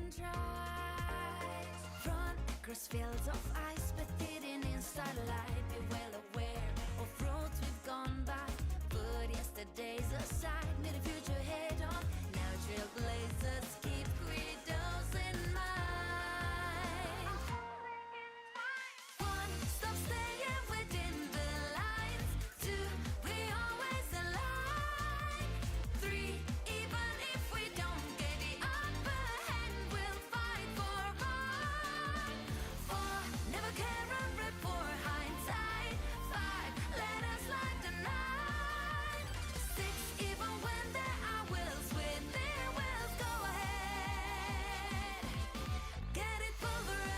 and tries. Run across fields of ice, but hidden in starlight. Be well aware of roads we've gone by. Put yesterday's aside, meet the future head on. Now trailblazers keep credos in mind. One, stop staying within the lines. Two, we always align. Three, even if we don't get the upper hand, we'll fight for right. Four, never care and report hindsight. Five, let us light the night. Six, even when there are wills with their wills, go ahead, get it pulverized.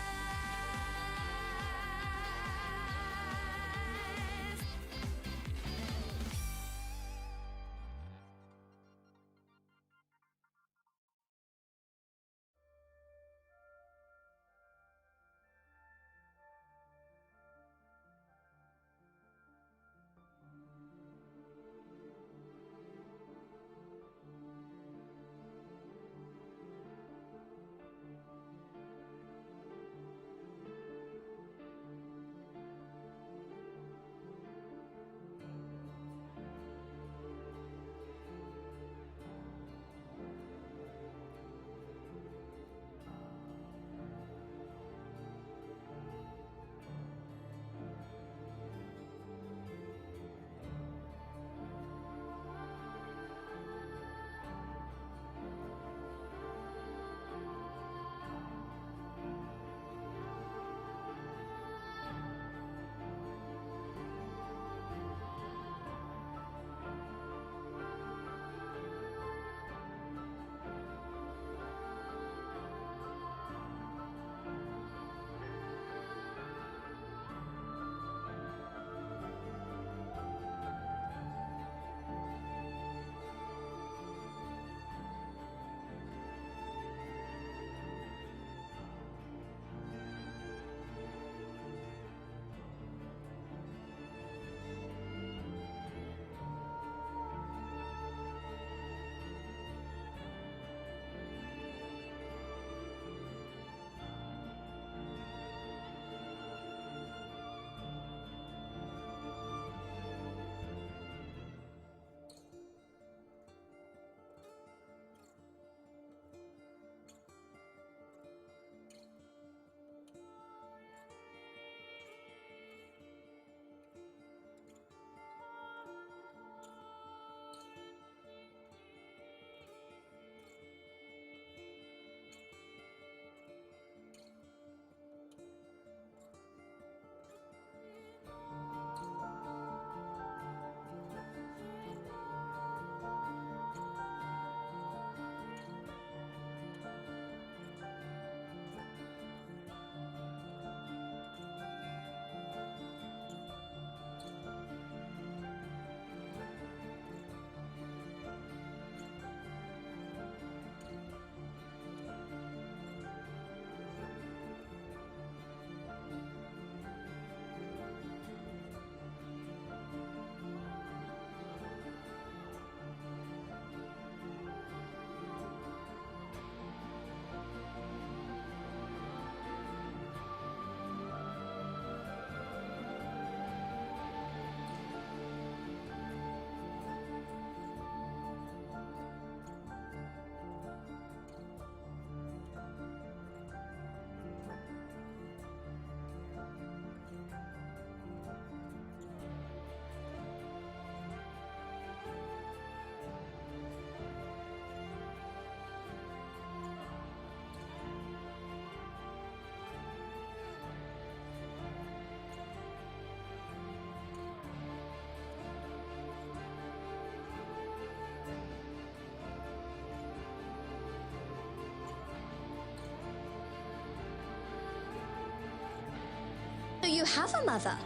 So you have a mother.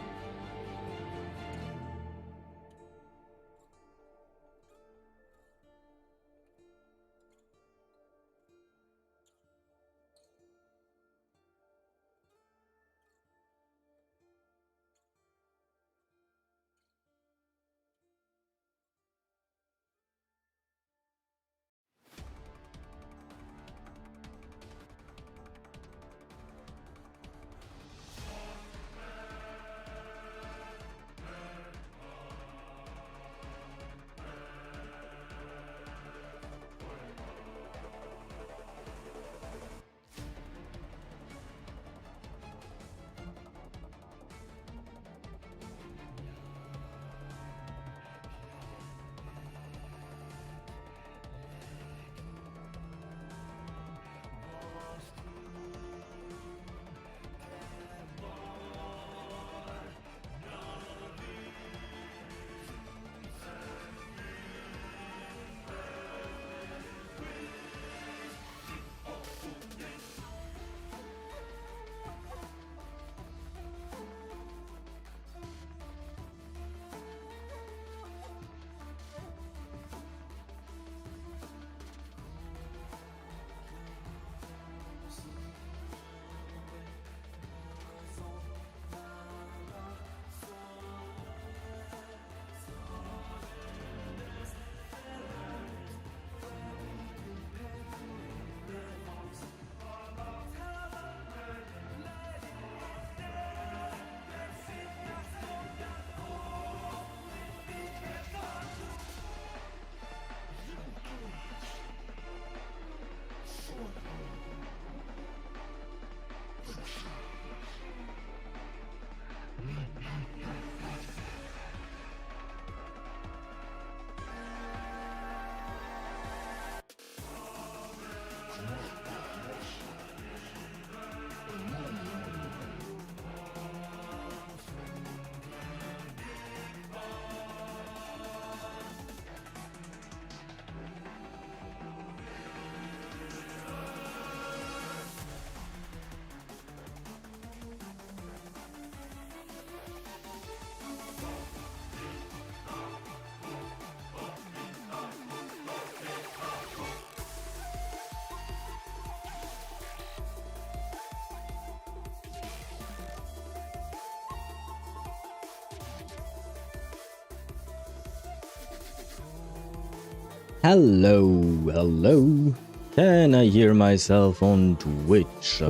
Hello, hello. Can I hear myself on Twitch?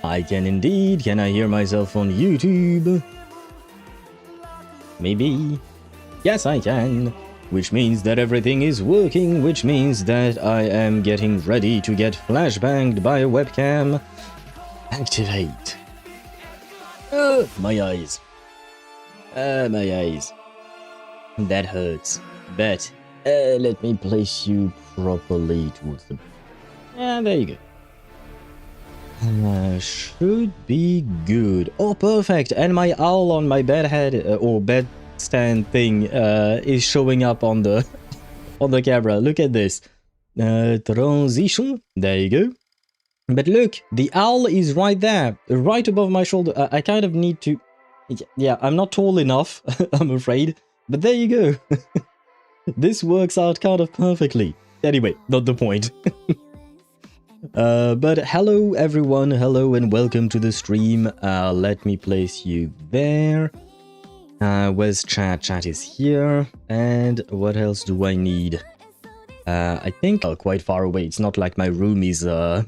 I can indeed. Can I hear myself on YouTube? Maybe. Yes, I can. Which means that everything is working, which means that I am getting ready to get flashbanged by a webcam. Activate. My eyes. My eyes. That hurts. But let me place you properly towards the... Yeah, there you go. Should be good. Oh, perfect. And my owl on my bed head or bed stand thing is showing up on the on the camera. Look at this. Transition. There you go. But look, the owl is right there, right above my shoulder. I kind of need to... Yeah, I'm not tall enough, I'm afraid. But there you go. This works out kind of perfectly. Anyway, not the point. But hello everyone, hello and welcome to the stream. Let me place you there. Where's chat? Chat is here. And what else do I need? I think quite far away. It's not like my room is I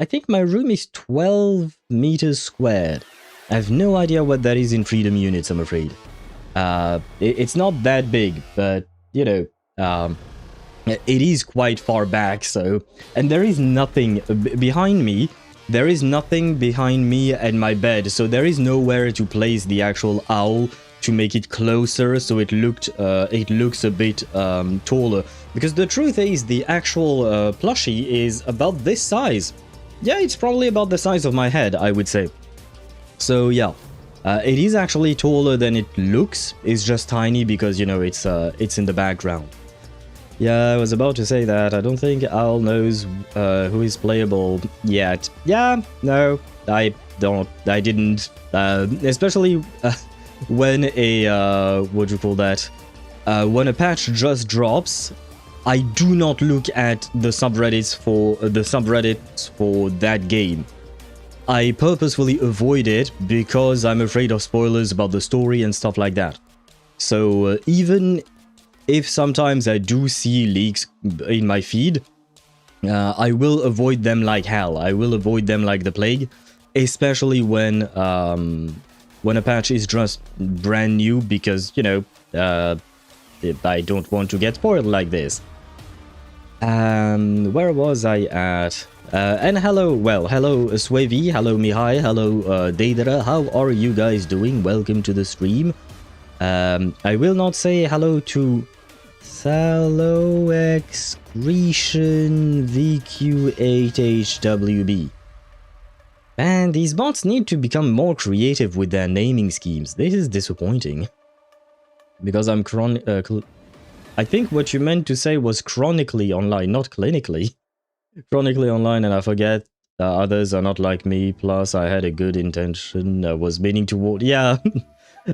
think my room is 12 meters squared. I have no idea what that is in freedom units, I'm afraid. It's not that big, but you know, it is quite far back, so... And there is nothing behind me. There is nothing behind me and my bed, so there is nowhere to place the actual owl to make it closer, so it looks a bit taller. Because the truth is, the actual plushie is about this size. Yeah, it's probably about the size of my head, I would say. So yeah, it is actually taller than it looks. It's just tiny because, you know, it's in the background. Yeah, I was about to say that. I don't think Owl knows who is playable yet. Yeah, no, I didn't. Especially when a, what do you call that? When a patch just drops, I do not look at the subreddits for that game. I purposefully avoid it because I'm afraid of spoilers about the story and stuff like that. So even if sometimes I do see leaks in my feed, I will avoid them like hell. I will avoid them like the plague, especially when a patch is just brand new, because, you know, I don't want to get spoiled like this. Where was I at? And hello, well, hello Swavy, hello Mihai, hello Deidara, how are you guys doing? Welcome to the stream. I will not say hello to Salo Excretion VQ8HWB. And these bots need to become more creative with their naming schemes. This is disappointing. Because I'm I think what you meant to say was chronically online, not clinically. Chronically online, and I forget others are not like me, plus I had a good intention, I was meaning to... Yeah,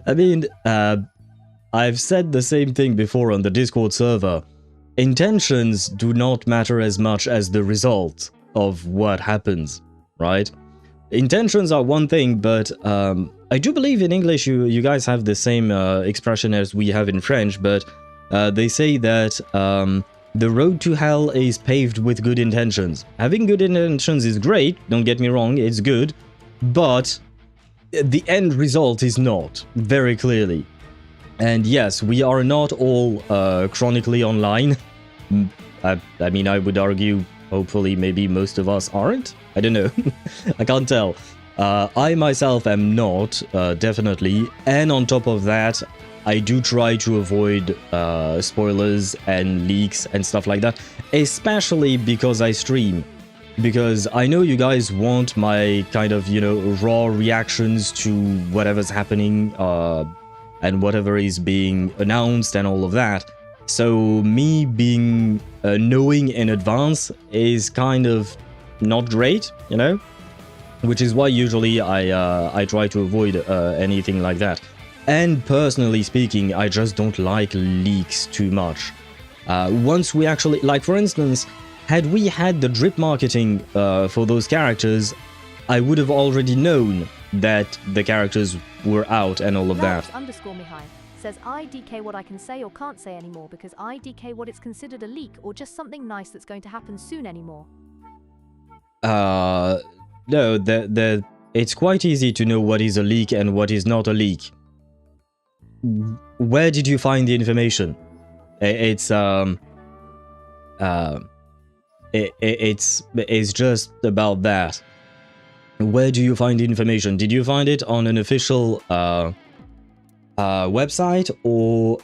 I mean, I've said the same thing before on the Discord server. Intentions do not matter as much as the result of what happens, right? Intentions are one thing, but I do believe in English you guys have the same expression as we have in French, but they say that the road to hell is paved with good intentions. Having good intentions is great, don't get me wrong, it's good, but the end result is not, very clearly. And yes, we are not all chronically online. I mean, I would argue, hopefully, maybe most of us aren't. I don't know. I can't tell. I myself am not, definitely. And on top of that, I do try to avoid spoilers and leaks and stuff like that. Especially because I stream. Because I know you guys want my kind of, you know, raw reactions to whatever's happening and whatever is being announced and all of that. So me being knowing in advance is kind of not great, you know? Which is why usually I try to avoid anything like that. And personally speaking, I just don't like leaks too much. Once we actually, like for instance, had we had the drip marketing for those characters, I would have already known that the characters were out and all of that. says I DK what I can say or can't say anymore because I DK what it's considered a leak or just something nice that's going to happen soon anymore. No, it's quite easy to know what is a leak and what is not a leak. Where did you find the information? It's just about that. Where do you find the information? Did you find it on an official website or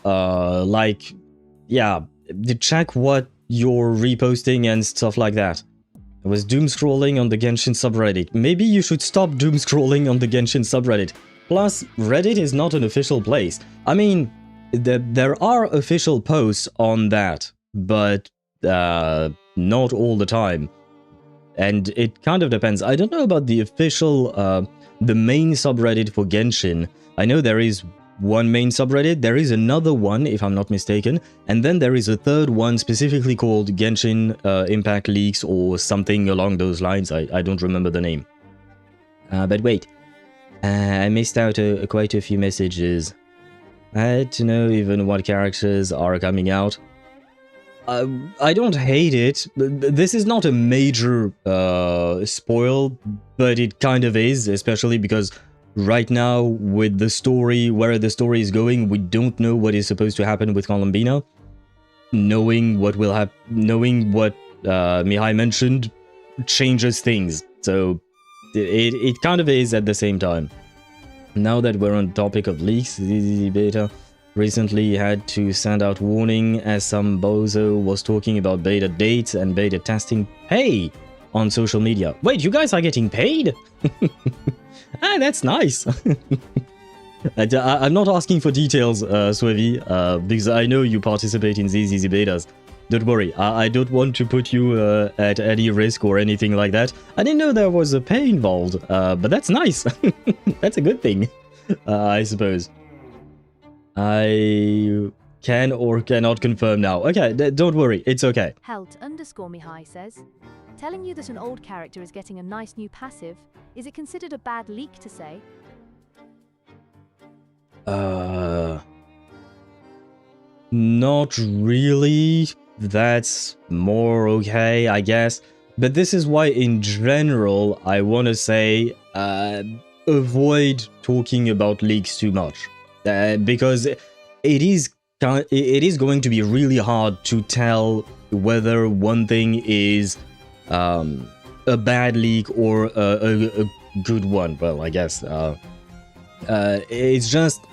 like, yeah, check what you're reposting and stuff like that? I was doom scrolling on the Genshin subreddit. Maybe you should stop doom scrolling on the Genshin subreddit. Plus, Reddit is not an official place. I mean, there are official posts on that, but not all the time. And it kind of depends. I don't know about the official, the main subreddit for Genshin. I know there is one main subreddit, there is another one, if I'm not mistaken, and then there is a third one specifically called Genshin Impact Leaks or something along those lines. I don't remember the name. But wait, I missed out quite a few messages. I had to know even what characters are coming out. I don't hate it. This is not a major spoil, but it kind of is, especially because right now, with the story, where the story is going, we don't know what is supposed to happen with Columbina. Knowing what will happen, knowing what Mihai mentioned, changes things. So it kind of is at the same time. Now that we're on the topic of leaks, ZZ Beta recently had to send out warning as some bozo was talking about beta dates and beta testing pay on social media. Wait, you guys are getting paid? Ah, that's nice. I'm not asking for details, Swevi, because I know you participate in these easy betas. Don't worry, I don't want to put you at any risk or anything like that. I didn't know there was a pay involved, but that's nice. That's a good thing, I suppose. I can or cannot confirm now. Okay, don't worry, it's okay. Helt_Mihai says, telling you that an old character is getting a nice new passive, is it considered a bad leak to say? Not really. That's more okay, I guess. But this is why, in general, I want to say avoid talking about leaks too much. Because it is going to be really hard to tell whether one thing is a bad leak or a good one. Well, I guess it's just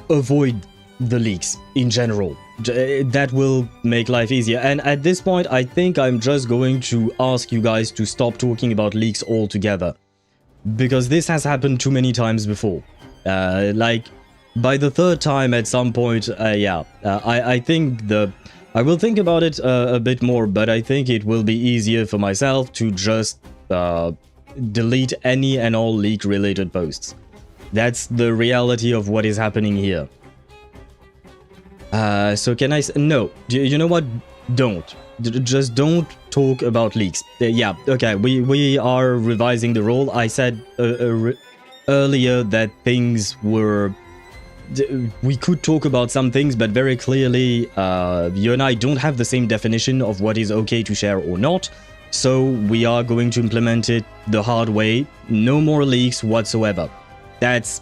avoid the leaks in general. That will make life easier. And at this point, I think I'm just going to ask you guys to stop talking about leaks altogether, because this has happened too many times before. Like, by the third time at some point, I think I will think about it a bit more, but I think it will be easier for myself to just delete any and all leak-related posts. That's the reality of what is happening here. So can I... No, you know what? Don't. Just don't talk about leaks. Yeah, okay, we are revising the rule. I said earlier that things were... We could talk about some things, but very clearly, you and I don't have the same definition of what is okay to share or not. So we are going to implement it the hard way. No more leaks whatsoever. That's...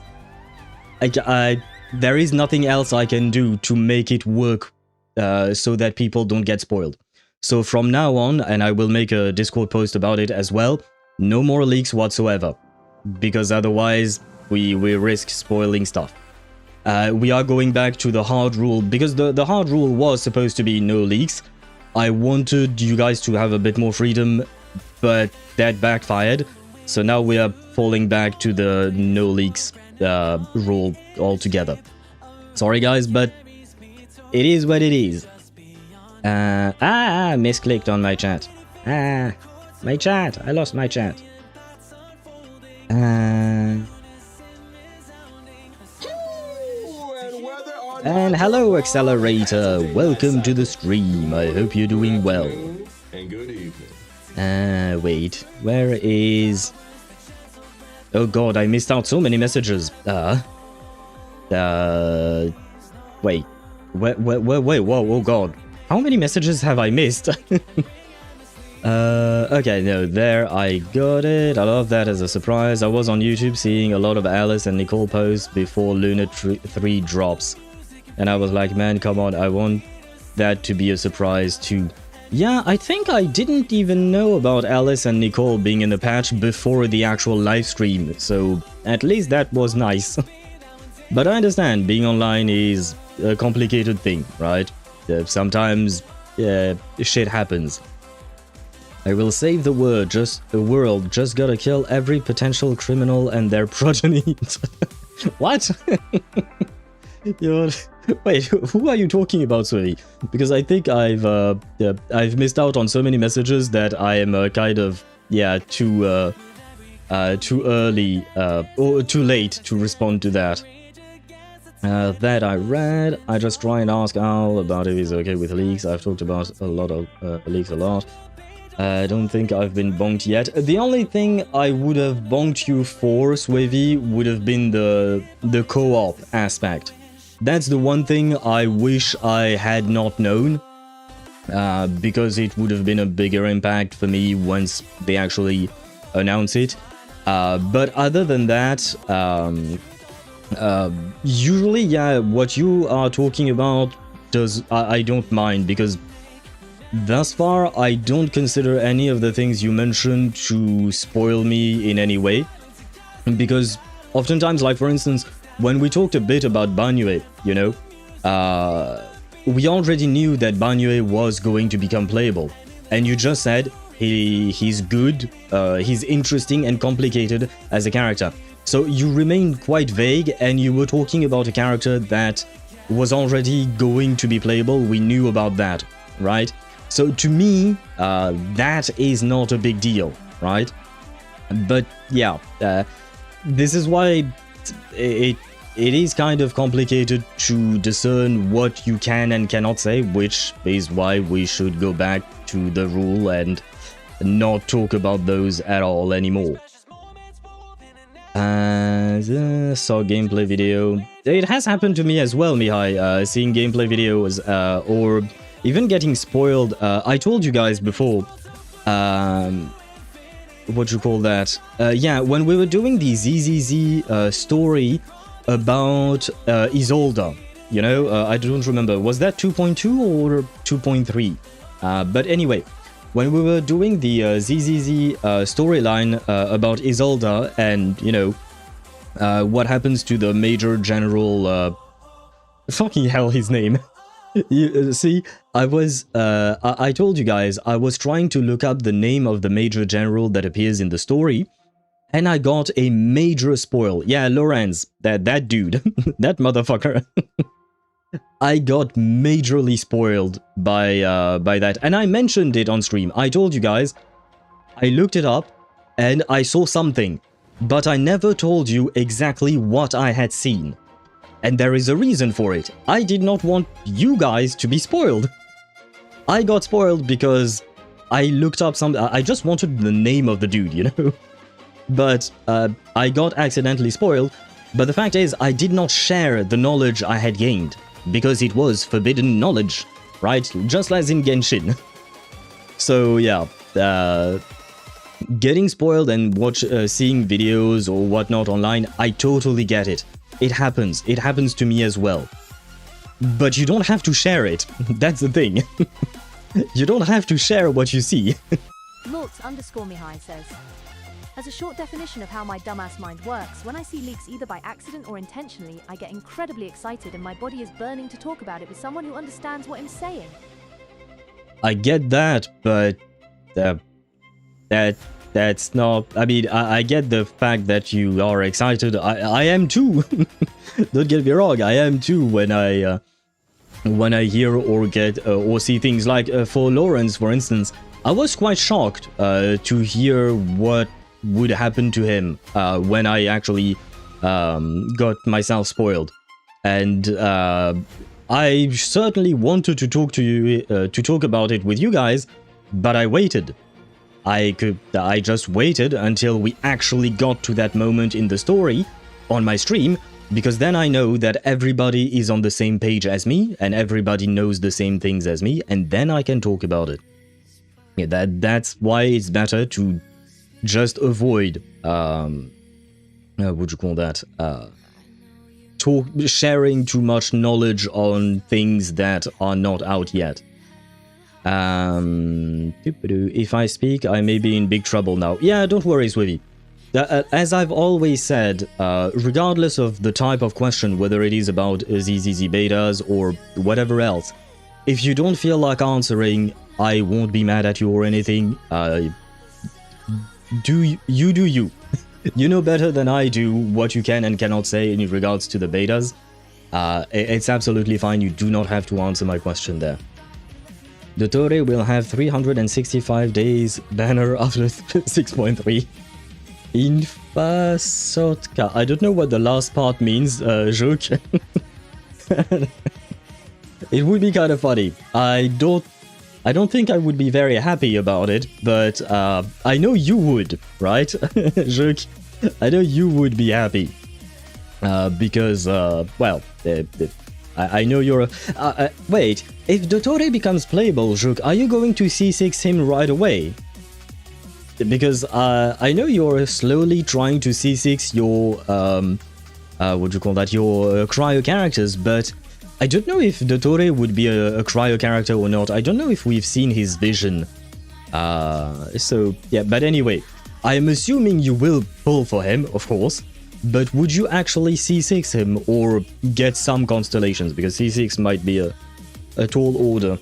there is nothing else I can do to make it work so that people don't get spoiled. So from now on, and I will make a Discord post about it as well, no more leaks whatsoever. Because otherwise, we risk spoiling stuff. We are going back to the hard rule, because the hard rule was supposed to be no leaks. I wanted you guys to have a bit more freedom, but that backfired. So now we are falling back to the no leaks rule altogether. Sorry guys, but it is what it is. Misclicked on my chat. My chat. I lost my chat. And hello, Accelerator. Welcome to the stream. I hope you're doing well. And good evening. Wait. Where is... Oh god, I missed out so many messages. Wait. Wait, whoa, oh god. How many messages have I missed? Okay, no, there I got it. I love that as a surprise. I was on YouTube seeing a lot of Alice and Nicole posts before Luna 3 drops. And I was like, man, come on, I want that to be a surprise too. Yeah, I think I didn't even know about Alice and Nicole being in the patch before the actual live stream, so at least that was nice. But I understand, being online is a complicated thing, right? Sometimes shit happens. I will save the world, just gotta kill every potential criminal and their progeny. What? Wait, who are you talking about, Sweetie? Because I think I've missed out on so many messages that I am kind of too early or too late to respond to that. That I read. I just try and ask Al about if he's okay with leaks. I've talked about a lot of leaks a lot. I don't think I've been bonked yet. The only thing I would have bonked you for, Swavy, would have been the co-op aspect. That's the one thing I wish I had not known, because it would have been a bigger impact for me once they actually announce it. But other than that, usually, yeah, what you are talking about I don't mind, because thus far I don't consider any of the things you mentioned to spoil me in any way, because oftentimes, like for instance, when we talked a bit about Banyue, you know, we already knew that Banyue was going to become playable, and you just said he's good, he's interesting and complicated as a character. So you remain quite vague, and you were talking about a character that was already going to be playable. We knew about that, right? So to me, that is not a big deal, right? But yeah, this is why it is kind of complicated to discern what you can and cannot say, which is why we should go back to the rule and not talk about those at all anymore. Saw gameplay video. It has happened to me as well, Mihai, seeing gameplay videos or even getting spoiled. I told you guys before, what you call that? Yeah, when we were doing the ZZZ story about Isolde, you know, I don't remember, was that 2.2 or 2.3? But anyway, when we were doing the ZZZ storyline about Isolde and, you know, what happens to the Major General, fucking hell, his name. You see, I told you guys, I was trying to look up the name of the Major General that appears in the story, and I got a major spoil. Yeah, Lorenz, that dude, that motherfucker. I got majorly spoiled by that, and I mentioned it on stream. I told you guys, I looked it up, and I saw something, but I never told you exactly what I had seen. And there is a reason for it. I did not want you guys to be spoiled. I got spoiled because I looked up some... I just wanted the name of the dude, you know? But I got accidentally spoiled. But the fact is, I did not share the knowledge I had gained, because it was forbidden knowledge, right? Just as in Genshin. So yeah, getting spoiled and seeing videos or whatnot online, I totally get it. It happens to me as well. But you don't have to share it, that's the thing. You don't have to share what you see. Lortz_Mihai says, as a short definition of how my dumbass mind works, when I see leaks either by accident or intentionally, I get incredibly excited and my body is burning to talk about it with someone who understands what I'm saying. I get that, but that's not... I mean, I get the fact that you are excited. I am too. Don't get me wrong, I am too when I hear or get or see things like for Lawrence, for instance. I was quite shocked to hear what would happen to him when I actually got myself spoiled, and I certainly wanted to talk to you to talk about it with you guys, but I waited. I just waited until we actually got to that moment in the story on my stream, because then I know that everybody is on the same page as me, and everybody knows the same things as me, and then I can talk about it. Yeah, that's why it's better to just avoid, what do you call that? Sharing too much knowledge on things that are not out yet. If I speak, I may be in big trouble now. Yeah, don't worry, Swivy. As I've always said, regardless of the type of question, whether it is about ZZZ betas or whatever else, if you don't feel like answering, I won't be mad at you or anything. Do you. You know better than I do what you can and cannot say in regards to the betas. It's absolutely fine, you do not have to answer my question there. Dottore will have 365 days banner after 6.3. Infasotka. I don't know what the last part means, Juk. It would be kind of funny. I don't think I would be very happy about it, but I know you would, right? Juk, I know you would be happy. Because, well, I know you're a... wait, if Dottore becomes playable, Juk, are you going to C6 him right away? Because I know you're slowly trying to C6 your, what do you call that, your cryo characters, but I don't know if Dottore would be a cryo character or not. I don't know if we've seen his vision. So, yeah, but anyway, I am assuming you will pull for him, of course, but would you actually C6 him or get some constellations? Because C6 might be a tall order.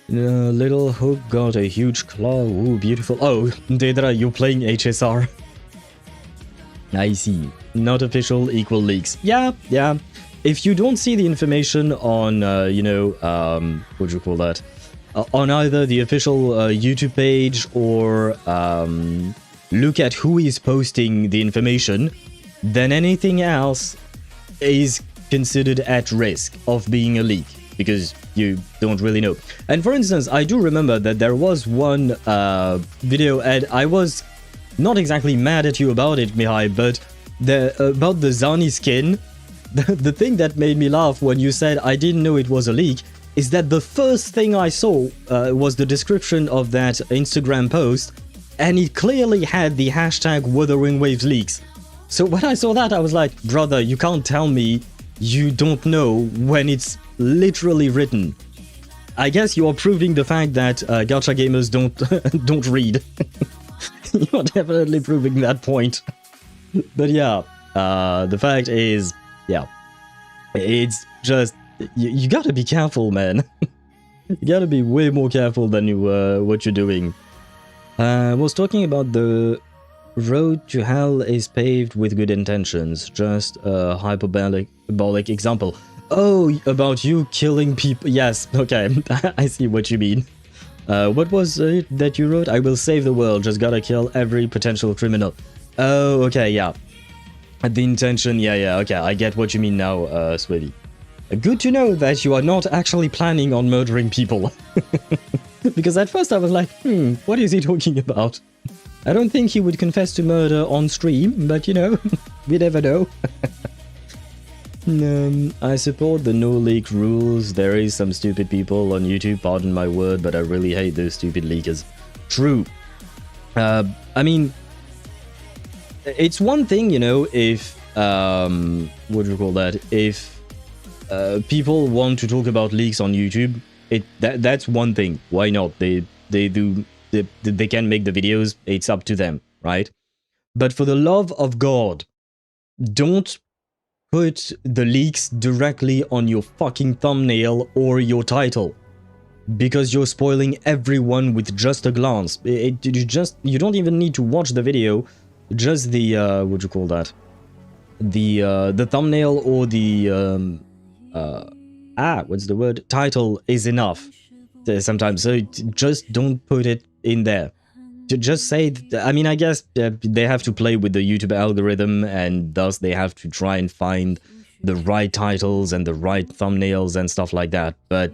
Little Hook got a huge claw. Ooh, beautiful. Oh, Dedra, you're playing HSR. I see. Not official equal leaks. Yeah. If you don't see the information on, what do you call that? On either the official YouTube page or look at who is posting the information, then anything else is considered at risk of being a leak, because you don't really know. And for instance, I do remember that there was one video, and I was not exactly mad at you about it, Mihai, but about the Zani skin, the thing that made me laugh when you said I didn't know it was a leak is that the first thing I saw was the description of that Instagram post, and it clearly had the hashtag Wuthering Waves Leaks. So when I saw that, I was like, brother, you can't tell me you don't know when it's literally written. I guess you are proving the fact that gacha gamers don't read. You're definitely proving that point. But yeah, the fact is, yeah, it's just, you gotta be careful, man. You gotta be way more careful than what you're doing. I was talking about the road to hell is paved with good intentions. Just a hyperbolic example. Oh, about you killing people. Yes, okay, I see what you mean. What was it that you wrote? I will save the world, just gotta kill every potential criminal. Oh, okay, yeah. The intention, yeah, okay, I get what you mean now, Swivy. Good to know that you are not actually planning on murdering people. Because at first I was like, what is he talking about? I don't think he would confess to murder on stream, but you know, we never know. I support the no leak rules. There is some stupid people on YouTube, pardon my word, but I really hate those stupid leakers. True. I mean, it's one thing, you know, if, what do you call that? If people want to talk about leaks on YouTube, that's one thing. Why not? They can make the videos. It's up to them, right? But for the love of God, don't put the leaks directly on your fucking thumbnail or your title, because you're spoiling everyone with just a glance. You don't even need to watch the video. Just the what do you call that? The thumbnail or the what's the word? Title is enough sometimes. So just don't put it in there. To just say, I mean, I guess they have to play with the YouTube algorithm, and thus they have to try and find the right titles and the right thumbnails and stuff like that. But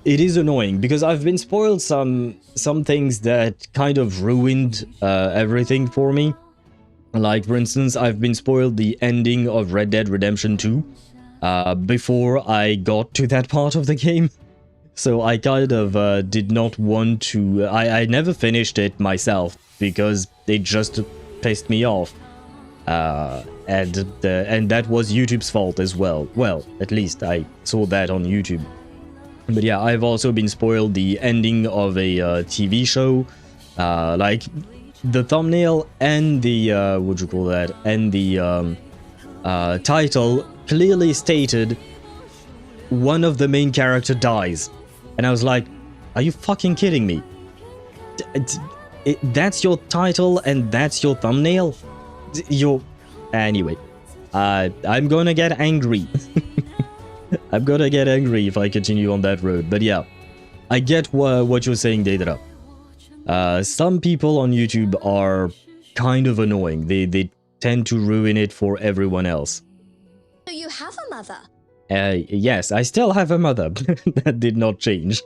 it is annoying because I've been spoiled some things that kind of ruined everything for me. Like, for instance, I've been spoiled the ending of Red Dead Redemption 2 before I got to that part of the game. So I kind of did not want to... I never finished it myself because it just pissed me off. And that was YouTube's fault as well. Well, at least I saw that on YouTube. But yeah, I've also been spoiled the ending of a TV show. Like, the thumbnail and the, what you call that, and the title clearly stated one of the main character dies. And I was like, are you fucking kidding me? That's your title and that's your thumbnail? Anyway, I'm gonna get angry. I'm gonna get angry if I continue on that road. But yeah, I get what you're saying, Data. Some people on YouTube are kind of annoying. They tend to ruin it for everyone else. So you have a mother? Yes, I still have a mother. That did not change.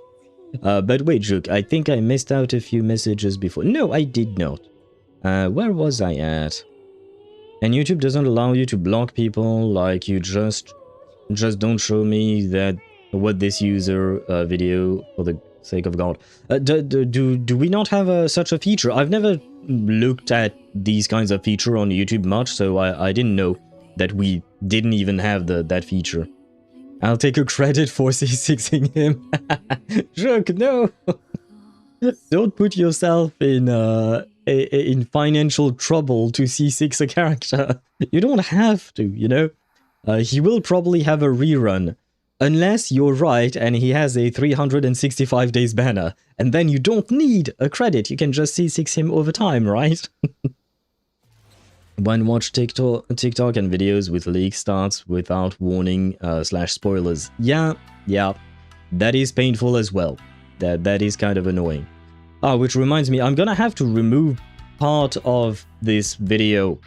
But wait, Juk, I think I missed out a few messages before. No, I did not. Where was I at? And YouTube doesn't allow you to block people, like you just don't show me that what this user video, for the sake of God. Do we not have such a feature? I've never looked at these kinds of feature on YouTube much, so I didn't know that we didn't even have that feature. I'll take a credit for C6ing him. Joke, no! Don't put yourself in financial trouble to C6 a character. You don't have to, you know? He will probably have a rerun. Unless you're right and he has a 365 days banner. And then you don't need a credit. You can just C6 him over time, right? When watch TikTok and videos with leak starts without warning / spoilers. Yeah, that is painful as well. That is kind of annoying. Oh, which reminds me, I'm gonna have to remove part of this video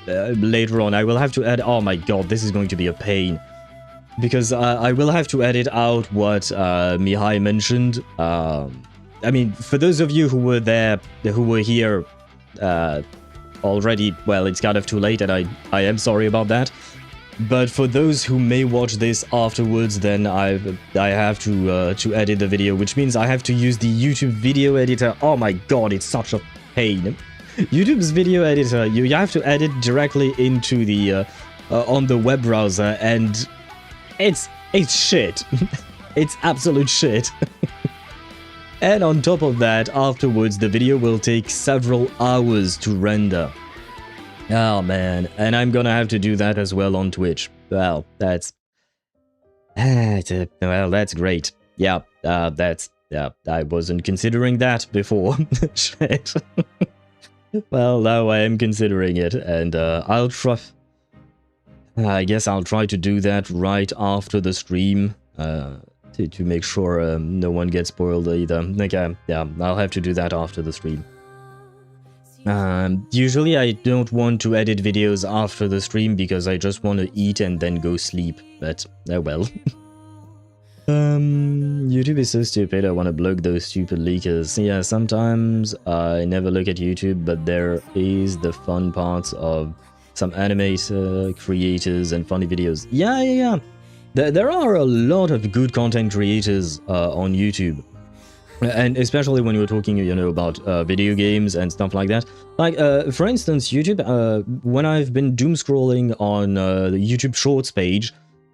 later on. I will have to add... Oh my god, this is going to be a pain. Because I will have to edit out what Mihai mentioned. I mean, for those of you who were there, who were here... already, well, it's kind of too late, and I am sorry about that. But for those who may watch this afterwards, then I have to edit the video, which means I have to use the YouTube video editor. Oh my god, it's such a pain. YouTube's video editor, you have to edit directly into the on the web browser, and it's shit. It's absolute shit. And on top of that, afterwards, the video will take several hours to render. Oh man, and I'm gonna have to do that as well on Twitch. Well, that's... well, that's great. Yeah, I wasn't considering that before. Shit. Well, now I am considering it, and I'll try... I guess I'll try to do that right after the stream. To make sure no one gets spoiled either. Okay, yeah, I'll have to do that after the stream. Usually I don't want to edit videos after the stream because I just want to eat and then go sleep, but oh well. YouTube is so stupid, I want to block those stupid leakers. Yeah, sometimes I never look at YouTube, but there is the fun parts of some animator, creators, and funny videos. Yeah. There are a lot of good content creators on YouTube. And especially when you're talking, you know, about video games and stuff like that. Like, for instance, YouTube, when I've been doom scrolling on the YouTube Shorts page,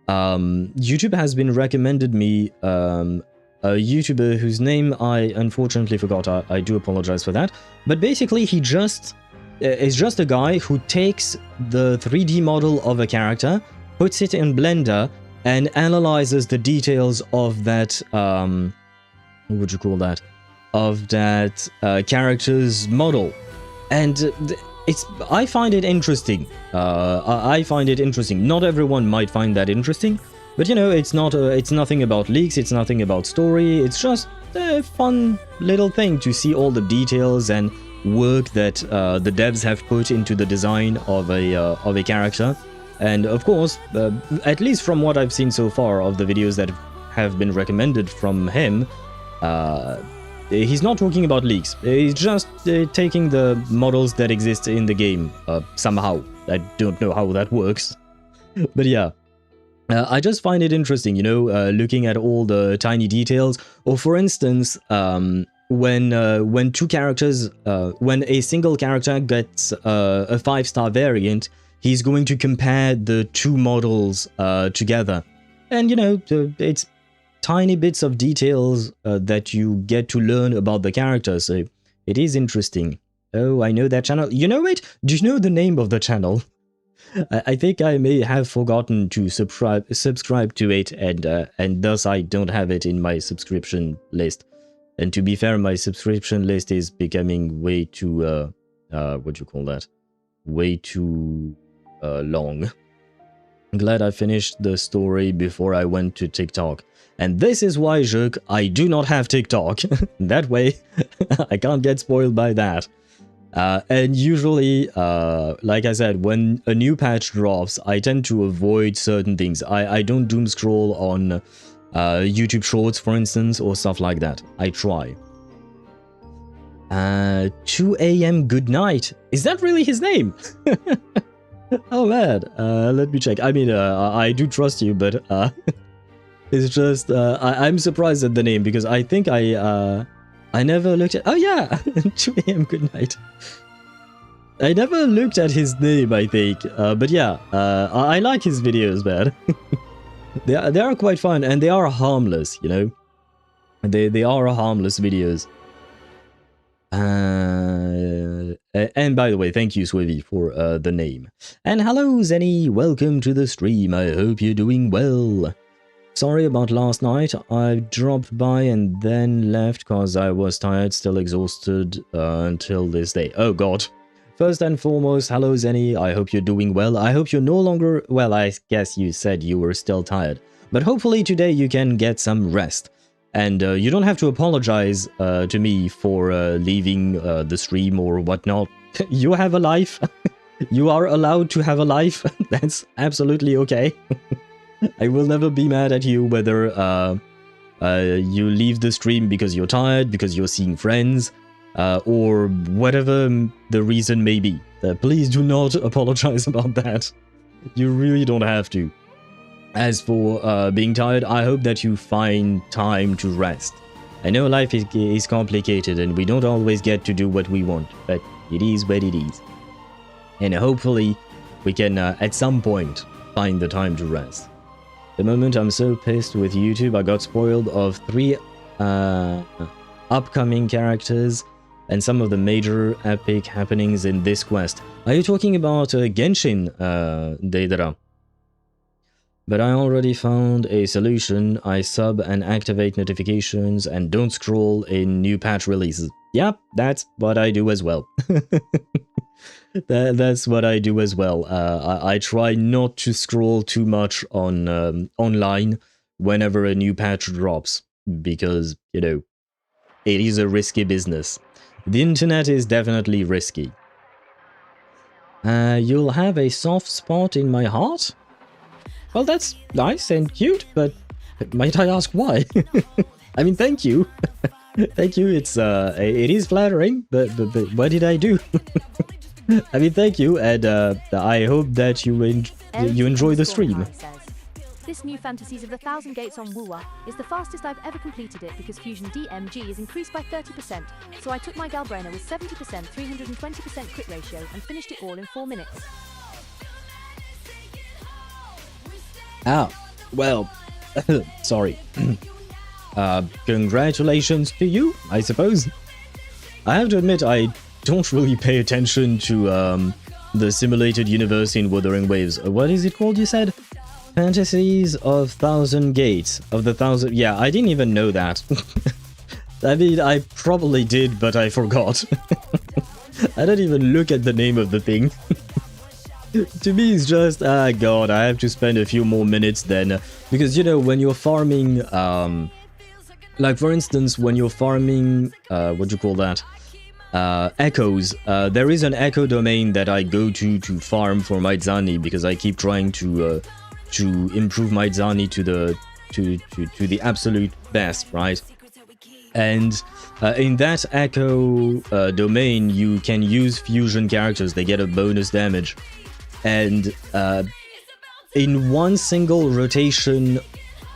YouTube has been recommended me a YouTuber whose name I unfortunately forgot. I do apologize for that. But basically, he just is just a guy who takes the 3D model of a character, puts it in Blender, and analyzes the details of that, what would you call that? Of that character's model. And I find it interesting. I find it interesting. Not everyone might find that interesting, but you know, it's nothing about leaks, it's nothing about story, it's just a fun little thing to see all the details and work that the devs have put into the design of a character. And of course, at least from what I've seen so far of the videos that have been recommended from him, He's not talking about leaks. He's just taking the models that exist in the game somehow. I don't know how that works. But yeah. I just find it interesting, you know, looking at all the tiny details. Or for instance, when two characters, when a single character gets a 5-star variant, he's going to compare the two models together. And, you know, it's tiny bits of details that you get to learn about the character, so it is interesting. Oh, I know that channel. You know it? Do you know the name of the channel? I think I may have forgotten to subscribe to it, and thus I don't have it in my subscription list. And to be fair, my subscription list is becoming way too, what do you call that? Way too long. I'm glad I finished the story before I went to TikTok. And this is why, Jurk, I do not have TikTok. That way, I can't get spoiled by that. And usually, like I said, when a new patch drops, I tend to avoid certain things. I don't doom scroll on YouTube Shorts, for instance, or stuff like that. I try. 2 a.m. good night. Is that really his name? Oh man, let me check. I mean, I do trust you, but it's just I'm surprised at the name because I think I never looked at. Oh yeah, 2 a.m. good night. I never looked at his name, I think, but yeah, I like his videos, man. They are quite fun and they are harmless, you know. They are harmless videos. And by the way, thank you, Swivy, for the name. And hello, Zenny, welcome to the stream. I hope you're doing well. Sorry about last night. I dropped by and then left cause I was tired, still exhausted until this day. Oh god. First and foremost, hello Zenny, I hope you're doing well. I hope you're no longer... Well, I guess you said you were still tired. But hopefully today you can get some rest. And you don't have to apologize to me for leaving the stream or whatnot. You have a life. You are allowed to have a life. That's absolutely okay. I will never be mad at you whether you leave the stream because you're tired, because you're seeing friends, or whatever the reason may be. Please do not apologize about that. You really don't have to. As for being tired, I hope that you find time to rest. I know life is complicated and we don't always get to do what we want, but it is what it is. And hopefully we can at some point find the time to rest. The moment I'm so pissed with YouTube, I got spoiled of 3 upcoming characters and some of the major epic happenings in this quest. Are you talking about Genshin, Deidara? But I already found a solution. I sub and activate notifications and don't scroll in new patch releases. Yep, that's what I do as well. That's what I do as well. I try not to scroll too much on online whenever a new patch drops, because, you know, it is a risky business. The internet is definitely risky. You'll have a soft spot in my heart? Well, that's nice and cute, but might I ask why? I mean, thank you. Thank you, it is flattering, but what did I do? I mean, thank you, and I hope that you enjoy the stream. This new Fantasies of the Thousand Gates on Wuwa is the fastest I've ever completed it because Fusion DMG is increased by 30%, so I took my Galbrainer with 70%, 320% crit ratio and finished it all in 4 minutes. Ah, well, sorry. Congratulations to you, I suppose. I have to admit, I don't really pay attention to the simulated universe in Wuthering Waves. What is it called, you said? Fantasies of Thousand Gates. Of the Thousand... Yeah, I didn't even know that. I mean, I probably did, but I forgot. I don't even look at the name of the thing. To me, it's just, ah, god, I have to spend a few more minutes then. Because, you know, when you're farming, like, for instance, when you're farming, what do you call that? Echoes. There is an echo domain that I go to farm for my Zani, because I keep trying to improve my Zani to the absolute best, right? And in that echo domain, you can use fusion characters. They get a bonus damage. And in one single rotation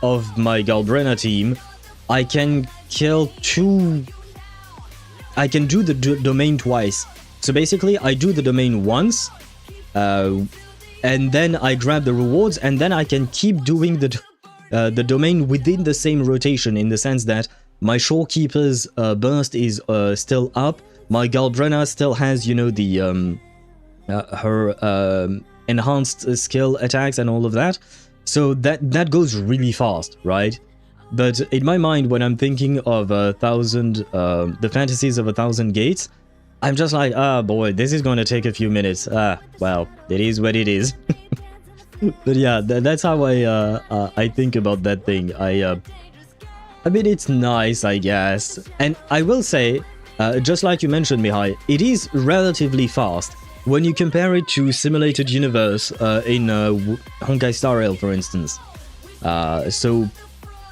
of my Galbrena team, I can kill two... I can do the domain twice. So basically, I do the domain once, and then I grab the rewards, and then I can keep doing the domain within the same rotation, in the sense that my Shorekeeper's burst is still up. My Galbrena still has, you know, the her enhanced skill attacks and all of that. So that goes really fast, right? But in my mind, when I'm thinking of the fantasies of 1,000 gates, I'm just like, ah, boy, this is going to take a few minutes. Ah, well, it is what it is. But yeah, that's how I think about that thing. I mean, it's nice, I guess. And I will say, just like you mentioned, Mihai, it is relatively fast when you compare it to Simulated Universe in Honkai Star Rail, for instance. So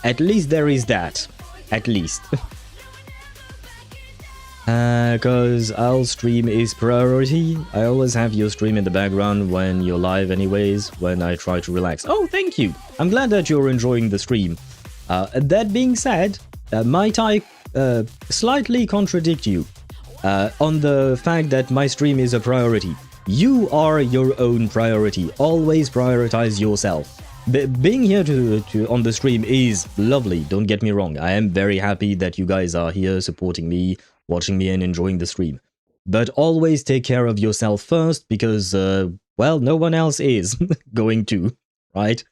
at least there is that. At least. Because our stream is priority. I always have your stream in the background when you're live anyways, when I try to relax. Oh, thank you! I'm glad that you're enjoying the stream. That being said, might I slightly contradict you on the fact that my stream is a priority. You are your own priority. Always prioritize yourself. Being here on the stream is lovely, don't get me wrong. I am very happy that you guys are here supporting me, watching me and enjoying the stream. But always take care of yourself first, because, well, no one else is going to, right?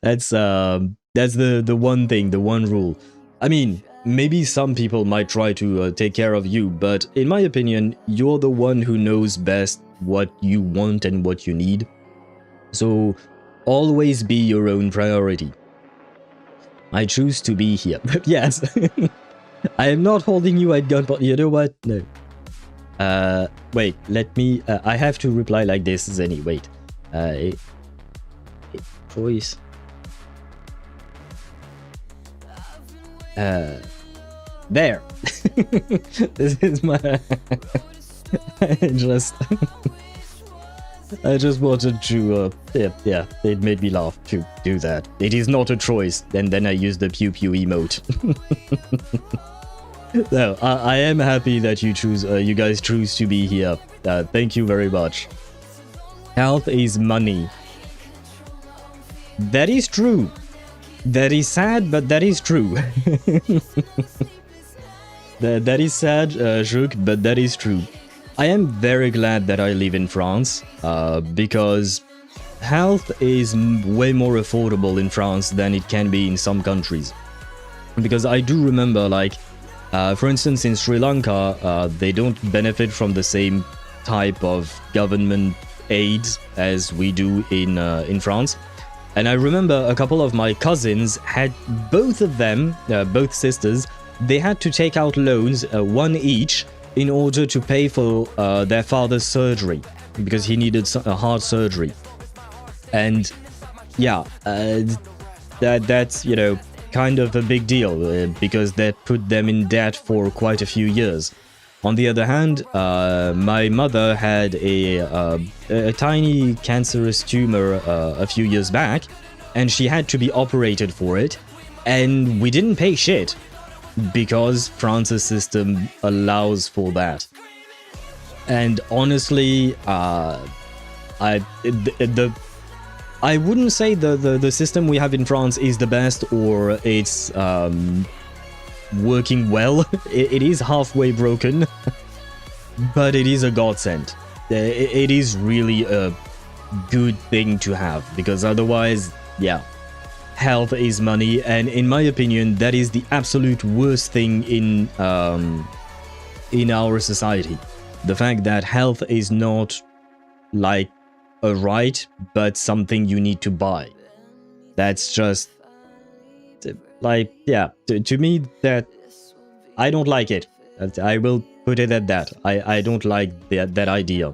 That's the one thing, the one rule. I mean, maybe some people might try to take care of you, but in my opinion, you're the one who knows best what you want and what you need. So always be your own priority. I choose to be here. Yes. I am not holding you at gunpoint. You know what? No. Wait, let me... I have to reply like this, Zenny. Wait. Choice. There. This is my... I just wanted to, yeah, it made me laugh to do that. It is not a choice, and then I use the pew pew emote. No, I am happy that you guys choose to be here. Thank you very much. Health is money. That is true. That is sad, but that is true. That is sad, Jouk, but that is true. I am very glad that I live in France, because health is way more affordable in France than it can be in some countries. Because I do remember, like, for instance, in Sri Lanka, they don't benefit from the same type of government aid as we do in France. And I remember a couple of my cousins had, both of them, both sisters, they had to take out loans, one each, in order to pay for their father's surgery, because he needed a heart surgery. And yeah, that's, you know, kind of a big deal, because that put them in debt for quite a few years. On the other hand, my mother had a tiny cancerous tumor a few years back, and she had to be operated for it, and we didn't pay shit, because France's system allows for that. And honestly, I wouldn't say the system we have in France is the best, or it's working well. It is halfway broken, but it is a godsend. It is really a good thing to have, because otherwise, yeah, health is money, and in my opinion, that is the absolute worst thing in our society. The fact that health is not like a right, but something you need to buy. That's just like, yeah, to me, that I don't like it. I will put it at that. I don't like that idea.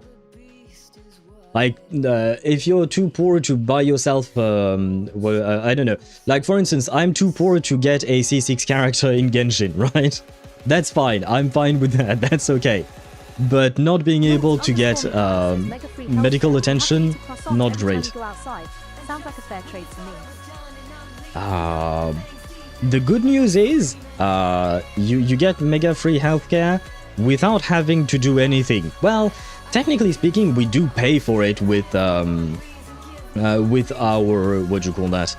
Like, if you're too poor to buy yourself, well, I don't know. Like, for instance, I'm too poor to get a C6 character in Genshin, right? That's fine. I'm fine with that. That's okay. But not being able to get medical attention, not great. Sounds like a fair trade to me. The good news is, you get mega free healthcare without having to do anything. Well, technically speaking, we do pay for it with our, what do you call that?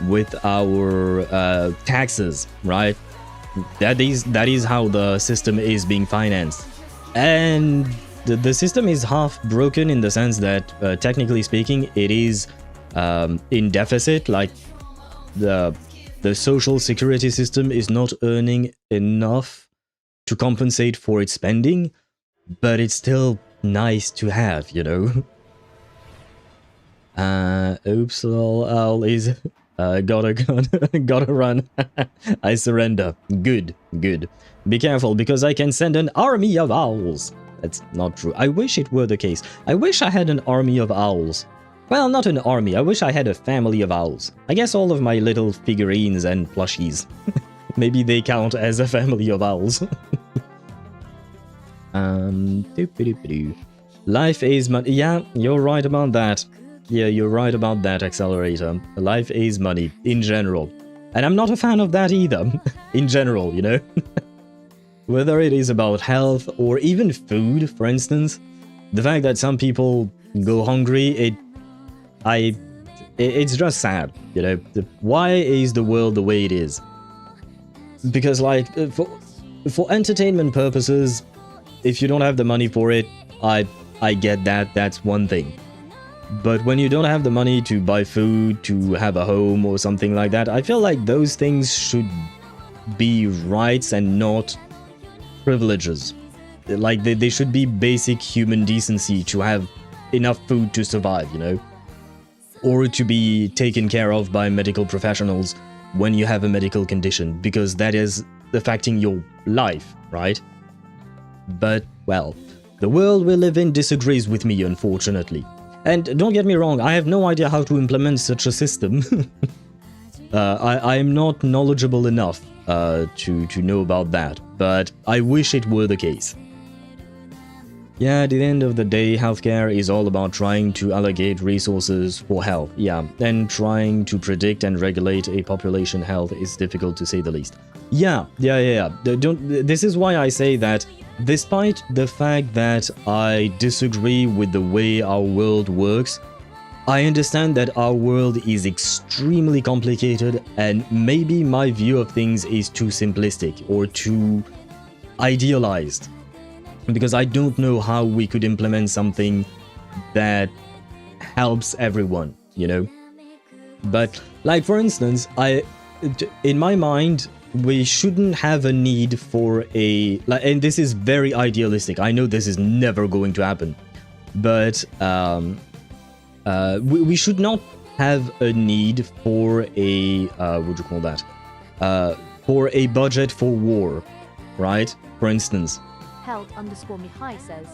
With our taxes, right? That is how the system is being financed. And the system is half broken in the sense that, technically speaking, it is in deficit. Like the social security system is not earning enough to compensate for its spending, but it's still nice to have, you know. Oops, owl is gotta run. I surrender. Good. Be careful, because I can send an army of owls. That's not true. I wish it were the case. I wish I had an army of owls. Well, not an army. I wish I had a family of owls. I guess all of my little figurines and plushies. Maybe they count as a family of owls. Life is money. Yeah, you're right about that. Yeah, you're right about that, Accelerator. Life is money, in general. And I'm not a fan of that either, in general, you know? Whether it is about health or even food, for instance, the fact that some people go hungry, it's just sad, you know? Why is the world the way it is? Because, like, for entertainment purposes, if you don't have the money for it, I get that, that's one thing. But when you don't have the money to buy food, to have a home or something like that, I feel like those things should be rights and not privileges. Like, they should be basic human decency to have enough food to survive, you know? Or to be taken care of by medical professionals when you have a medical condition, because that is affecting your life, right? But, well, the world we live in disagrees with me, unfortunately. And don't get me wrong, I have no idea how to implement such a system. I am not knowledgeable enough to know about that, but I wish it were the case. Yeah, at the end of the day, healthcare is all about trying to allocate resources for health. Yeah, and trying to predict and regulate a population health is difficult, to say the least. Yeah. This is why I say that, despite the fact that I disagree with the way our world works, I understand that our world is extremely complicated, and maybe my view of things is too simplistic or too idealized. Because I don't know how we could implement something that helps everyone, you know? But, like, for instance, in my mind, we shouldn't have a need for a... and this is very idealistic. I know this is never going to happen. But we should not have a need for a... what do you call that? For a budget for war, right? For instance. Held_me_high says,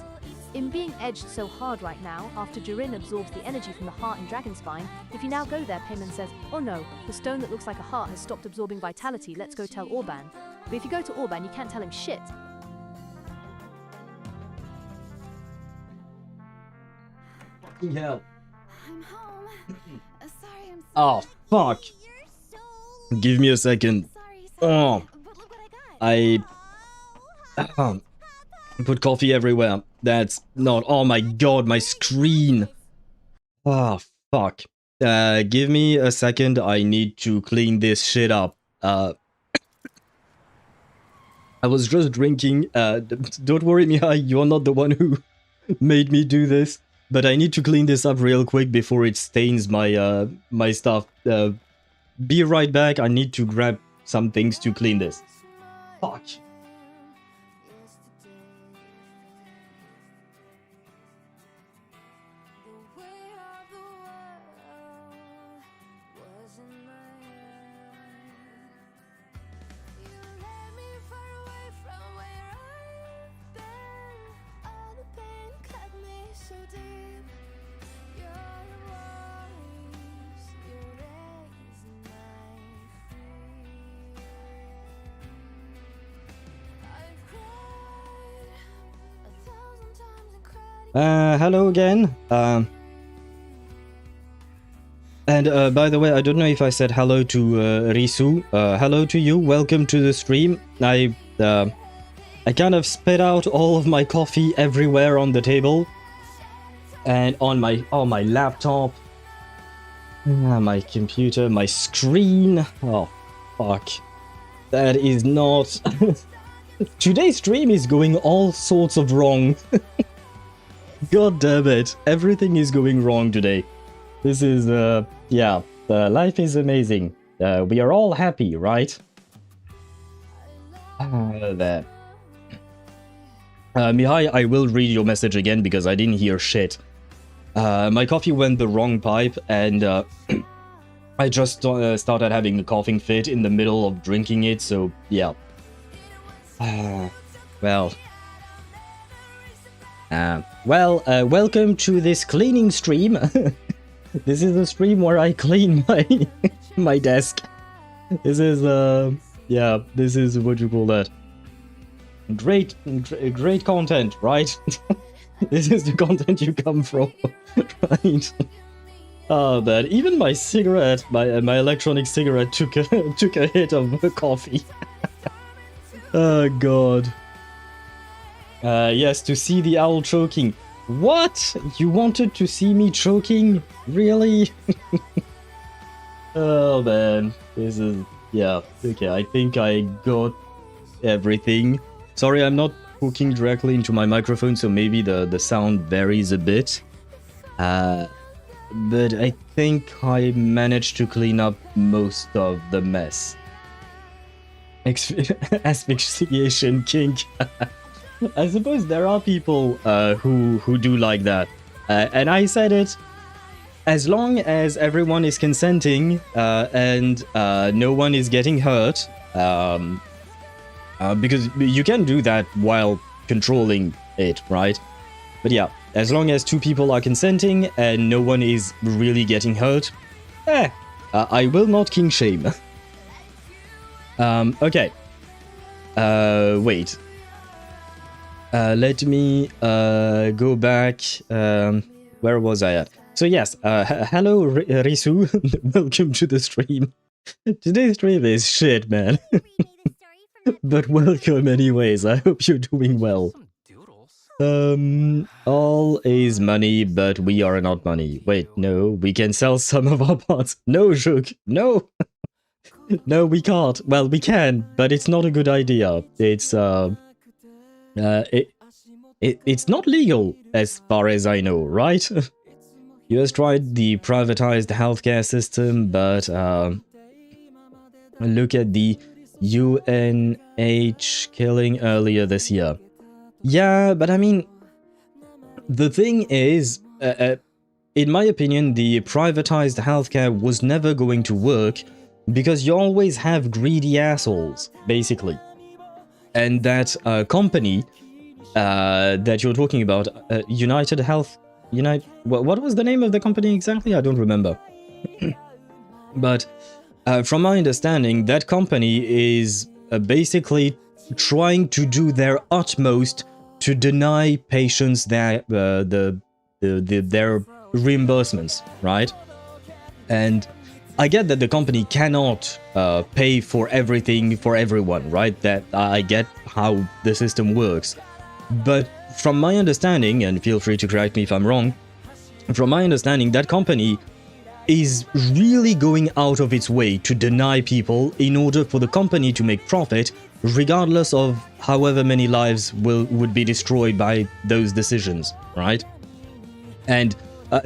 in being edged so hard right now, after Durin absorbs the energy from the heart and dragon spine, if you now go there, Payman says, oh no, the stone that looks like a heart has stopped absorbing vitality, let's go tell Orban. But if you go to Orban, you can't tell him shit. Fucking hell. I'm home. Sorry, I'm Oh, fuck. Give me a second. Oh. But look what I got. Put coffee everywhere. That's not... Oh my god, my screen. Oh, fuck. Give me a second. I need to clean this shit up. I was just drinking. Don't worry, Mihai. You're not the one who made me do this. But I need to clean this up real quick before it stains my my stuff. Be right back. I need to grab some things to clean this. Fuck. Hello again. And by the way, I don't know if I said hello to Risu. Hello to you. Welcome to the stream. I kind of spit out all of my coffee everywhere on the table and on my laptop, my computer, my screen. Oh, fuck. That is not. Today's stream is going all sorts of wrong. God damn it. Everything is going wrong today. This is, yeah, life is amazing. We are all happy, right? There. Mihai, I will read your message again because I didn't hear shit. My coffee went the wrong pipe and I just started having a coughing fit in the middle of drinking it, so yeah. Well, welcome to this cleaning stream. This is a stream where I clean my desk. This is yeah, this is what you call that. Great content, right? This is the content you come from, right? Oh, man, even my cigarette, my electronic cigarette took a hit of coffee. Oh god. Yes, to see the owl choking. What? You wanted to see me choking? Really? Oh man, this is... yeah, okay, I think I got everything. Sorry, I'm not talking directly into my microphone, so maybe the sound varies a bit. But I think I managed to clean up most of the mess. Asphyxiation kink. I suppose there are people who do like that. And I said it, as long as everyone is consenting and no one is getting hurt, because you can do that while controlling it, right? But yeah, as long as two people are consenting and no one is really getting hurt, I will not kink shame. Okay. Wait. Let me go back. Where was I at? So yes, hello Risu. Welcome to the stream. Today's stream is shit, man. But welcome anyways. I hope you're doing well. All is money, but we are not money. Wait, no, we can sell some of our parts. No, Jook, no. No, we can't. Well, we can, but it's not a good idea. It's it's not legal as far as I know, right? US tried the privatized healthcare system, but look at the UNH killing earlier this year. Yeah, but I mean, the thing is, in my opinion, the privatized healthcare was never going to work because you always have greedy assholes, basically. And that company that you're talking about, United Health... what was the name of the company exactly? I don't remember. But from my understanding, that company is basically trying to do their utmost to deny patients their reimbursements, right? And I get that the company cannot pay for everything for everyone, right? That I get how the system works. But from my understanding, and feel free to correct me if I'm wrong, from my understanding, that company is really going out of its way to deny people in order for the company to make profit, regardless of however many lives would be destroyed by those decisions, right? And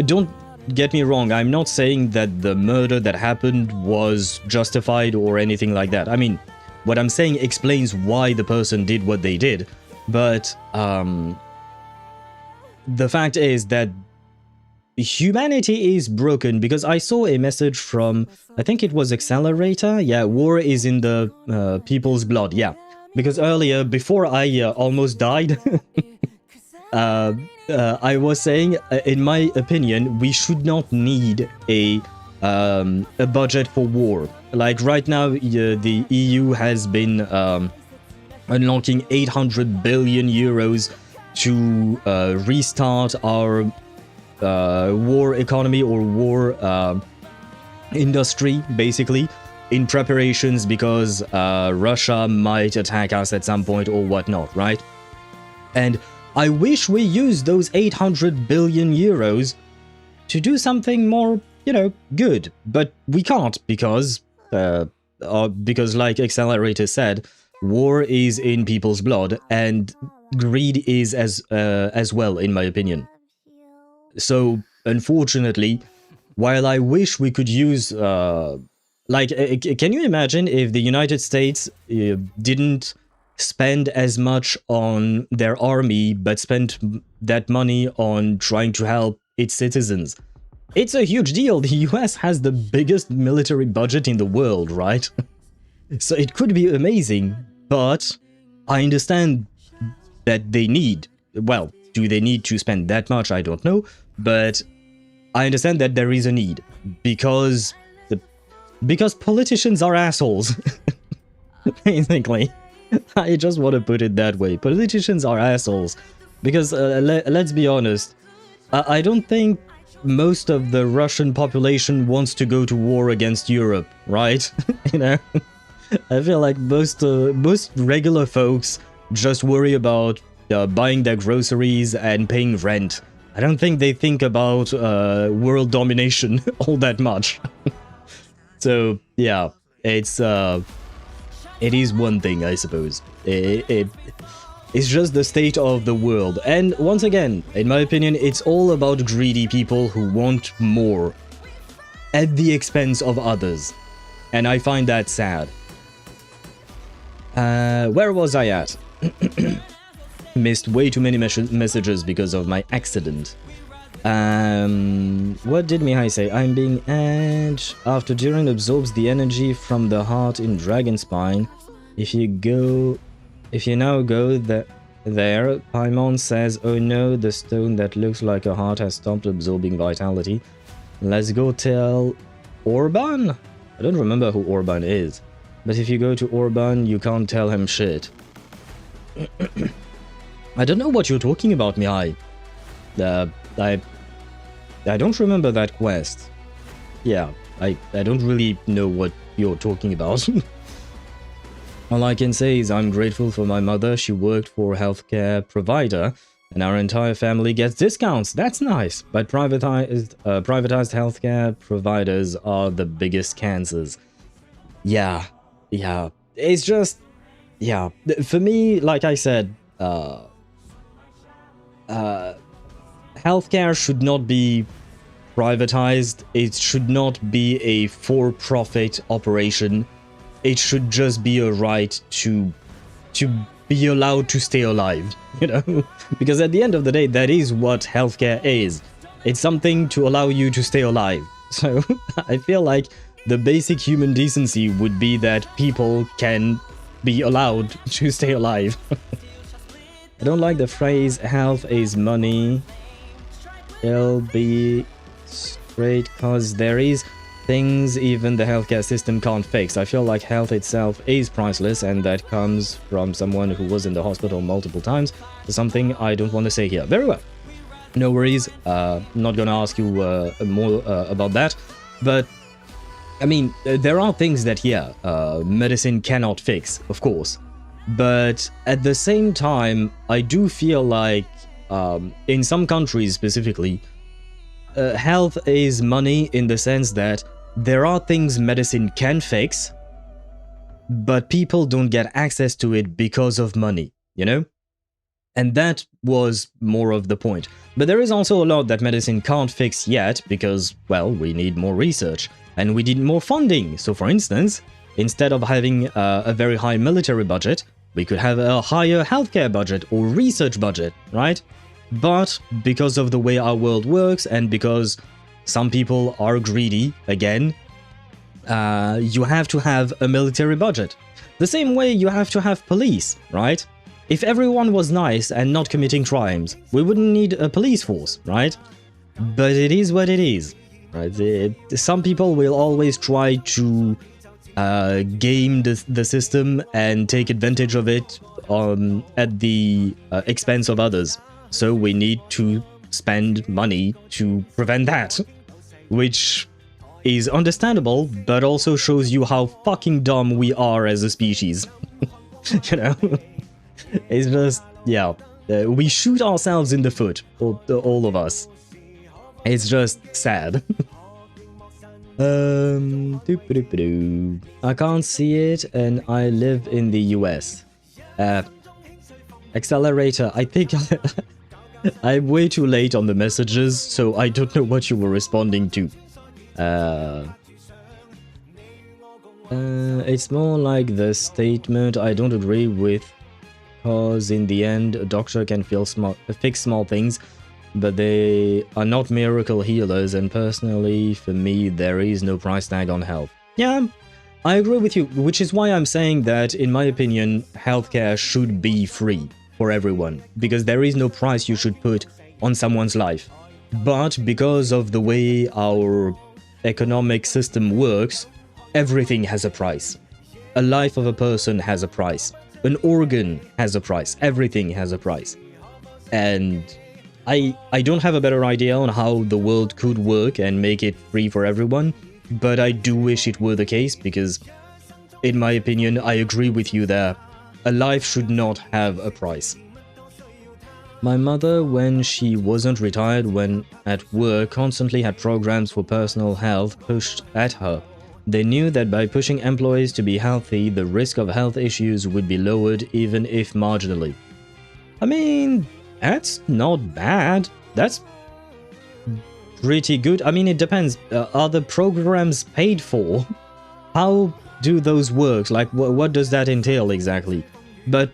don't get me wrong, I'm not saying that the murder that happened was justified or anything like that. I mean, what I'm saying explains why the person did what they did, but the fact is that humanity is broken, because I saw a message from, I think it was Accelerator. Yeah, war is in the people's blood. Yeah, because earlier, before I almost died, I was saying, in my opinion, we should not need a budget for war. Like right now, the EU has been unlocking 800 billion euros to restart our war economy or war industry, basically, in preparations because Russia might attack us at some point or whatnot, right? And I wish we used those 800 billion euros to do something more, you know, good. But we can't because like Accelerator said, war is in people's blood and greed is as well, in my opinion. So, unfortunately, while I wish we could use... can you imagine if the United States didn't spend as much on their army, but spent that money on trying to help its citizens? It's a huge deal. The US has the biggest military budget in the world, right? So it could be amazing, but I understand that they need... Well, do they need to spend that much? I don't know, but I understand that there is a need, because politicians are assholes, basically. I just want to put it that way. Politicians are assholes. Because, let's be honest, I don't think most of the Russian population wants to go to war against Europe, right? You know? I feel like most regular folks just worry about buying their groceries and paying rent. I don't think they think about world domination all that much. So, yeah, it is one thing, I suppose. It's just the state of the world. And once again, in my opinion, it's all about greedy people who want more at the expense of others. And I find that sad. Where was I at? Missed way too many messages because of my accident. What did Mihai say? I'm being edged. After Durin absorbs the energy from the heart in Dragon Spine. If you now go there, Paimon says, oh no, the stone that looks like a heart has stopped absorbing vitality. Let's go tell Orban? I don't remember who Orban is. But if you go to Orban, you can't tell him shit. I don't know what you're talking about, Mihai. I don't remember that quest. Yeah, I don't really know what you're talking about. All I can say is I'm grateful for my mother. She worked for a healthcare provider, and our entire family gets discounts. That's nice. But privatized healthcare providers are the biggest cancers. Yeah. It's just... Yeah. For me, like I said, healthcare should not be privatized. It should not be a for-profit operation. It should just be a right to be allowed to stay alive, you know? Because at the end of the day, that is what healthcare is. It's something to allow you to stay alive. So I feel like the basic human decency would be that people can be allowed to stay alive. I don't like the phrase health is money. It'll be straight cause there is things even the healthcare system can't fix. I feel like health itself is priceless, and that comes from someone who was in the hospital multiple times. Something I don't want to say here. Very well. No worries. Not gonna ask you more about that. But, I mean, there are things that, yeah, medicine cannot fix, of course. But at the same time, I do feel like, in some countries specifically, health is money in the sense that there are things medicine can fix, but people don't get access to it because of money, you know? And that was more of the point. But there is also a lot that medicine can't fix yet because, well, we need more research and we need more funding. So for instance, instead of having a very high military budget, we could have a higher healthcare budget or research budget, right? But because of the way our world works and because some people are greedy, again, you have to have a military budget. The same way you have to have police, right? If everyone was nice and not committing crimes, we wouldn't need a police force, right? But it is what it is, right? Some people will always try to game the system and take advantage of it at the expense of others. So we need to spend money to prevent that, which is understandable, but also shows you how fucking dumb we are as a species. You know, it's just, yeah, we shoot ourselves in the foot, all of us. It's just sad. I can't see it, and I live in the US. Accelerator, I think I'm way too late on the messages, so I don't know what you were responding to. It's more like the statement I don't agree with, cause in the end a doctor can fix small things, but they are not miracle healers, and personally for me there is no price tag on health. Yeah, I agree with you, which is why I'm saying that in my opinion healthcare should be free for everyone, because there is no price you should put on someone's life. But because of the way our economic system works, everything has a price. A life of a person has a price. An organ has a price. Everything has a price. And I don't have a better idea on how the world could work and make it free for everyone, but I do wish it were the case, because in my opinion, I agree with you there. A life should not have a price. My mother, when she wasn't retired when at work, constantly had programs for personal health pushed at her. They knew that by pushing employees to be healthy, the risk of health issues would be lowered, even if marginally. I mean, that's not bad. That's pretty good. I mean, it depends. Are the programs paid for? How do those work? Like, what does that entail exactly? But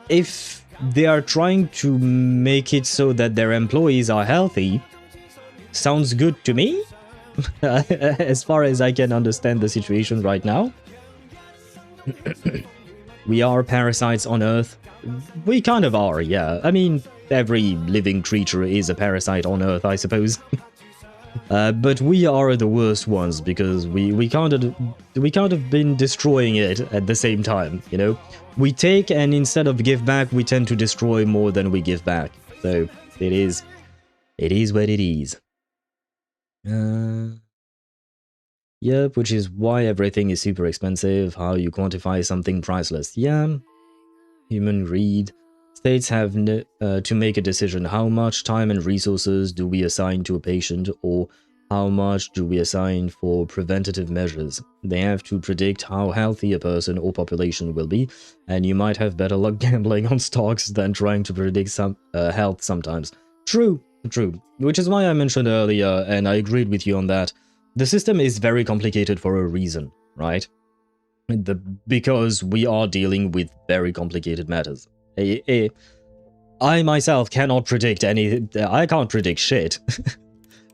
if they are trying to make it so that their employees are healthy, sounds good to me. As far as I can understand the situation right now. We are parasites on Earth. We kind of are, yeah. I mean, every living creature is a parasite on Earth, I suppose. But we are the worst ones, because we can't have been destroying it at the same time, you know? We take, and instead of give back, we tend to destroy more than we give back. So, it is what it is. Yep, which is why everything is super expensive. How you quantify something priceless? Yeah, human greed. States have to make a decision. How much time and resources do we assign to a patient, or how much do we assign for preventative measures? They have to predict how healthy a person or population will be, and you might have better luck gambling on stocks than trying to predict some health sometimes. True. Which is why I mentioned earlier, and I agreed with you on that, the system is very complicated for a reason, right? Because we are dealing with very complicated matters. I myself cannot predict anything. I can't predict shit.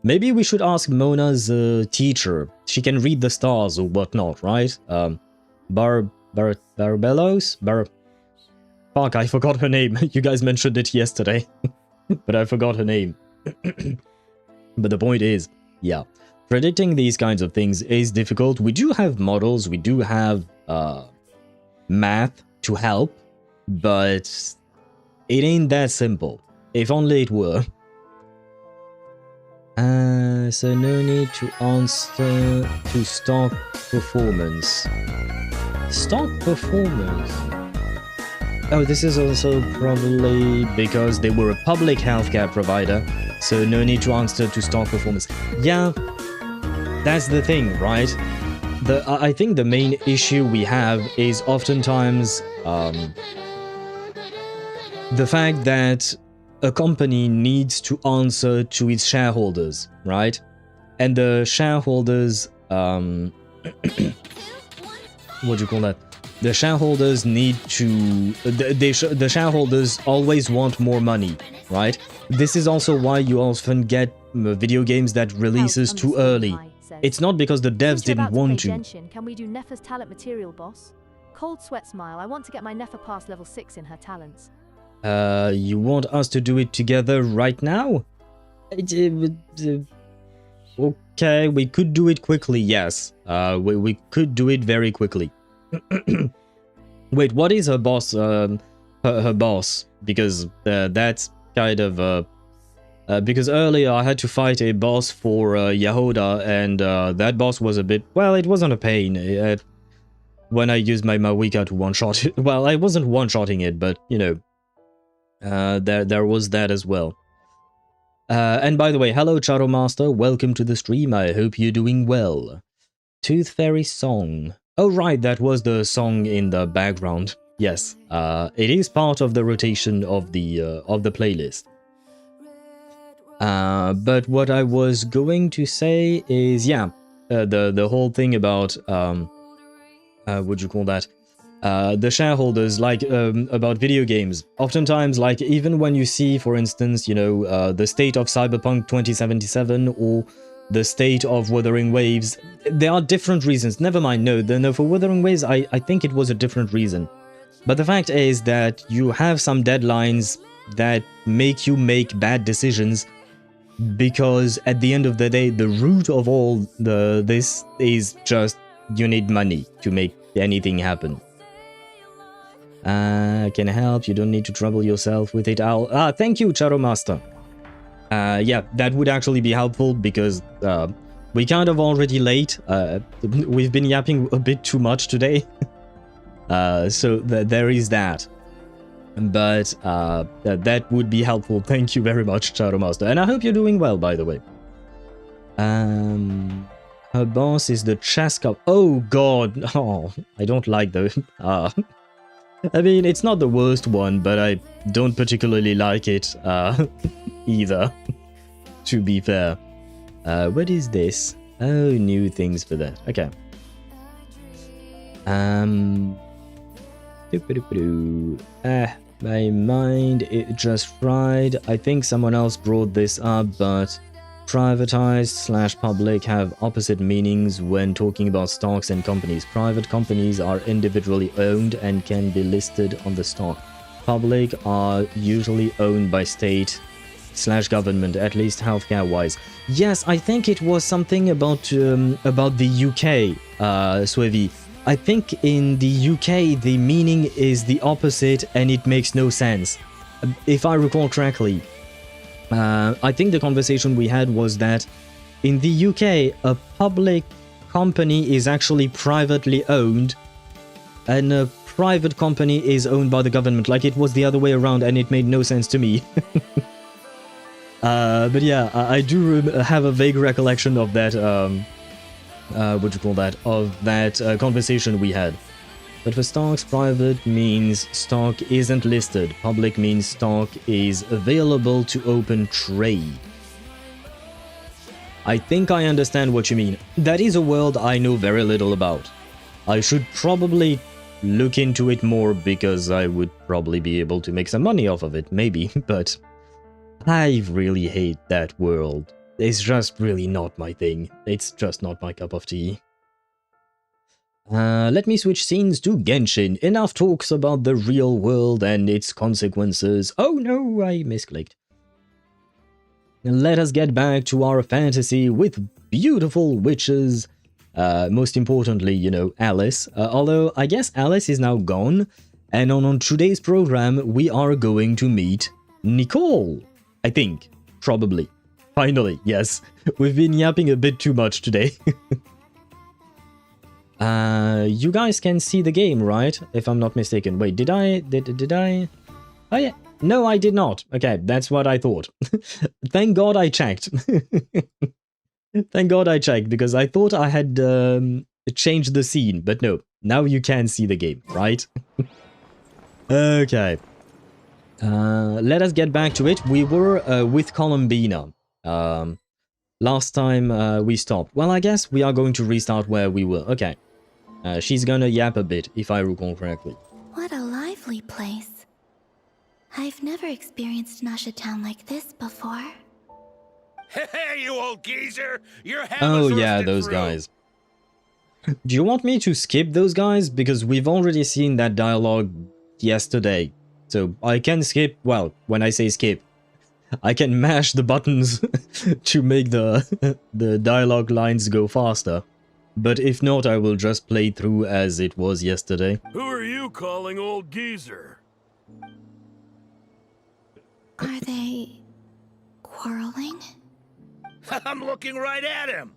Maybe we should ask Mona's teacher. She can read the stars or whatnot, right? Barbelos? Fuck, I forgot her name. You guys mentioned it yesterday. But I forgot her name. But the point is, yeah, predicting these kinds of things is difficult. We do have models, we do have math to help, but it ain't that simple. If only it were. So no need to answer to stock performance. Stock performance? Oh, this is also probably because they were a public healthcare provider, so no need to answer to stock performance. Yeah, that's the thing, right? I think the main issue we have is oftentimes the fact that a company needs to answer to its shareholders, right? And the shareholders, what do you call that? The shareholders need to... The shareholders always want more money, right? This is also why you often get video games that releases too early. It's not because the devs didn't want to. Genshin, can we do Nefa's talent material, boss? Cold sweat smile. I want to get my Nefa past level 6 in her talents. You want us to do it together right now? Okay, we could do it quickly, yes. We could do it very quickly. Wait, what is her boss? Her boss? Because that's kind of because earlier I had to fight a boss for Jahoda, and that boss was a bit, well, it wasn't a pain when I used my Mawika to one-shot it. Well, I wasn't one-shotting it, but you know, there was that as well. And by the way, hello Charo Master, welcome to the stream. I hope you're doing well. Tooth Fairy song. Oh right, that was the song in the background. Yes, it is part of the rotation of the playlist. But what I was going to say is, yeah, the whole thing about what you call that? The shareholders, like about video games. Oftentimes, like even when you see, for instance, you know, the state of Cyberpunk 2077 or the state of Wuthering Waves, there are different reasons. Never mind, no, for Wuthering Waves, I think it was a different reason. But the fact is that you have some deadlines that make you make bad decisions, because at the end of the day, the root of all this is just you need money to make anything happen. Can I help? You don't need to trouble yourself with it. Thank you, Charo Master. Yeah, that would actually be helpful, because we kind of already late. We've been yapping a bit too much today. So there is that. But that would be helpful. Thank you very much, Charo Master. And I hope you're doing well, by the way. Her boss is the chess cup. Oh god. Oh, I don't like those. I mean, it's not the worst one, but I don't particularly like it either, to be fair. What is this? Oh, new things for that. Okay. My mind, it just fried. I think someone else brought this up, but privatized / public have opposite meanings when talking about stocks and companies. Private companies are individually owned and can be listed on the stock. Public are usually owned by state / government, at least healthcare wise. Yes, I think it was something about the UK, Swevi. I think in the UK the meaning is the opposite and it makes no sense. If I recall correctly, I think the conversation we had was that in the UK a public company is actually privately owned and a private company is owned by the government. Like it was the other way around and it made no sense to me. But yeah, I do have a vague recollection of that what you call that, of that conversation we had. But for stocks, private means stock isn't listed, public means stock is available to open trade. I think I understand what you mean. That is a world I know very little about. I should probably look into it more, because I would probably be able to make some money off of it, maybe, but I really hate that world. It's just really not my thing. It's just not my cup of tea. Let me switch scenes to Genshin. Enough talks about the real world and its consequences. Oh no, I misclicked. Let us get back to our fantasy with beautiful witches. Most importantly, you know, Alice. Although, I guess Alice is now gone. And on today's program, we are going to meet Nicole. I think. Probably. Finally, yes. We've been yapping a bit too much today. You guys can see the game, right? If I'm not mistaken. Wait, did I? Oh yeah. No, I did not. Okay, that's what I thought. Thank God I checked. Thank God I checked, because I thought I had changed the scene, but no. Now you can see the game, right? Okay. Let us get back to it. We were with Columbina. Last time we stopped. Well, I guess we are going to restart where we were. Okay. She's gonna yap a bit, if I recall correctly. What a lively place. I've never experienced Nasha Town like this before. Hey, you old geezer! Your Oh yeah, those guys. Do you want me to skip those guys? Because we've already seen that dialogue yesterday. So I can skip, well, when I say skip, I can mash the buttons to make the dialogue lines go faster. But if not, I will just play through as it was yesterday. Who are you calling old geezer? Are they quarreling? I'm looking right at him.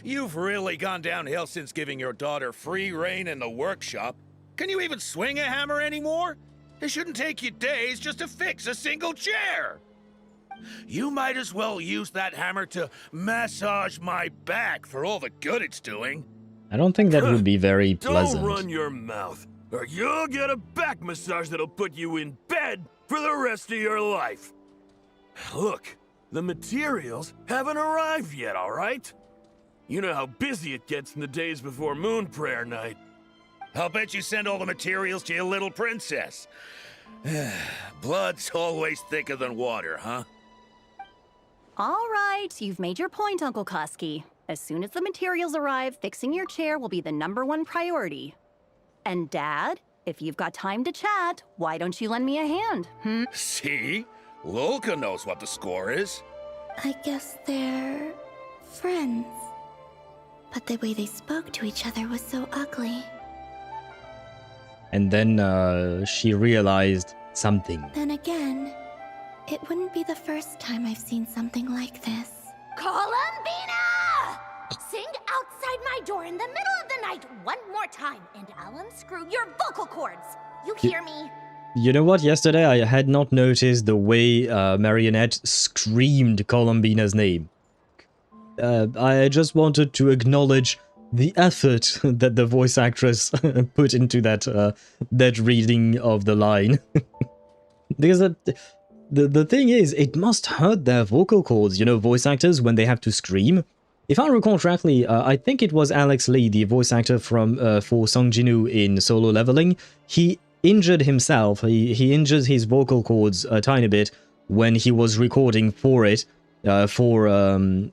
You've really gone downhill since giving your daughter free reign in the workshop. Can you even swing a hammer anymore? It shouldn't take you days just to fix a single chair. You might as well use that hammer to massage my back for all the good it's doing. I don't think that would be very pleasant. Don't run your mouth, or you'll get a back massage that'll put you in bed for the rest of your life. Look, the materials haven't arrived yet, all right? You know how busy it gets in the days before Moon Prayer Night. I'll bet you send all the materials to your little princess. Blood's always thicker than water, huh? All right, you've made your point, Uncle Kusky. As soon as the materials arrive, fixing your chair will be the #1 priority. And Dad, if you've got time to chat, why don't you lend me a hand, See? Lolka knows what the score is. I guess they're friends. But the way they spoke to each other was so ugly. And then she realized something. Then again, it wouldn't be the first time I've seen something like this. Columbina! Sing outside my door in the middle of the night one more time, and I'll unscrew your vocal cords. You hear me? You know what? Yesterday I had not noticed the way Marionette screamed Columbina's name. I just wanted to acknowledge the effort that the voice actress put into that reading of the line. Because the thing is, it must hurt their vocal cords, you know, voice actors, when they have to scream. If I recall correctly, I think it was Alex Lee, the voice actor for Sung Jin-woo in Solo Leveling. He injured himself, he injured his vocal cords a tiny bit when he was recording for it, for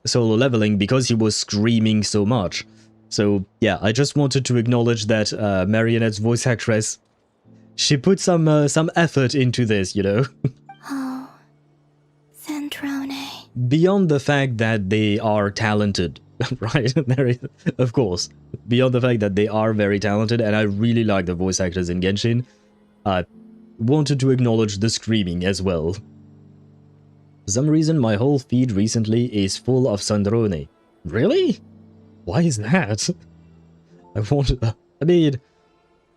Solo Leveling, because he was screaming so much. So yeah, I just wanted to acknowledge that Marionette's voice actress, she put some effort into this, you know. Oh, Centrone. Beyond the fact that they are talented, right? Of course, beyond the fact that they are very talented, and I really like the voice actors in Genshin, I wanted to acknowledge the screaming as well. For some reason, my whole feed recently is full of Sandrone. Really? Why is that? I mean,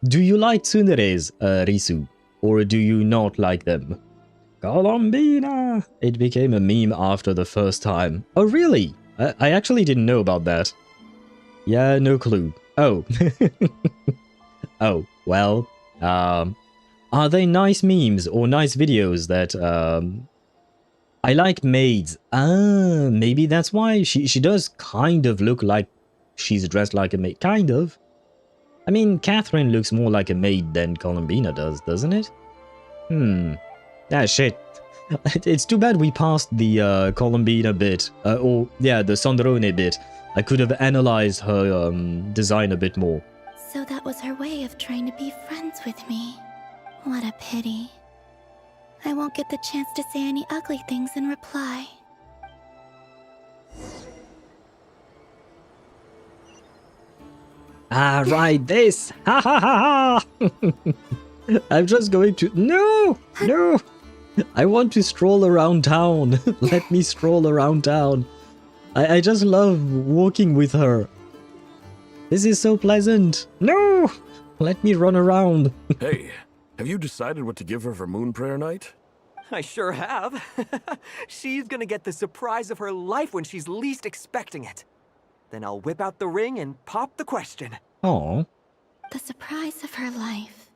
do you like tsuneres, Risu? Or do you not like them? Columbina! It became a meme after the first time. Oh, really? I actually didn't know about that. Yeah, no clue. Oh. Oh, well, are they nice memes or nice videos that, I like maids. Ah, maybe that's why she does kind of look like she's dressed like a maid. Kind of. I mean, Catherine looks more like a maid than Columbina does, doesn't it? Ah, shit. It's too bad we passed the Columbina bit. Or, yeah, the Sandrone bit. I could have analyzed her design a bit more. So that was her way of trying to be friends with me. What a pity. I won't get the chance to say any ugly things in reply. Ah, right, this! Ha ha ha ha! I'm just going to... No! No! I want to stroll around town. Let me stroll around town. I just love walking with her. This is so pleasant. No! Let me run around. Hey, have you decided what to give her for Moon Prayer Night? I sure have. She's gonna get the surprise of her life when she's least expecting it. Then I'll whip out the ring and pop the question. Aw. The surprise of her life.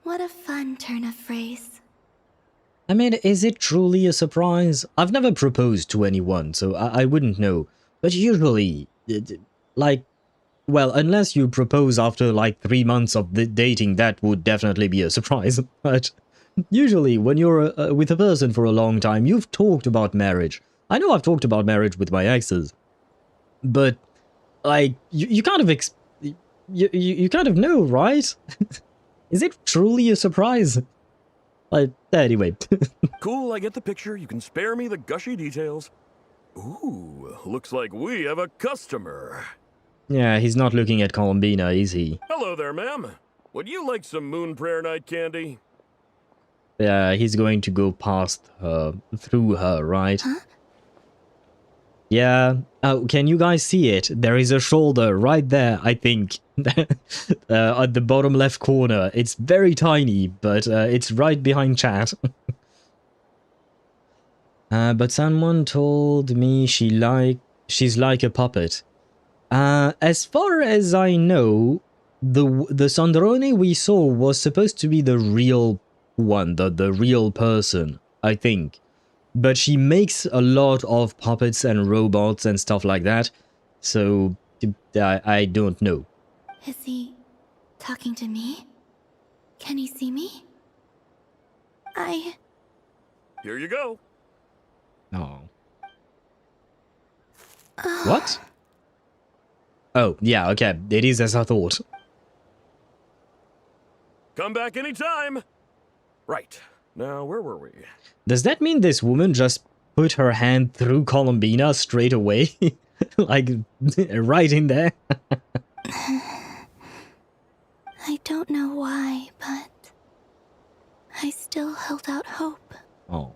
What a fun turn of phrase. I mean, is it truly a surprise? I've never proposed to anyone, so I wouldn't know. But usually, like, well, unless you propose after like 3 months of dating, that would definitely be a surprise. But usually, when you're with a person for a long time, you've talked about marriage. I know I've talked about marriage with my exes. But, like, you kind of you kind of know, right? Is it truly a surprise? Like, anyway. Cool, I get the picture. You can spare me the gushy details. Ooh, looks like we have a customer. Yeah, he's not looking at Columbina, is he? Hello there, ma'am. Would you like some Moon Prayer Night candy? Yeah, he's going to go past her, through her, right? Huh? Yeah. Oh, can you guys see it? There is a shoulder right there, I think. At the bottom left corner. It's very tiny, but it's right behind chat. But someone told me she's like a puppet. As far as I know, the Sandrone we saw was supposed to be the real one, the real person, I think. But she makes a lot of puppets and robots and stuff like that, so I don't know. Is he talking to me? Can he see me? Here you go. Oh. What? Oh, yeah, okay. It is as I thought. Come back anytime. Right. Now, where were we? Does that mean this woman just put her hand through Columbina straight away? Like, right in there? I don't know why, but I still held out hope. Oh.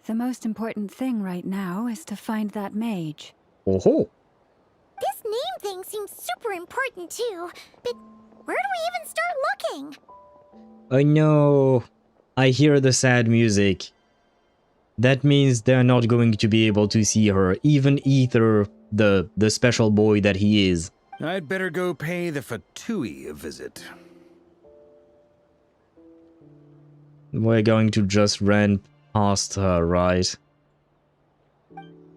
The most important thing right now is to find that mage. Oh-ho. This name thing seems super important too, but where do we even start looking? Oh no. I hear the sad music. That means they're not going to be able to see her, even Ether, the special boy that he is. I'd better go pay the Fatui a visit. We're going to just run past her, right?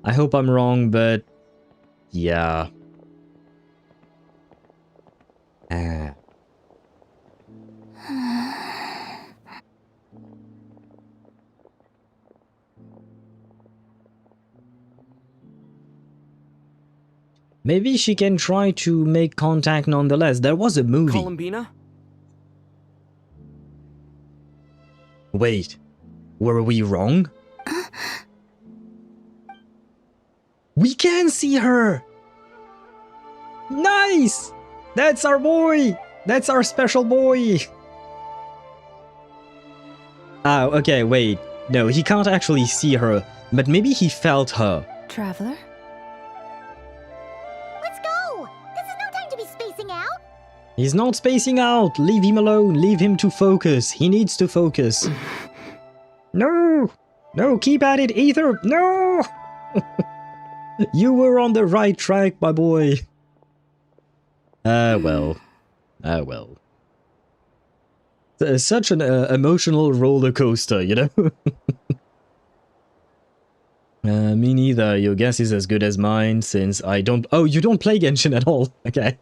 I hope I'm wrong, but yeah. Maybe she can try to make contact nonetheless. There was a movie. Columbina? Wait, were we wrong? We can see her! Nice! That's our boy! That's our special boy! Oh, okay, wait. No, he can't actually see her, but maybe he felt her. Traveler? Let's go! This is no time to be spacing out! He's not spacing out! Leave him alone! Leave him to focus! He needs to focus! No! No, keep at it, Ether! No! You were on the right track, my boy. Well. Well. Such an emotional roller coaster, you know? Me neither. Your guess is as good as mine, since I don't... Oh, you don't play Genshin at all. Okay.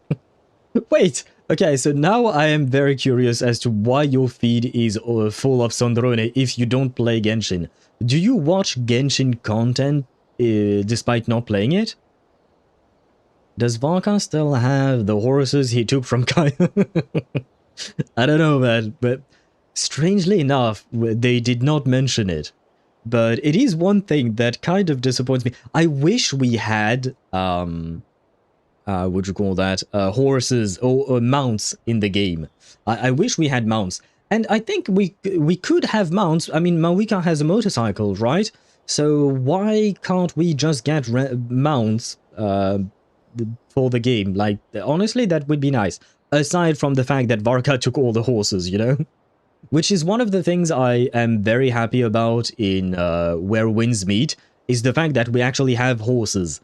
Wait. Okay, so now I am very curious as to why your feed is full of Sandrone if you don't play Genshin. Do you watch Genshin content despite not playing it? Does Valka still have the horses he took from Kai? I don't know, man, but strangely enough, they did not mention it. But it is one thing that kind of disappoints me. I wish we had, what you call that, horses or mounts in the game. I wish we had mounts. And I think we could have mounts. I mean, Mawika has a motorcycle, right? So why can't we just get mounts for the game? Like, honestly, that would be nice. Aside from the fact that Varka took all the horses, you know? Which is one of the things I am very happy about in Where Winds Meet, is the fact that we actually have horses.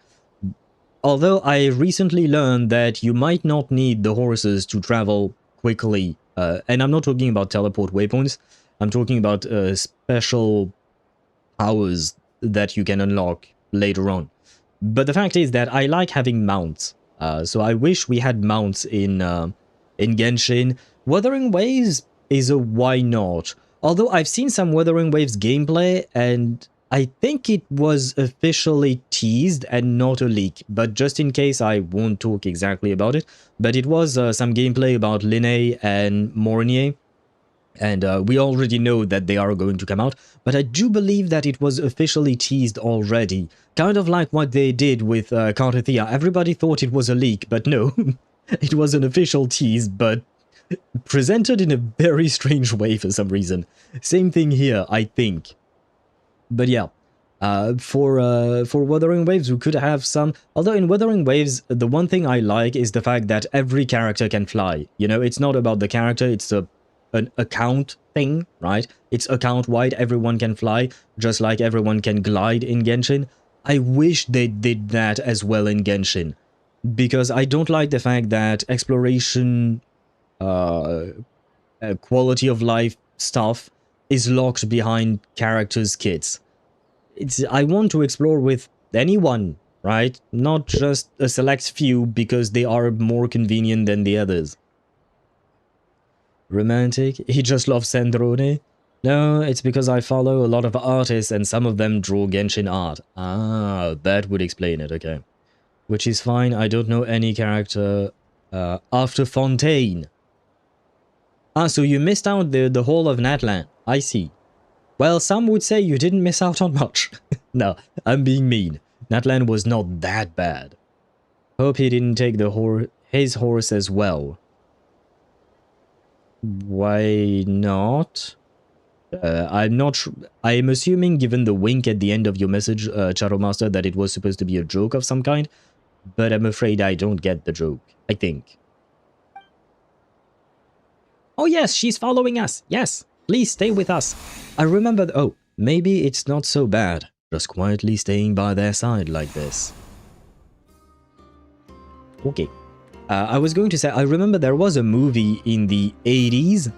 Although I recently learned that you might not need the horses to travel quickly. And I'm not talking about teleport waypoints. I'm talking about special powers that you can unlock later on. But the fact is that I like having mounts. So I wish we had mounts in Genshin. Wuthering Waves is a why not. Although I've seen some Wuthering Waves gameplay, and I think it was officially teased and not a leak. But just in case, I won't talk exactly about it. But it was some gameplay about Linné and Mornier. And we already know that they are going to come out, but I do believe that it was officially teased already. Kind of like what they did with Cartathea. Everybody thought it was a leak, but no. It was an official tease, but presented in a very strange way for some reason. Same thing here, I think. But yeah, for Wuthering Waves, we could have some... Although in Wuthering Waves, the one thing I like is the fact that every character can fly. You know, it's not about the character, it's an account thing, right? It's account-wide, everyone can fly, just like everyone can glide in Genshin. I wish they did that as well in Genshin, because I don't like the fact that exploration, quality of life stuff is locked behind characters' kits. I want to explore with anyone, right? Not just a select few because they are more convenient than the others. Romantic? He just loves Sandrone? No, it's because I follow a lot of artists and some of them draw Genshin art. Ah, that would explain it, okay. Which is fine, I don't know any character after Fontaine. Ah, so you missed out the whole of Natlan. I see. Well, some would say you didn't miss out on much. No, I'm being mean. Natlan was not that bad. Hope he didn't take his horse as well. Why not? I'm not I'm assuming, given the wink at the end of your message, Charomaster, that it was supposed to be a joke of some kind, but I'm afraid I don't get the joke, I think. Oh yes, she's following us. Yes, please stay with us. I remember... Oh, maybe it's not so bad, just quietly staying by their side like this. Okay. I was going to say, I remember there was a movie in the 80s.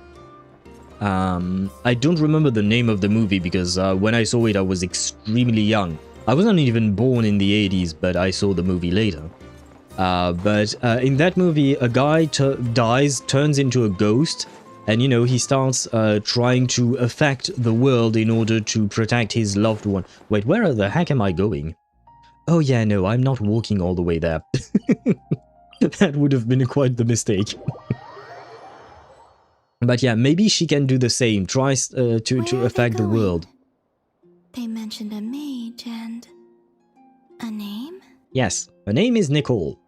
I don't remember the name of the movie because when I saw it, I was extremely young. I wasn't even born in the 80s, but I saw the movie later. But in that movie, a guy dies, turns into a ghost, and, you know, he starts trying to affect the world in order to protect his loved one. Wait, where the heck am I going? Oh yeah, no, I'm not walking all the way there. That would have been quite the mistake. But yeah, maybe she can do the same, tries to affect the world. They mentioned a mage and... a name? Yes, her name is Nicole.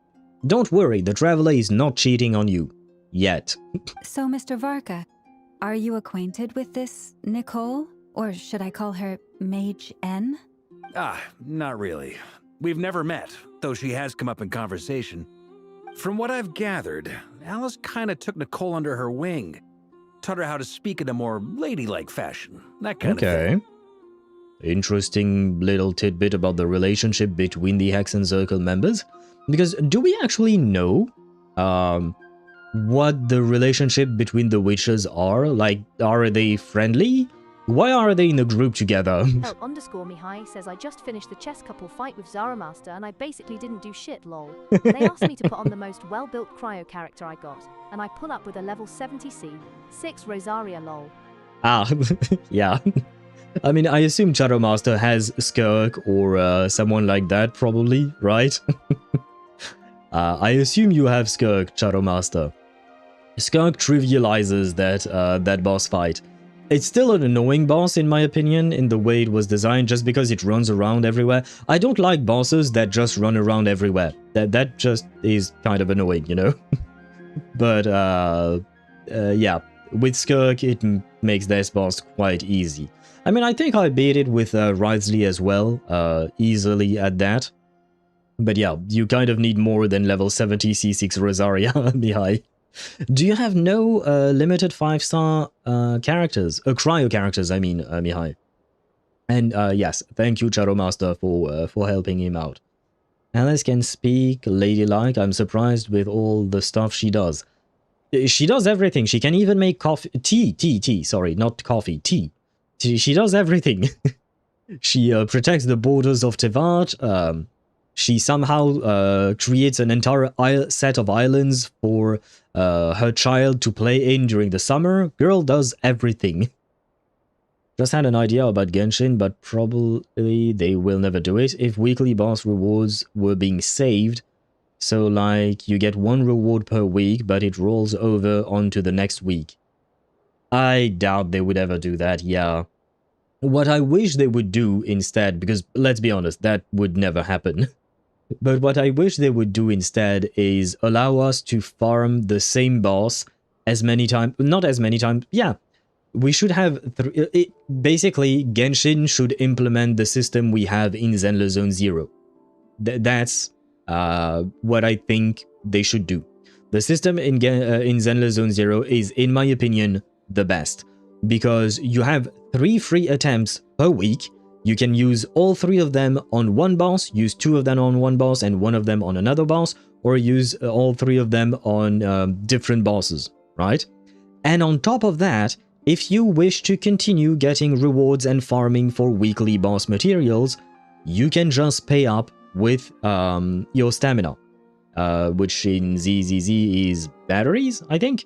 Don't worry, the Traveler is not cheating on you. Yet. So, Mr. Varka, are you acquainted with this Nicole? Or should I call her Mage N? Ah, not really. We've never met, though she has come up in conversation. From what I've gathered, Alice kinda took Nicole under her wing. Taught her how to speak in a more ladylike fashion. That kind of thing. Interesting little tidbit about the relationship between the Hexen Circle members. Because do we actually know what the relationship between the witches are? Like, are they friendly? Why are they in a group together? _Mihai says I just finished the chess couple fight with Zaramaster and I basically didn't do shit, lol. They asked me to put on the most well-built cryo character I got, and I pull up with a level 70C, 6 Rosaria, lol. Ah, yeah. I mean, I assume Charomaster has Skirk or someone like that, probably, right? I assume you have Skirk, Charomaster. Skirk trivializes that boss fight. It's still an annoying boss, in my opinion, in the way it was designed, just because it runs around everywhere. I don't like bosses that just run around everywhere. That just is kind of annoying, you know? But, yeah, with Skirk, it makes this boss quite easy. I mean, I think I beat it with Wriothesley as well, easily at that. But yeah, you kind of need more than level 70 C6 Rosaria, Mihai. Do you have no limited 5-star characters? Cryo characters, I mean, Mihai. And yes, thank you, Charomaster, for helping him out. Alice can speak ladylike. I'm surprised with all the stuff she does. She does everything. She can even make coffee. Tea, sorry, not coffee, tea. She does everything. She protects the borders of Teyvat. She somehow creates an entire set of islands for her child to play in during the summer. Girl does everything. Just had an idea about Genshin, but probably they will never do it. If weekly boss rewards were being saved, so like you get one reward per week, but it rolls over onto the next week. I doubt they would ever do that, yeah. What I wish they would do instead, because let's be honest, that would never happen. But what I wish they would do instead is allow us to farm the same boss as many times, not as many times, yeah. We should have, basically, Genshin should implement the system we have in Zenless Zone Zero. That's what I think they should do. The system in Zenless Zone Zero is, in my opinion, the best. Because you have 3 free attempts per week. You can use all 3 of them on one boss, use 2 of them on one boss and 1 of them on another boss, or use all 3 of them on different bosses, right? And on top of that, if you wish to continue getting rewards and farming for weekly boss materials, you can just pay up with your stamina, which in ZZZ is batteries, I think.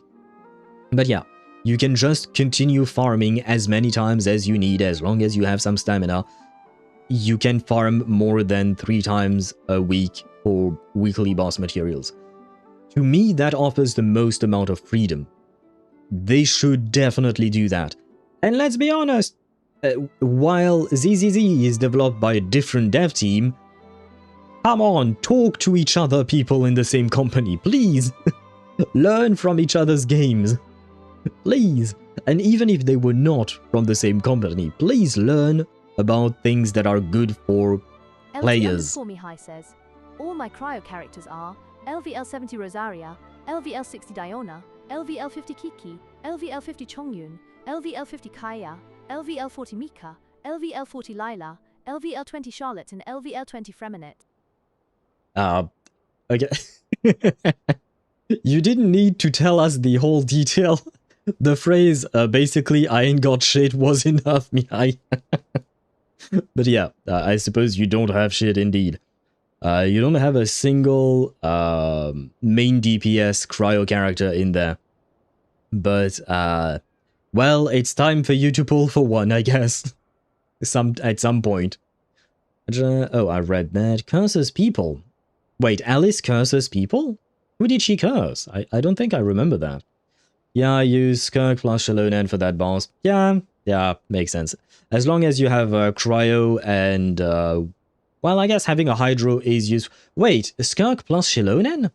But yeah. You can just continue farming as many times as you need, as long as you have some stamina. You can farm more than 3 times a week for weekly boss materials. To me, that offers the most amount of freedom. They should definitely do that. And let's be honest, while ZZZ is developed by a different dev team, come on, talk to each other, people in the same company, please. Learn from each other's games. Please. And even if they were not from the same company, please learn about things that are good for players. LV_Mihai says, all my cryo characters are LVL70 Rosaria, LVL60 Diona, LVL50 Kiki, LVL50 Chongyun, LVL50 Kaya, LVL40 Mika, LVL40 Lila, LVL20 Charlotte, and LVL20 Freminette. Okay. You didn't need to tell us the whole detail. The phrase, basically, I ain't got shit was enough, Mihai. But yeah, I suppose you don't have shit indeed. You don't have a single main DPS cryo character in there. But, well, it's time for you to pull for one, I guess. At some point. Oh, I read that. Curses people. Wait, Alice curses people? Who did she curse? I don't think I remember that. Yeah, I use Skirk plus Shalonen for that boss. Yeah, makes sense. As long as you have Cryo and, well, I guess having a Hydro is useful. Wait, Skirk plus Shalonen?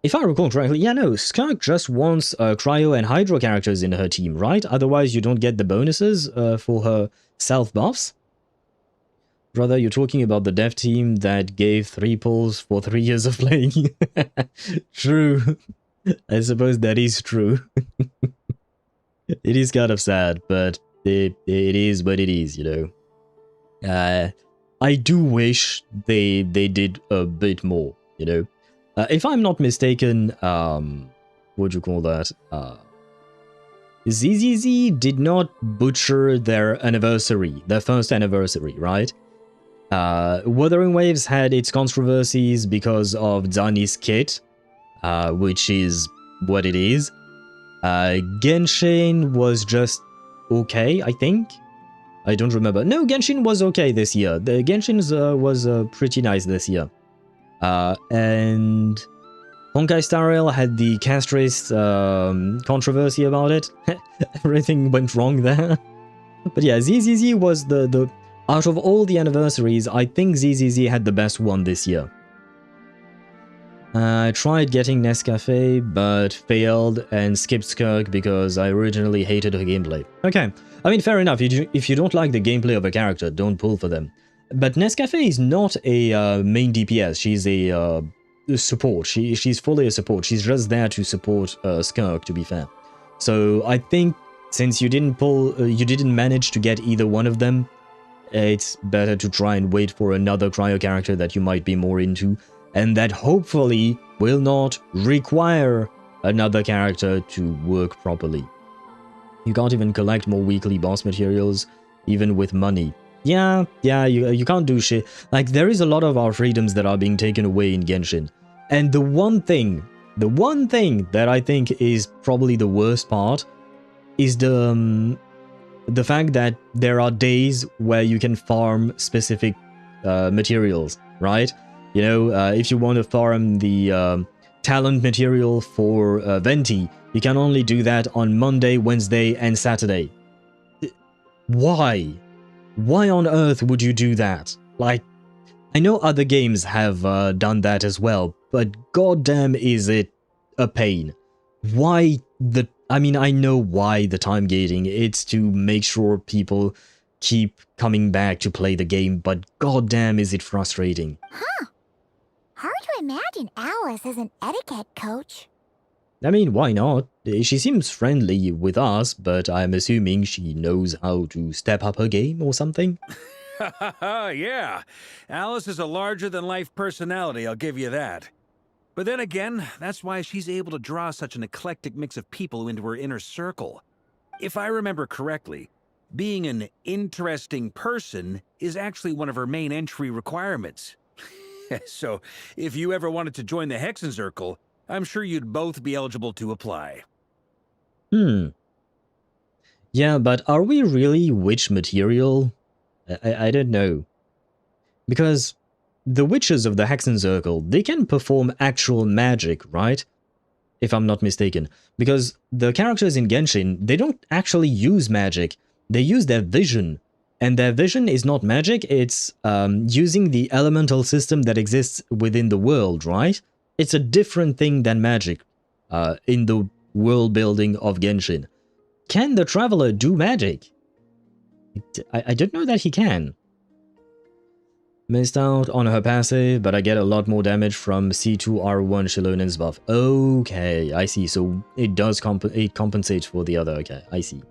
If I recall correctly, yeah, no, Skirk just wants Cryo and Hydro characters in her team, right? Otherwise, you don't get the bonuses for her self-buffs. Brother, you're talking about the dev team that gave 3 pulls for 3 years of playing. True. I suppose that is true. It is kind of sad, but it is what it is, you know. I do wish they did a bit more, you know. If I'm not mistaken, what do you call that? ZZZ did not butcher their anniversary, their first anniversary, right? Wuthering Waves had its controversies because of Zani's kit, which is what it is. Genshin was just okay, I think. I don't remember. No, Genshin was okay this year. The Genshin's was pretty nice this year. And Honkai Star Rail had the castrist controversy about it. Everything went wrong there. But yeah, ZZZ was the out of all the anniversaries, I think ZZZ had the best one this year. I tried getting Nescafe, but failed and skipped Skirk because I originally hated her gameplay. Okay, I mean, fair enough. If you don't like the gameplay of a character, don't pull for them. But Nescafe is not a main DPS. She's a support. She's fully a support. She's just there to support Skirk, to be fair. So I think since you didn't manage to get either one of them, it's better to try and wait for another cryo character that you might be more into, and that hopefully will not require another character to work properly. You can't even collect more weekly boss materials, even with money. Yeah, you can't do shit. Like, there is a lot of our freedoms that are being taken away in Genshin. And the one thing that I think is probably the worst part is the fact that there are days where you can farm specific materials, right? You know, if you want to farm the talent material for Venti, you can only do that on Monday, Wednesday, and Saturday. Why? Why on earth would you do that? Like, I know other games have done that as well, but goddamn is it a pain. Why the... I mean, I know why the time gating. It's to make sure people keep coming back to play the game, but goddamn is it frustrating. Huh. Hard to imagine Alice as an etiquette coach. I mean, why not? She seems friendly with us, but I'm assuming she knows how to step up her game or something. Yeah, Alice is a larger-than-life personality, I'll give you that. But then again, that's why she's able to draw such an eclectic mix of people into her inner circle. If I remember correctly, being an interesting person is actually one of her main entry requirements. So, if you ever wanted to join the Hexen Circle, I'm sure you'd both be eligible to apply. Yeah, but are we really witch material? I don't know. Because the witches of the Hexen Circle, they can perform actual magic, right? If I'm not mistaken. Because the characters in Genshin, they don't actually use magic. They use their vision. And their vision is not magic, it's using the elemental system that exists within the world, right? It's a different thing than magic in the world building of Genshin. Can the Traveler do magic? I don't know that he can. Missed out on her passive, but I get a lot more damage from C2R1 Shilonen's buff. Okay, I see. So it does it compensates for the other. Okay, I see.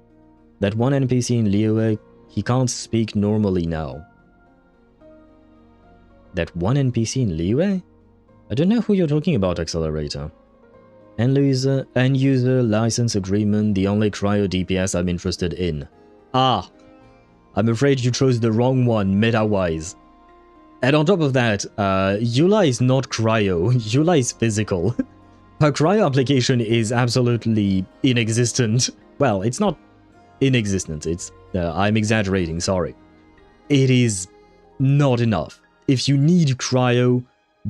That one NPC in Liyue, he can't speak normally now. That one NPC in Liyue? I don't know who you're talking about, Accelerator. End user license agreement, the only cryo DPS I'm interested in. Ah, I'm afraid you chose the wrong one, meta-wise. And on top of that, Eula is not cryo, Eula is physical. Her cryo application is absolutely inexistent. Well, it's not inexistent, it's... I'm exaggerating, sorry. It is not enough. If you need cryo,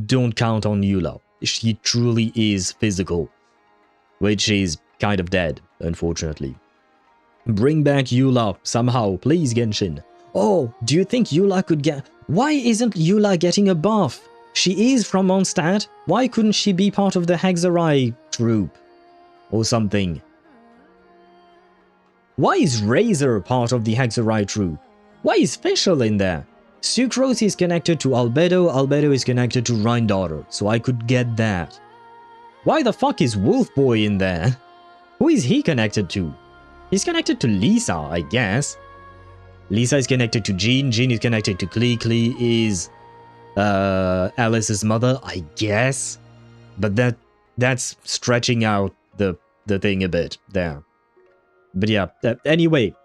don't count on Eula. She truly is physical. Which is kind of dead, unfortunately. Bring back Eula somehow, please, Genshin. Oh, do you think Eula could get... Why isn't Eula getting a buff? She is from Mondstadt. Why couldn't she be part of the Hexerai troop? Or something? Why is Razor part of the Hexerai troop? Why is Fischl in there? Sucrose is connected to Albedo, Albedo is connected to Rhine-Daughter, so I could get that. Why the fuck is Wolfboy in there? Who is he connected to? He's connected to Lisa, I guess. Lisa is connected to Jean, Jean is connected to Klee, Klee is Alice's mother, I guess. But that's stretching out the thing a bit there. But yeah, anyway,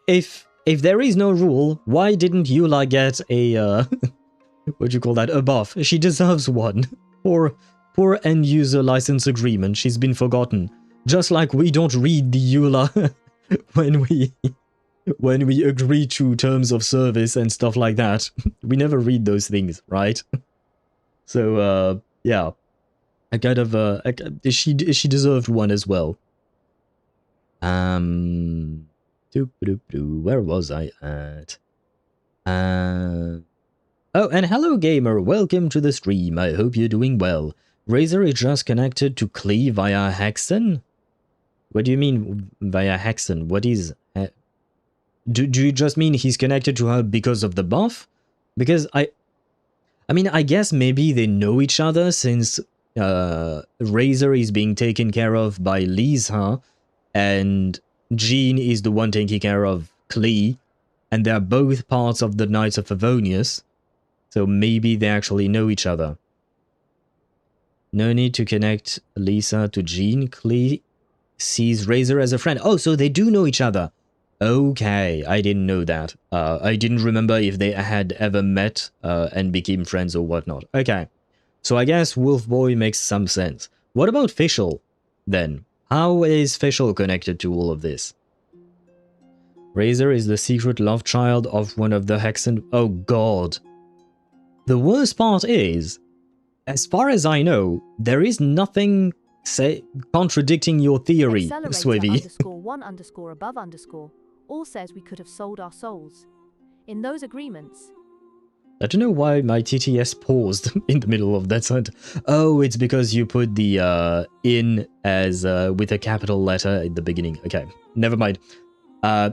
if there is no rule, why didn't Eula get a what do you call that, a buff? She deserves one. Poor end user license agreement, she's been forgotten. Just like we don't read the Eula when we agree to terms of service and stuff like that. We never read those things, right? So yeah, I kind of she deserved one as well. Where was I at? Oh, and hello gamer, welcome to the stream. I hope you're doing well. Razor is just connected to Klee via Hexen? What do you mean via Hexen? What is... Do you just mean he's connected to her because of the buff? Because I mean, I guess maybe they know each other since Razor is being taken care of by Lisa and Jean is the one taking care of Klee, and they're both parts of the Knights of Favonius, so maybe they actually know each other. No need to connect Lisa to Jean. Klee sees Razor as a friend. Oh, so they do know each other. Okay, I didn't know that. I didn't remember if they had ever met and became friends or whatnot. Okay, so I guess Wolfboy makes some sense. What about Fischl, then? How is Fischl connected to all of this? Razor is the secret love child of one of the Hexen... Oh god. The worst part is, as far as I know, there is nothing contradicting your theory, Swivy. _1_above_ all says we could have sold our souls. In those agreements, I don't know why my TTS paused in the middle of that sentence. Oh, it's because you put the in as with a capital letter at the beginning. Okay, never mind.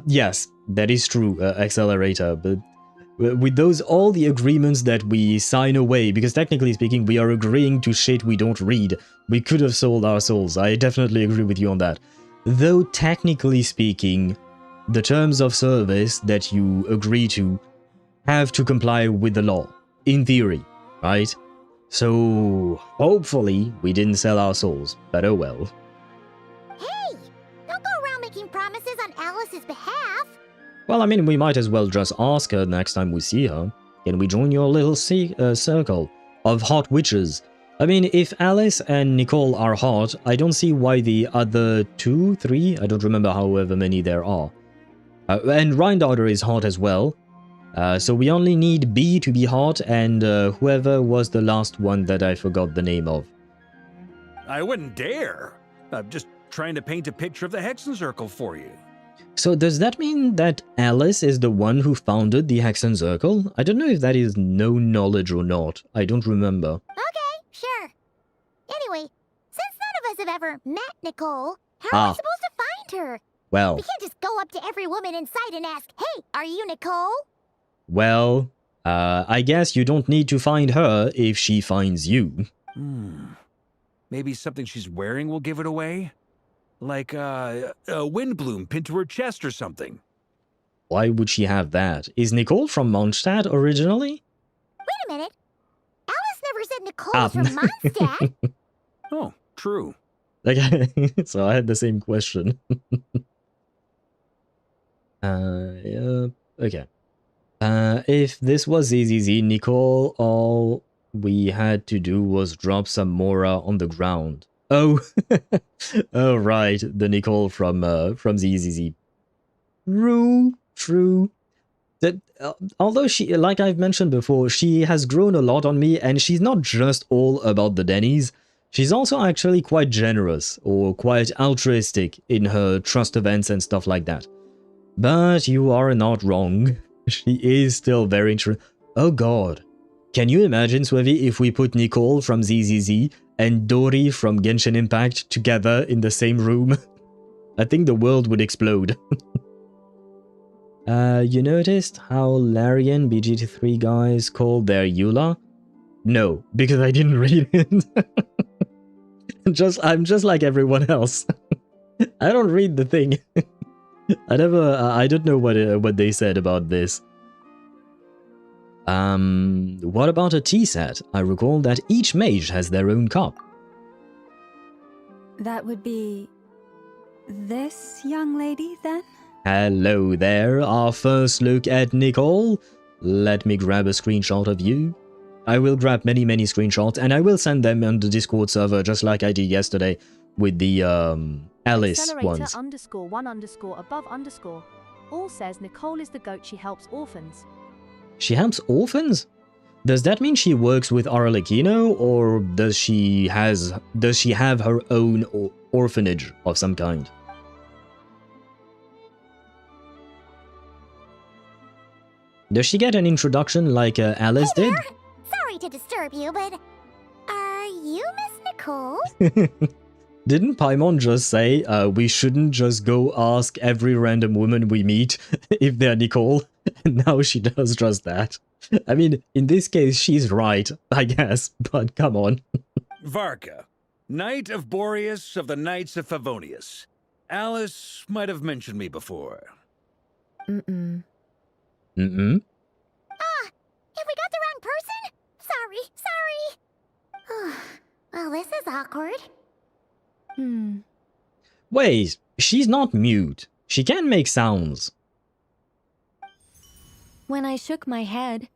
Yes, that is true, Accelerator, but with those, all the agreements that we sign away, because technically speaking, we are agreeing to shit we don't read. We could have sold our souls. I definitely agree with you on that. Though technically speaking, the terms of service that you agree to have to comply with the law, in theory, right? So, hopefully, we didn't sell our souls, but oh well. Hey! Don't go around making promises on Alice's behalf! Well, I mean, we might as well just ask her next time we see her. Can we join your little circle of hot witches? I mean, if Alice and Nicole are hot, I don't see why the other 2, 3, I don't remember however many there are. And Rhindaughter is hot as well. So we only need B to be hot, and whoever was the last one that I forgot the name of. I wouldn't dare. I'm just trying to paint a picture of the Hexen Circle for you. So does that mean that Alice is the one who founded the Hexen Circle? I don't know if that is no knowledge or not. I don't remember. Okay, sure. Anyway, since none of us have ever met Nicole, how are we supposed to find her? Well. We can't just go up to every woman in sight and ask, hey, are you Nicole? Well, I guess you don't need to find her if she finds you. Maybe something she's wearing will give it away? Like a windbloom pinned to her chest or something. Why would she have that? Is Nicole from Mondstadt originally? Wait a minute. Alice never said Nicole was from Mondstadt. Oh, true. So I had the same question. Yeah, okay. If this was easy, Nicole, all we had to do was drop some Mora on the ground. Oh, oh right, the Nicole from ZZZ. True. That although she, like I've mentioned before, she has grown a lot on me, and she's not just all about the Dennies. She's also actually quite generous or quite altruistic in her trust events and stuff like that. But you are not wrong. She is still very true. Oh god. Can you imagine, Swevy, if we put Nicole from ZZZ and Dori from Genshin Impact together in the same room? I think the world would explode. You noticed how Larian BGT3 guys called their Eula? No, because I didn't read it. I'm just like everyone else. I don't read the thing. I don't know what they said about this. What about a tea set? I recall that each mage has their own cup. That would be this young lady, then? Hello there, our first look at Nicole. Let me grab a screenshot of you. I will grab many screenshots, and I will send them on the Discord server, just like I did yesterday with the Alice ones. _1_above_ all says Nicole is the goat. She helps orphans. She helps orphans? Does that mean she works with Arlecchino, or does she have her own orphanage of some kind? Does she get an introduction like Alice did? Sorry to disturb you, but are you Miss Nicole? Didn't Paimon just say we shouldn't just go ask every random woman we meet if they're Nicole? And now she does just that. I mean, in this case, she's right, I guess, but come on. Varka, Knight of Boreas of the Knights of Favonius. Alice might have mentioned me before. Mm-mm. Mm-mm? Have we got the wrong person? Sorry. Well, this is awkward. Wait, she's not mute. She can make sounds. When I shook my head,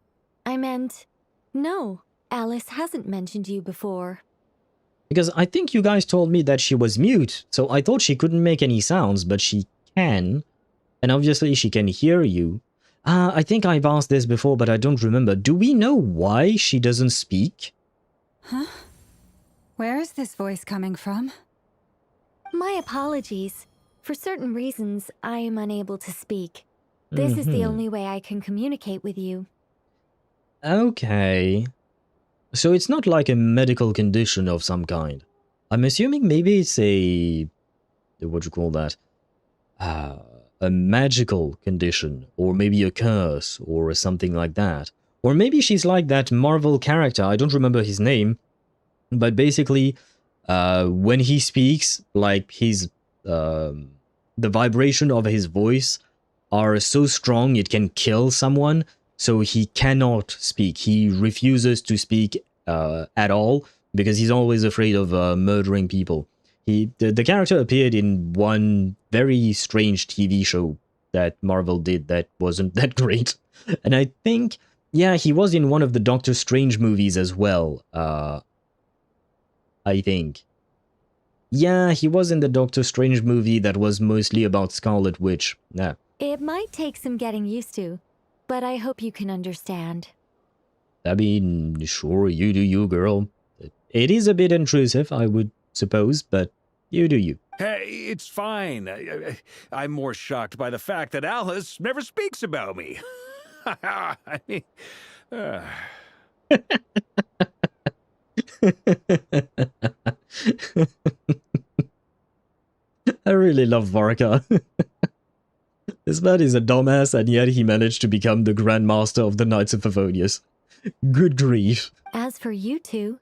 I meant, no, Alice hasn't mentioned you before. Because I think you guys told me that she was mute, so I thought she couldn't make any sounds, but she can. And obviously she can hear you. I think I've asked this before, but I don't remember. Do we know why she doesn't speak? Huh? Where is this voice coming from? My apologies. For certain reasons, I am unable to speak. This is the only way I can communicate with you. Okay. So it's not like a medical condition of some kind. I'm assuming maybe it's a... what do you call that? A magical condition, or maybe a curse, or something like that. Or maybe she's like that Marvel character, I don't remember his name, but basically, when he speaks, like his... the vibration of his voice are so strong it can kill someone, so he cannot speak. He refuses to speak at all, because he's always afraid of murdering people. The character appeared in one very strange TV show that Marvel did that wasn't that great. And I think, yeah, he was in one of the Doctor Strange movies as well, I think. Yeah, he was in the Doctor Strange movie that was mostly about Scarlet Witch. Yeah. It might take some getting used to, but I hope you can understand. I mean, sure, you do you, girl. It is a bit intrusive, I would suppose, but you do you. Hey, it's fine. I'm more shocked by the fact that Alice never speaks about me. I mean... I really love Varka. This man is a dumbass, and yet he managed to become the Grandmaster of the Knights of Favonius. Good grief. As for you two,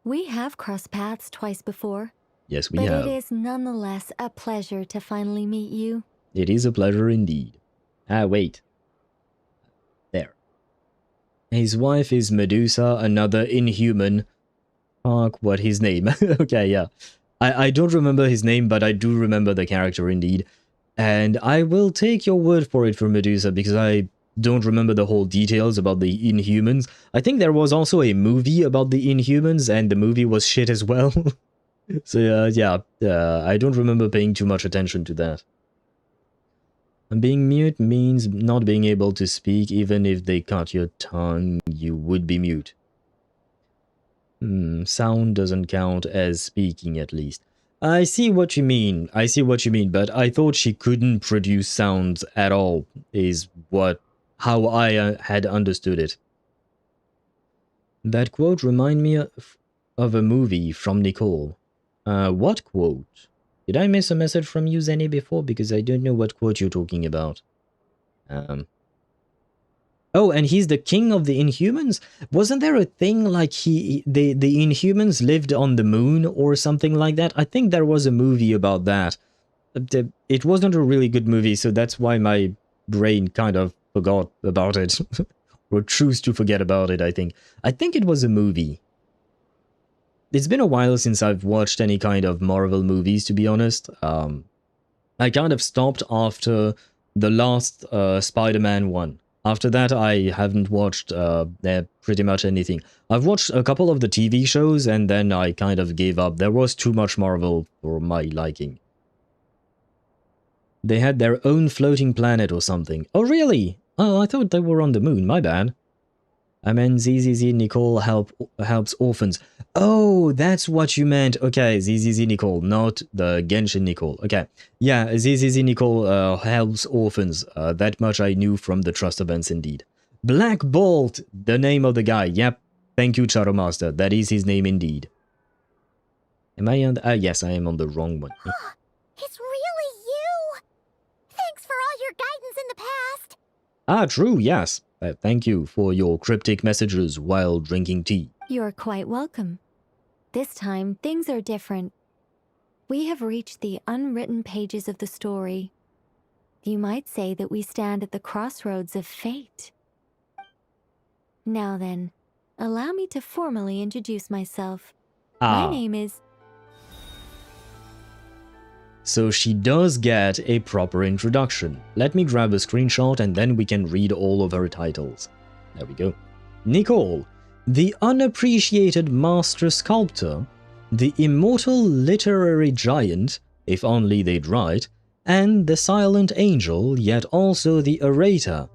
we have crossed paths twice before. Yes, we have. But it is nonetheless a pleasure to finally meet you. It is a pleasure indeed. Ah, wait. There. His wife is Medusa, another inhuman. Fuck, what his name? Okay, yeah. I don't remember his name, but I do remember the character indeed. And I will take your word for it for Medusa, because I don't remember the whole details about the Inhumans. I think there was also a movie about the Inhumans, and the movie was shit as well. So, I don't remember paying too much attention to that. And being mute means not being able to speak. Even if they cut your tongue, you would be mute. Sound doesn't count as speaking, at least. I see what you mean, but I thought she couldn't produce sounds at all, is how I had understood it. That quote reminded me of a movie from Nicole. What quote? Did I miss a message from you, Zenny, before? Because I don't know what quote you're talking about. Oh, and he's the king of the Inhumans? Wasn't there a thing like the Inhumans lived on the moon or something like that? I think there was a movie about that. It wasn't a really good movie, so that's why my brain kind of forgot about it. Or choose to forget about it, I think. I think it was a movie. It's been a while since I've watched any kind of Marvel movies, to be honest. I kind of stopped after the last Spider-Man one. After that, I haven't watched pretty much anything. I've watched a couple of the TV shows, and then I kind of gave up. There was too much Marvel for my liking. They had their own floating planet or something. Oh, really? Oh, I thought they were on the moon. My bad. I meant ZZZ Nicole helps orphans. Oh, that's what you meant. Okay, ZZZ Nicole, not the Genshin Nicole. Okay, yeah, ZZZ Nicole helps orphans. That much I knew from the Trust events indeed. Black Bolt, the name of the guy. Yep, thank you, Shadow Master. That is his name indeed. Am I on the... yes, I am on the wrong one. It's really you! Thanks for all your guidance in the past! Ah, true, yes. Thank you for your cryptic messages while drinking tea. You're quite welcome. This time, things are different. We have reached the unwritten pages of the story. You might say that we stand at the crossroads of fate. Now then, allow me to formally introduce myself. My name is... So she does get a proper introduction. Let me grab a screenshot and then we can read all of her titles. There we go. Nicole, the unappreciated master sculptor, the immortal literary giant, if only they'd write, and the silent angel, yet also the orator,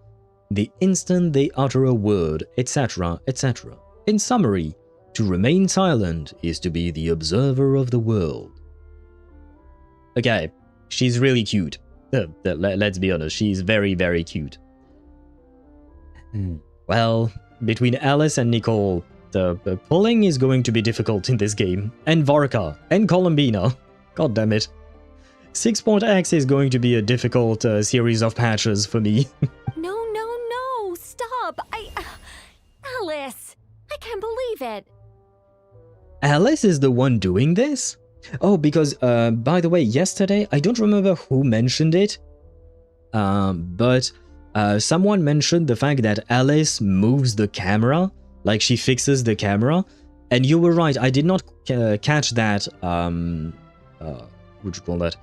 the instant they utter a word, etc., etc. In summary, To remain silent is to be the observer of the world. Okay, she's really cute. Let's be honest, she's very, very cute. Well, between Alice and Nicole, the pulling is going to be difficult in this game. And Varka, and Columbina. God damn it. 6.x is going to be a difficult series of patches for me. No, stop! Alice! I can't believe it! Alice is the one doing this? Oh, because, by the way, yesterday, I don't remember who mentioned it, but someone mentioned the fact that Alice moves the camera, like she fixes the camera, and you were right, I did not catch that, what do you call that,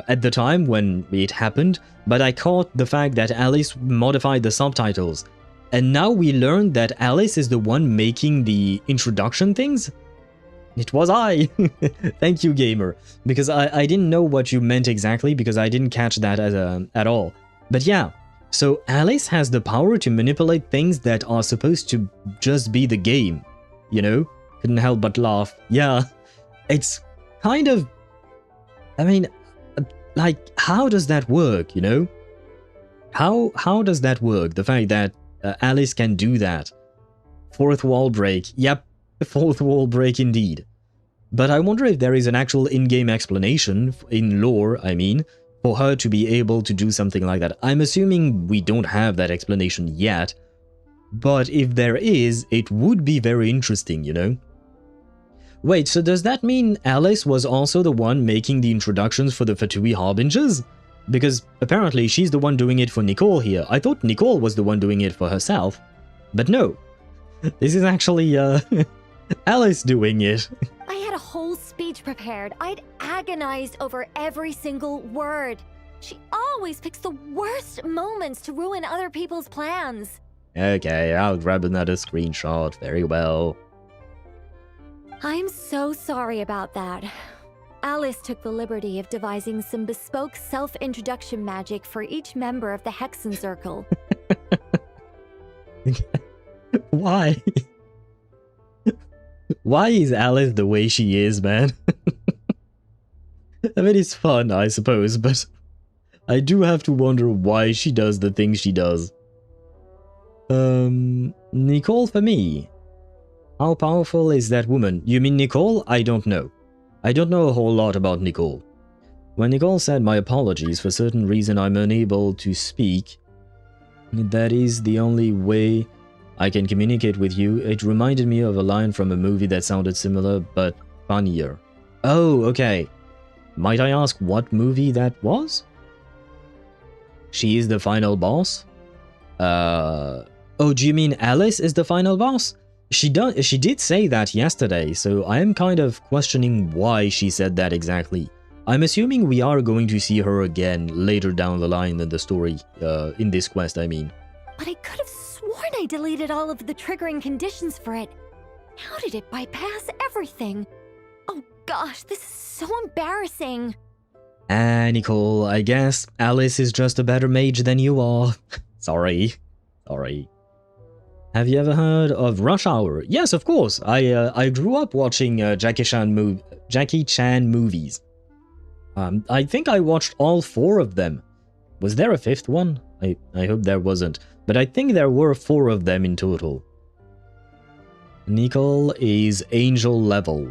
at the time when it happened, but I caught the fact that Alice modified the subtitles, and now we learned that Alice is the one making the introduction things? It was I! Thank you, gamer. Because I didn't know what you meant exactly, because I didn't catch that at all. But yeah, so Alice has the power to manipulate things that are supposed to just be the game. You know? Couldn't help but laugh. Yeah, it's kind of... I mean, like, how does that work, you know? How does that work? The fact that Alice can do that. Fourth wall break. Yep. Fourth wall break indeed. But I wonder if there is an actual in-game explanation, in lore, I mean, for her to be able to do something like that. I'm assuming we don't have that explanation yet, but if there is, it would be very interesting, you know? Wait, so does that mean Alice was also the one making the introductions for the Fatui Harbingers? Because apparently she's the one doing it for Nicole here. I thought Nicole was the one doing it for herself, but no. This is actually, Alice doing it. I had a whole speech prepared. I'd agonized over every single word. She always picks the worst moments to ruin other people's plans. Okay, I'll grab another screenshot. Very well. I'm so sorry about that. Alice took the liberty of devising some bespoke self-introduction magic for each member of the Hexen Circle. Why? Why is Alice the way she is, man? I mean, it's fun, I suppose, but I do have to wonder why she does the things she does. Nicole for me. How powerful is that woman? You mean Nicole? I don't know. I don't know a whole lot about Nicole. When Nicole said, "My apologies, for certain reason I'm unable to speak, that is the only way I can communicate with you," it reminded me of a line from a movie that sounded similar, but funnier. Oh, okay. Might I ask what movie that was? She is the final boss? Oh, do you mean Alice is the final boss? She did say that yesterday, so I am kind of questioning why she said that exactly. I'm assuming we are going to see her again later down the line in the story, in this quest, I mean. But I could have sworn I deleted all of the triggering conditions for it. How did it bypass everything? Oh gosh, this is so embarrassing. Nicole, I guess Alice is just a better mage than you are. Sorry. Have you ever heard of Rush Hour? Yes, of course. I grew up watching Jackie Chan movies. I think I watched all 4 of them. Was there a 5th one? I hope there wasn't. But I think there were 4 of them in total. Nicole is angel level.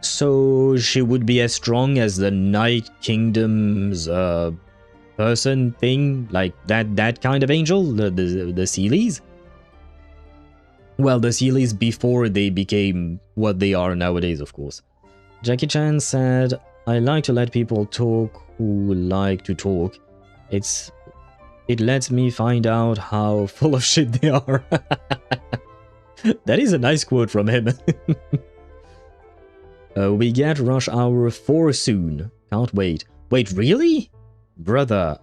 So she would be as strong as the Night Kingdom's person thing, like that kind of angel, the Seelies? Well, the Seelies before they became what they are nowadays, of course. Jackie Chan said, "I like to let people talk who like to talk. It lets me find out how full of shit they are." That is a nice quote from him. We get Rush Hour 4 soon. Can't wait. Wait, really? Brother.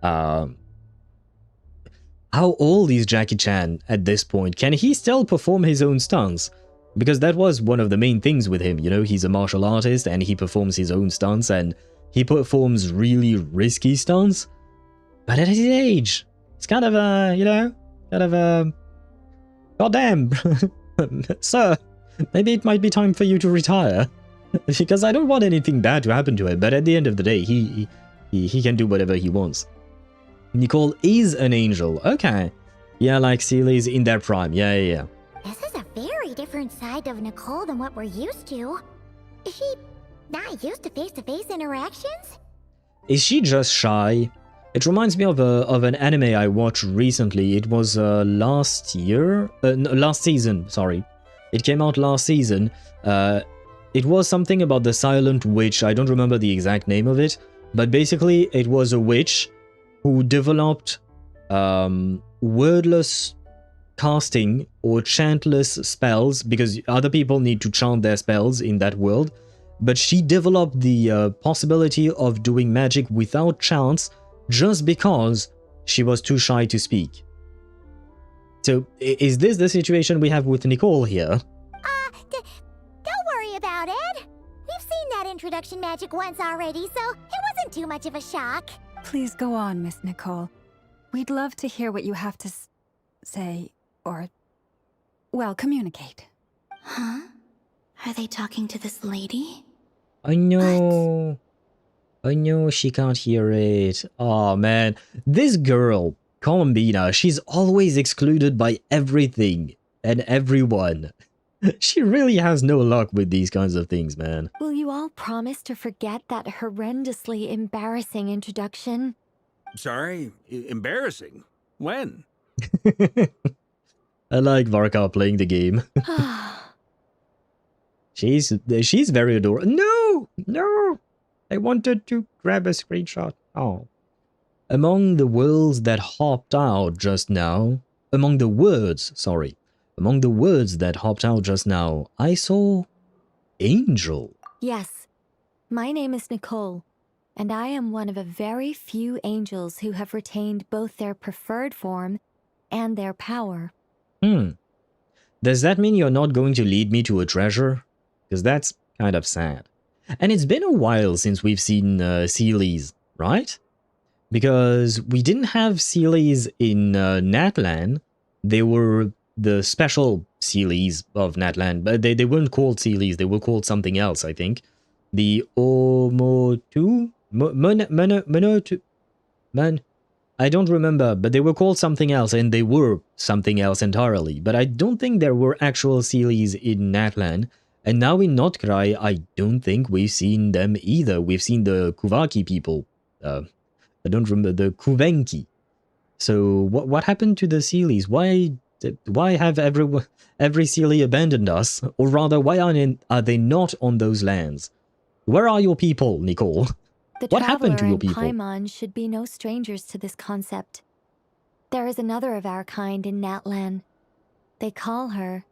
How old is Jackie Chan at this point? Can he still perform his own stunts? Because that was one of the main things with him, you know, he's a martial artist and he performs his own stunts and he performs really risky stunts. But at his age, it's kind of a, you know, kind of a... Goddamn, sir, maybe it might be time for you to retire. Because I don't want anything bad to happen to him, but at the end of the day, he can do whatever he wants. Nicole is an angel. Okay. Yeah, like Seely's in their prime. Yeah. This is a very different side of Nicole than what we're used to. Is she not used to face-to-face interactions? Is she just shy? It reminds me of an anime I watched recently. It was last season, sorry. It came out last season. It was something about the Silent Witch. I don't remember the exact name of it, but basically it was a witch who developed wordless casting or chantless spells, because other people need to chant their spells in that world, but she developed the possibility of doing magic without chants just because she was too shy to speak. So is this the situation we have with Nicole here? Don't worry about it. We've seen that introduction magic once already, so it wasn't too much of a shock. Please go on, Miss Nicole. We'd love to hear what you have to say, or, well, communicate. Huh? Are they talking to this lady? I know. I know she can't hear it. Oh man, this girl, Columbina, she's always excluded by everything and everyone. She really has no luck with these kinds of things, man. Will you all promise to forget that horrendously embarrassing introduction? Sorry? Embarrassing? When? I like Varka playing the game. She's very adorable. No! I wanted to grab a screenshot. Oh. Among the words that hopped out just now, among the words that hopped out just now, I saw Angel. Yes, my name is Nicole, and I am one of a very few angels who have retained both their preferred form and their power. Does that mean you're not going to lead me to a treasure? Because that's kind of sad. And it's been a while since we've seen Seelies, right? Because we didn't have Seelies in Natlan. They were the special Seelies of Natlan, but they weren't called Seelies, they were called something else, I think. The Omotu? Monotu? Man, I don't remember, but they were called something else, and they were something else entirely. But I don't think there were actual Seelies in Natlan. And now in Nod-Krai, I don't think we've seen them either. We've seen the Kuvaki people. I don't remember, the Kuvenki. So what happened to the Seelies? Why have every Seelie abandoned us? Or rather, why are they not on those lands? Where are your people, Nicole? What happened to your people? The Traveler and Paimon should be no strangers to this concept. There is another of our kind in Natlan. They call her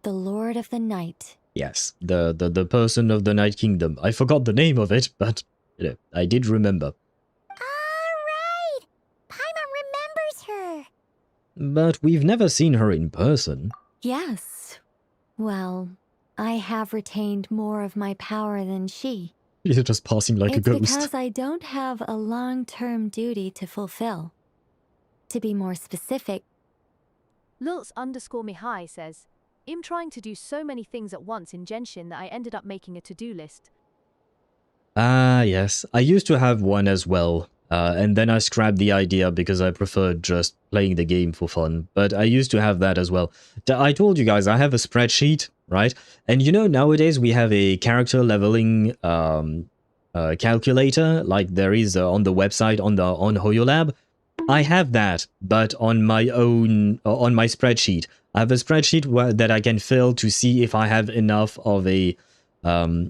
the Lord of the Night. Yes, the person of the Night Kingdom. I forgot the name of it, but you know, I did remember. Alright! Paimon remembers her! But we've never seen her in person. Yes. Well, I have retained more of my power than she. You're just passing like a ghost. It's because I don't have a long-term duty to fulfill. To be more specific, Lulz_Mihai says, I'm trying to do so many things at once in Genshin that I ended up making a to-do list. Ah, yes. I used to have one as well. And then I scrapped the idea because I preferred just playing the game for fun. But I used to have that as well. I told you guys, I have a spreadsheet, right? And you know, nowadays we have a character leveling calculator, like there is on the website, on HoYoLab. I have that, but on my own, on my spreadsheet. I have a spreadsheet that I can fill to see if I have enough of a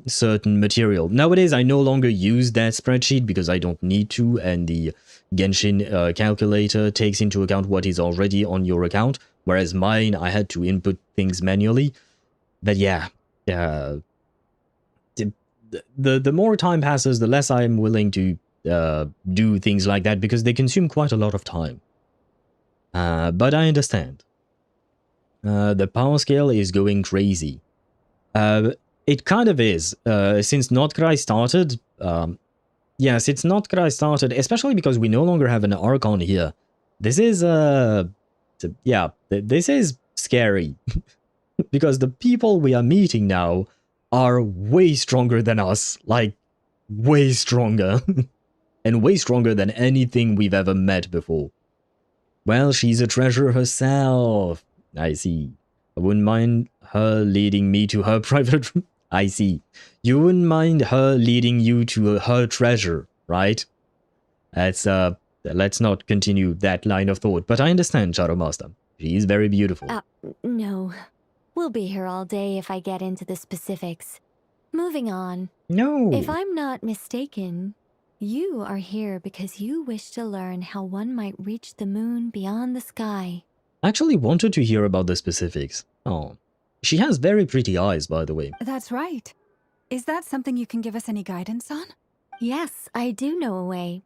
certain material. Nowadays, I no longer use that spreadsheet because I don't need to, and the Genshin calculator takes into account what is already on your account, whereas mine, I had to input things manually. But yeah, the more time passes, the less I am willing to do things like that because they consume quite a lot of time. But I understand. The power scale is going crazy. It kind of is. Since Nod-Krai started, since Nod-Krai started, especially because we no longer have an Archon here, this is, this is scary. Because the people we are meeting now are way stronger than us. Like, way stronger. And way stronger than anything we've ever met before. Well, she's a treasure herself. I see. I wouldn't mind her leading me to her private... I see. You wouldn't mind her leading you to her treasure, right? Let's not continue that line of thought, but I understand, Shadow Master. She is very beautiful. No. We'll be here all day if I get into the specifics. Moving on. No. If I'm not mistaken, you are here because you wish to learn how one might reach the moon beyond the sky. I actually wanted to hear about the specifics. Oh. She has very pretty eyes, by the way. That's right. Is that something you can give us any guidance on? Yes, I do know a way.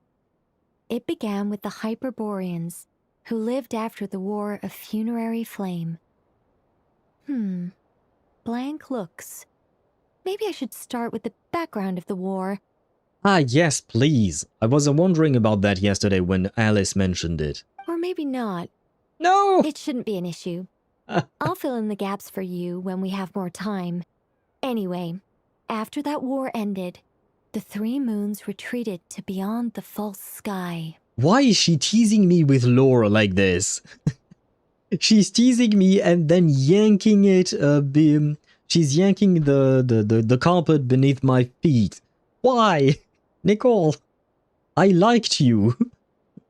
It began with the Hyperboreans, who lived after the War of Funerary Flame. Blank looks. Maybe I should start with the background of the war. Ah, yes, please. I was wondering about that yesterday when Alice mentioned it. Or maybe not. No! It shouldn't be an issue. I'll fill in the gaps for you when we have more time. Anyway, after that war ended, the 3 moons retreated to beyond the false sky. Why is she teasing me with lore like this? She's teasing me and then yanking it, she's yanking the carpet beneath my feet. Why? Nicole, I liked you.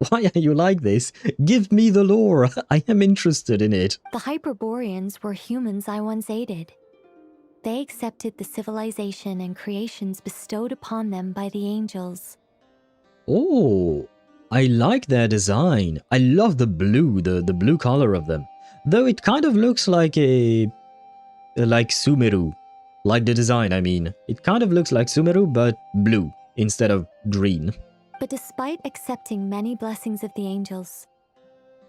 Why are you like this? Give me the lore. I am interested in it. The Hyperboreans were humans I once aided. They accepted the civilization and creations bestowed upon them by the angels. Oh, I like their design. I love the blue, the blue color of them. Though it kind of looks like like Sumeru. Like the design, I mean. It kind of looks like Sumeru, but blue instead of green. But despite accepting many blessings of the angels,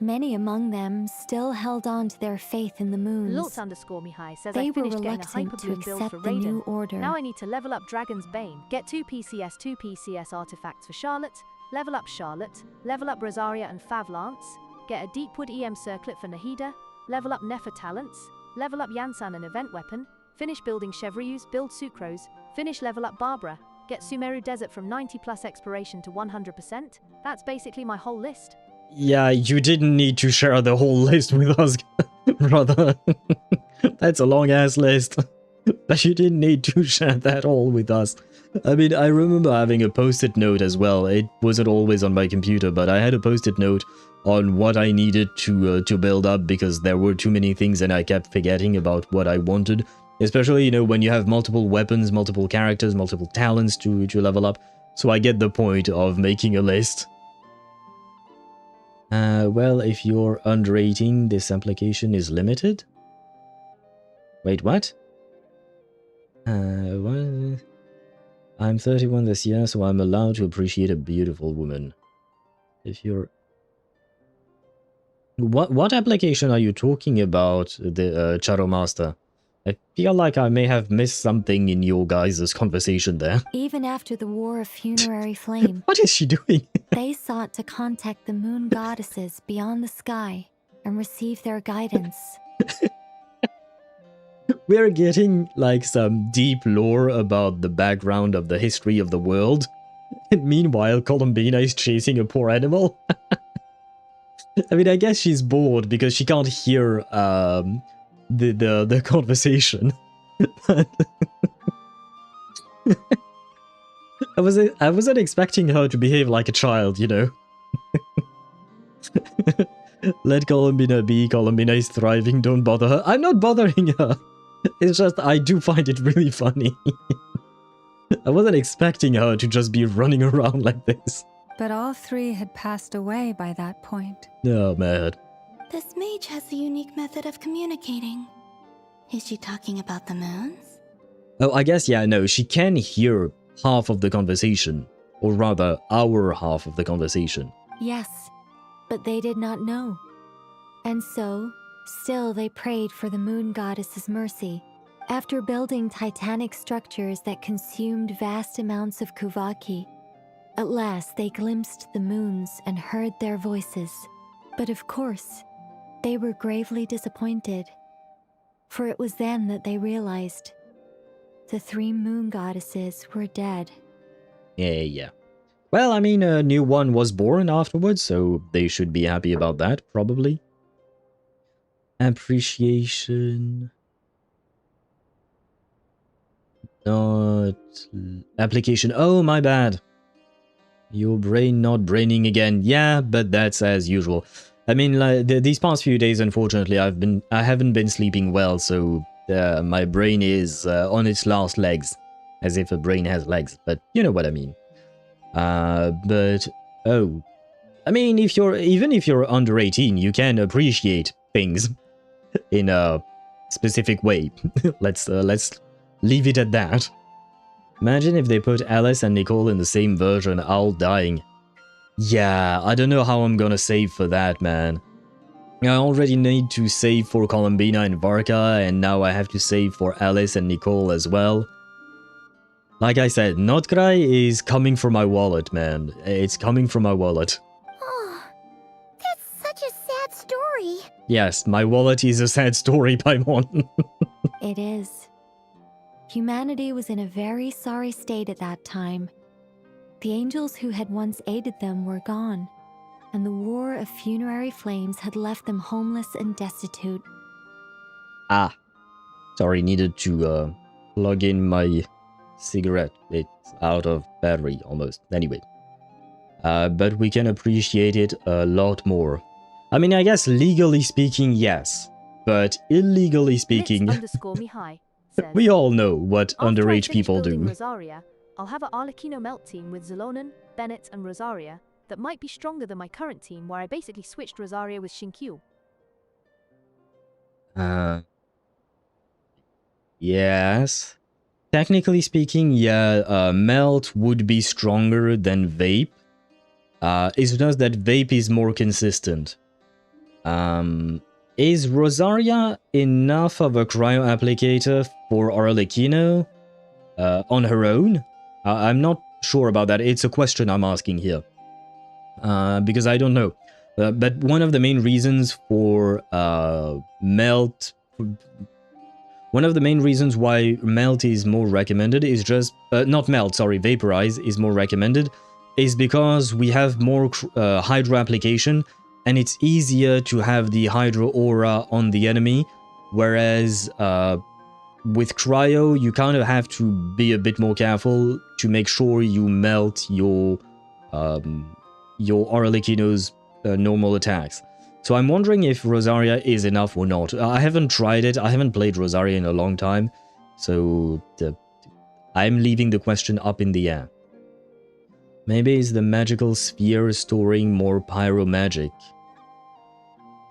many among them still held on to their faith in the moons. Lort_Mihai says They I were finished getting a reluctant hyper to bloom build for accept the new Raiden. order. Now I need to level up Dragon's Bane, get 2 PCS artifacts for Charlotte, level up Rosaria and Favlance, get a Deepwood EM circlet for Nahida, level up Nefer talents, level up Yansan an event weapon, finish building Chevrius, build Sucrose, finish level up Barbara, get Sumeru Desert from 90 plus exploration to 100%. That's basically my whole list. Yeah, you didn't need to share the whole list with us, brother. That's a long-ass list. But you didn't need to share that all with us. I mean, I remember having a post-it note as well. It wasn't always on my computer, but I had a post-it note on what I needed to build up because there were too many things and I kept forgetting about what I wanted. Especially, you know, when you have multiple weapons, multiple characters, multiple talents to level up. So I get the point of making a list. Well, if you're under 18, this application is limited. Wait, what? What? I'm 31 this year, so I'm allowed to appreciate a beautiful woman. If you're... What application are you talking about, the Shadow Master? I feel like I may have missed something in your guys' conversation there. Even after the War of Funerary Flame, What is she doing? they sought to contact the moon goddesses beyond the sky and receive their guidance. We're getting like some deep lore about the background of the history of the world. And meanwhile, Columbina is chasing a poor animal. I mean, I guess she's bored because she can't hear the conversation. But I wasn't expecting her to behave like a child, you know. Let Columbina be. Columbina is thriving. Don't bother her. I'm not bothering her. It's just I do find it really funny. I wasn't expecting her to just be running around like this. But all 3 had passed away by that point. Oh, man. This mage has a unique method of communicating. Is she talking about the moons? Oh, I guess, yeah, no, she can hear half of the conversation. Or rather, our half of the conversation. Yes, but they did not know. And so, still they prayed for the moon goddess's mercy. After building titanic structures that consumed vast amounts of Kuvaki, at last they glimpsed the moons and heard their voices. But of course, They were gravely disappointed, for it was then that they realized the 3 moon goddesses were dead. Yeah. Well, I mean, a new one was born afterwards, so they should be happy about that, probably. Appreciation. Not... application. Oh, my bad. Your brain not braining again. Yeah, but that's as usual. I mean, like, these past few days, unfortunately, I haven't been sleeping well, so my brain is on its last legs. As if a brain has legs, but you know what I mean. But, oh. I mean, even if you're under 18, you can appreciate things in a specific way. Let's leave it at that. Imagine if they put Alice and Nicole in the same version, all dying. Yeah, I don't know how I'm gonna save for that, man. I already need to save for Columbina and Varka, and now I have to save for Alice and Nicole as well. Like I said, Nod-Krai is coming from my wallet, man. It's coming from my wallet. Oh, that's such a sad story. Yes, my wallet is a sad story, Paimon. It is. Humanity was in a very sorry state at that time. The angels who had once aided them were gone, and the war of funerary flames had left them homeless and destitute. Ah. Sorry, needed to plug in my cigarette. It's out of battery almost. Anyway. But we can appreciate it a lot more. I mean, I guess legally speaking, yes. But illegally speaking, Mihai says, we all know what after I underage finish people building do. Rosaria, I'll have an Arlecchino melt team with Zalonen, Bennett, and Rosaria that might be stronger than my current team where I basically switched Rosaria with Shinkyu. Yes. Technically speaking, yeah, Melt would be stronger than Vape. It's just that Vape is more consistent. Is Rosaria enough of a cryo applicator for Arlecchino on her own? I'm not sure about that. It's a question I'm asking here. Because I don't know. But one of the main reasons for Melt... One of the main reasons why Melt is more recommended is just... not Melt, sorry, Vaporize is more recommended, is because we have more Hydro application, and it's easier to have the Hydro aura on the enemy, whereas with Cryo, you kind of have to be a bit more careful to make sure you melt your Arlecchino's normal attacks. So I'm wondering if Rosaria is enough or not. I haven't tried it. I haven't played Rosaria in a long time. So I'm leaving the question up in the air. Maybe is the magical sphere storing more pyro magic?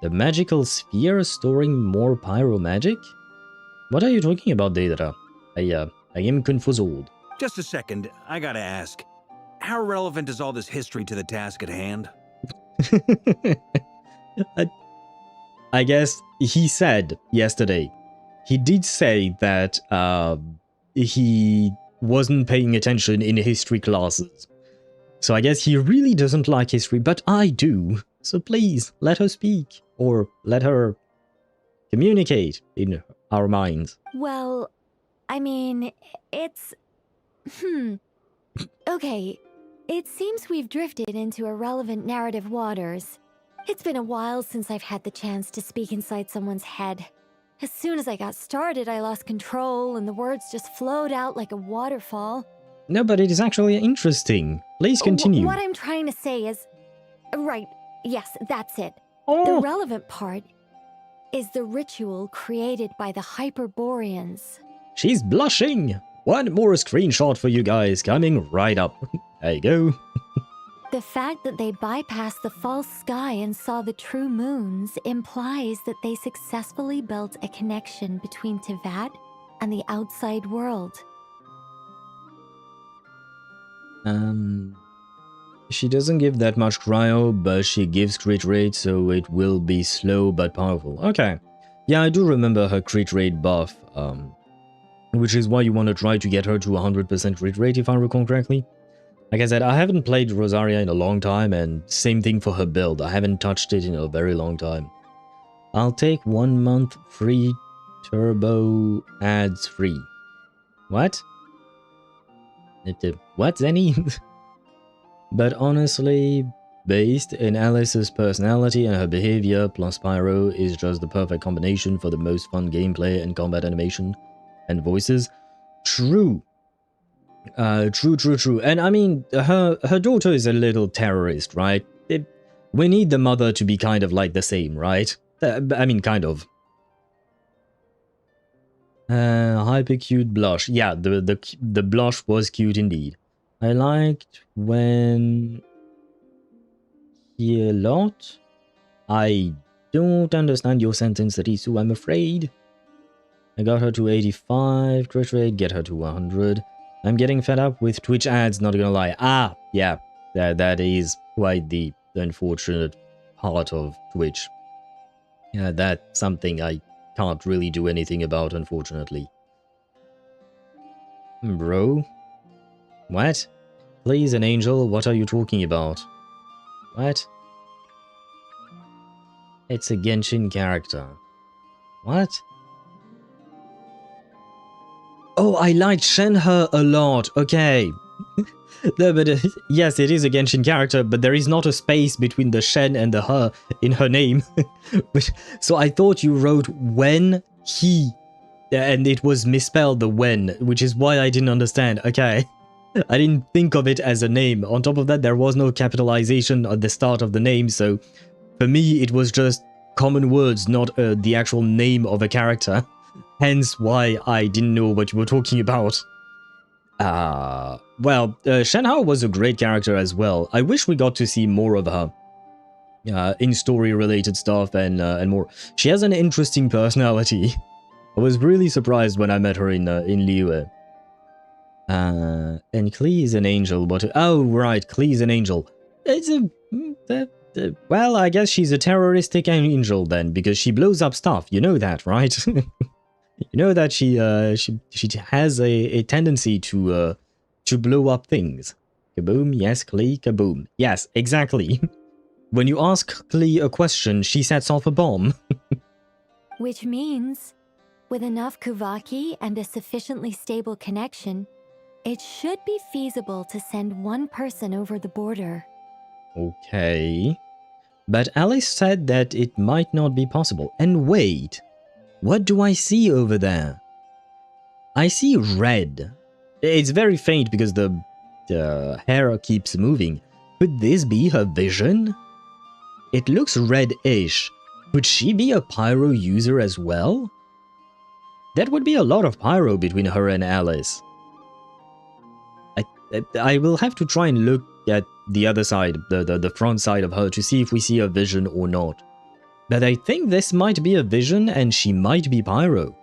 The magical sphere storing more pyro magic? What are you talking about, Deidara? I am confused. Just a second, I gotta ask. How relevant is all this history to the task at hand? I guess he said yesterday, he did say that he wasn't paying attention in history classes. So I guess he really doesn't like history, but I do. So please, let her speak, or let her communicate in our minds. Well, I mean, it's... Okay, it seems we've drifted into irrelevant narrative waters. It's been a while since I've had the chance to speak inside someone's head. As soon as I got started, I lost control, and the words just flowed out like a waterfall. No, but it is actually interesting. Please continue. What I'm trying to say is... Right, yes, that's it. Oh. The relevant part is the ritual created by the Hyperboreans. She's blushing! One more screenshot for you guys coming right up. There you go. The fact that they bypassed the false sky and saw the true moons implies that they successfully built a connection between Teyvat and the outside world. She doesn't give that much cryo, but she gives crit rate, so it will be slow but powerful. Okay. Yeah, I do remember her crit rate buff, which is why you want to try to get her to 100% crit rate, if I recall correctly. Like I said, I haven't played Rosaria in a long time, and same thing for her build. I haven't touched it in a very long time. I'll take 1 month free turbo ads free. What? What, Zenny? But honestly, based in Alice's personality and her behavior, plus Pyro is just the perfect combination for the most fun gameplay and combat animation and voices. True. True. And I mean, her daughter is a little terrorist, right? We need the mother to be kind of like the same, right? I mean, kind of. Hyper cute blush. Yeah, the blush was cute indeed. I liked when he a lot. I don't understand your sentence, Risu, I'm afraid. I got her to 85 crit rate, get her to 100. I'm getting fed up with Twitch ads, not gonna lie. Ah, yeah, that is quite the unfortunate part of Twitch. Yeah, that's something I can't really do anything about, unfortunately. Bro? What? Please, an angel, what are you talking about? What? It's a Genshin character. What? Oh, I liked Shenhe a lot. Okay. No, but yes, it is a Genshin character, but there is not a space between the Shen and the her in her name. So I thought you wrote when he, and it was misspelled the when, which is why I didn't understand. Okay. I didn't think of it as a name. On top of that, there was no capitalization at the start of the name, so for me, it was just common words, not the actual name of a character. Hence why I didn't know what you were talking about. Well, Shenhe was a great character as well. I wish we got to see more of her in story-related stuff and more. She has an interesting personality. I was really surprised when I met her in Liyue. And Klee is an angel, but oh right, Klee is an angel. It's a well, I guess she's a terroristic angel then, because she blows up stuff. You know that, right? You know that she has a tendency to blow up things. Kaboom, yes, Klee, kaboom. Yes, exactly. When you ask Klee a question, she sets off a bomb. Which means, with enough Kuvaki and a sufficiently stable connection, it should be feasible to send one person over the border. Okay. But Alice said that it might not be possible. And wait, what do I see over there? I see red. It's very faint because the hair keeps moving. Could this be her vision? It looks red-ish. Could she be a pyro user as well? That would be a lot of pyro between her and Alice. I will have to try and look at the other side, the front side of her, to see if we see a vision or not. But I think this might be a vision and she might be pyro.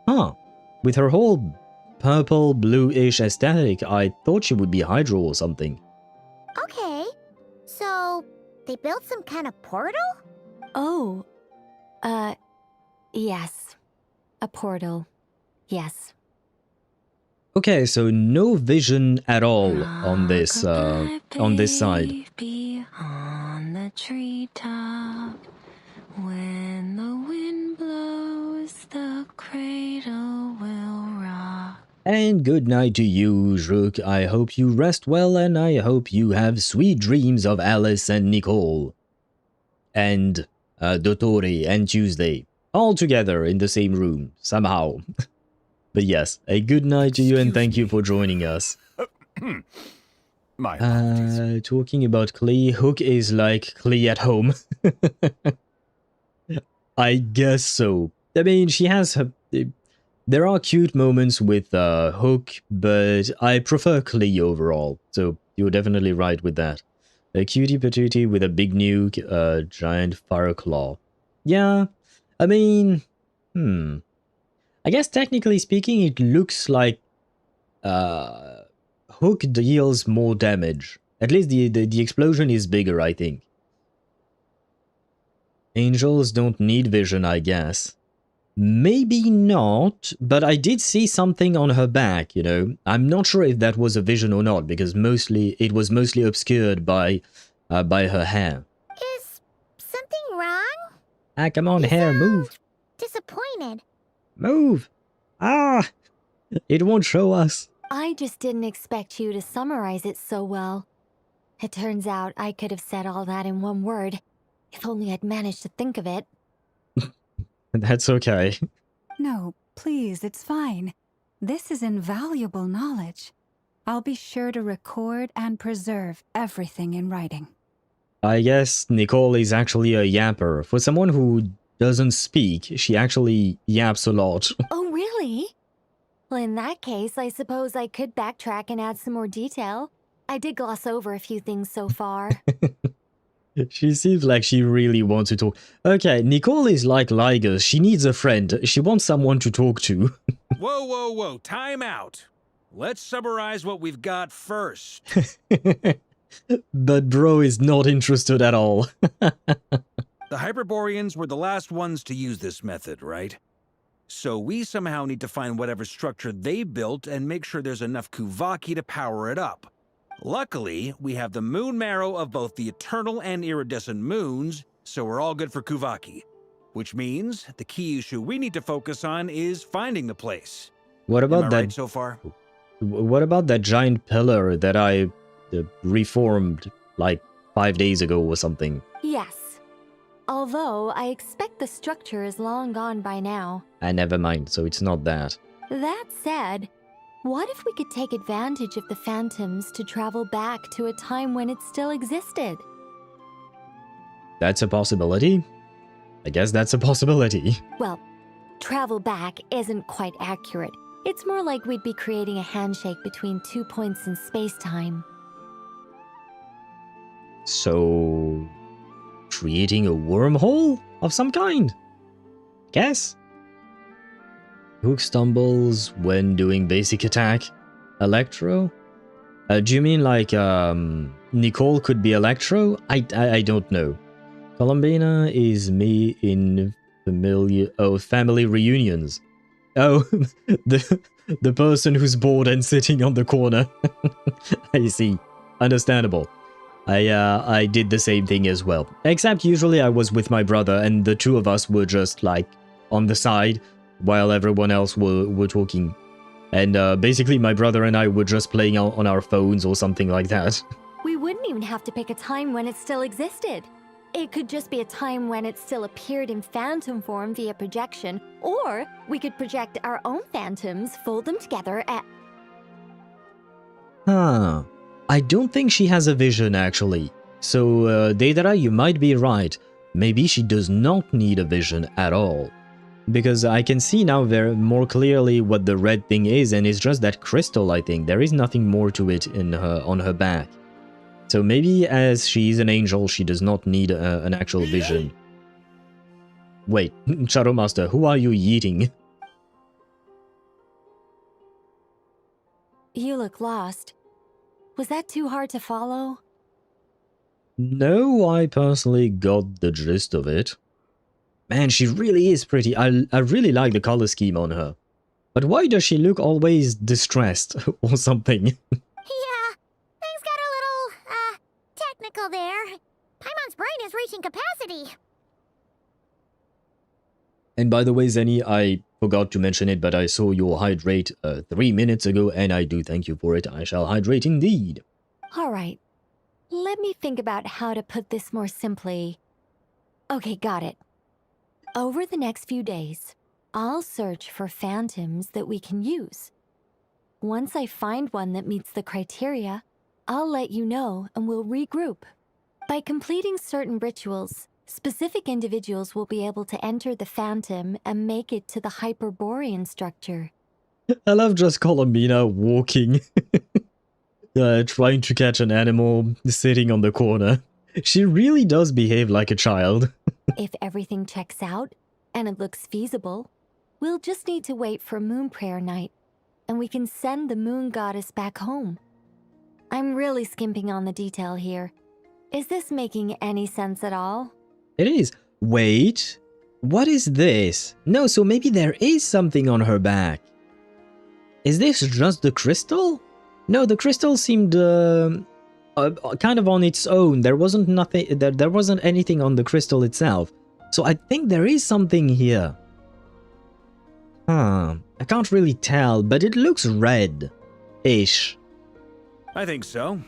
Huh. With her whole purple, blue-ish aesthetic, I thought she would be hydro or something. Okay, so they built some kind of portal? Oh, yes. A portal. Yes. Okay, so no vision at all on this side. On the treetop, when the wind blows, the cradle will rock. And good night to you, Rook. I hope you rest well, and I hope you have sweet dreams of Alice and Nicole. And Dotori and Tuesday. All together in the same room, somehow. But yes, a good night to you and thank you for joining us. My apologies. Talking about Klee, Hook is like Klee at home. I guess so. I mean, she has her... There are cute moments with Hook, but I prefer Klee overall. So you're definitely right with that. A cutie patootie with a big nuke, a giant fire claw. Yeah, I mean... I guess technically speaking, it looks like Hook deals more damage. At least the explosion is bigger, I think. Angels don't need vision, I guess. Maybe not, but I did see something on her back, you know. I'm not sure if that was a vision or not, because it was mostly obscured by her hair. Is something wrong? Ah, come on, You hair, move. sound disappointed. Move. Ah, it won't show us. I just didn't expect you to summarize it so well. It turns out I could have said all that in one word, if only I'd managed to think of it. That's okay. No, please, it's fine. This is invaluable knowledge. I'll be sure to record and preserve everything in writing. I guess Nicole is actually a yapper. For someone who doesn't speak, she actually yaps a lot. Oh, really? Well, in that case, I suppose I could backtrack and add some more detail. I did gloss over a few things so far. She seems like she really wants to talk. Okay, Nicole is like Liger. She needs a friend. She wants someone to talk to. Whoa, whoa, whoa, time out. Let's summarize what we've got first. But bro is not interested at all. The Hyperboreans were the last ones to use this method, right? So we somehow need to find whatever structure they built and make sure there's enough Kuvaki to power it up. Luckily, we have the moon marrow of both the eternal and iridescent moons, so we're all good for Kuvaki. Which means the key issue we need to focus on is finding the place. What about Am I that? right so far? What about that giant pillar that I reformed like 5 days ago or something? Yes. Although, I expect the structure is long gone by now. Never mind, so it's not that. That said, what if we could take advantage of the phantoms to travel back to a time when it still existed? That's a possibility? I guess that's a possibility. Well, travel back isn't quite accurate. It's more like we'd be creating a handshake between 2 points in space-time. So... creating a wormhole of some kind? Guess? Hook stumbles when doing basic attack. Electro? Do you mean like, Nicole could be Electro? I don't know. Columbina is me in family reunions. Oh, the person who's bored and sitting on the corner. I see. Understandable. I did the same thing as well. Except usually I was with my brother and the two of us were just like on the side while everyone else were talking. And basically my brother and I were just playing on our phones or something like that. We wouldn't even have to pick a time when it still existed. It could just be a time when it still appeared in phantom form via projection, or we could project our own phantoms, fold them together at... Huh. I don't think she has a vision, actually. So, Deidara, you might be right. Maybe she does not need a vision at all. Because I can see now very more clearly what the red thing is, and it's just that crystal, I think. There is nothing more to it on her back. So maybe as she is an angel, she does not need an actual vision. Wait, Shadow Master, who are you eating? You look lost. Was that too hard to follow? No, I personally got the gist of it. Man, she really is pretty. I really like the color scheme on her. But why does she look always distressed or something? Yeah, things got a little, technical there. Paimon's brain is reaching capacity. And by the way, Zenny, I forgot to mention it, but I saw your hydrate 3 minutes ago, and I do thank you for it. I shall hydrate indeed. Alright. Let me think about how to put this more simply. Okay, got it. Over the next few days, I'll search for phantoms that we can use. Once I find one that meets the criteria, I'll let you know and we'll regroup. By completing certain rituals, specific individuals will be able to enter the phantom and make it to the Hyperborean structure. I love just Columbina walking, trying to catch an animal sitting on the corner. She really does behave like a child. If everything checks out, and it looks feasible, we'll just need to wait for Moon Prayer Night, and we can send the Moon Goddess back home. I'm really skimping on the detail here. Is this making any sense at all? It is. Wait, what is this? No, so maybe there is something on her back. Is this just the crystal? No, the crystal seemed kind of on its own. There wasn't nothing. There wasn't anything on the crystal itself. So I think there is something here. Huh. I can't really tell, but it looks red-ish. I think so.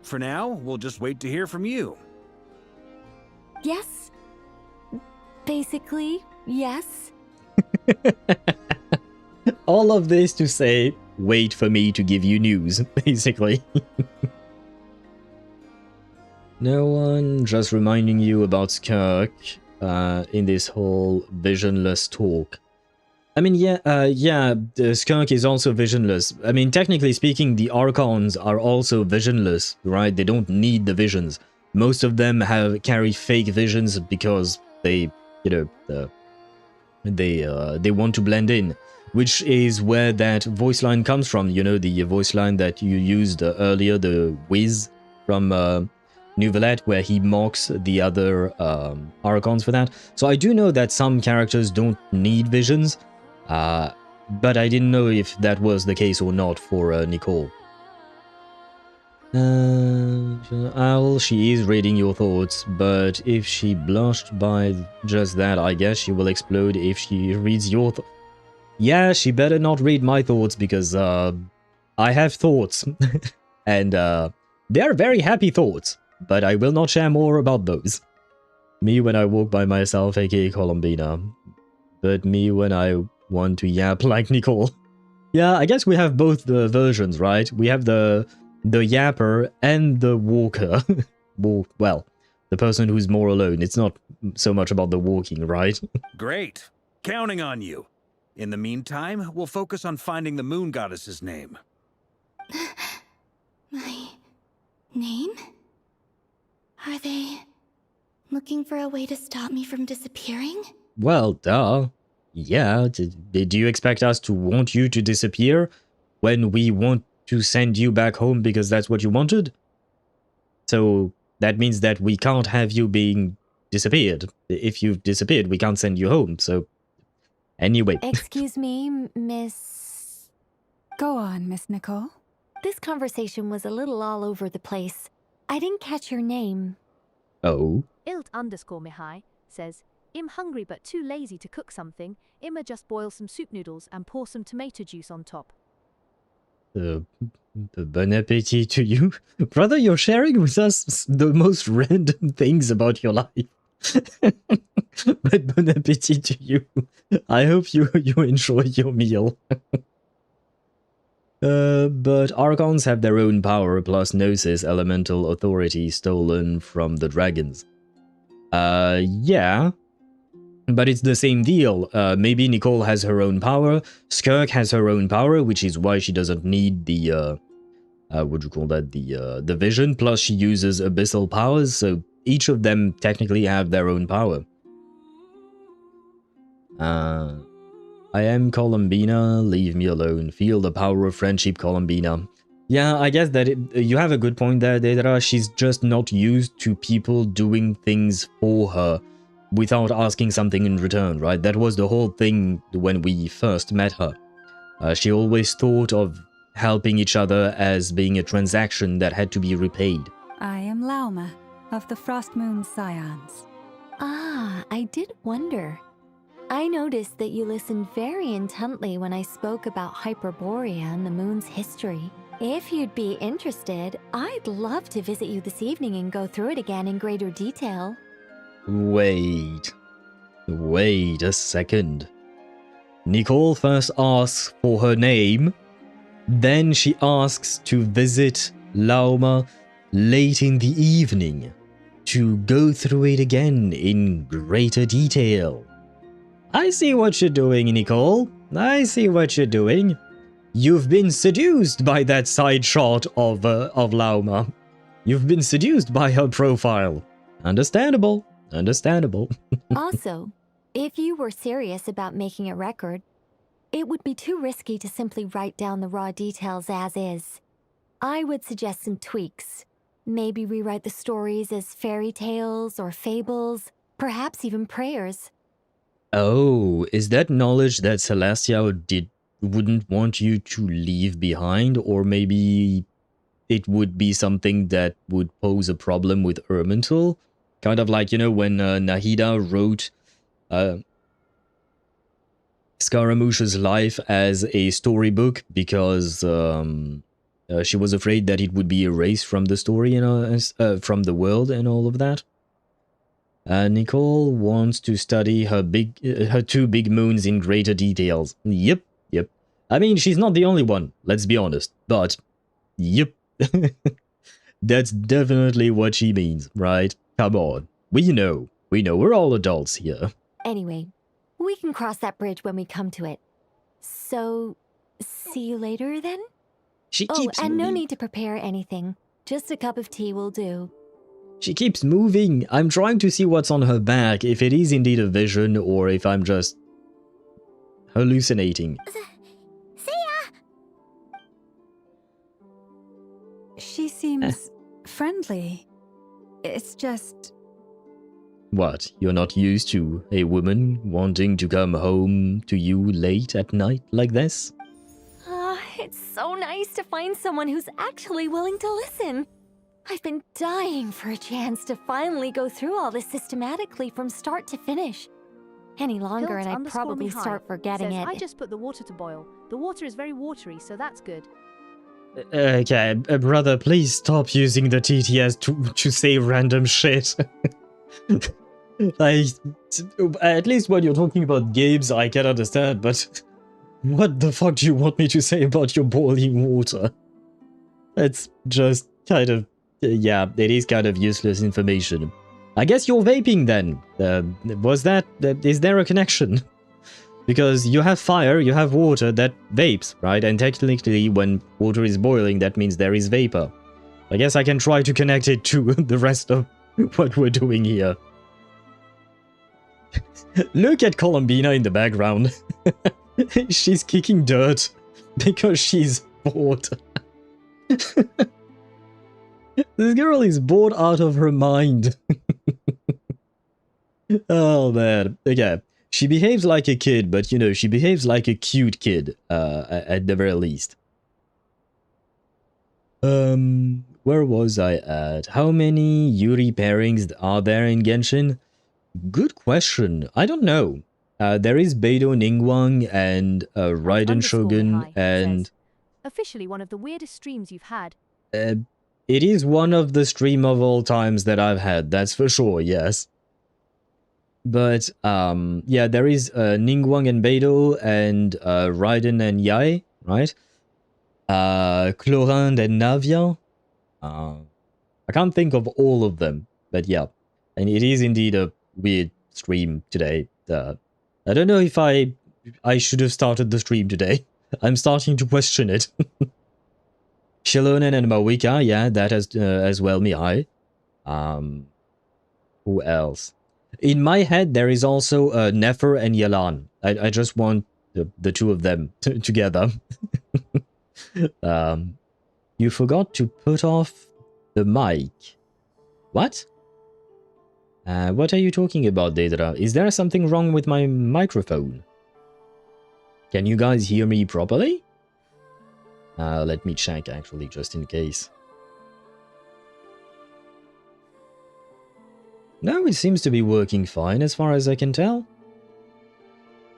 For now, we'll just wait to hear from you. Yes. Basically, yes. All of this to say, wait for me to give you news, basically. No one, just reminding you about Skirk in this whole visionless talk. I mean, Skirk is also visionless. I mean, technically speaking, the Archons are also visionless, right? They don't need the visions. Most of them carry fake visions because they, you know, they want to blend in, which is where that voice line comes from. You know, the voice line that you used earlier, the Wiz from Nouvellette, where he mocks the other Archons for that. So I do know that some characters don't need visions, but I didn't know if that was the case or not for Nicole. Owl, she is reading your thoughts, but if she blushed by just that, I guess she will explode if she reads your thoughts. Yeah, she better not read my thoughts, because I have thoughts, and they are very happy thoughts, but I will not share more about those. Me when I walk by myself, aka Columbina, but me when I want to yap like Nicole. Yeah, I guess we have both the versions, right? We have the yapper and the walker. Well, the person who's more alone. It's not so much about the walking, right? Great. Counting on you. In the meantime, we'll focus on finding the moon goddess's name. My name? Are they looking for a way to stop me from disappearing? Well, duh. Yeah, do you expect us to want you to disappear when we want to send you back home because that's what you wanted? So that means that we can't have you being disappeared. If you've disappeared, we can't send you home, so anyway. Excuse me, Miss... Go on, Miss Nicole. This conversation was a little all over the place. I didn't catch your name. Oh? Ilt_Mihai says, I'm hungry but too lazy to cook something. I'ma just boil some soup noodles and pour some tomato juice on top. Bon appetit to you. Brother, you're sharing with us the most random things about your life. But bon appetit to you. I hope you enjoy your meal. But Archons have their own power plus Gnosis elemental authority stolen from the dragons. Yeah. But it's the same deal. Maybe Nicole has her own power, Skirk has her own power, which is why she doesn't need the, what do you call that, the vision, plus she uses abyssal powers, so each of them technically have their own power. I am Columbina, leave me alone, feel the power of friendship, Columbina. Yeah, I guess that you have a good point there, Deidara. She's just not used to people doing things for her without asking something in return, right? That was the whole thing when we first met her. She always thought of helping each other as being a transaction that had to be repaid. I am Lauma, of the Frost Moon Scions. Ah, I did wonder. I noticed that you listened very intently when I spoke about Hyperborea and the moon's history. If you'd be interested, I'd love to visit you this evening and go through it again in greater detail. Wait a second. Nicole first asks for her name, then she asks to visit Lauma late in the evening to go through it again in greater detail. I see what you're doing, Nicole. I see what you're doing. You've been seduced by that side shot of Lauma. You've been seduced by her profile. Understandable. Understandable. Also, if you were serious about making a record, it would be too risky to simply write down the raw details as is. I would suggest some tweaks. Maybe rewrite the stories as fairy tales or fables, perhaps even prayers. Oh, is that knowledge that Celestia wouldn't want you to leave behind? Or maybe it would be something that would pose a problem with Ermintel? Kind of like, you know, when Nahida wrote Scaramouche's life as a storybook because she was afraid that it would be erased from the story, you know, from the world and all of that. Nicole wants to study her two big moons in greater details. Yep. I mean, she's not the only one, let's be honest, but yep. That's definitely what she means, right? Come on. We know, we're all adults here. Anyway, we can cross that bridge when we come to it. So, see you later then? She keeps and moving. No need to prepare anything. Just a cup of tea will do. She keeps moving. I'm trying to see what's on her back, if it is indeed a vision or if I'm just hallucinating. See ya! She seems friendly. It's just... What, you're not used to a woman wanting to come home to you late at night like this? It's so nice to find someone who's actually willing to listen. I've been dying for a chance to finally go through all this systematically from start to finish. Any longer and I'd probably start forgetting it. I just put the water to boil. The water is very watery, so that's good. Okay, brother, please stop using the TTS to say random shit. Like, at least when you're talking about games, I can understand, but what the fuck do you want me to say about your boiling water? It's just kind of, yeah, it is kind of useless information. I guess you're vaping then. Is there a connection? Because you have fire, you have water that vapes, right? And technically when water is boiling, that means there is vapor. I guess I can try to connect it to the rest of what we're doing here. Look at Columbina in the background. She's kicking dirt because she's bored. This girl is bored out of her mind. Oh man. Okay. She behaves like a kid, but you know, she behaves like a cute kid, at the very least. Where was I at? How many Yuri pairings are there in Genshin? Good question. I don't know. There is Beidou Ningguang and Raiden Shogun and... Officially one of the weirdest streams you've had. It is one of the stream of all times that I've had, that's for sure, yes. But, yeah, there is Ningguang and Beidou and Raiden and Yai, right? Chlorinde and Navia. I can't think of all of them, but yeah. And it is indeed a weird stream today. I don't know if I should have started the stream today. I'm starting to question it. Shilonen and Mawika, yeah, that as well, Mihai. Who else? In my head, there is also Nefer and Yelan. I just want the two of them together. You forgot to put off the mic. What? What are you talking about, Daedra? Is there something wrong with my microphone? Can you guys hear me properly? Let me check, actually, just in case. No, it seems to be working fine as far as I can tell.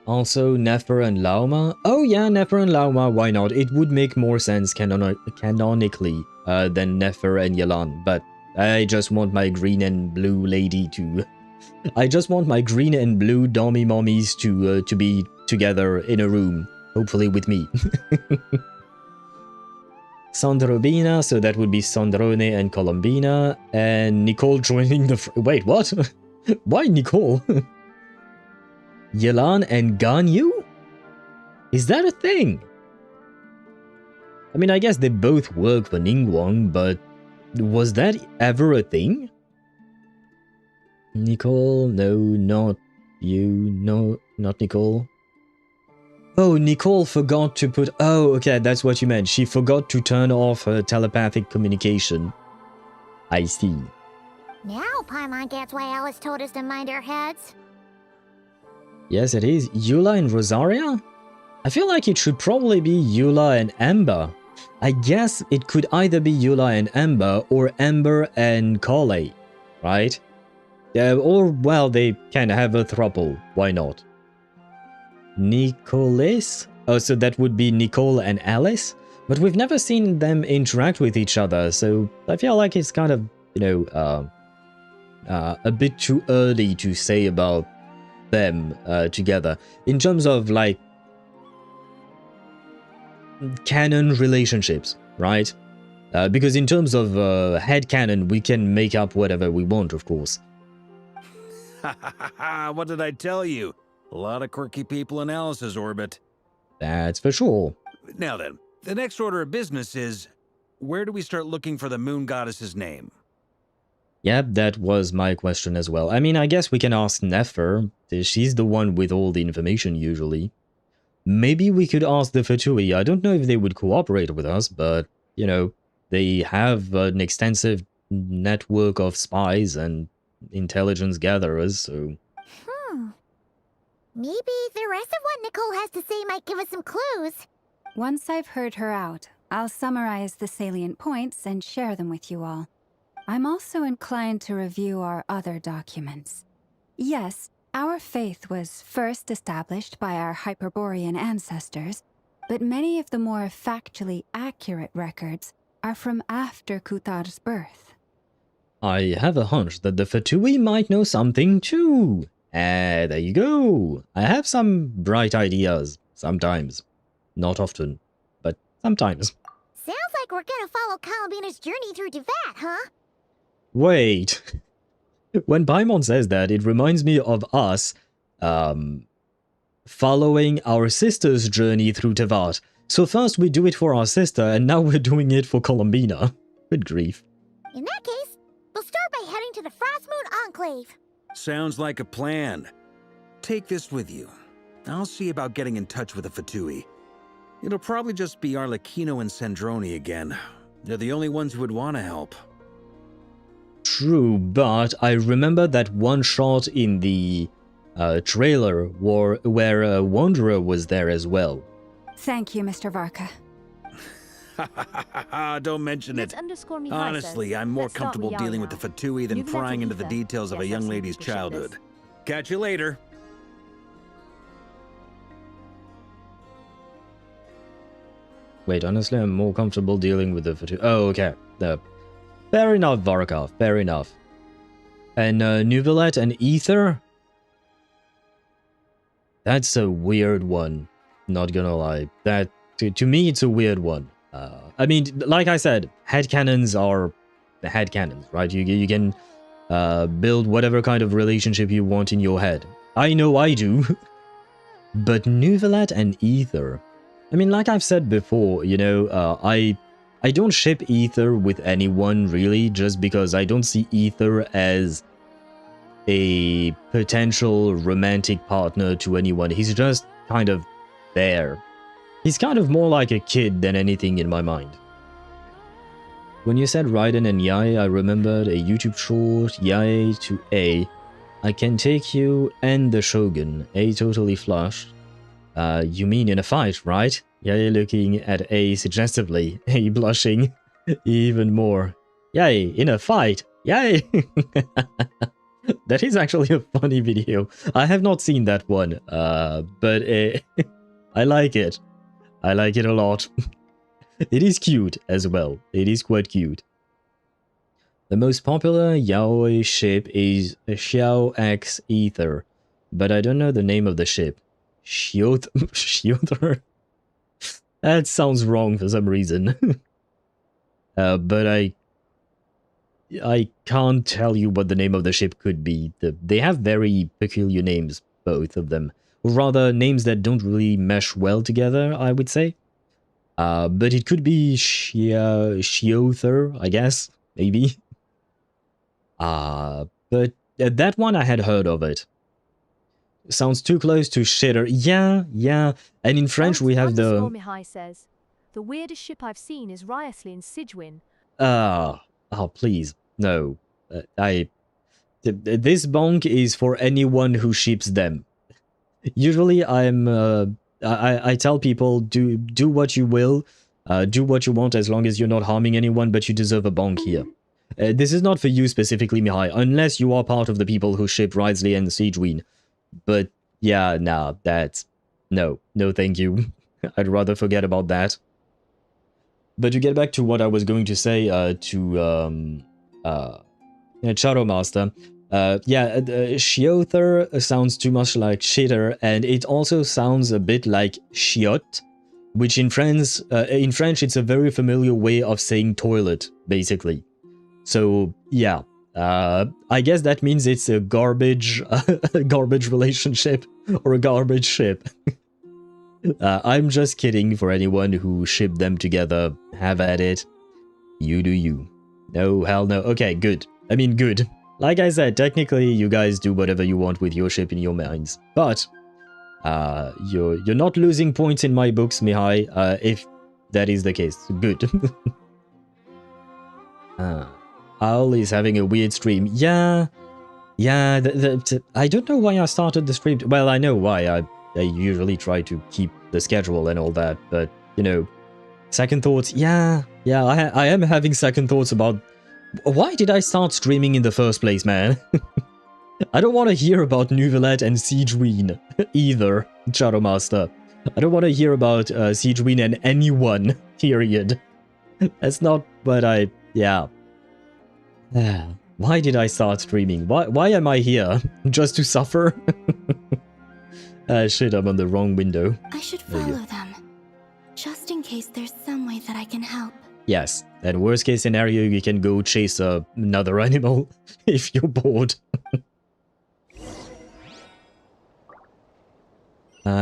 Also, Nefer and Lauma. Oh yeah, Nefer and Lauma, why not? It would make more sense canonically than Nefer and Yelan, but I just want my green and blue lady to... I just want my green and blue dommy mommies to be together in a room, hopefully with me. Sandrobina, so that would be Sandrone and Columbina, and Nicole joining the... Wait, what? Why Nicole? Yelan and Ganyu? Is that a thing? I mean, I guess they both work for Ningguang, but was that ever a thing? Nicole? No, not you. No, not Nicole. Oh, Nicole forgot to put... Oh, okay, that's what you meant. She forgot to turn off her telepathic communication. I see. Now Paimon gets why Alice told us to mind our heads. Yes, it is. Eula and Rosaria? I feel like it should probably be Eula and Amber. I guess it could either be Eula and Amber or Amber and Collei, right? Or, well, they can have a throuple. Why not? Nicolas? Oh, so that would be Nicole and Alice? But we've never seen them interact with each other, so I feel like it's kind of, you know, a bit too early to say about them together. In terms of, like, canon relationships, right? Because in terms of headcanon, we can make up whatever we want, of course. What did I tell you? A lot of quirky people in Alice's orbit. That's for sure. Now then, the next order of business is, where do we start looking for the moon goddess's name? Yep, that was my question as well. I mean, I guess we can ask Nefer. She's the one with all the information usually. Maybe we could ask the Fatui. I don't know if they would cooperate with us, but, you know, they have an extensive network of spies and intelligence gatherers, so... Maybe the rest of what Nicole has to say might give us some clues. Once I've heard her out, I'll summarize the salient points and share them with you all. I'm also inclined to review our other documents. Yes, our faith was first established by our Hyperborean ancestors, but many of the more factually accurate records are from after Kuthar's birth. I have a hunch that the Fatui might know something too. There you go. I have some bright ideas, sometimes. Not often, but sometimes. Sounds like we're gonna follow Columbina's journey through Teyvat, huh? Wait. When Paimon says that, it reminds me of us, following our sister's journey through Teyvat. So first we do it for our sister, and now we're doing it for Columbina. Good grief. In that case, we'll start by heading to the Frostmoon Enclave. Sounds like a plan. Take this with you. I'll see about getting in touch with the Fatui. It'll probably just be Arlecchino and Sandroni again. They're the only ones who would want to help. True, but I remember that one shot in the trailer where Wanderer was there as well. Thank you, Mr. Varka. Don't mention it. Honestly, I'm more comfortable dealing with the Fatui than prying into the details of a young lady's childhood. Catch you later. Wait, honestly, I'm more comfortable dealing with the Fatui. Oh, okay. Fair enough, Varka. Fair enough. And Nuvelet and Ether? That's a weird one. Not gonna lie. That to me, it's a weird one. I mean, like I said, headcanons are headcanons, right? You can build whatever kind of relationship you want in your head. I know I do. But Nuvelet and Ether... I mean, like I've said before, you know, I don't ship Ether with anyone, really, just because I don't see Ether as a potential romantic partner to anyone. He's just kind of there. He's kind of more like a kid than anything in my mind. When you said Raiden and Yae, I remembered a YouTube short, Yae to A. I can take you and the Shogun. A totally flushed. You mean in a fight, right? Yae looking at A suggestively. A blushing even more. Yae, in a fight. Yae! That is actually a funny video. I have not seen that one, but I like it. I like it a lot. It is cute as well. It is quite cute. The most popular yaoi ship is Xiao X Ether, but I don't know the name of the ship. Shiother? That sounds wrong for some reason. But I can't tell you what the name of the ship could be. They have very peculiar names, both of them. Or rather, names that don't really mesh well together, I would say. But it could be Shiother, I guess, maybe. But that one I had heard of it. Sounds too close to shitter. Yeah. And in French we have the... Mihai says, the weirdest ship I've seen is Riosley and Sidgewin. Oh, please. No. This bonk is for anyone who ships them. Usually I tell people, do what you will, do what you want as long as you're not harming anyone, but you deserve a bonk here. This is not for you specifically, Mihai, unless you are part of the people who ship Wriothesley and Siegeween. But yeah, nah, that's... No, thank you. I'd rather forget about that. But to get back to what I was going to say to Shadow Master, Shiother sounds too much like shitter, and it also sounds a bit like chiot, which in French it's a very familiar way of saying toilet, basically. So yeah, I guess that means it's a garbage relationship or a garbage ship. I'm just kidding for anyone who shipped them together. Have at it. You do you. No, hell no. Okay, good. I mean, good. Like I said, technically you guys do whatever you want with your ship in your minds. But you're not losing points in my books, Mihai, if that is the case. Good. Owl is having a weird stream. Yeah, I don't know why I started the stream. Well, I know why. I usually try to keep the schedule and all that, but, you know, second thoughts. Yeah, I am having second thoughts about why did I start streaming in the first place, man? I don't want to hear about Neuvillette and Siegeween either, Shadow Master. I don't want to hear about Siegeween and anyone, period. That's not what yeah. Why did I start streaming? Why am I here? Just to suffer? Shit, I'm on the wrong window. I should follow them, just in case there's some way that I can help. Yes, and worst case scenario, you can go chase another animal if you're bored.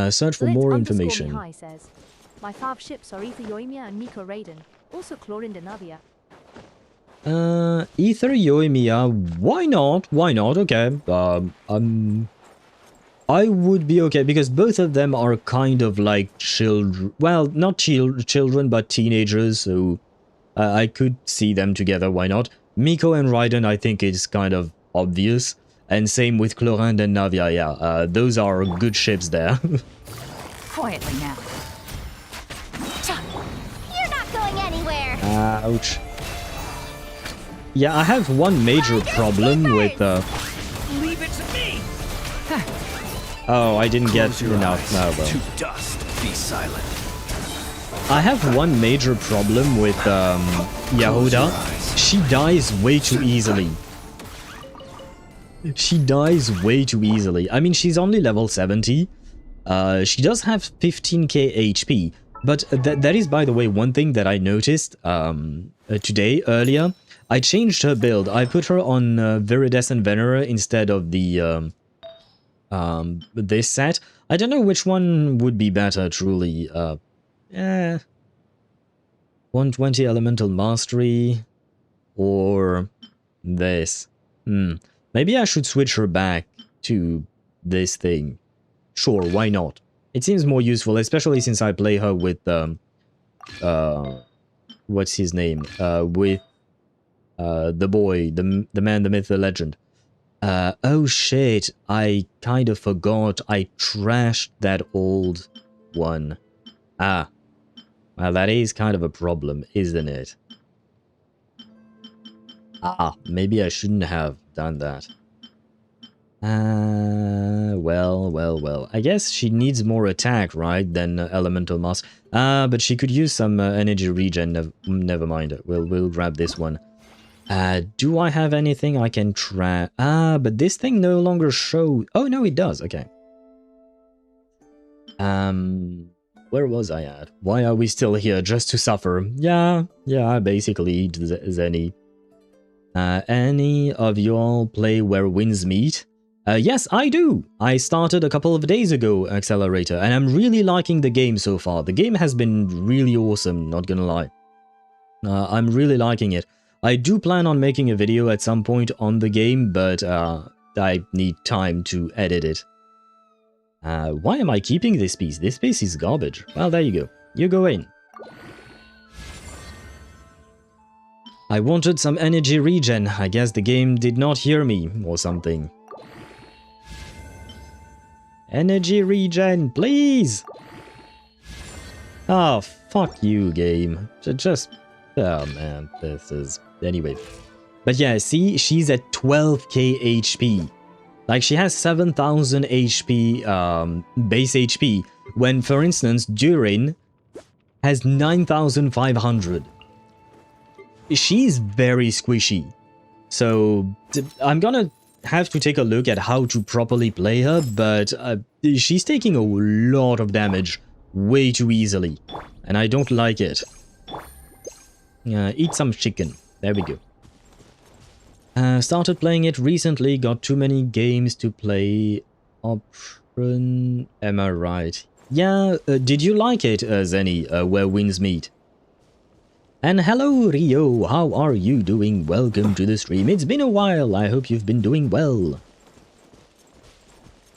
Search for more information. Mihai says, my 5 ships are Ether Yoimiya and Miko Raiden, also Clorinda Navia. Ether Yoimiya, why not? Why not? Okay. I would be okay, because both of them are kind of like children. Well, not children, but teenagers, so I could see them together, why not? Miko and Raiden, I think, is kind of obvious. And same with Clorinda and Navia, yeah. Those are good ships there. Quietly now. You're not going anywhere. Ouch. Yeah, I have one major problem with... Leave it to me! Oh, I didn't get enough. No, well. To dust, be silent. I have one major problem with Jahoda. She dies way too easily. She dies way too early. I mean, she's only level 70. She does have 15k HP. But that is, by the way, one thing that I noticed today, earlier. I changed her build. I put her on Viridescent Venerer instead of the this set. I don't know which one would be better, truly. 120 Elemental Mastery or this. Maybe I should switch her back to this thing. Sure, why not? It seems more useful, especially since I play her with what's his name? With the boy, the man, the myth, the legend. Oh shit, I kind of forgot I trashed that old one. Ah. Well, that is kind of a problem, isn't it? Ah, maybe I shouldn't have done that. Well. I guess she needs more attack, right, than Elemental Mass. But she could use some energy regen. Never mind. We'll grab this one. Do I have anything I can try? But this thing no longer shows... Oh, no, it does. Okay. Where was I at? Why are we still here? Just to suffer? Yeah, I basically eat Zenny. Any of y'all play Where Winds Meet? Yes, I do! I started a couple of days ago, Accelerator, and I'm really liking the game so far. The game has been really awesome, not gonna lie. I'm really liking it. I do plan on making a video at some point on the game, but I need time to edit it. Why am I keeping this piece? This piece is garbage. Well, there you go. You go in. I wanted some energy regen. I guess the game did not hear me or something. Energy regen, please! Oh, fuck you, game. Just... Oh, man. This is... Anyway. But yeah, see, she's at 12k HP. Like, she has 7000 HP, base HP, when, for instance, Durin has 9500. She's very squishy. So, I'm gonna have to take a look at how to properly play her, but she's taking a lot of damage way too easily. And I don't like it. Eat some chicken. There we go. Started playing it recently, got too many games to play. Option, am I right? Yeah, did you like it, Zenny, Where Winds Meet? And hello, Rio, how are you doing? Welcome to the stream. It's been a while, I hope you've been doing well.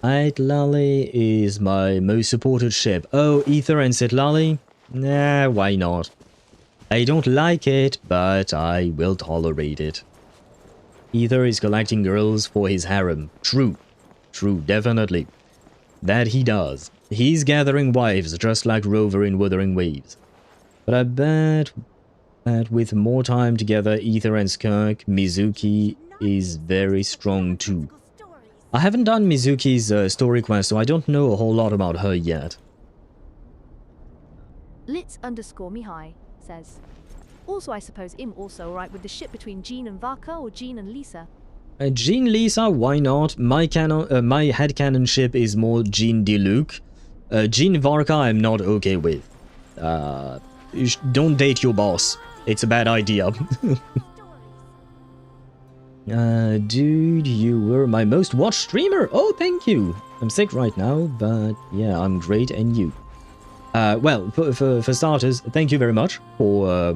Lally is my most supported ship. Oh, Ether and Lally? Nah, why not? I don't like it, but I will tolerate it. Ether is collecting girls for his harem. True. True, definitely. That he does. He's gathering wives, just like Rover in Wuthering Waves. But I bet that with more time together, Ether and Skirk, Mizuki is very strong too. I haven't done Mizuki's story quest, so I don't know a whole lot about her yet. Litz_Mihai says, also I suppose I'm also alright with the ship between Jean and Varka or Jean and Lisa. Jean Lisa, why not? My headcanon ship is more Jean Diluc. Jean Varka I'm not okay with. Don't date your boss. It's a bad idea. Dude, you were my most watched streamer. Oh, thank you. I'm sick right now, but yeah, I'm great, and you? Well, for starters, thank you very much for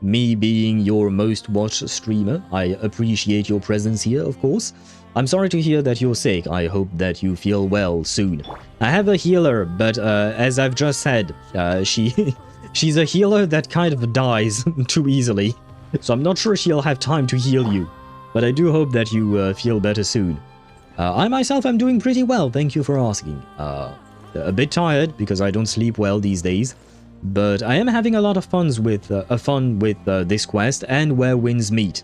me being your most watched streamer. I appreciate your presence here, of course. I'm sorry to hear that you're sick. I hope that you feel well soon. I have a healer, but as I've just said, she's a healer that kind of dies too easily. So I'm not sure she'll have time to heal you. But I do hope that you feel better soon. I myself am doing pretty well, thank you for asking. A bit tired because I don't sleep well these days. But I am having a lot of fun with this quest and Where Winds Meet.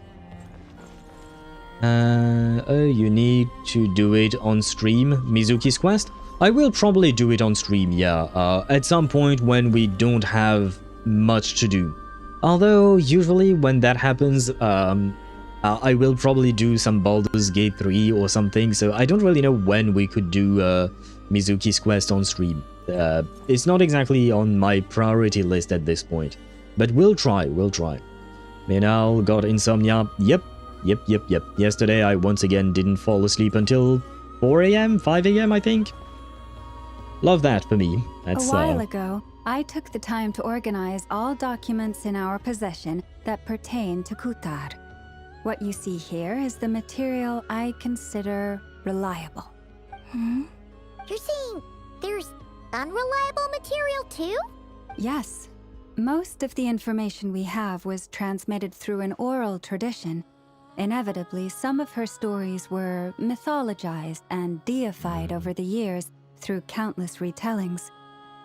Oh, you need to do it on stream, Mizuki's quest? I will probably do it on stream, yeah, at some point when we don't have much to do. Although, usually when that happens, I will probably do some Baldur's Gate 3 or something, so I don't really know when we could do Mizuki's quest on stream. It's not exactly on my priority list at this point, but we'll try. Minal got insomnia. Yep. Yesterday I once again didn't fall asleep until 4 AM, 5 AM I think. Love that for me. That's, a while ago, I took the time to organize all documents in our possession that pertain to Kutar. What you see here is the material I consider reliable. You're saying there's unreliable material too? Yes. Most of the information we have was transmitted through an oral tradition. Inevitably, some of her stories were mythologized and deified over the years through countless retellings.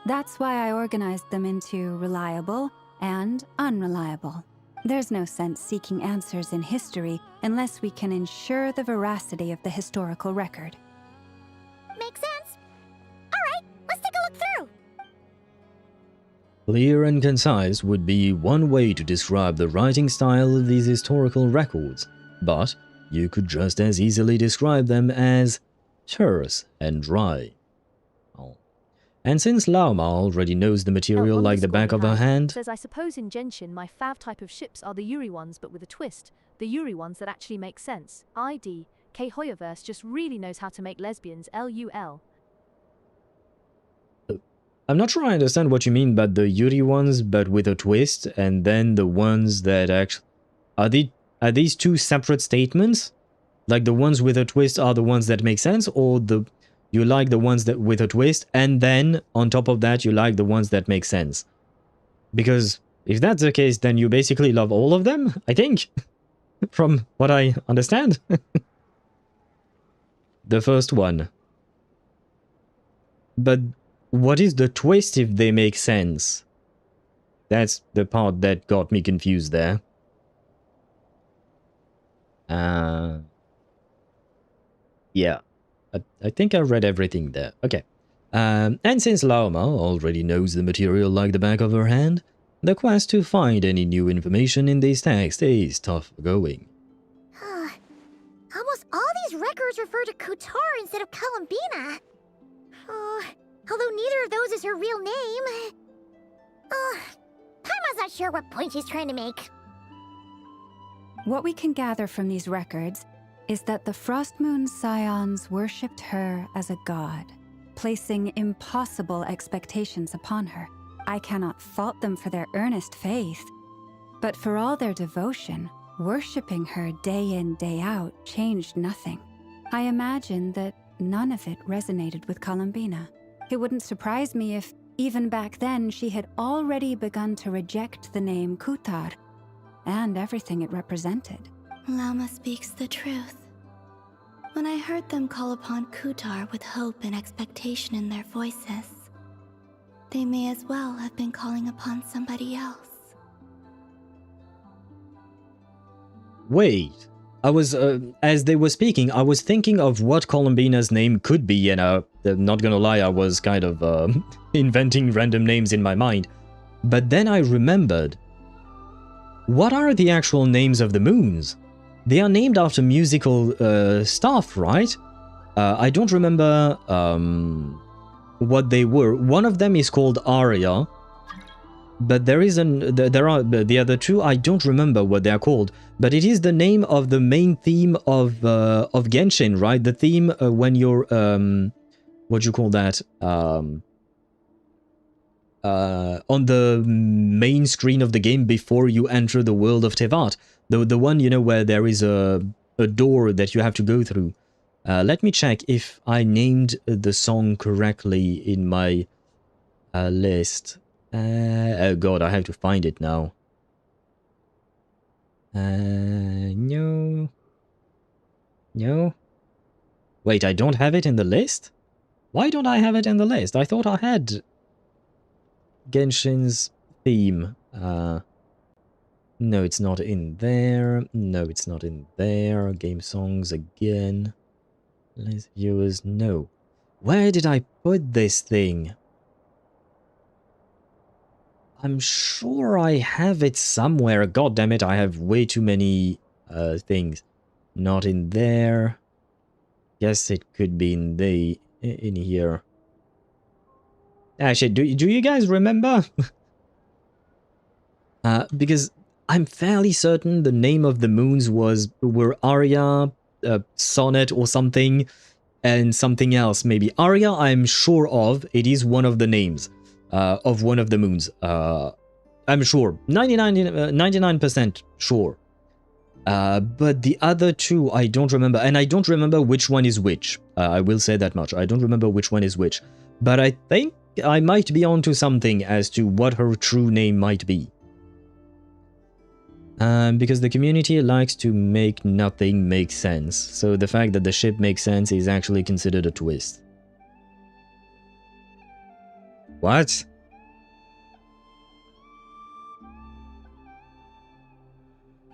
That's why I organized them into reliable and unreliable. There's no sense seeking answers in history unless we can ensure the veracity of the historical record. Makes sense. Alright, let's take a look through. Clear and concise would be one way to describe the writing style of these historical records, but you could just as easily describe them as terse and dry. And since Lauma already knows the material like the back of her hand... Says, I suppose in Genshin my fav type of ships are the Yuri ones but with a twist. The Yuri ones that actually make sense. ID, HoYoVerse just really knows how to make lesbians LUL. I'm not sure I understand what you mean by the Yuri ones but with a twist, and then the ones that actually... Are these two separate statements? Like the ones with a twist are the ones that make sense, or you like the ones that with a twist, and then on top of that you like the ones that make sense? Because if that's the case, then you basically love all of them, I think, from what I understand. The first one. But what is the twist if they make sense? That's the part that got me confused there. Yeah, I think I read everything there. Okay. And since Laoma already knows the material like the back of her hand, the quest to find any new information in this text is tough going. Almost all these records refer to Kutar instead of Columbina. Although neither of those is her real name. Paimon's not sure what point she's trying to make. What we can gather from these records is that the Frost Moon Scions worshipped her as a god, placing impossible expectations upon her. I cannot fault them for their earnest faith, but for all their devotion, worshipping her day in, day out changed nothing. I imagine that none of it resonated with Columbina. It wouldn't surprise me if, even back then, she had already begun to reject the name Kutar and everything it represented. Lama speaks the truth. When I heard them call upon Kutar with hope and expectation in their voices, they may as well have been calling upon somebody else. Wait, I was, as they were speaking, I was thinking of what Columbina's name could be, and not gonna lie, I was kind of inventing random names in my mind. But then I remembered, what are the actual names of the moons? They are named after musical stuff, right? I don't remember what they were. One of them is called Aria, but there are the other two. I don't remember what they are called, but it is the name of the main theme of Genshin, right? The theme when you're what do you call that? On the main screen of the game before you enter the world of Teyvat. The one, you know, where there is a door that you have to go through. Let me check if I named the song correctly in my list. Oh god, I have to find it now. No. No. Wait, I don't have it in the list? Why don't I have it in the list? I thought I had Genshin's theme. No, it's not in there. No, it's not in there. Game songs again. List viewers, no. Where did I put this thing? I'm sure I have it somewhere. God damn it, I have way too many things. Not in there. Guess it could be in here. Actually, do you guys remember? Because I'm fairly certain the name of the moons were Aria, Sonnet or something, and something else maybe. Aria, I'm sure of. It is one of the names of one of the moons. I'm sure. 99% sure. But the other two, I don't remember. And I don't remember which one is which. I will say that much. I don't remember which one is which. But I think I might be onto something as to what her true name might be. Because the community likes to make nothing make sense, so the fact that the ship makes sense is actually considered a twist. What?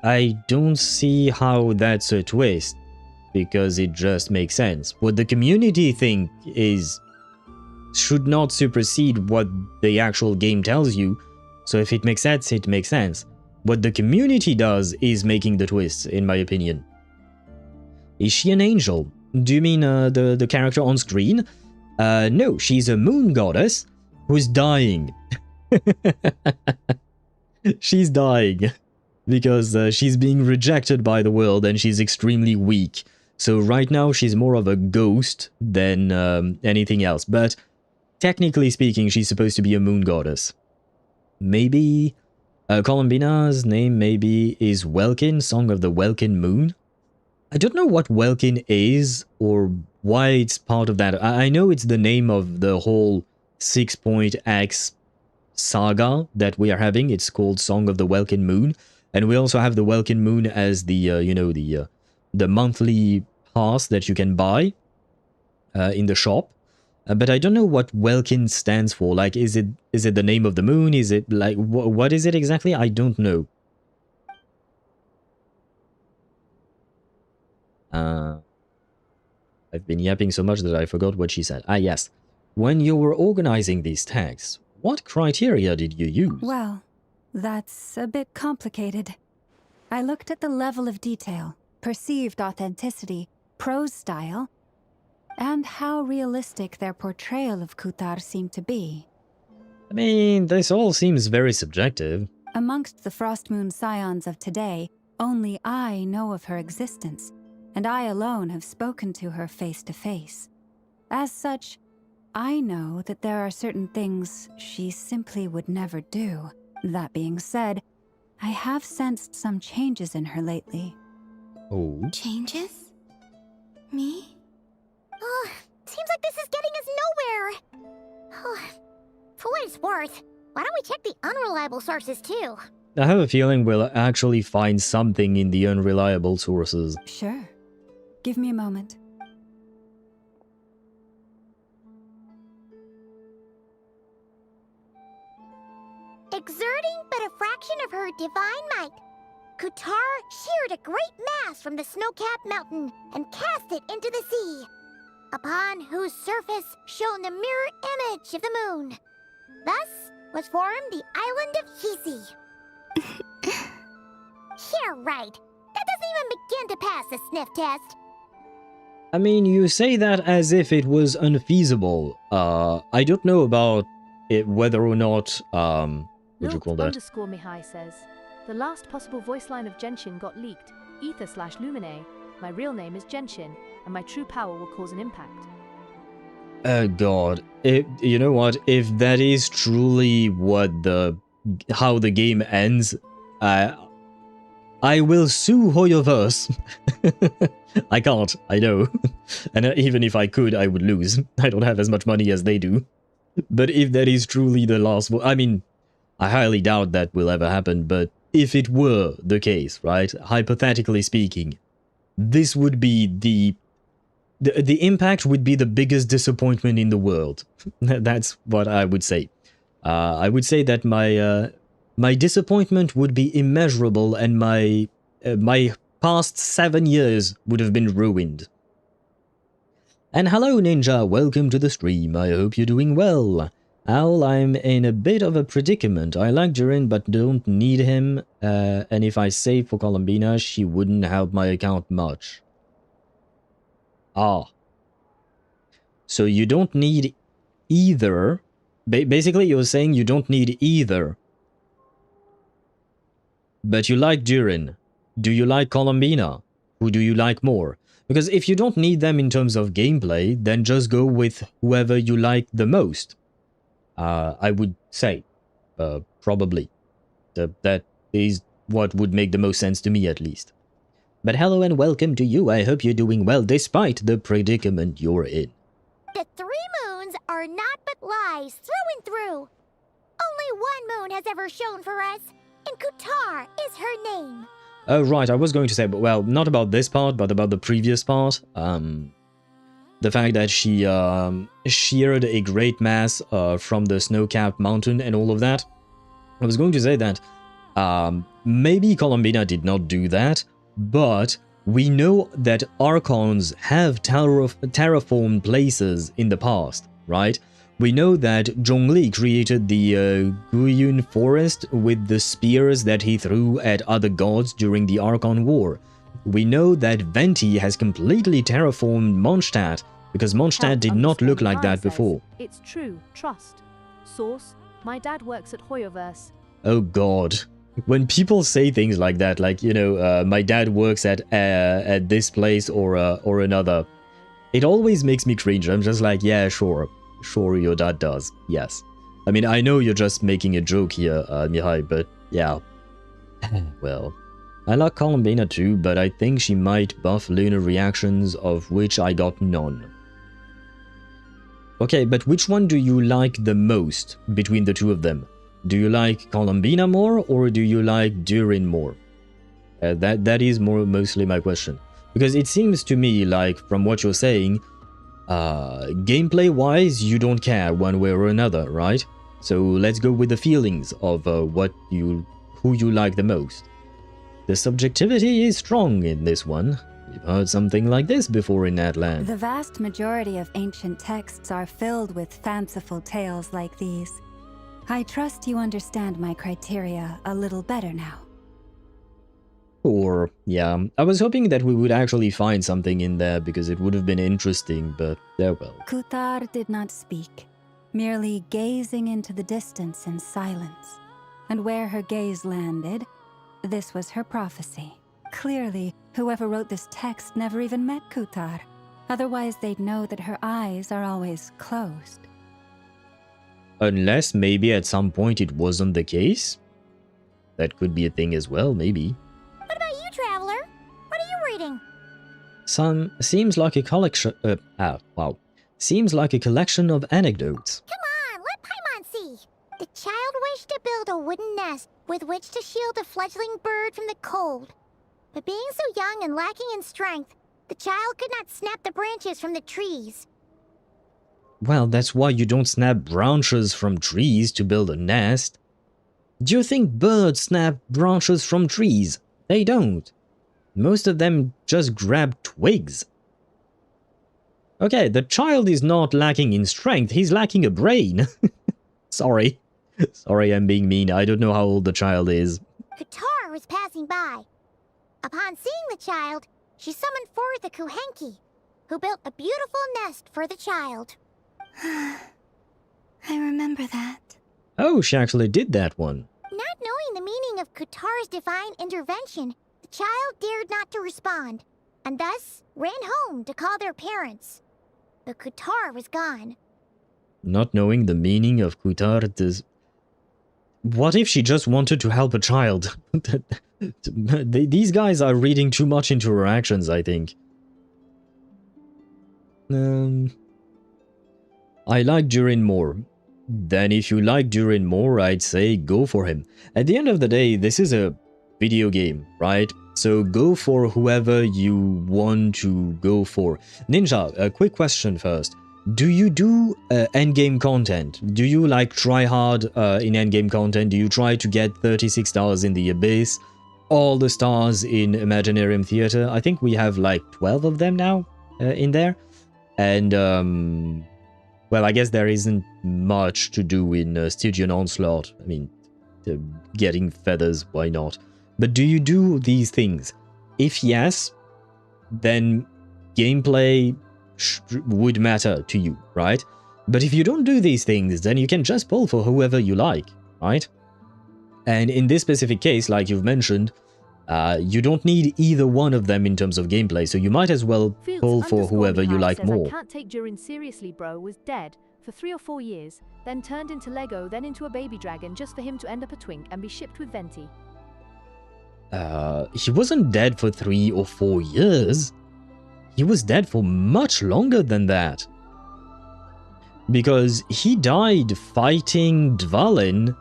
I don't see how that's a twist, because it just makes sense. What the community think should not supersede what the actual game tells you, so if it makes sense, it makes sense. What the community does is making the twists, in my opinion. Is she an angel? Do you mean the character on screen? No, she's a moon goddess who's dying. She's dying because she's being rejected by the world and she's extremely weak. So right now she's more of a ghost than anything else. But technically speaking, she's supposed to be a moon goddess. Maybe... Columbina's name maybe is Welkin, Song of the Welkin Moon. I don't know what Welkin is or why it's part of that. I know it's the name of the whole 6.x saga that we are having. It's called Song of the Welkin Moon. And we also have the Welkin Moon as the, you know, the monthly pass that you can buy in the shop. But I don't know what Welkin stands for. Like, is it the name of the moon? Is it like, what is it exactly? I don't know. I've been yapping so much that I forgot what she said. Ah, yes. When you were organizing these texts, what criteria did you use? Well, that's a bit complicated. I looked at the level of detail, perceived authenticity, prose style, and how realistic their portrayal of Kutar seemed to be. I mean, this all seems very subjective. Amongst the Frostmoon Scions of today, only I know of her existence, and I alone have spoken to her face to face. As such, I know that there are certain things she simply would never do. That being said, I have sensed some changes in her lately. Oh? Changes? Me? Oh, seems like this is getting us nowhere. Oh, for what it's worth, why don't we check the unreliable sources too? I have a feeling we'll actually find something in the unreliable sources. Sure. Give me a moment. Exerting but a fraction of her divine might, Kutar sheared a great mass from the snow-capped mountain and cast it into the sea, upon whose surface shone the mirror image of the moon. Thus was formed the island of Hisi. Yeah, right. That doesn't even begin to pass the sniff test. I mean, you say that as if it was unfeasible. I don't know about it, whether or not, what do you call that? _Mihai says, the last possible voice line of Genshin got leaked. Ether/Lumine. My real name is Genshin, and my true power will cause an impact. Oh god. You know what? If that is truly how the game ends, I will sue HoYoVerse. I can't, I know. And even if I could, I would lose. I don't have as much money as they do. But if that is truly the last... I mean, I highly doubt that will ever happen, but if it were the case, right? Hypothetically speaking, this would be the impact would be the biggest disappointment in the world. That's what I would say. I would say that my disappointment would be immeasurable, and my past 7 years would have been ruined. And hello Ninja, welcome to the stream. I hope you're doing well. Owl, I'm in a bit of a predicament. I like Durin but don't need him, and if I save for Columbina, she wouldn't help my account much. Ah. So you don't need either. Basically, you're saying you don't need either. But you like Durin. Do you like Columbina? Who do you like more? Because if you don't need them in terms of gameplay, then just go with whoever you like the most. I would say. Probably. That is what would make the most sense to me, at least. But hello and welcome to you. I hope you're doing well despite the predicament you're in. The 3 moons are not but lies through and through. Only one moon has ever shone for us, and Kutar is her name. Oh, right, I was going to say, but well, not about this part, but about the previous part. The fact that she sheared a great mass from the snow-capped mountain and all of that. I was going to say that maybe Columbina did not do that, but we know that Archons have terraformed places in the past, right? We know that Zhongli created the Guyun forest with the spears that he threw at other gods during the Archon War. We know that Venti has completely terraformed Mondstadt, because Mondstadt did not look like that before. It's true, trust. Source, my dad works at HoYoVerse. Oh god. When people say things like that, like, you know, my dad works at this place or another, it always makes me cringe. I'm just like, yeah, sure. Sure, your dad does. Yes. I mean, I know you're just making a joke here, Mihai, but yeah. Well, I like Columbina too, but I think she might buff lunar reactions, of which I got none. Okay, but which one do you like the most between the two of them? Do you like Columbina more, or do you like Durin more? That is mostly my question. Because it seems to me like, from what you're saying, gameplay-wise, you don't care one way or another, right? So let's go with the feelings of who you like the most. The subjectivity is strong in this one. We've heard something like this before in that land. The vast majority of ancient texts are filled with fanciful tales like these. I trust you understand my criteria a little better now. Or, yeah, I was hoping that we would actually find something in there because it would have been interesting, but well. Kutar did not speak, merely gazing into the distance in silence. And where her gaze landed, this was her prophecy. Clearly, whoever wrote this text never even met Kutar. Otherwise, they'd know that her eyes are always closed. Unless maybe at some point it wasn't the case? That could be a thing as well, maybe. What about you, Traveler? What are you reading? Seems like a collection. Seems like a collection of anecdotes. Come on, let Paimon see. The child wished to build a wooden nest with which to shield a fledgling bird from the cold. But being so young and lacking in strength, the child could not snap the branches from the trees. Well, that's why you don't snap branches from trees to build a nest. Do you think birds snap branches from trees? They don't. Most of them just grab twigs. Okay, the child is not lacking in strength, he's lacking a brain. Sorry. Sorry, I'm being mean. I don't know how old the child is. Kutar was passing by. Upon seeing the child, she summoned forth a Kuhenki, who built a beautiful nest for the child. I remember that. Oh, she actually did that one. Not knowing the meaning of Kutar's divine intervention, the child dared not to respond, and thus ran home to call their parents. But Kutar was gone. Not knowing the meaning of Kutar does... What if she just wanted to help a child? These guys are reading too much into her actions, I think. I like Durin more. Then if you like Durin more, I'd say go for him. At the end of the day, this is a video game, right? So go for whoever you want to go for. Ninja, a quick question first. Do you do endgame content? Do you like try hard in endgame content? Do you try to get 36 stars in the Abyss? All the stars in Imaginarium Theater? I think we have like 12 of them now in there. And, well, I guess there isn't much to do in Stygian Onslaught. I mean, getting feathers, why not? But do you do these things? If yes, then gameplay would matter to you, right? But if you don't do these things, then you can just pull for whoever you like, right? And in this specific case, like you've mentioned, you don't need either one of them in terms of gameplay, so you might as well pull for whoever you like more. I can't take Durin seriously, bro, was dead for 3 or 4 years, then turned into Lego, then into a baby dragon just for him to end up a twink and be shipped with Venti. He wasn't dead for 3 or 4 years. He was dead for much longer than that. Because he died fighting Dvalin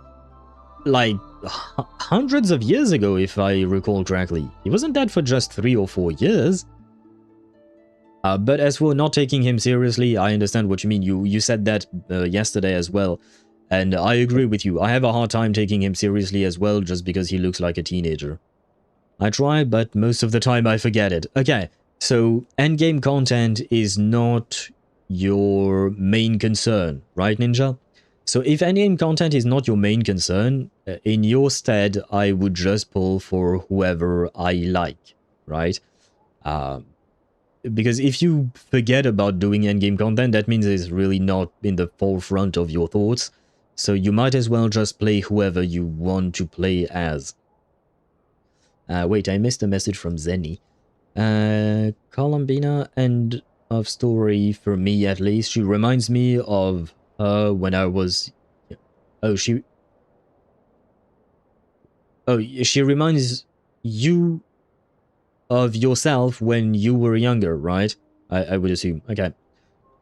like hundreds of years ago, if I recall correctly. He wasn't dead for just 3 or 4 years. But as for not taking him seriously, I understand what you mean. You said that yesterday as well. And I agree with you. I have a hard time taking him seriously as well, just because he looks like a teenager. I try, but most of the time I forget it. Okay, so endgame content is not your main concern, right, Ninja? So if endgame content is not your main concern, in your stead, I would just pull for whoever I like, right? Because if you forget about doing endgame content, that means it's really not in the forefront of your thoughts. So you might as well just play whoever you want to play as. Wait, I missed a message from Zenny. Columbina, end of story for me at least. She reminds me of when I was... she reminds you of yourself when you were younger, right? I would assume. Okay.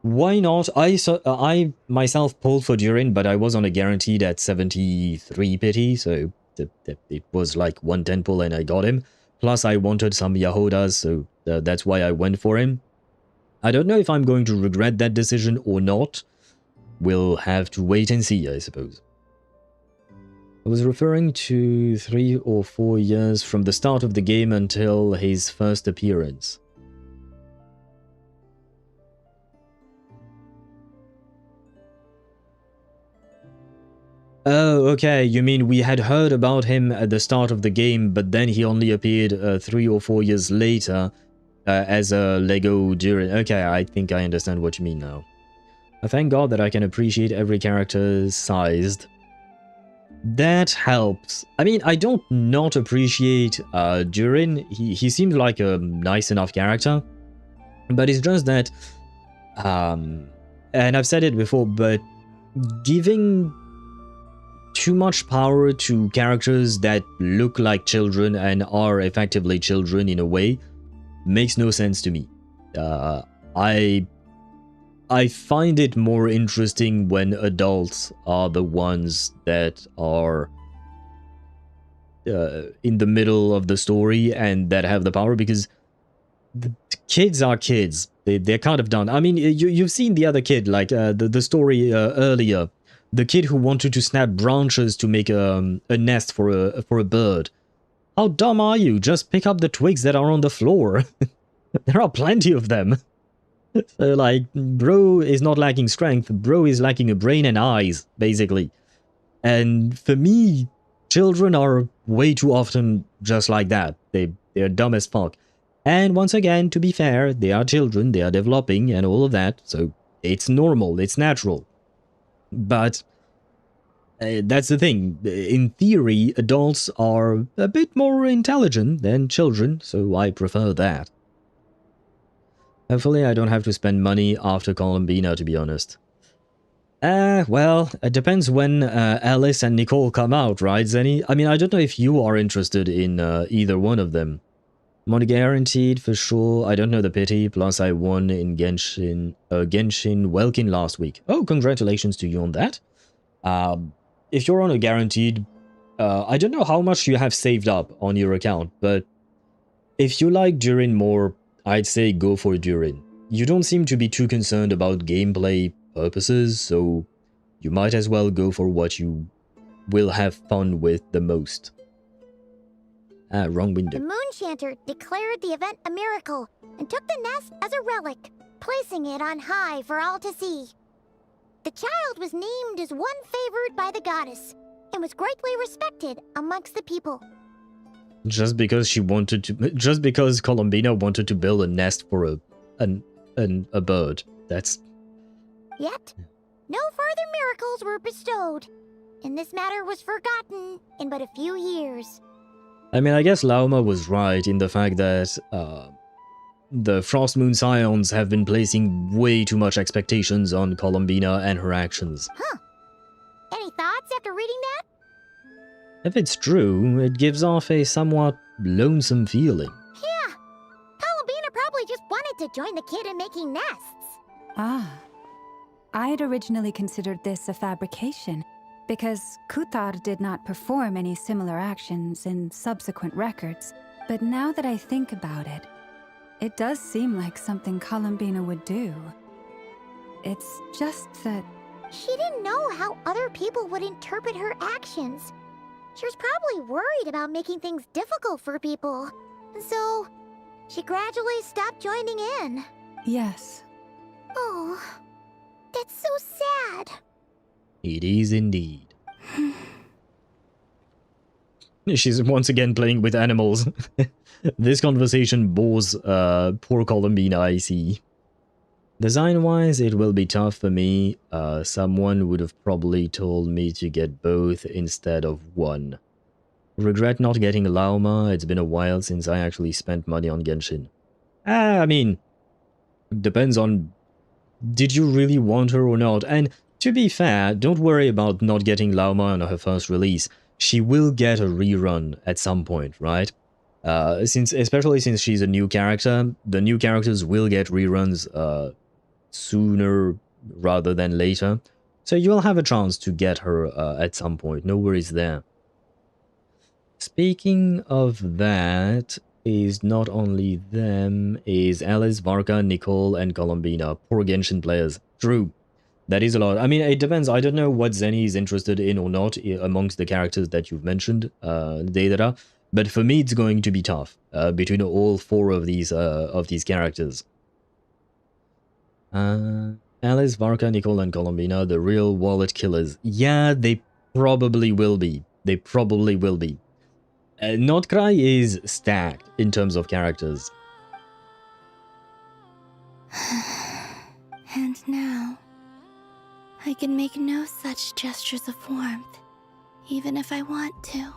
Why not? I myself pulled for Durin, but I was on a guaranteed at 73 pity, so it was like 110 pull and I got him. Plus I wanted some Jahodas, so that's why I went for him. I don't know if I'm going to regret that decision or not. We'll have to wait and see, I suppose. I was referring to 3 or 4 years from the start of the game until his first appearance. Oh, okay, you mean we had heard about him at the start of the game, but then he only appeared 3 or 4 years later as a Lego Durin. Okay, I think I understand what you mean now. Thank God that I can appreciate every character sized. That helps. I mean, I don't not appreciate Durin. He seems like a nice enough character, but it's just that, and I've said it before, but giving too much power to characters that look like children and are effectively children in a way makes no sense to me. I find it more interesting when adults are the ones that are in the middle of the story and that have the power, because the kids are kids. They're kind of done. I mean, you've seen the other kid, like the story earlier. The kid who wanted to snap branches to make a nest for a bird. How dumb are you? Just pick up the twigs that are on the floor. There are plenty of them. So, like, bro is not lacking strength. Bro is lacking a brain and eyes, basically. And for me, children are way too often just like that. They're dumb as fuck. And once again, to be fair, they are children. They are developing and all of that. So it's normal. It's natural. But that's the thing. In theory, adults are a bit more intelligent than children, so I prefer that. Hopefully I don't have to spend money after Columbina, to be honest. Well, it depends when Alice and Nicole come out, right, Zenny? I mean, I don't know if you are interested in either one of them. Money guaranteed for sure. I don't know the pity. Plus, I won in Genshin Welkin last week. Oh, congratulations to you on that. If you're on a guaranteed, I don't know how much you have saved up on your account, but if you like Durin more, I'd say go for Durin. You don't seem to be too concerned about gameplay purposes, so you might as well go for what you will have fun with the most. Wrong window. The Moonshanter declared the event a miracle and took the nest as a relic, placing it on high for all to see. The child was named as one favored by the goddess and was greatly respected amongst the people. Just because Columbina wanted to build a nest for a bird. That's... Yet, no further miracles were bestowed, and this matter was forgotten in but a few years. I mean, I guess Lauma was right in the fact that the Frost Moon Scions have been placing way too much expectations on Columbina and her actions. Huh. Any thoughts after reading that? If it's true, it gives off a somewhat lonesome feeling. Yeah. Columbina probably just wanted to join the kid in making nests. Ah. I'd originally considered this a fabrication, because Kutar did not perform any similar actions in subsequent records. But now that I think about it, it does seem like something Columbina would do. It's just that... She didn't know how other people would interpret her actions. She was probably worried about making things difficult for people. And so, she gradually stopped joining in. Yes. Oh, that's so sad. It is indeed. She's once again playing with animals. This conversation bores poor Columbina, I see. Design-wise, it will be tough for me. Someone would have probably told me to get both instead of one. Regret not getting Lauma. It's been a while since I actually spent money on Genshin. I mean, depends on... Did you really want her or not? And to be fair, don't worry about not getting Lauma on her first release. She will get a rerun at some point, right? Especially since she's a new character, the new characters will get reruns sooner rather than later. So you'll have a chance to get her at some point. No worries there. Speaking of that, is not only them, is Alice, Varka, Nicole, and Columbina. Poor Genshin players. True. That is a lot. I mean, it depends. I don't know what Zenny is interested in or not amongst the characters that you've mentioned, Deidara. But for me, it's going to be tough between all four of these characters. Alice, Varka, Nicole, and Columbina, the real wallet killers. Yeah, they probably will be. They probably will be. Nod-Krai is stacked in terms of characters. And now, I can make no such gestures of warmth, even if I want to.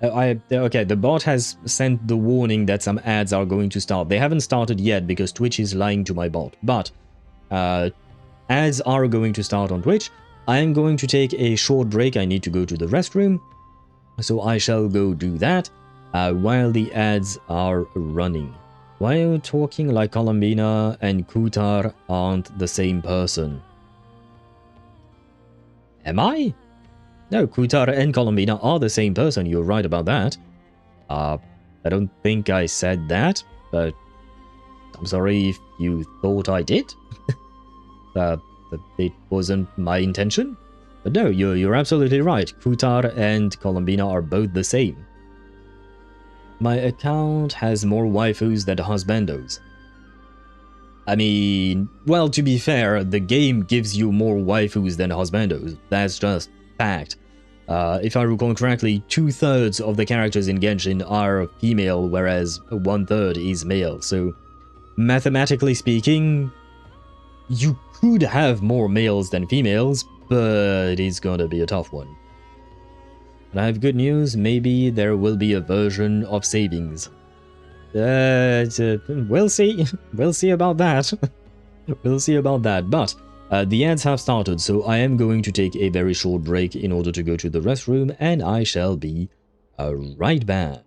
Okay, the bot has sent the warning that some ads are going to start. They haven't started yet because Twitch is lying to my bot, but ads are going to start on Twitch. I am going to take a short break. I need to go to the restroom, so I shall go do that while the ads are running. Why are you talking like Columbina and Kutar aren't the same person? Am I? No, Kutar and Columbina are the same person, you're right about that. I don't think I said that, but I'm sorry if you thought I did. It wasn't my intention. But no, you're absolutely right. Kutar and Columbina are both the same. My account has more waifus than husbandos. I mean, well, to be fair, the game gives you more waifus than husbandos. That's just fact. If I recall correctly, 2/3 of the characters in Genshin are female, whereas 1/3 is male. So, mathematically speaking, you could have more males than females, but it's gonna be a tough one. And I have good news, maybe there will be a version of savings. We'll see. We'll see about that. We'll see about that, but the ads have started, so I am going to take a very short break in order to go to the restroom, and I shall be right back.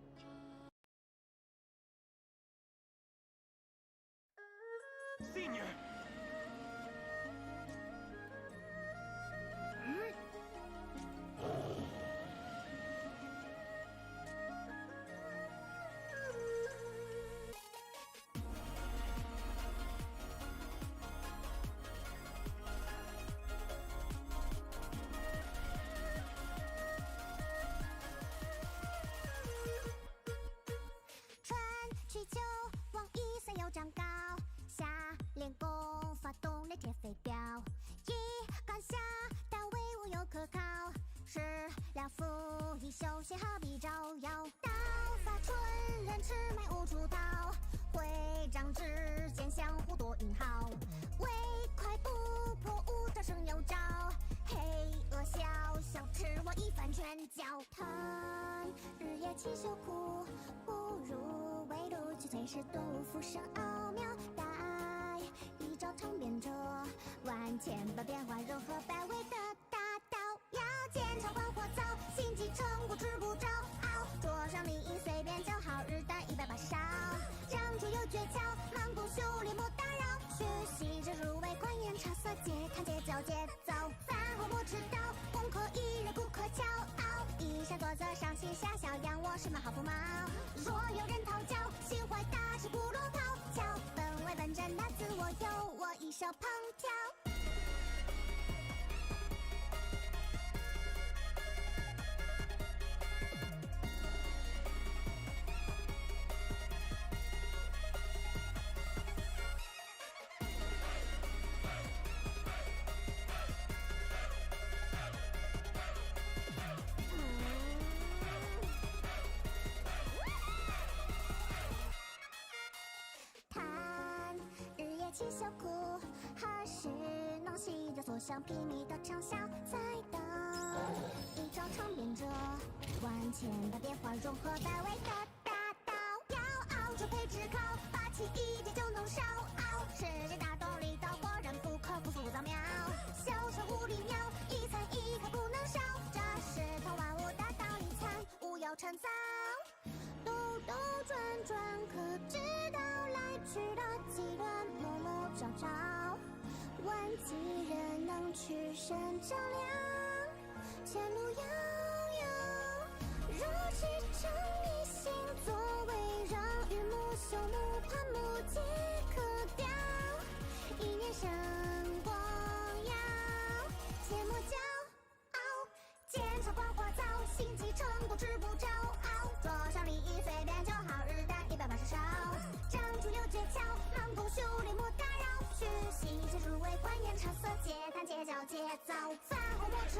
The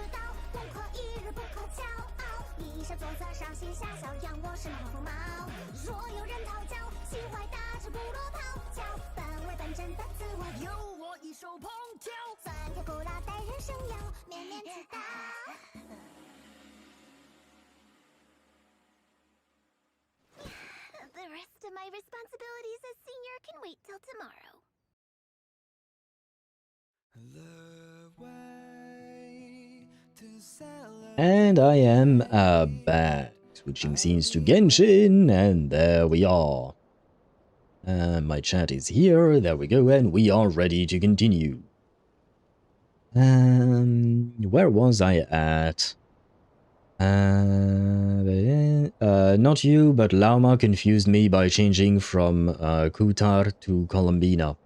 rest of my responsibilities as senior can wait till tomorrow. And I am back. Switching scenes to Genshin, and there we are. My chat is here, there we go, and we are ready to continue. Where was I at? Not you, but Lauma confused me by changing from Kutar to Columbina.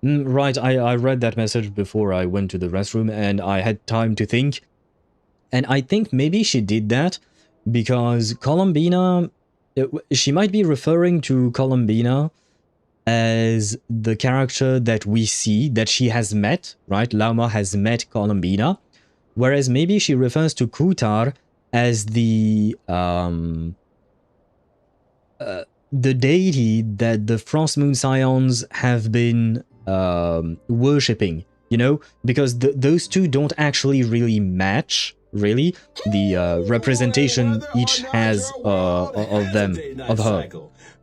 Right, I read that message before I went to the restroom, and I had time to think. And I think maybe she did that because Columbina, she might be referring to Columbina as the character that we see, that she has met, right? Lauma has met Columbina, whereas maybe she refers to Kutar as the deity that the Frost Moon Scions have been worshipping, you know, because those two don't actually really match. Really, the representation each has of them, of her.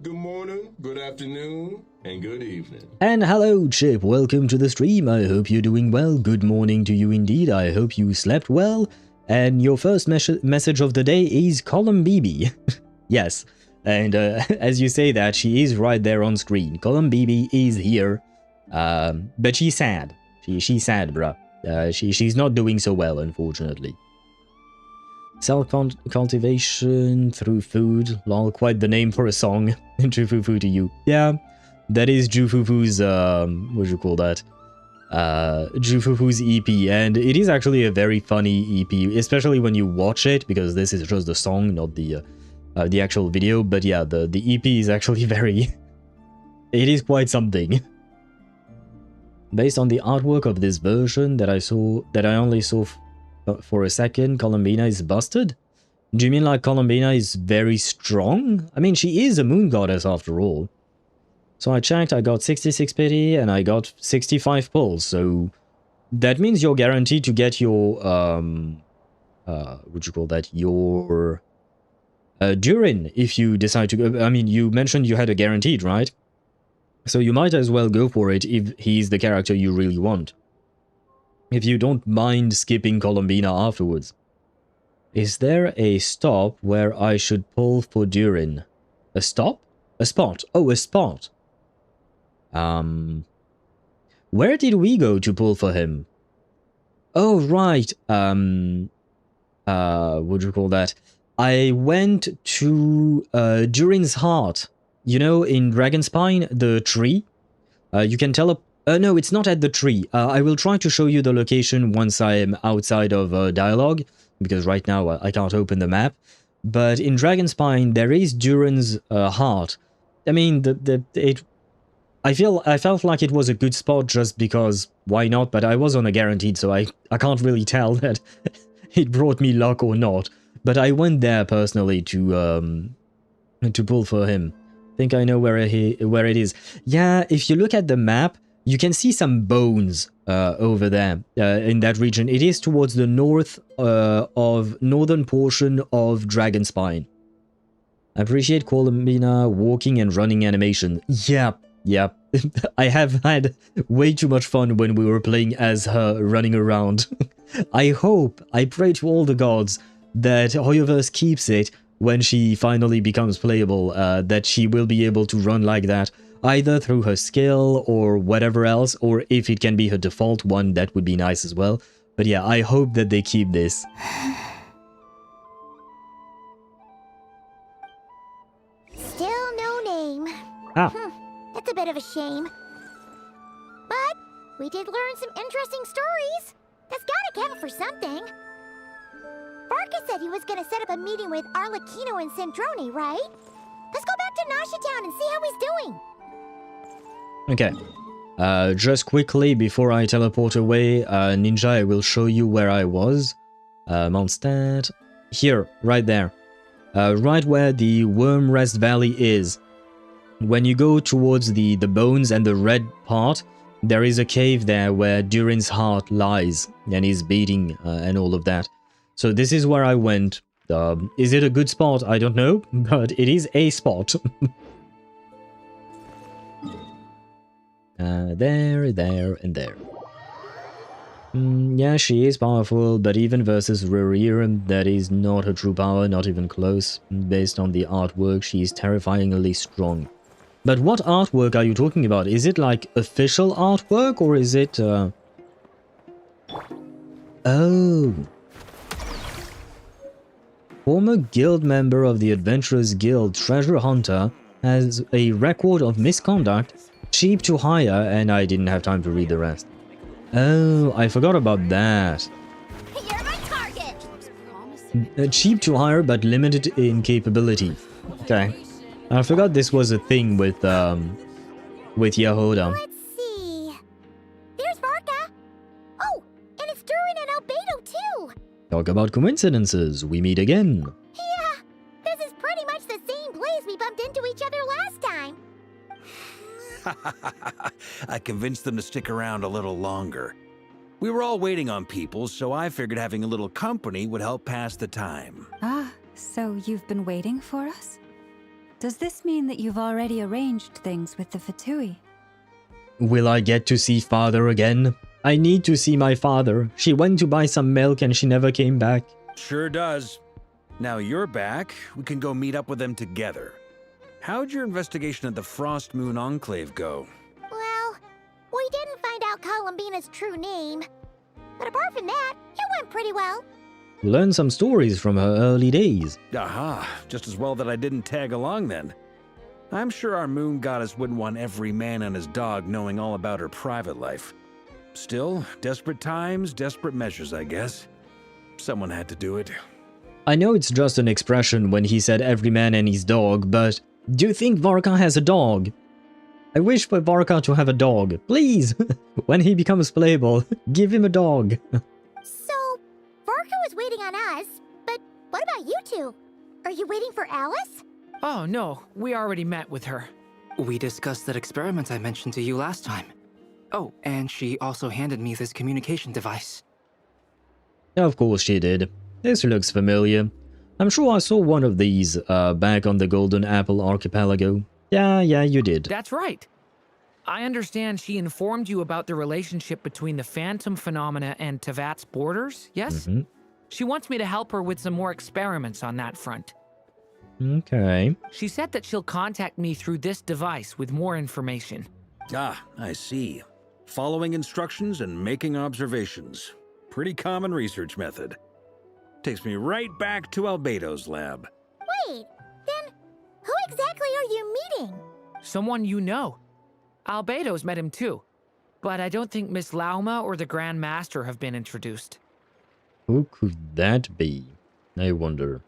Good morning, good afternoon, and good evening. And hello, Chip. Welcome to the stream. I hope you're doing well. Good morning to you indeed. I hope you slept well. And your first message of the day is Columbibi. Yes, and as you say that, she is right there on screen. Columbibi is here, but she's sad. She's sad, bruh. She's not doing so well, unfortunately. Self-cultivation through food. Lol, quite the name for a song. Jufufu to you. Yeah, that is Jufufu's, what do you call that? Jufufu's EP, and it is actually a very funny EP, especially when you watch it, because this is just the song, not the actual video. But yeah, the EP is actually very... it is quite something. Based on the artwork of this version that I only saw for a second, Columbina is busted? Do you mean like Columbina is very strong? I mean, she is a moon goddess after all. So I checked, I got 66 pity and I got 65 pulls, so that means you're guaranteed to get your, what you call that, your Durin if you decide to go. I mean, you mentioned you had a guaranteed, right? So you might as well go for it if he's the character you really want. If you don't mind skipping Columbina afterwards. Is there a stop where I should pull for Durin? A stop? A spot. Oh, a spot. Where did we go to pull for him? Oh, right. What do you call that? I went to Durin's heart. You know, in Dragonspine, the tree. You can tell no, it's not at the tree. I will try to show you the location once I am outside of dialogue, because right now I can't open the map. But in Dragonspine, there is Durin's heart. I mean, I felt like it was a good spot just because, why not? But I was on a guaranteed, so I can't really tell that it brought me luck or not. But I went there personally to pull for him. I think I know where it is. Yeah, if you look at the map, you can see some bones over there in that region. It is towards the northern portion of Dragonspine. I appreciate Columbina walking and running animation. Yeah. I have had way too much fun when we were playing as her running around. I pray to all the gods that HoYoVerse keeps it when she finally becomes playable, that she will be able to run like that, either through her skill or whatever else, or if it can be her default one, that would be nice as well. But yeah, I hope that they keep this. Still no name. That's a bit of a shame. But we did learn some interesting stories. That's gotta count for something. Barca said he was gonna set up a meeting with Arlecchino and Sandrone, right? Let's go back to Nashi Town and see how he's doing. Okay. Just quickly, before I teleport away, Ninja, I will show you where I was. Mondstadt. Here, right there. Right where the Worm Rest Valley is. When you go towards the bones and the red part, there is a cave there where Durin's heart lies and is beating and all of that. So this is where I went. Is it a good spot? I don't know, but it is a spot. There, and there. Yeah, she is powerful, but even versus Rurir, that is not her true power, not even close. Based on the artwork, she is terrifyingly strong. But what artwork are you talking about? Is it like official artwork, or is it... Oh. Former guild member of the Adventurers Guild, Treasure Hunter, has a record of misconduct, cheap to hire, and I didn't have time to read the rest. Oh, I forgot about that. You're my target! Cheap to hire, but limited in capability. Okay. I forgot this was a thing with Jahoda. Let's see. There's Varka. Oh, and it's Durin and Albedo too. Talk about coincidences. We meet again. Yeah, this is pretty much the same place we bumped into each other last time. I convinced them to stick around a little longer. We were all waiting on people, so I figured having a little company would help pass the time. Ah, so you've been waiting for us? Does this mean that you've already arranged things with the Fatui? Will I get to see father again? I need to see my father. She went to buy some milk and she never came back. Sure does. Now you're back, we can go meet up with them together. How'd your investigation at the Frost Moon Enclave go? Well, we didn't find out Columbina's true name. But apart from that, it went pretty well. Learn some stories from her early days. Aha, just as well that I didn't tag along then. I'm sure our moon goddess wouldn't want every man and his dog knowing all about her private life. Still, desperate times, desperate measures, I guess. Someone had to do it. I know it's just an expression when he said every man and his dog, but do you think Varka has a dog? I wish for Varka to have a dog. Please! When he becomes playable, give him a dog. So, Varka was waiting on us, but what about you two? Are you waiting for Alice? Oh, no. We already met with her. We discussed that experiment I mentioned to you last time. Oh, and she also handed me this communication device. Of course she did. This looks familiar. I'm sure I saw one of these back on the Golden Apple Archipelago. Yeah, you did. That's right. I understand she informed you about the relationship between the phantom phenomena and Teyvat's borders, yes? Mm-hmm. She wants me to help her with some more experiments on that front. Okay. She said that she'll contact me through this device with more information. Ah, I see. Following instructions and making observations. Pretty common research method. Takes me right back to Albedo's lab. Wait, then who exactly are you meeting? Someone you know. Albedo's met him too. But I don't think Miss Lauma or the Grand Master have been introduced. Who could that be? I wonder.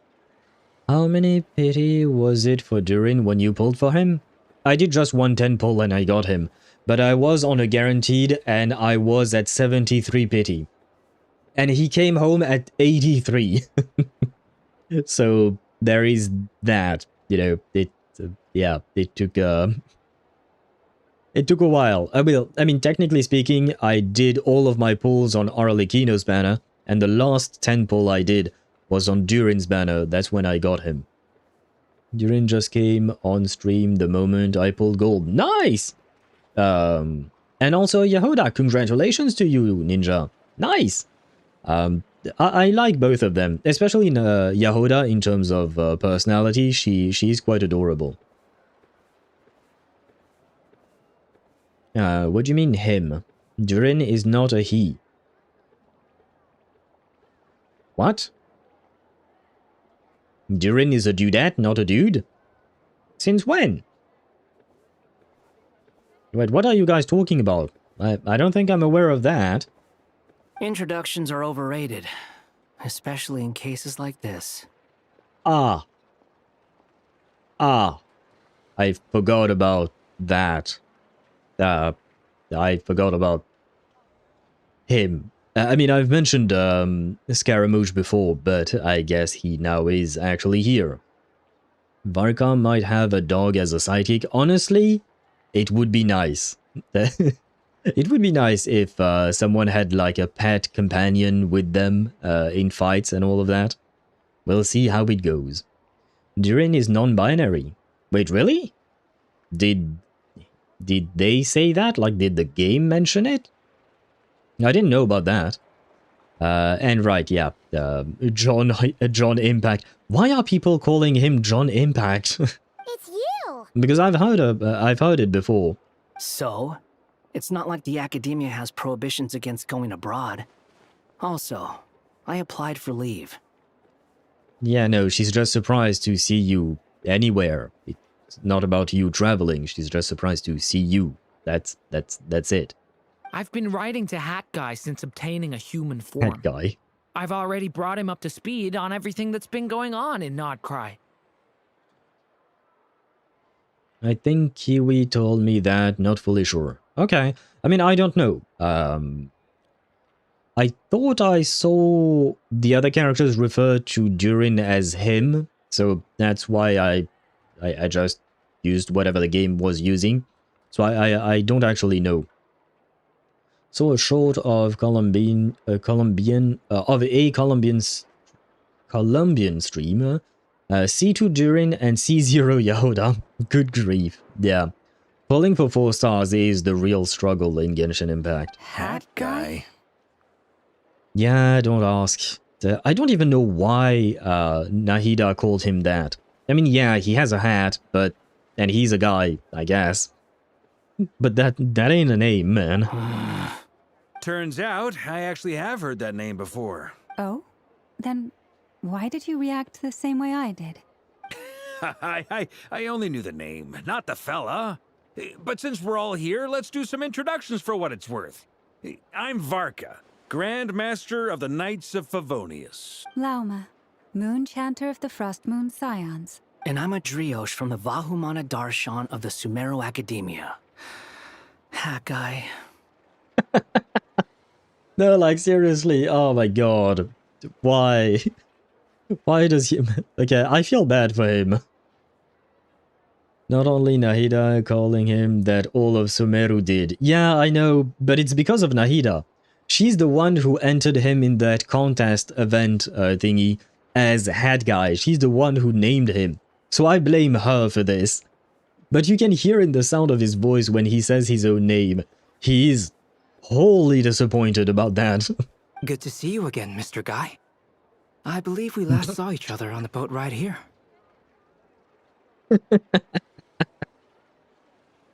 How many pity was it for Durin when you pulled for him? I did just 110 pull and I got him. But I was on a guaranteed and I was at 73 pity. And he came home at 83. So there is that, you know, it took a while. I mean, technically speaking, I did all of my pulls on Arlecchino's banner, and the last 10 pull I did was on Durin's banner. That's when I got him. Durin just came on stream the moment I pulled gold. Nice! And also Jahoda, congratulations to you, Ninja. Nice! I like both of them, especially in Jahoda in terms of personality. She's quite adorable. What do you mean him? Durin is not a he. What? Durin is a dudette, not a dude? Since when? Wait, what are you guys talking about? I don't think I'm aware of that. Introductions are overrated, especially in cases like this. I forgot about that. I forgot about him. I mean, I've mentioned Scaramouche before, but I guess he now is actually here. Varka might have a dog as a sidekick. Honestly, it would be nice. It would be nice if someone had like a pet companion with them in fights and all of that. We'll see how it goes. Durin is non-binary. Wait, really? Did they say that? Like, did the game mention it? I didn't know about that. And right, yeah, John Impact. Why are people calling him John Impact? It's you! Because I've heard it before. So, it's not like the academia has prohibitions against going abroad. Also, I applied for leave. Yeah, no, she's just surprised to see you anywhere. It's not about you traveling. She's just surprised to see you. That's it. I've been writing to Hat Guy since obtaining a human form. Hat Guy. I've already brought him up to speed on everything that's been going on in Nod-Krai. I think Kiwi told me that, not fully sure. Okay, I mean, I don't know. I thought I saw the other characters refer to Durin as him, so that's why I just used whatever the game was using. So I don't actually know. So a short of Colombian streamer, C2 Durin and C0 Jahoda. Good grief. Yeah. Pulling for 4 stars is the real struggle in Genshin Impact. Hat guy? Yeah, don't ask. I don't even know why Nahida called him that. I mean, yeah, he has a hat, and he's a guy, I guess. But that ain't a name, man. Turns out, I actually have heard that name before. Oh? Then why did you react the same way I did? I only knew the name, not the fella. But since we're all here, let's do some introductions for what it's worth. I'm Varka, Grand Master of the Knights of Favonius. Lauma, Moon Chanter of the Frost Moon Scions. And I'm a Driosh from the Vahumana Darshan of the Sumeru Academia. Hat guy. No, like, seriously, oh my god. Why? Why does he... Okay, I feel bad for him. Not only Nahida calling him that, all of Sumeru did. Yeah, I know, but it's because of Nahida. She's the one who entered him in that contest event thingy as Hat Guy. She's the one who named him. So I blame her for this. But you can hear in the sound of his voice when he says his own name. He is wholly disappointed about that. Good to see you again, Mr. Guy. I believe we last saw each other on the boat ride here.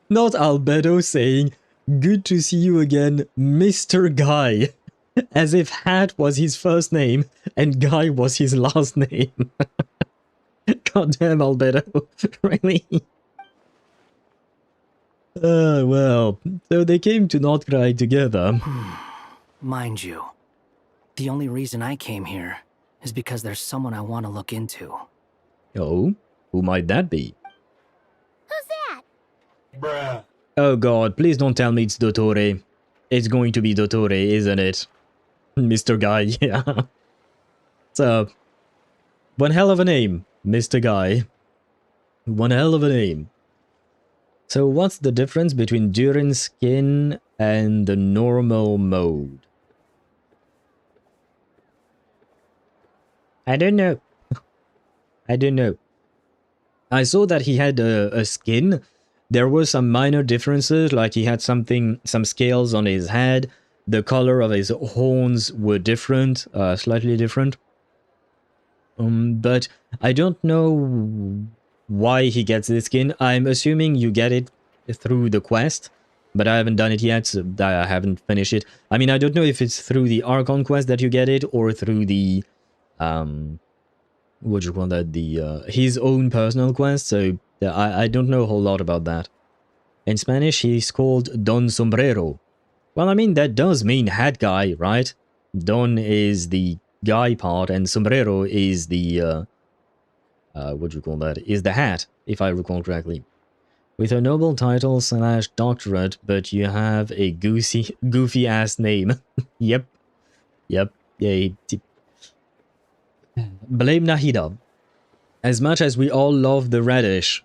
Not Albedo saying, good to see you again, Mr. Guy. As if Hat was his first name and Guy was his last name. Goddamn Albedo. Really? Well, so they came to Nod-Krai together. Mind you, the only reason I came here is because there's someone I want to look into. Oh? Who might that be? Who's that? Bruh. Oh god, please don't tell me it's Dottore. It's going to be Dottore, isn't it? Mr. Guy, yeah. So, one hell of a name, Mr. Guy. One hell of a name. So what's the difference between Durin's skin and the normal mode? I don't know. I don't know. I saw that he had a skin. There were some minor differences, like he had some scales on his head. The color of his horns were different, slightly different. But I don't know why he gets this skin. I'm assuming you get it through the quest, but I haven't done it yet, so I haven't finished it. I mean, I don't know if it's through the Archon Quest that you get it, or through the, what do you call that, the, his own personal quest, so I don't know a whole lot about that. In Spanish, he's called Don Sombrero. Well, I mean, that does mean hat guy, right? Don is the guy part, and Sombrero is the, what do you call that? Is the hat, if I recall correctly. With a noble title / doctorate, but you have a goofy ass name. Yep. Yep. Yeah. Blame Nahida. As much as we all love the radish,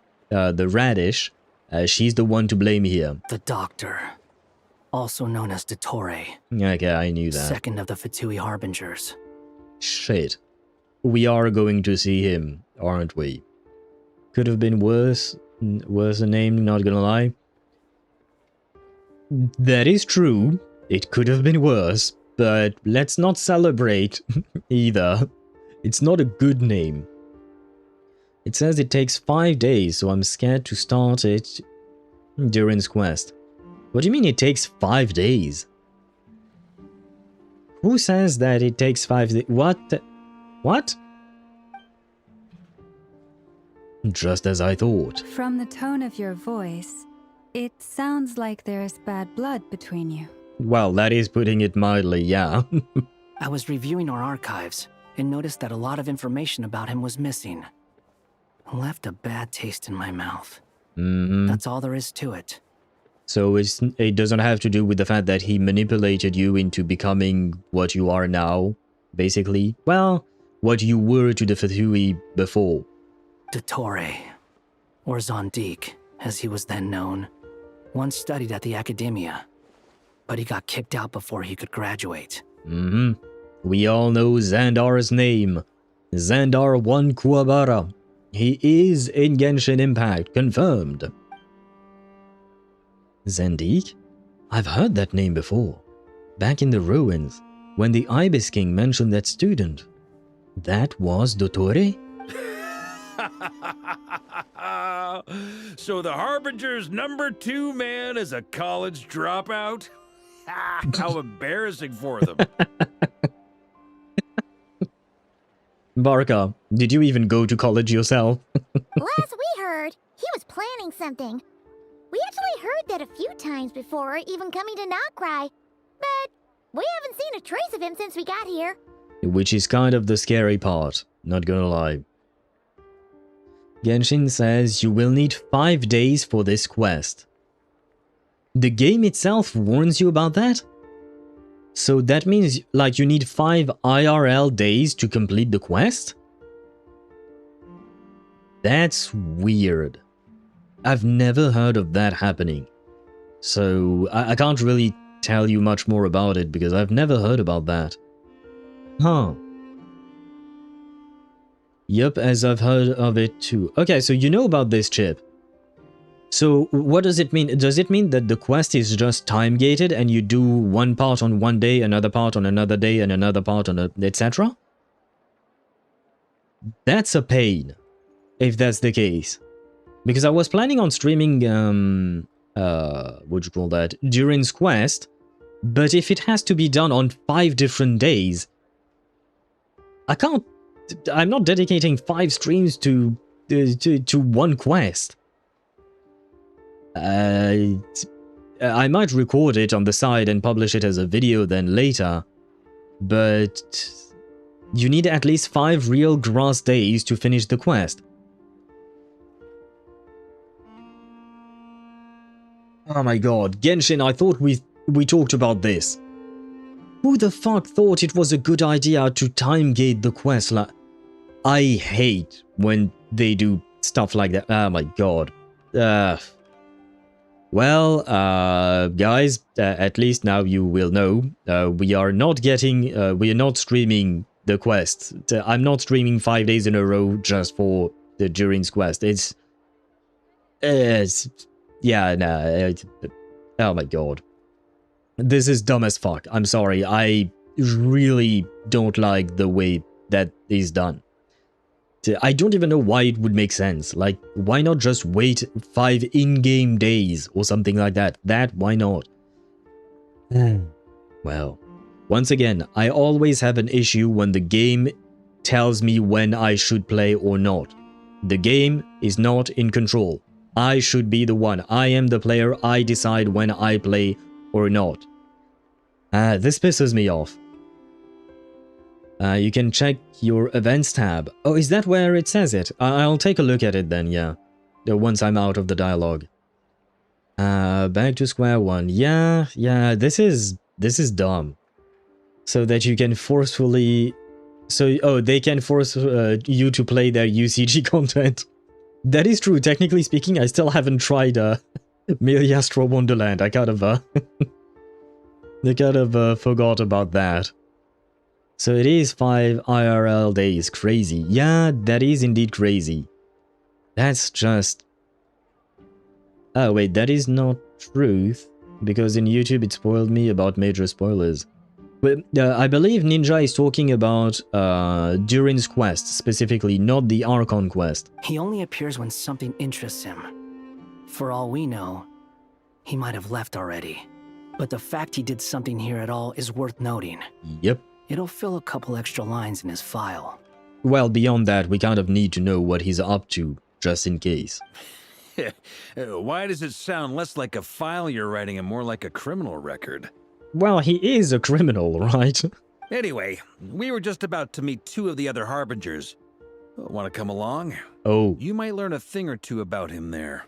she's the one to blame here. The Doctor, also known as Dottore, Okay, I knew that. second of the Fatui Harbingers. Shit. We are going to see him, aren't we? Could have been worse. Worse a name, not gonna lie. That is true. It could have been worse, but let's not celebrate either. It's not a good name. It says it takes 5 days, so I'm scared to start it. Durin's quest. What do you mean it takes 5 days? Who says that it takes 5 days? What? What? Just as I thought. From the tone of your voice, it sounds like there's bad blood between you. Well, that is putting it mildly, yeah. I was reviewing our archives and noticed that a lot of information about him was missing. Left a bad taste in my mouth. That's all there is to it. So it doesn't have to do with the fact that he manipulated you into becoming what you are now, basically. Well, what you were to the Fatui before. Dottore, or Zondik, as he was then known, once studied at the academia, but he got kicked out before he could graduate. We all know Xandar's name. Xandar 1 Kuwabara. He is in Genshin Impact, confirmed. Zendik? I've heard that name before. Back in the ruins, when the Ibis King mentioned that student. That was Dottore? So the Harbinger's #2 man is a college dropout? How embarrassing for them. Barca, did you even go to college yourself? Last we heard, he was planning something. We actually heard that a few times before, even coming to Nod-Krai. But we haven't seen a trace of him since we got here. Which is kind of the scary part, not gonna lie. Genshin says you will need 5 days for this quest. The game itself warns you about that? So that means, like, you need 5 IRL days to complete the quest? That's weird. I've never heard of that happening. So I can't really tell you much more about it because I've never heard about that. Huh. Yup, as I've heard of it too. Okay, so you know about this chip. So what does it mean? Does it mean that the quest is just time gated and you do one part on one day, another part on another day, and another part on etc.? That's a pain, if that's the case. Because I was planning on streaming, what you call that, Durin's quest, but if it has to be done on 5 different days, I'm not dedicating 5 streams to one quest. I might record it on the side and publish it as a video then later, but you need at least 5 real grass days to finish the quest. Oh my god, Genshin, I thought we talked about this. Who the fuck thought it was a good idea to time gate the quest? Like, I hate when they do stuff like that. Oh my god. Well, guys, at least now you will know. We are not streaming the quest. I'm not streaming 5 days in a row just for the Durin's quest. Yeah, nah. Oh my god. This is dumb as fuck. I'm sorry. I really don't like the way that is done. I don't even know why it would make sense. Like, why not just wait 5 in-game days or something like that? Why not? Well, once again, I always have an issue when the game tells me when I should play or not. The game is not in control. I should be the one. I am the player. I decide when I play or not. This pisses me off. You can check your events tab. Oh, is that where it says it? I'll take a look at it then, yeah. Once I'm out of the dialogue. Back to square one. Yeah, this is dumb. so that you can forcefully... they can force you to play their UCG content. That is true. Technically speaking, I still haven't tried Merely Astro Wonderland. I kind of forgot about that. So it is 5 IRL days. Crazy. Yeah, that is indeed crazy. That's just... Oh wait, that is not truth. Because in YouTube it spoiled me about major spoilers. But I believe Ninja is talking about Durin's quest, specifically, not the Archon Quest. He only appears when something interests him. For all we know, he might have left already. But the fact he did something here at all is worth noting. Yep. It'll fill a couple extra lines in his file. Well, beyond that, we kind of need to know what he's up to, just in case. Why does it sound less like a file you're writing and more like a criminal record? Well, he is a criminal, right? Anyway, we were just about to meet 2 of the other Harbingers. Want to come along? Oh. You might learn a thing or two about him there.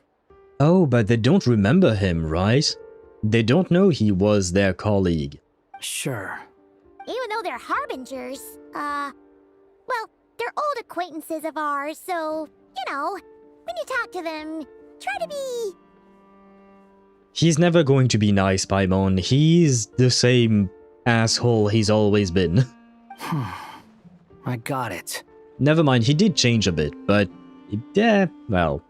Oh, but they don't remember him, right? They don't know he was their colleague. Sure. Even though they're harbingers, well, they're old acquaintances of ours, so, you know, when you talk to them, try to be... He's never going to be nice, Paimon. He's the same asshole he's always been. I got it. Never mind, he did change a bit, but... yeah, well...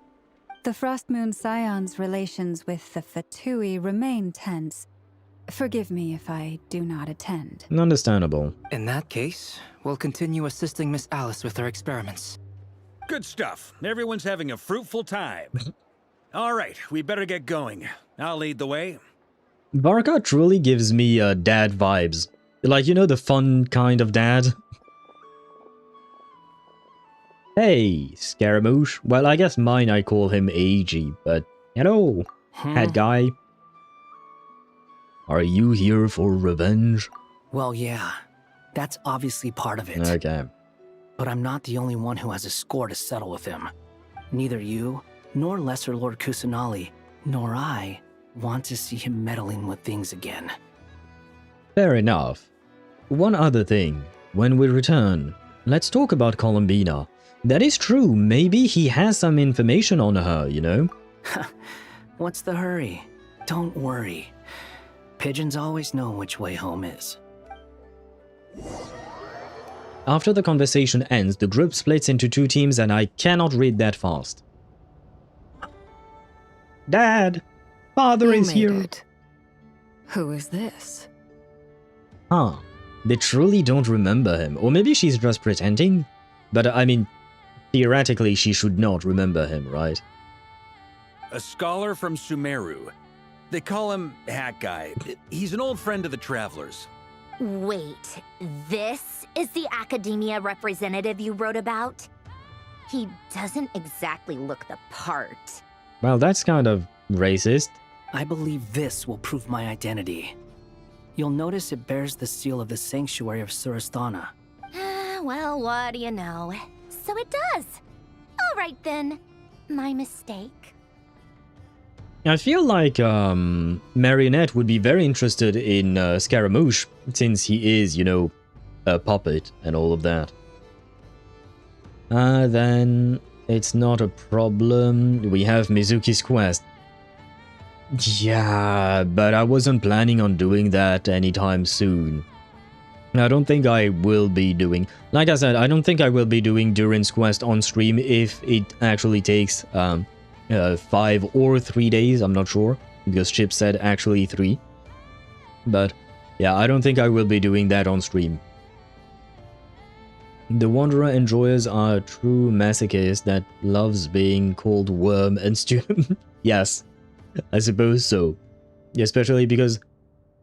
The Frost Moon Scion's relations with the Fatui remain tense. Forgive me if I do not attend. Understandable. In that case, we'll continue assisting Miss Alice with her experiments. Good stuff. Everyone's having a fruitful time. All right, we better get going. I'll lead the way. Varka truly gives me dad vibes. Like, you know, the fun kind of dad? Hey, Scaramouche. Well, I guess mine I call him AG, but hello, head guy. Are you here for revenge? Well, yeah. That's obviously part of it. Okay. But I'm not the only one who has a score to settle with him. Neither you, nor Lesser Lord Kusanali, nor I want to see him meddling with things again. Fair enough. One other thing. When we return, let's talk about Columbina. That is true. Maybe he has some information on her, you know? What's the hurry? Don't worry. Pigeons always know which way home is. After the conversation ends, the group splits into 2 teams and I cannot read that fast. Dad! Father is here! Who is this? Huh. They truly don't remember him. Or maybe she's just pretending? But I mean, theoretically she should not remember him, right? A scholar from Sumeru. They call him Hat Guy. He's an old friend of the Travelers. Wait, this is the academia representative you wrote about? He doesn't exactly look the part. Well, that's kind of racist. I believe this will prove my identity. You'll notice it bears the seal of the Sanctuary of Surasthana. Well, what do you know? So it does. All right then. My mistake. I feel like Marionette would be very interested in Scaramouche, since he is, you know, a puppet and all of that. Then it's not a problem. We have Mizuki's quest. Yeah, but I wasn't planning on doing that anytime soon. I don't think I will be doing... Like I said, I don't think I will be doing Durin's quest on stream if it actually takes 5 or 3 days, I'm not sure, because Chip said actually 3. But yeah, I don't think I will be doing that on stream. The Wanderer enjoyers are a true masochist that loves being called worm and stupid. Yes, I suppose so. Especially because...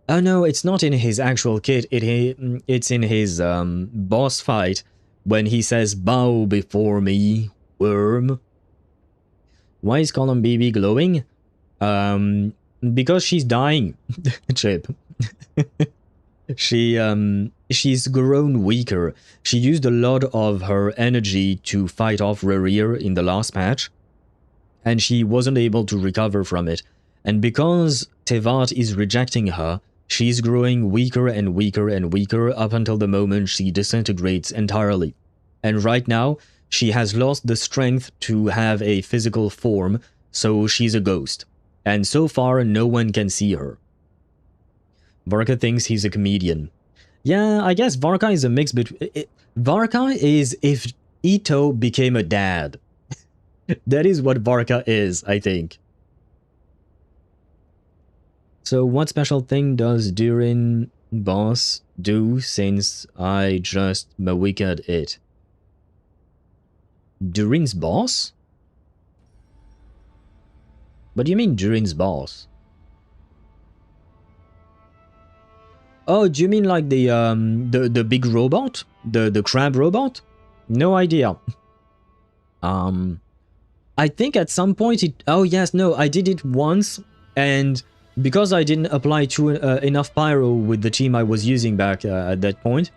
Oh no, it's not in his actual kit, it's in his boss fight when he says, "Bow before me, worm." Why is Column BB glowing? Because she's dying, Chip. She's grown weaker. She used a lot of her energy to fight off Rerir in the last patch, and she wasn't able to recover from it. And because Teyvat is rejecting her, she's growing weaker and weaker and weaker up until the moment she disintegrates entirely. And right now, she has lost the strength to have a physical form, so she's a ghost. And so far, no one can see her. Varka thinks he's a comedian. Yeah, I guess Varka is a mix between... Varka is if Ito became a dad. That is what Varka is, I think. So what special thing does Durin boss do since I just mawika'd it? Durin's boss? What do you mean Durin's boss? Oh, do you mean like the big robot? The crab robot? No idea. I think at some point it... Oh yes, no, I did it once, and because I didn't apply enough pyro with the team I was using back at that point,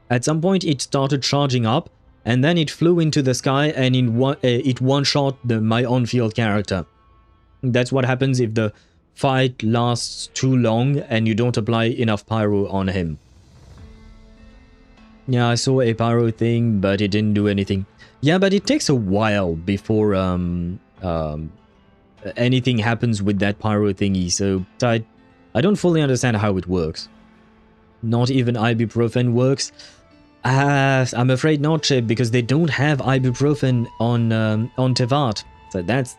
at some point it started charging up, and then it flew into the sky and it one-shot my on-field character. That's what happens if the fight lasts too long and you don't apply enough pyro on him. Yeah, I saw a pyro thing, but it didn't do anything. Yeah, but it takes a while before anything happens with that pyro thingy, so I don't fully understand how it works. Not even ibuprofen works. I'm afraid not, Chip, because they don't have ibuprofen on Teyvat. So that's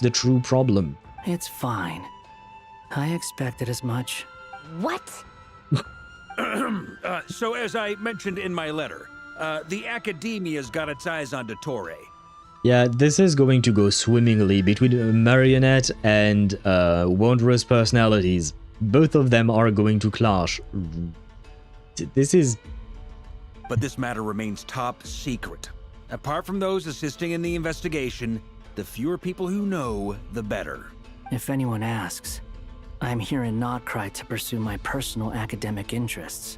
the true problem. It's fine. I expected as much. What? So as I mentioned in my letter, the Academia's got its eyes on Dottore. Yeah, this is going to go swimmingly between Marionette and Wanderer's personalities. Both of them are going to clash. This is... But this matter remains top secret. Apart from those assisting in the investigation, the fewer people who know, the better. If anyone asks, I'm here in Nod-Krai to pursue my personal academic interests.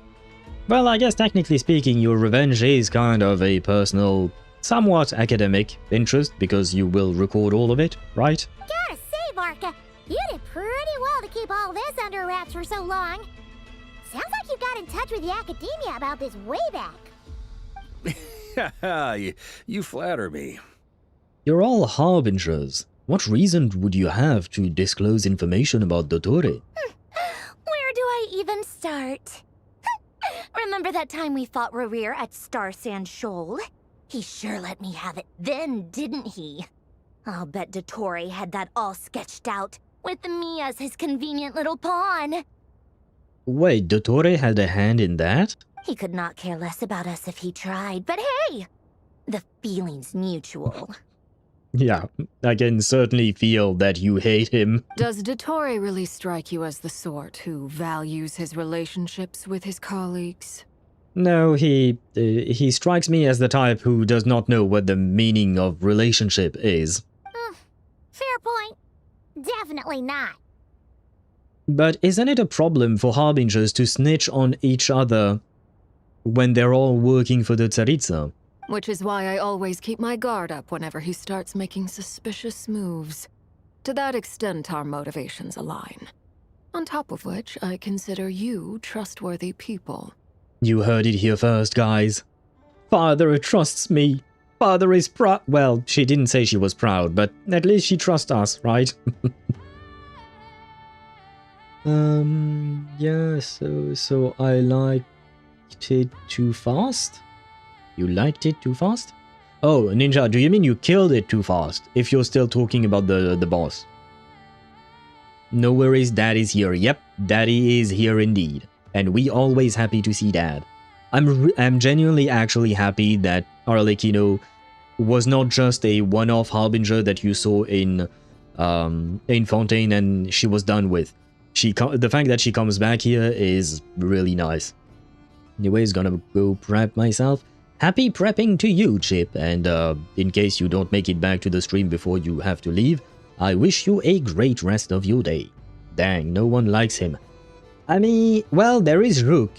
Well, I guess technically speaking, your revenge is kind of a personal, somewhat academic interest, because you will record all of it, right? Gotta say, Varka, you did pretty well to keep all this under wraps for so long. Sounds like you got in touch with the Academia about this way back. You flatter me. You're all harbingers. What reason would you have to disclose information about Dottore? Where do I even start? Remember that time we fought Rerir at Star Sand Shoal? He sure let me have it then, didn't he? I'll bet Dottore had that all sketched out, with me as his convenient little pawn. Wait, Dottore had a hand in that? He could not care less about us if he tried, but hey! The feeling's mutual. Yeah, I can certainly feel that you hate him. Does Dottore really strike you as the sort who values his relationships with his colleagues? No, he strikes me as the type who does not know what the meaning of relationship is. Fair point. Definitely not. But isn't it a problem for harbingers to snitch on each other when they're all working for the Tsaritsa? Which is why I always keep my guard up whenever he starts making suspicious moves. To that extent, our motivations align. On top of which, I consider you trustworthy people. You heard it here first, guys. Father trusts me. Father is proud. Well, she didn't say she was proud, but at least she trusts us, right? Yeah, so I liked it too fast? You liked it too fast? Oh, Ninja, do you mean you killed it too fast, if you're still talking about the boss? No worries, Dad is here. Yep, Daddy is here indeed. And we always happy to see Dad. I'm genuinely actually happy that Arlecchino was not just a one-off harbinger that you saw in Fontaine and she was done with. The fact that she comes back here is really nice. Anyways, gonna go prep myself. Happy prepping to you, Chip, and in case you don't make it back to the stream before you have to leave, I wish you a great rest of your day. Dang, no one likes him. I mean, well, there is Rook.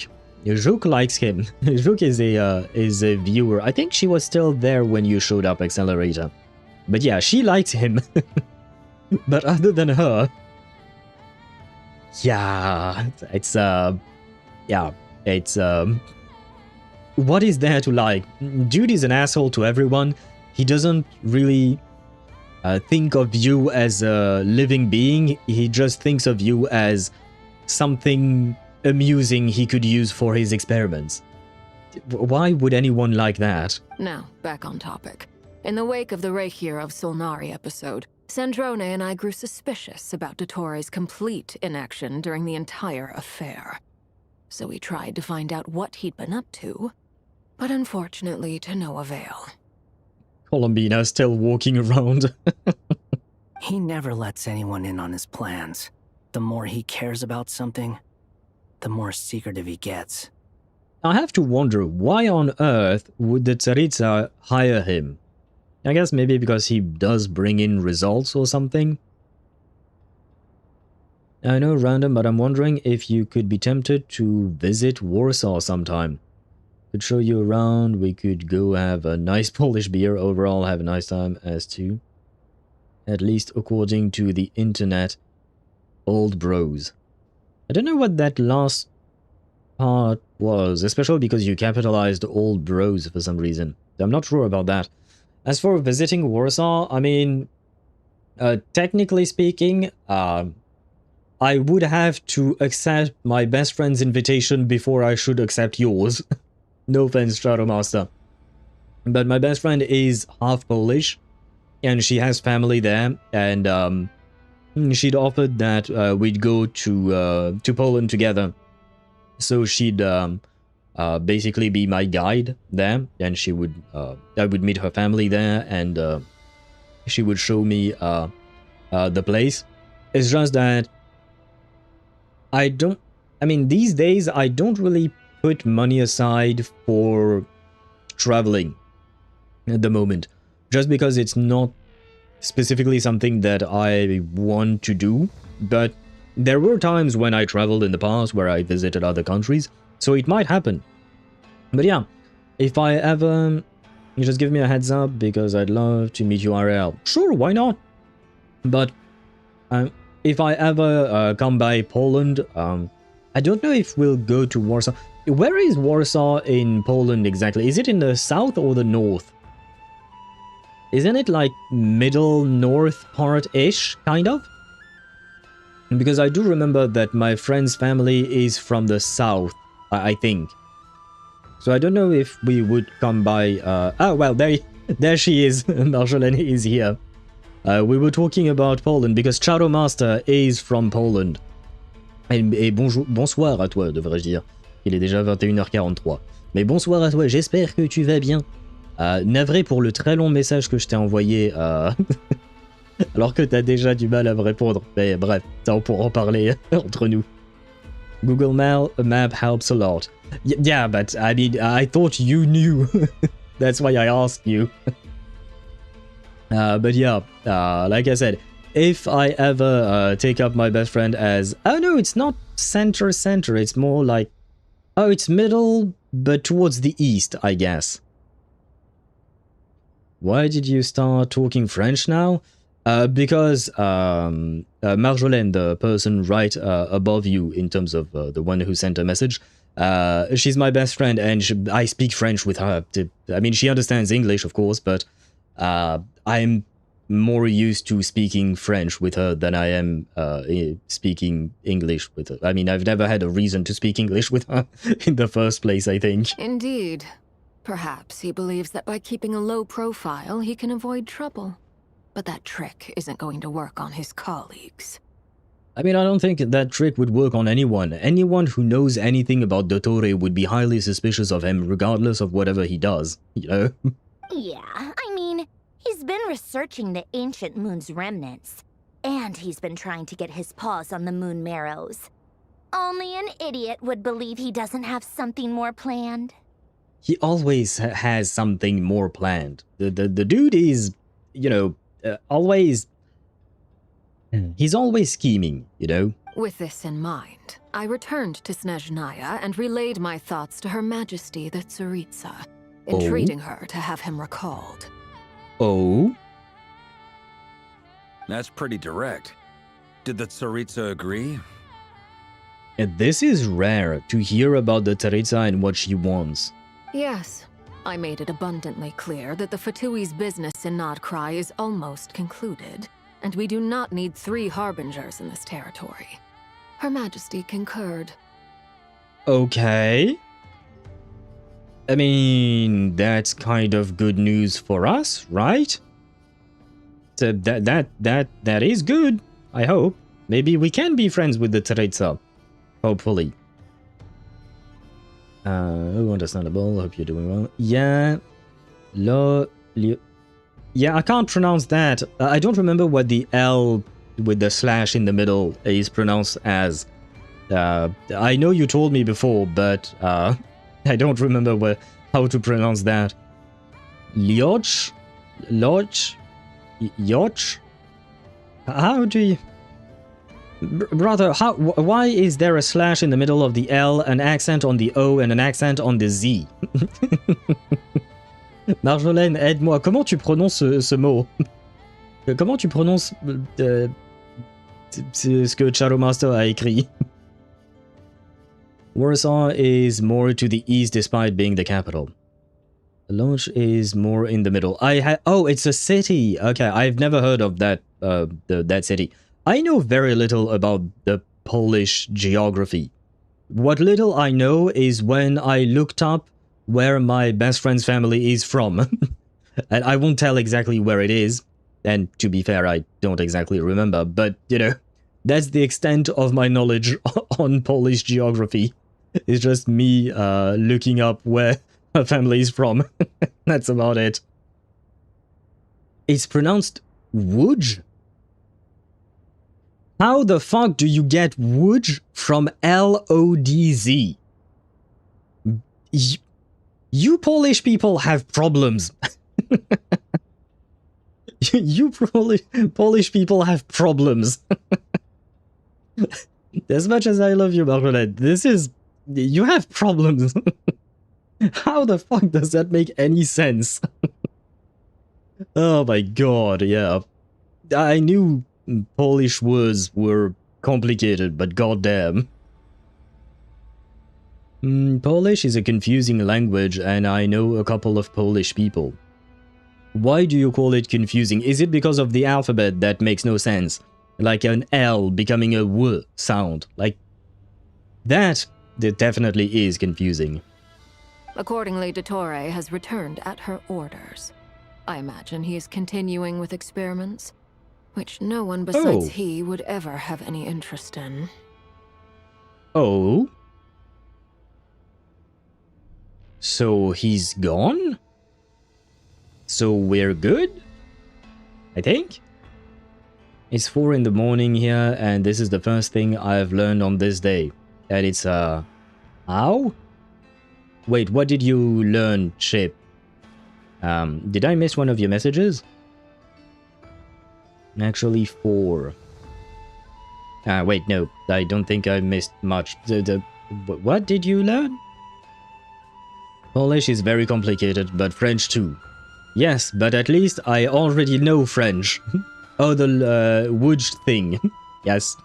Rook likes him. Rook is a viewer. I think she was still there when you showed up, Accelerator. But yeah, she likes him. But other than her... Yeah, it's what is there to like? Dude is an asshole to everyone. He doesn't really think of you as a living being. He just thinks of you as something amusing he could use for his experiments. Why would anyone like that? Now, back on topic. In the wake of the Reikir of Solnari episode, Sandrone and I grew suspicious about Dottore's complete inaction during the entire affair. So we tried to find out what he'd been up to, but unfortunately to no avail. Columbina still walking around. He never lets anyone in on his plans. The more he cares about something, the more secretive he gets. I have to wonder, why on earth would the Tsaritsa hire him? I guess maybe because he does bring in results or something? I know, random, but I'm wondering if you could be tempted to visit Warsaw sometime. Could show you around, we could go have a nice Polish beer, overall have a nice time as too. At least according to the internet. Old bros. I don't know what that last part was, especially because you capitalized old bros for some reason. I'm not sure about that. As for visiting Warsaw, I mean, technically speaking, I would have to accept my best friend's invitation before I should accept yours. No offense, Shadow Master. But my best friend is half Polish, and she has family there, and she'd offered that we'd go to Poland together. So she'd basically be my guide there, and she would I would meet her family there, and she would show me the place. It's just that I mean, these days I don't really put money aside for traveling at the moment, just because it's not specifically something that I want to do. But there were times when I traveled in the past where I visited other countries, so it might happen. But yeah, if I ever, you just give me a heads up, because I'd love to meet you IRL. Sure, why not? But if I ever come by Poland, I don't know if we'll go to Warsaw. Where is Warsaw in Poland exactly? Is it in the south or the north? Isn't it like middle north part-ish, kind of? Because I do remember that my friend's family is from the south, I think. So I don't know if we would come by... oh, well, there she is. Marjolaine is here. We were talking about Poland because Shadow Master is from Poland. Et bonsoir à toi, devrais-je dire. Il est déjà 21h43. Mais bonsoir à toi, j'espère que tu vas bien. Navré pour le très long message que je t'ai envoyé, alors que t'as déjà du mal à me répondre. Mais bref, ça on pourra en parler entre nous. Google Map helps a lot. Yeah, but I mean, I thought you knew. That's why I asked you. But yeah, like I said, if I ever take up my best friend as... Oh no, it's not center, it's more like... Oh, it's middle, but towards the east, I guess. Why did you start talking French now? Because Marjolaine, the person right above you in terms of the one who sent a message, she's my best friend, and I speak French with her. I mean, she understands English, of course, but I'm more used to speaking French with her than I am speaking English with her. I mean, I've never had a reason to speak English with her in the first place, I think. Indeed. Perhaps he believes that by keeping a low profile, he can avoid trouble. But that trick isn't going to work on his colleagues. I mean, I don't think that trick would work on anyone. Anyone who knows anything about Dottore would be highly suspicious of him, regardless of whatever he does, you know? Yeah, I mean, he's been researching the ancient moon's remnants. And he's been trying to get his paws on the moon marrows. Only an idiot would believe he doesn't have something more planned. He always has something more planned. The dude is, you know, always... He's always scheming, you know? With this in mind, I returned to Snezhnaya and relayed my thoughts to Her Majesty the Tsaritsa, entreating her to have him recalled. Oh? That's pretty direct. Did the Tsaritsa agree? And this is rare to hear about the Teyvat and what she wants. Yes, I made it abundantly clear that the Fatui's business in Nod-Krai is almost concluded, and we do not need 3 harbingers in this territory. Her Majesty concurred. Okay. I mean, that's kind of good news for us, right? So that is good, I hope. Maybe we can be friends with the Teyvat. Hopefully. Understandable. Hope you're doing well. Yeah. Yeah, I can't pronounce that. I don't remember what the L with the slash in the middle is pronounced as. I know you told me before, but I don't remember how to pronounce that. Lioch? Loch? Yoch? How do you... Brother, why is there a slash in the middle of the L, an accent on the O, and an accent on the Z? Marjolaine, aide-moi. Comment tu prononces ce mot? Comment tu prononces ce que Shadowmaster a écrit? Warsaw is more to the east despite being the capital. Lodz is more in the middle. Oh, it's a city. Okay, I've never heard of that that city. I know very little about the Polish geography. What little I know is when I looked up where my best friend's family is from. And I won't tell exactly where it is. And to be fair, I don't exactly remember. But, you know, that's the extent of my knowledge on Polish geography. It's just me looking up where her family is from. That's about it. It's pronounced Łódź? How the fuck do you get Łódź from L-O-D-Z? You Polish people have problems. You Polish people have problems. As much as I love you, Margaret, this is... You have problems. How the fuck does that make any sense? Oh my god, yeah. I knew Polish words were complicated, but goddamn. Polish is a confusing language, and I know a couple of Polish people. Why do you call it confusing? Is it because of the alphabet that makes no sense? Like an L becoming a W sound. Like, that definitely is confusing. Accordingly, Dottore has returned at her orders. I imagine he is continuing with experiments, which no one besides he would ever have any interest in. Oh? So he's gone? So we're good? I think? It's 4 in the morning here, and this is the first thing I've learned on this day. And it's, how? Wait, what did you learn, Chip? Did I miss one of your messages? Actually, 4. Wait, no, I don't think I missed much. What did you learn? Polish is very complicated, but French too. Yes, but at least I already know French. Oh, the Łódź thing. Yes.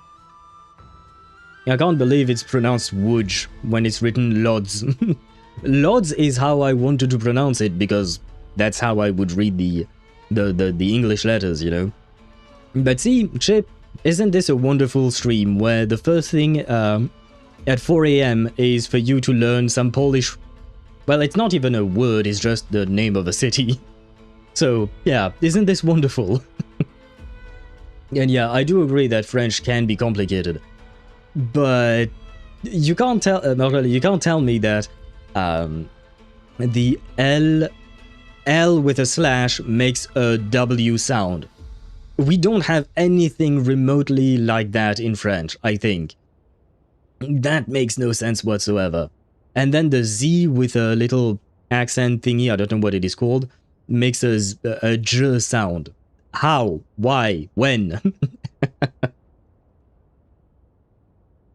I can't believe it's pronounced Łódź when it's written Lodz. Lodz is how I wanted to pronounce it, because that's how I would read the English letters, you know. But see, Chip, isn't this a wonderful stream where the first thing at 4 AM is for you to learn some Polish... Well, it's not even a word, it's just the name of a city. So, yeah, isn't this wonderful? And yeah, I do agree that French can be complicated. But you can't tell... you can't tell me that the L with a slash makes a W sound. We don't have anything remotely like that in French, I think. That makes no sense whatsoever. And then the Z with a little accent thingy, I don't know what it is called, makes a J sound. How? Why? When?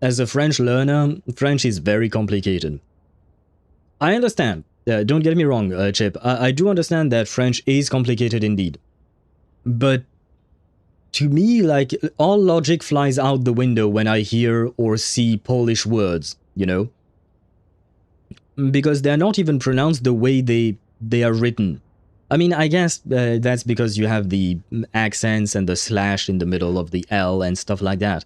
As a French learner, French is very complicated. I understand. Don't get me wrong, Chip. I do understand that French is complicated indeed. But to me, like, all logic flies out the window when I hear or see Polish words, you know? Because they're not even pronounced the way they are written. I mean, I guess that's because you have the accents and the slash in the middle of the L and stuff like that.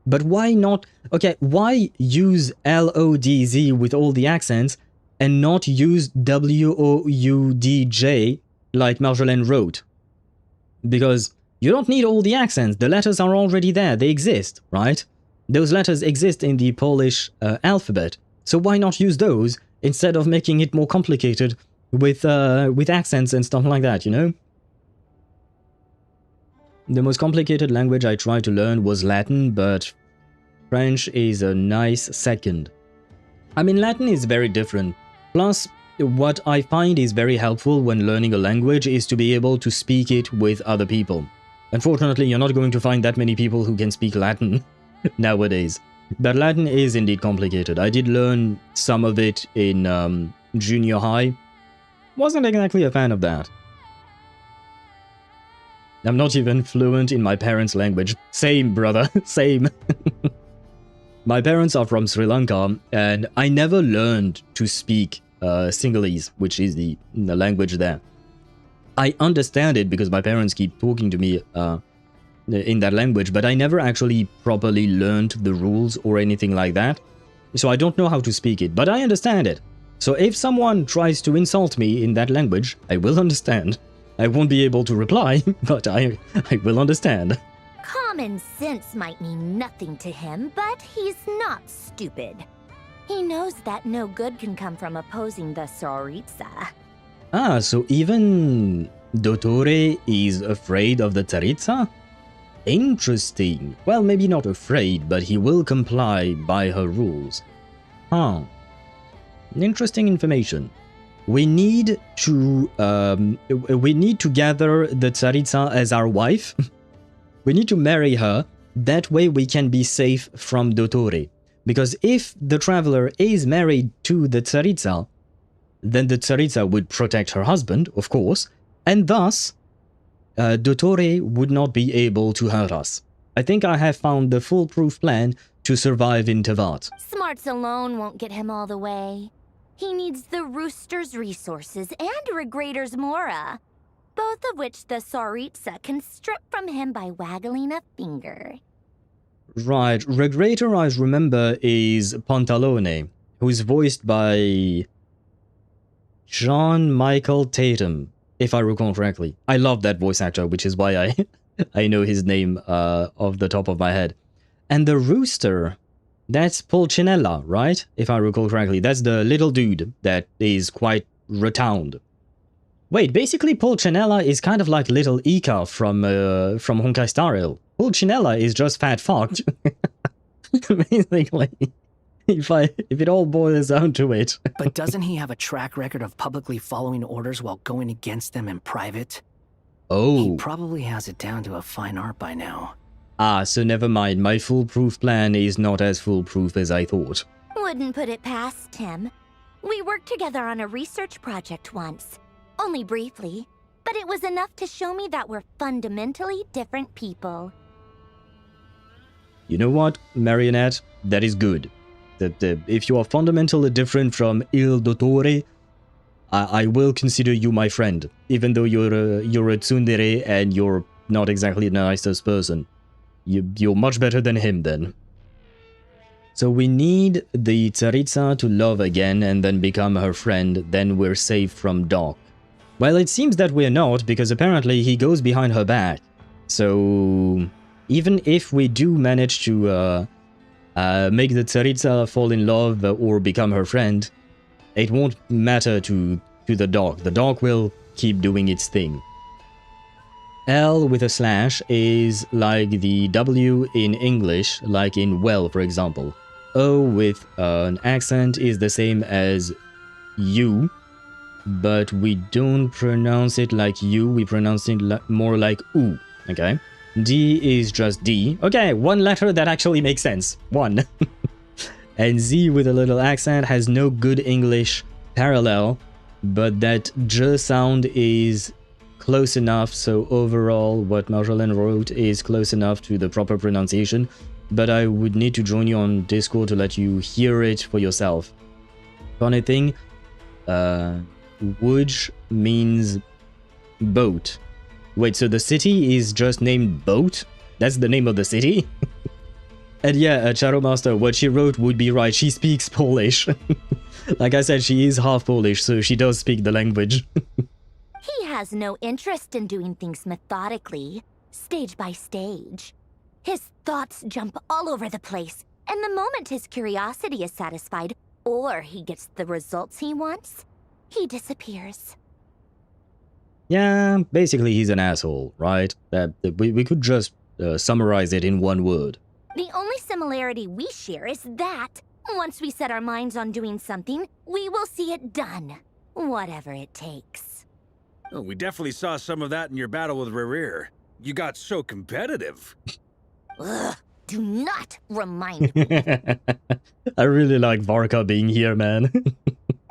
But why not... Okay, why use L-O-D-Z with all the accents and not use W-O-U-D-J like Marjolaine wrote? Because you don't need all the accents. The letters are already there. They exist, right? Those letters exist in the Polish alphabet. So why not use those instead of making it more complicated with accents and stuff like that, you know? The most complicated language I tried to learn was Latin, but French is a nice second. I mean, Latin is very different. Plus, what I find is very helpful when learning a language is to be able to speak it with other people. Unfortunately, you're not going to find that many people who can speak Latin nowadays. But Latin is indeed complicated. I did learn some of it in junior high. Wasn't exactly a fan of that. I'm not even fluent in my parents' language. Same, brother. Same. My parents are from Sri Lanka, and I never learned to speak Sinhalese, which is the language there. I understand it because my parents keep talking to me in that language, but I never actually properly learned the rules or anything like that. So I don't know how to speak it, but I understand it. So if someone tries to insult me in that language, I will understand. I won't be able to reply, but I will understand. Common sense might mean nothing to him, but he's not stupid. He knows that no good can come from opposing the Tsaritsa. Ah, so even Dottore is afraid of the Tsaritsa? Interesting. Well, maybe not afraid, but he will comply by her rules. Huh. Interesting information. We need to gather the Tsaritsa as our wife. We need to marry her. That way we can be safe from Dottore. Because if the traveler is married to the Tsaritsa, then the Tsaritsa would protect her husband, of course, and thus Dottore would not be able to hurt us. I think I have found the foolproof plan to survive in Teyvat. Smarts alone won't get him all the way. He needs the Rooster's resources and Regrator's Mora, both of which the Tsaritsa can strip from him by waggling a finger. Right, Regrator, I remember, is Pantalone, who is voiced by John Michael Tatum, if I recall correctly. I love that voice actor, which is why I know his name off the top of my head. And the Rooster, that's Pulcinella, right? If I recall correctly. That's the little dude that is quite rotund. Wait, basically Pulcinella is kind of like little Ika from Honkai Star Rail. Pulcinella is just fat fucked. Basically. If it all boils down to it. But doesn't he have a track record of publicly following orders while going against them in private? Oh. He probably has it down to a fine art by now. Ah, so never mind. My foolproof plan is not as foolproof as I thought. Wouldn't put it past him. We worked together on a research project once. Only briefly. But it was enough to show me that we're fundamentally different people. You know what, Marionette? That is good. If you are fundamentally different from Il Dottore, I will consider you my friend, even though you're a tsundere and you're not exactly the nicest person. You're much better than him then. So we need the Tsaritsa to love again and then become her friend, then we're safe from Doc. Well, it seems that we're not, because apparently he goes behind her back. So even if we do manage to make the Tsaritsa fall in love or become her friend, it won't matter to the dog. The dog will keep doing its thing. L with a slash is like the W in English, like in well, for example. O with an accent is the same as U, but we don't pronounce it like U, we pronounce it more like U, okay? D is just D. Okay, one letter that actually makes sense. One. And Z with a little accent has no good English parallel, but that J sound is close enough, so overall what Marjolaine wrote is close enough to the proper pronunciation, but I would need to join you on Discord to let you hear it for yourself. Funny thing, Wuj means boat. Wait, so the city is just named Boat? That's the name of the city? And yeah, Shadow Master, what she wrote would be right. She speaks Polish. Like I said, she is half Polish, so she does speak the language. He has no interest in doing things methodically, stage by stage. His thoughts jump all over the place, and the moment his curiosity is satisfied, or he gets the results he wants, he disappears. Yeah, basically he's an asshole, right? We could just summarize it in one word. The only similarity we share is that, once we set our minds on doing something, we will see it done, whatever it takes. Oh, we definitely saw some of that in your battle with Rerir. You got so competitive. Ugh, do not remind me. I really like Varka being here, man.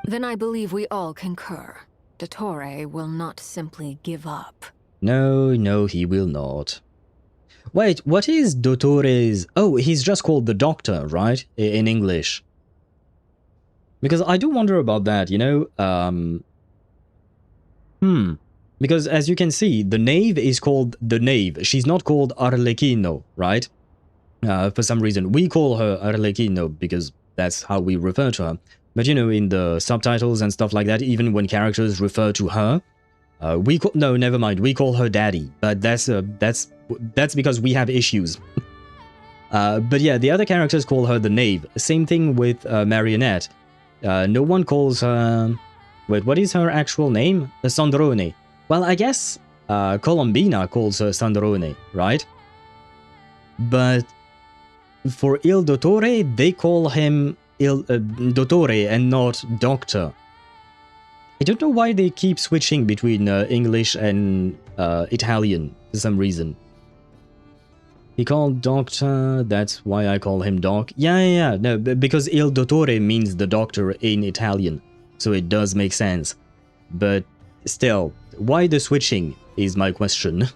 Then I believe we all concur. Dottore will not simply give up. No, he will not. Wait, what is Dottore's... Oh, he's just called the Doctor, right? In English. Because I do wonder about that, you know? Because as you can see, the knave is called the knave. She's not called Arlecchino, right? For some reason. We call her Arlecchino because that's how we refer to her. But you know, in the subtitles and stuff like that, even when characters refer to her, no, never mind. We call her Daddy, but that's because we have issues. But yeah, the other characters call her the Knave. Same thing with Marionette. No one calls her... Wait, what is her actual name? Sandrone. Well, I guess Columbina calls her Sandrone, right? But for Il Dottore, they call him Dottore and not Doctor. I don't know why they keep switching between English and Italian for some reason. He called Doctor, that's why I call him Doc. Yeah, no, because Il Dottore means the doctor in Italian, so it does make sense. But still, why the switching is my question.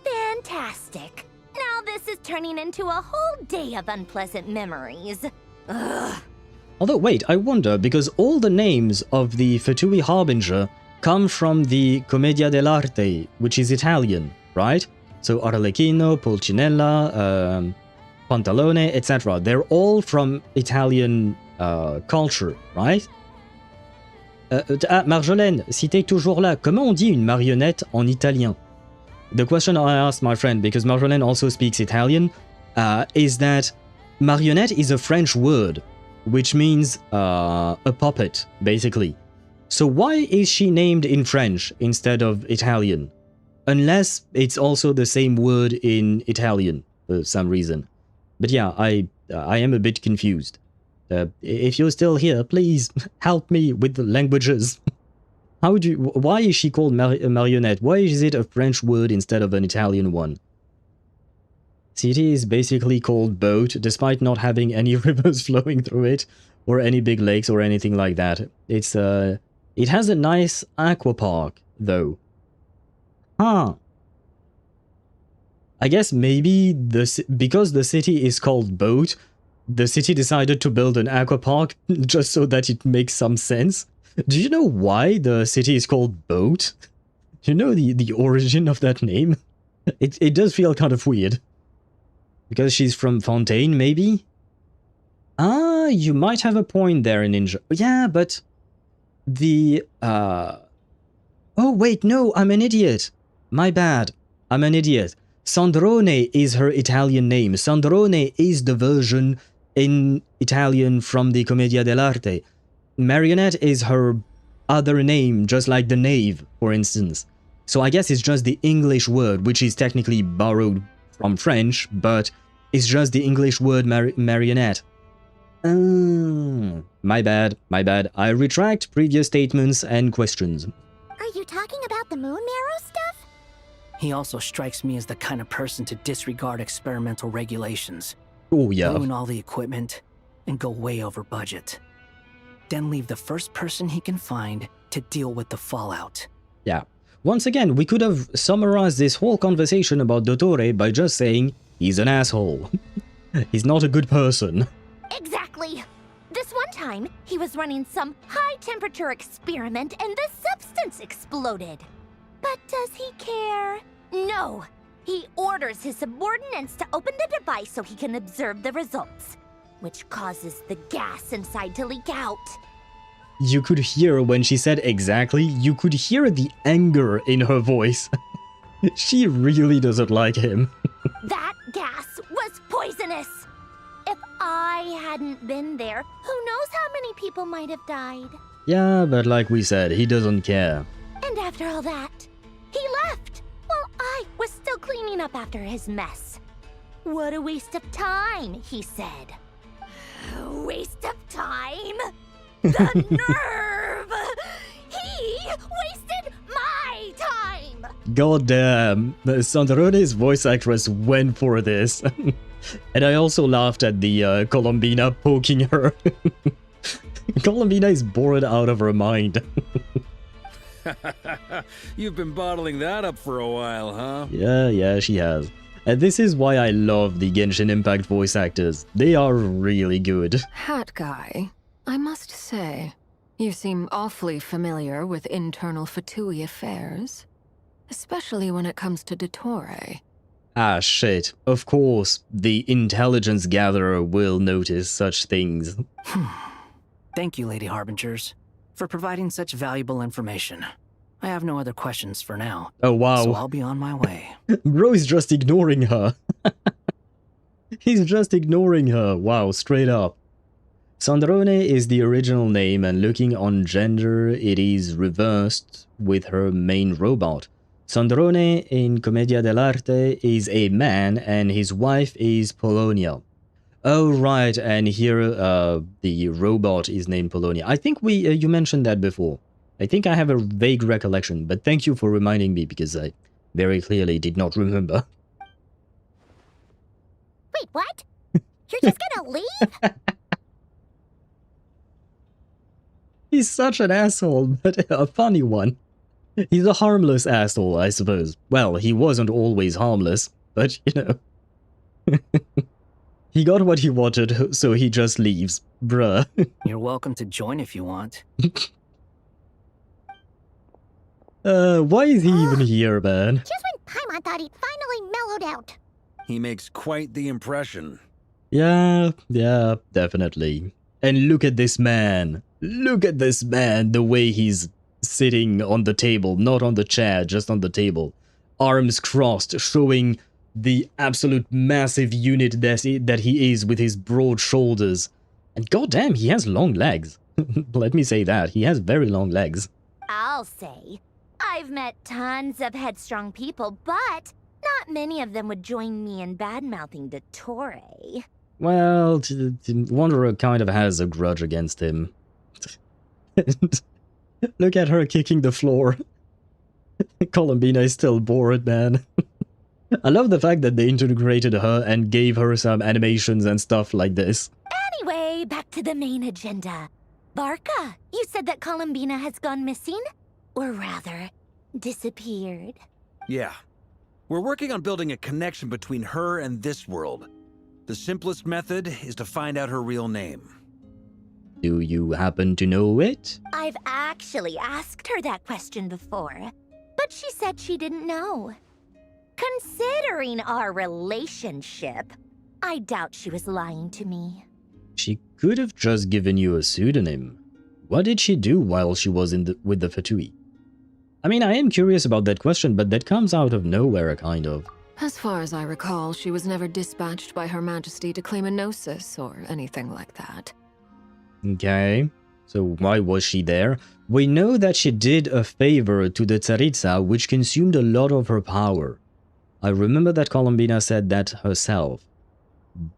Fantastic. Now this is turning into a whole day of unpleasant memories. Ugh. Although, wait, I wonder, because all the names of the Fatui Harbinger come from the Commedia dell'arte, which is Italian, right? So Arlecchino, Pulcinella, Pantalone, etc. They're all from Italian culture, right? Marjolaine, si t'es toujours là, comment on dit une marionnette en italien? The question I asked my friend, because Marjolaine also speaks Italian, is that marionnette is a French word, which means a puppet, basically. So why is she named in French instead of Italian? Unless it's also the same word in Italian for some reason. But yeah, I am a bit confused. If you're still here, please help me with the languages. Why is she called marionette? Why is it a French word instead of an Italian one? City is basically called Boat, despite not having any rivers flowing through it, or any big lakes or anything like that. It's it has a nice aqua park, though. Huh. I guess maybe because the city is called Boat, the city decided to build an aqua park just so that it makes some sense. Do you know why the city is called Boat? Do you know the origin of that name? It does feel kind of weird. Because she's from Fontaine, maybe? Ah, you might have a point there, Ninja. Yeah, but the... Oh, wait, no, I'm an idiot. My bad. I'm an idiot. Sandrone is her Italian name. Sandrone is the version in Italian from the Commedia dell'arte. Marionette is her other name, just like the knave, for instance. So I guess it's just the English word, which is technically borrowed from French, but it's just the English word marionette. My bad. I retract previous statements and questions. Are you talking about the moon marrow stuff? He also strikes me as the kind of person to disregard experimental regulations. Oh, yeah. Ruin all the equipment and go way over budget. Then leave the first person he can find to deal with the fallout. Yeah. Once again, we could have summarized this whole conversation about Dottore by just saying, he's an asshole. He's not a good person. Exactly. This one time, he was running some high-temperature experiment and the substance exploded. But does he care? No. He orders his subordinates to open the device so he can observe the results, which causes the gas inside to leak out. You could hear when she said exactly, you could hear the anger in her voice. She really doesn't like him. That gas was poisonous. If I hadn't been there, who knows how many people might have died. Yeah, but like we said, he doesn't care. And after all that, he left while I was still cleaning up after his mess. What a waste of time, he said. Waste of time? The nerve! He wasted my time! God damn, Sandrone's voice actress went for this. And I also laughed at the Columbina poking her. Columbina is bored out of her mind. You've been bottling that up for a while, huh? Yeah, she has. And this is why I love the Genshin Impact voice actors. They are really good. Hat guy, I must say, you seem awfully familiar with internal Fatui affairs. Especially when it comes to Dottore. Ah, shit. Of course, the intelligence gatherer will notice such things. Thank you, Lady Harbingers, for providing such valuable information. I have no other questions for now. Oh, wow. So I'll be on my way. Bro is just ignoring her. He's just ignoring her. Wow, straight up. Sandrone is the original name, and looking on gender, it is reversed with her main robot. Sandrone in Commedia dell'arte is a man, and his wife is Polonia. Oh, right, and here the robot is named Polonia. I think you mentioned that before. I think I have a vague recollection, but thank you for reminding me, because I very clearly did not remember. Wait, what? You're just gonna leave? He's such an asshole, but a funny one. He's a harmless asshole, I suppose. Well, he wasn't always harmless, but, you know. He got what he wanted, so he just leaves. Bruh. You're welcome to join if you want. Why is he even here, man? Just when Paimon thought he'd finally mellowed out. He makes quite the impression. Yeah, definitely. And look at this man. Look at this man, the way he's sitting on the table, not on the chair, just on the table. Arms crossed, showing the absolute massive unit that he is with his broad shoulders. And goddamn, he has long legs. Let me say that. He has very long legs. I'll say, I've met tons of headstrong people, but not many of them would join me in bad-mouthing Dottore. Well, Wanderer kind of has a grudge against him. Look at her kicking the floor. Columbina is still bored, man. I love the fact that they integrated her and gave her some animations and stuff like this. Anyway, back to the main agenda. Barca, you said that Columbina has gone missing? Or rather, disappeared. Yeah. We're working on building a connection between her and this world. The simplest method is to find out her real name. Do you happen to know it? I've actually asked her that question before, but she said she didn't know. Considering our relationship, I doubt she was lying to me. She could have just given you a pseudonym. What did she do while she was with the Fatui? I mean, I am curious about that question, but that comes out of nowhere, kind of. As far as I recall, she was never dispatched by Her Majesty to claim a gnosis or anything like that. Okay, so why was she there? We know that she did a favor to the Tsaritsa, which consumed a lot of her power. I remember that Columbina said that herself,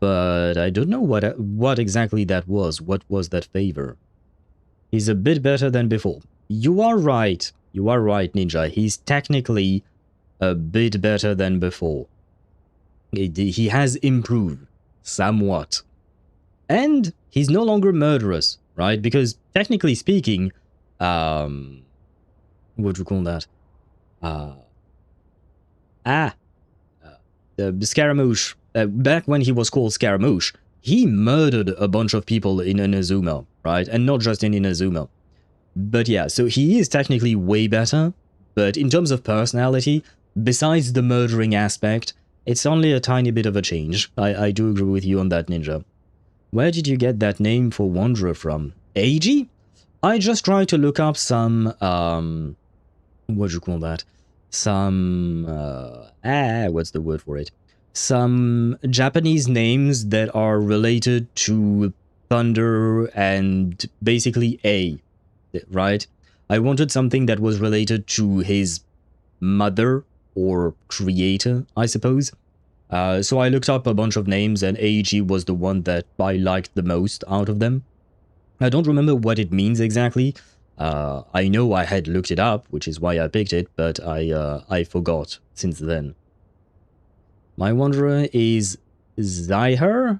but I don't know what exactly that was. What was that favor? He's a bit better than before. You are right, Ninja. He's technically a bit better than before. He has improved somewhat. And he's no longer murderous, right? Because technically speaking, what do you call that? Scaramouche, back when he was called Scaramouche, he murdered a bunch of people in Inazuma, right? And not just in Inazuma. But yeah, so he is technically way better, but in terms of personality, besides the murdering aspect, it's only a tiny bit of a change. I do agree with you on that, Ninja. Where did you get that name for Wanderer from? AG? I just tried to look up some, what do you call that? Some, what's the word for it? Some Japanese names that are related to thunder and basically A, right? I wanted something that was related to his mother or creator, I suppose. So I looked up a bunch of names and AG was the one that I liked the most out of them. I don't remember what it means exactly. I know I had looked it up, which is why I picked it, but I forgot since then. My Wanderer is Ziher?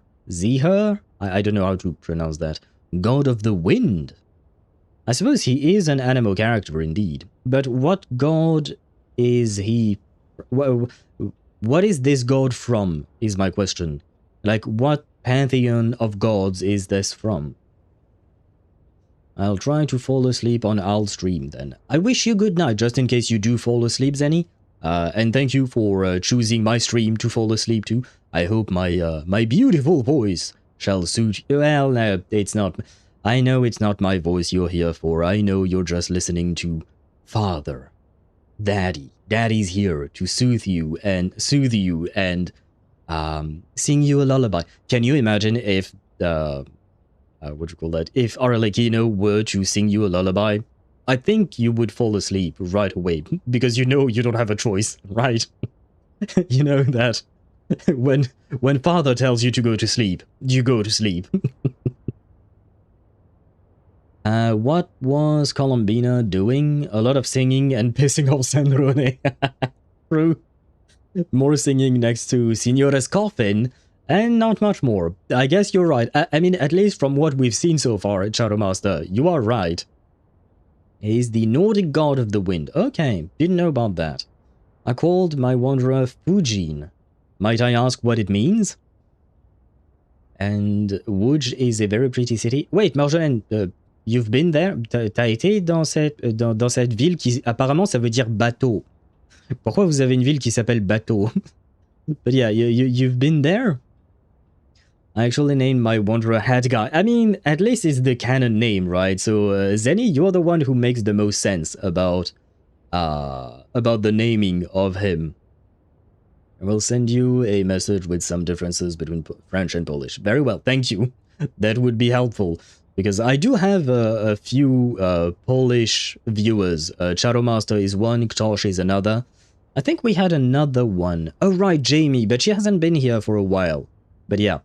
I don't know how to pronounce that. God of the Wind. I suppose he is an anime character indeed, but what god is he? What is this god from, is my question. Like, what pantheon of gods is this from? I'll try to fall asleep on I'll stream then. I wish you good night, just in case you do fall asleep, Zenny. And thank you for choosing my stream to fall asleep to. I hope my beautiful voice shall suit you. Well, no, it's not. I know it's not my voice you're here for. I know you're just listening to Father, Daddy. Daddy's here to soothe you and sing you a lullaby. Can you imagine if what do you call that? If Arlecchino were to sing you a lullaby? I think you would fall asleep right away, because you know you don't have a choice, right? You know that when Father tells you to go to sleep, you go to sleep. What was Columbina doing? A lot of singing and pissing off Sandrone. True. More singing next to Signora's coffin, and not much more. I guess you're right. I mean, at least from what we've seen so far, Shadow Master, you are right. He's the Nordic god of the wind. Okay, didn't know about that. I called my wanderer Fujin. Might I ask what it means? And Wuj is a very pretty city. Wait, Marjolaine, you've been there? T'as été dans cette ville qui apparemment ça veut dire bateau. Pourquoi vous avez une ville qui s'appelle bateau? But yeah, you've been there? I actually named my wanderer Hat Guy. I mean, at least it's the canon name, right? So, Zenny, you're the one who makes the most sense about the naming of him. I will send you a message with some differences between French and Polish. Very well, thank you. That would be helpful, because I do have a few Polish viewers. Charomaster is one, Ktosh is another. I think we had another one. Oh, right, Jamie, but she hasn't been here for a while. But yeah.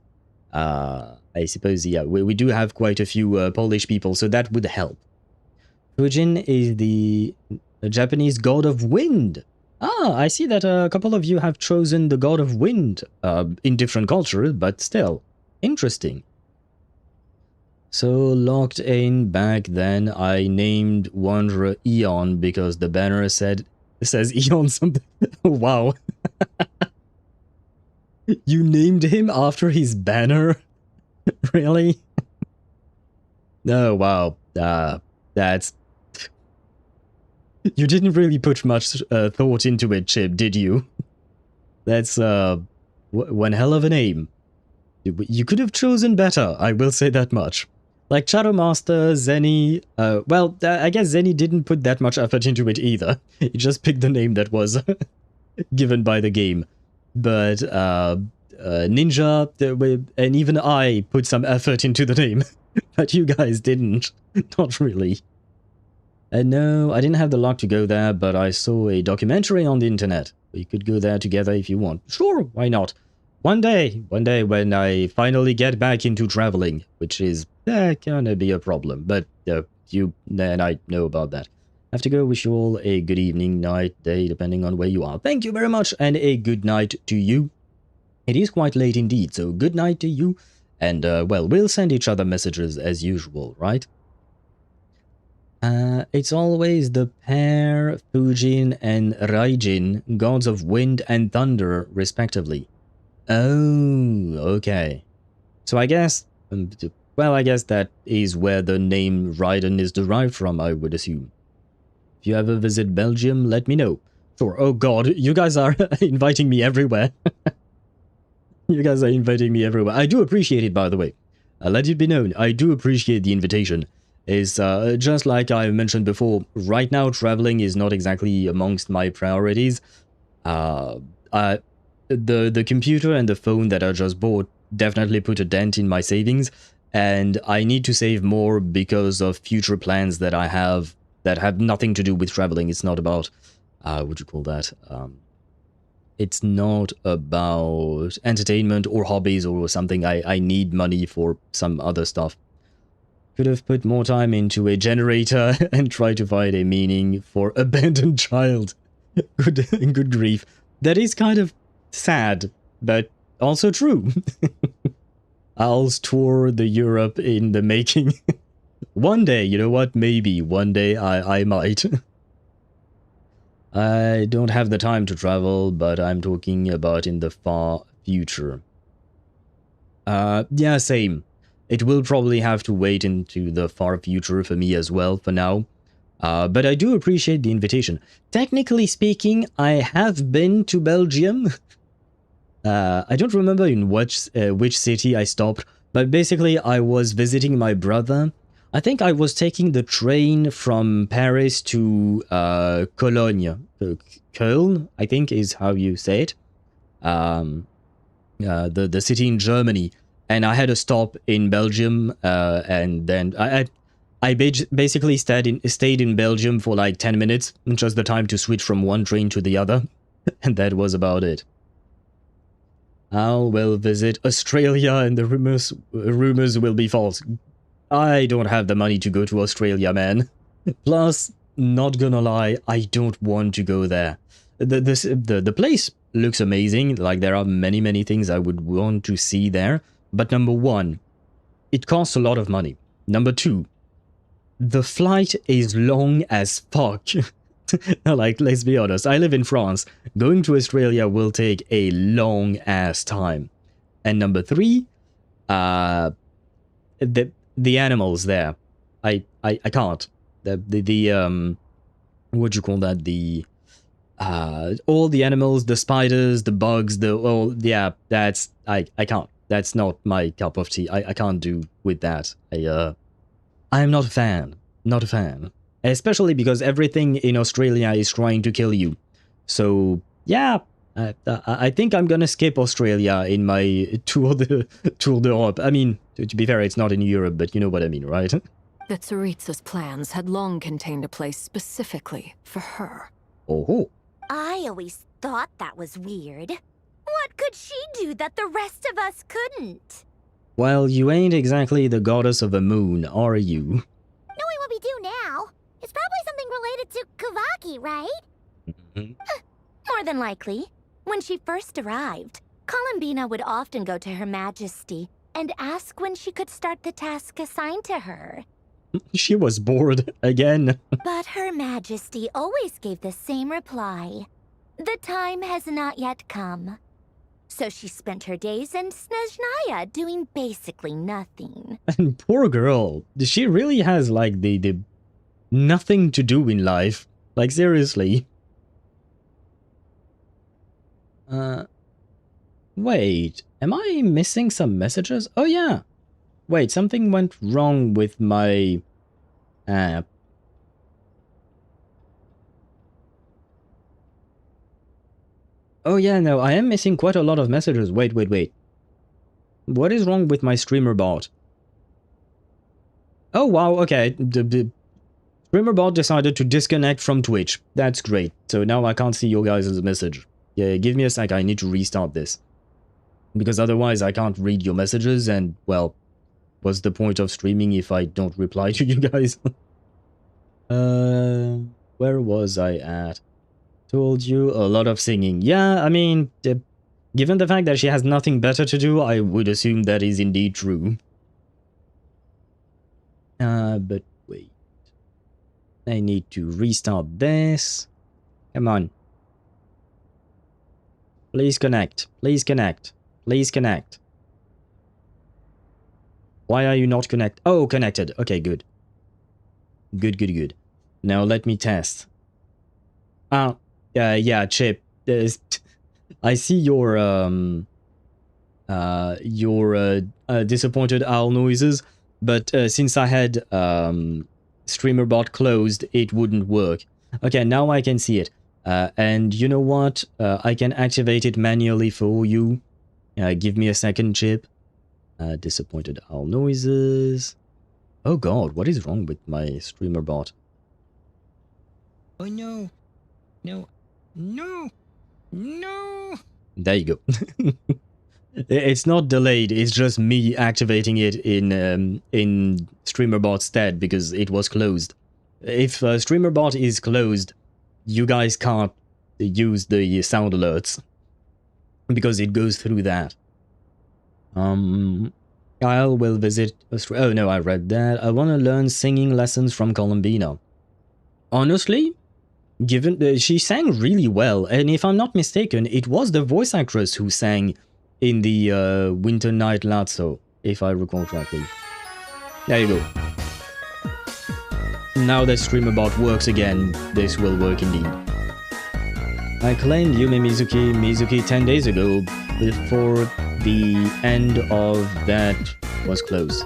I suppose, yeah, we do have quite a few Polish people, so that would help. Fujin is the Japanese god of wind. Ah, I see that a couple of you have chosen the god of wind in different cultures, but still. Interesting. So, locked in back then, I named Wanderer Eon because the banner says Eon something. Wow. You named him after his banner? Really? Oh, wow. That's... You didn't really put much thought into it, Chip, did you? That's, one hell of a name. You could have chosen better, I will say that much. Like Shadow Master, Zenny... well, I guess Zenny didn't put that much effort into it either. He just picked the name that was given by the game. But Ninja and even I put some effort into the name, but you guys didn't. Not really. No, I didn't have the luck to go there, but I saw a documentary on the internet. We could go there together if you want. Sure, why not? One day when I finally get back into traveling, which is gonna be a problem, but you and I know about that. I have to go. Wish you all a good evening, night, day, depending on where you are. Thank you very much, and a good night to you. It is quite late indeed, so good night to you. And, well, we'll send each other messages as usual, right? It's always the pair, Fujin and Raijin, gods of wind and thunder, respectively. Oh, okay. So I guess, well, I guess that is where the name Raiden is derived from, I would assume. If you ever visit Belgium, let me know. Sure. Oh god, you guys are inviting me everywhere. You guys are inviting me everywhere. I do appreciate it, by the way. Let it be known, I do appreciate the invitation. Is just like I mentioned before, right now traveling is not exactly amongst my priorities. The computer and the phone that I just bought definitely put a dent in my savings, and I need to save more because of future plans that I have that have nothing to do with traveling. It's not about what you call that? It's not about entertainment or hobbies or something. I need money for some other stuff. Could have put more time into a generator and try to find a meaning for abandoned child. Good grief. That is kind of sad, but also true. I'll's tour the Europe in the making. One day, you know what? Maybe one day I might. I don't have the time to travel, but I'm talking about in the far future. Yeah, same. It will probably have to wait into the far future for me as well for now. But I do appreciate the invitation. Technically speaking, I have been to Belgium. I don't remember in which city I stopped, but basically I was visiting my brother. I think I was taking the train from Paris to Cologne. Köln, I think is how you say it. The city in Germany. And I had a stop in Belgium, and then I basically stayed in Belgium for like 10 minutes, just the time to switch from one train to the other, and that was about it. I will visit Australia, and the rumors will be false. I don't have the money to go to Australia, man. Plus, not gonna lie, I don't want to go there. The place looks amazing. Like there are many things I would want to see there. But number one, it costs a lot of money. Number two, the flight is long as fuck. Like, let's be honest, I live in France. Going to Australia will take a long ass time. And number three, the animals there. I can't. The what do you call that? All the animals, the spiders, the bugs, yeah, that's I can't. That's not my cup of tea. I can't do with that. I'm not a fan. Not a fan. Especially because everything in Australia is trying to kill you. So, yeah, I think I'm gonna skip Australia in my Tour d'Europe. I mean, to be fair, it's not in Europe, but you know what I mean, right? That Tsaritsa's plans had long contained a place specifically for her. Oh. I always thought that was weird. What could she do that the rest of us couldn't? Well, you ain't exactly the goddess of the moon, are you? Knowing what we do now, it's probably something related to Kavaki, right? Mm-hmm. More than likely. When she first arrived, Columbina would often go to Her Majesty and ask when she could start the task assigned to her. She was bored again. But Her Majesty always gave the same reply. The time has not yet come. So she spent her days in Snezhnaya doing basically nothing. And poor girl, she really has like the nothing to do in life. Like seriously. Wait, am I missing some messages? Oh yeah. Wait, something went wrong with my app. Oh yeah, no, I am missing quite a lot of messages. Wait. What is wrong with my streamer bot? Oh wow, okay. The streamer bot decided to disconnect from Twitch. That's great. So now I can't see your guys' message. Yeah, give me a sec, I need to restart this. Because otherwise I can't read your messages and, well, what's the point of streaming if I don't reply to you guys? Where was I at? Told you, a lot of singing. Yeah, I mean, given the fact that she has nothing better to do, I would assume that is indeed true. But wait. I need to restart this. Come on. Please connect. Please connect. Please connect. Why are you not connected? Oh, connected. Okay, good. Good. Now let me test. Yeah, Chip. I see your disappointed owl noises, but since I had StreamerBot closed, it wouldn't work. Okay, now I can see it. And you know what? I can activate it manually for you. Give me a second, Chip. Disappointed owl noises. Oh god, what is wrong with my StreamerBot? Oh no. No. There you go. It's not delayed, it's just me activating it in StreamerBot's stead because it was closed. If StreamerBot is closed, you guys can't use the sound alerts because it goes through that. Kyle will visit oh no, I read that. I want to learn singing lessons from Columbina. Honestly, given she sang really well, and if I'm not mistaken, it was the voice actress who sang in the Winter Night Lazzo, if I recall correctly. There you go. Now that StreamerBot works again, this will work indeed. I claimed Yume Mizuki 10 days ago, before the end of that was closed.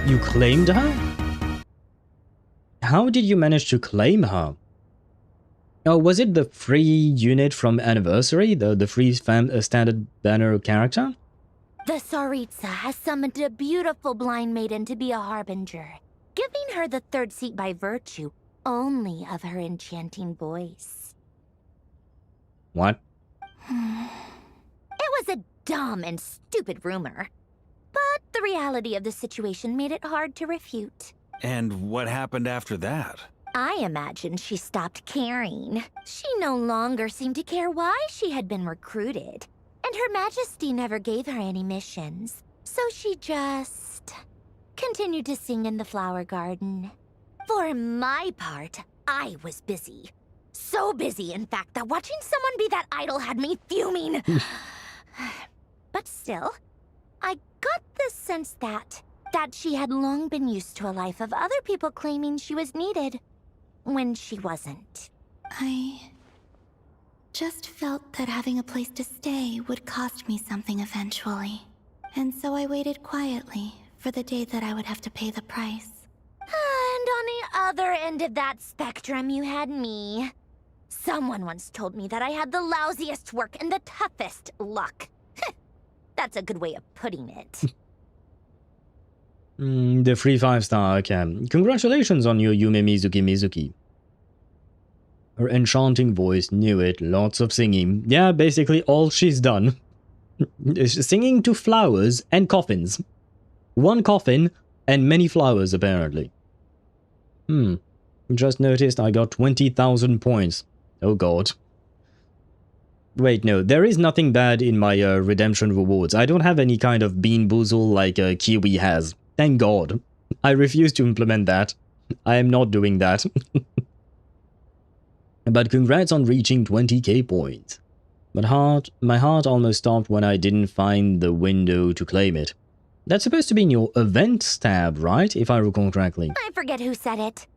You claimed her? How did you manage to claim her? Oh, was it the free unit from Anniversary? The free standard banner character? The Tsaritsa has summoned a beautiful blind maiden to be a harbinger, giving her the third seat by virtue only of her enchanting voice. What? It was a dumb and stupid rumor, but the reality of the situation made it hard to refute. And what happened after that? I imagine she stopped caring. She no longer seemed to care why she had been recruited, and Her Majesty never gave her any missions, so she just continued to sing in the flower garden. For my part, I was busy. So busy, in fact, that watching someone be that idol had me fuming. But still, I got the sense that she had long been used to a life of other people claiming she was needed when she wasn't. I just felt that having a place to stay would cost me something eventually. And so I waited quietly for the day that I would have to pay the price. And on the other end of that spectrum, you had me. Someone once told me that I had the lousiest work and the toughest luck. That's a good way of putting it. The free 5-star, okay. Congratulations on your Yume Mizuki. Her enchanting voice, knew it, lots of singing. Yeah, basically all she's done. Singing to flowers and coffins. One coffin and many flowers, apparently. Just noticed I got 20,000 points. Oh god. Wait, no, there is nothing bad in my redemption rewards. I don't have any kind of bean boozle like Kiwi has. Thank god. I refuse to implement that. I am not doing that. But congrats on reaching 20k points. But my heart almost stopped when I didn't find the window to claim it. That's supposed to be in your events tab, right? If I recall correctly. I forget who said it,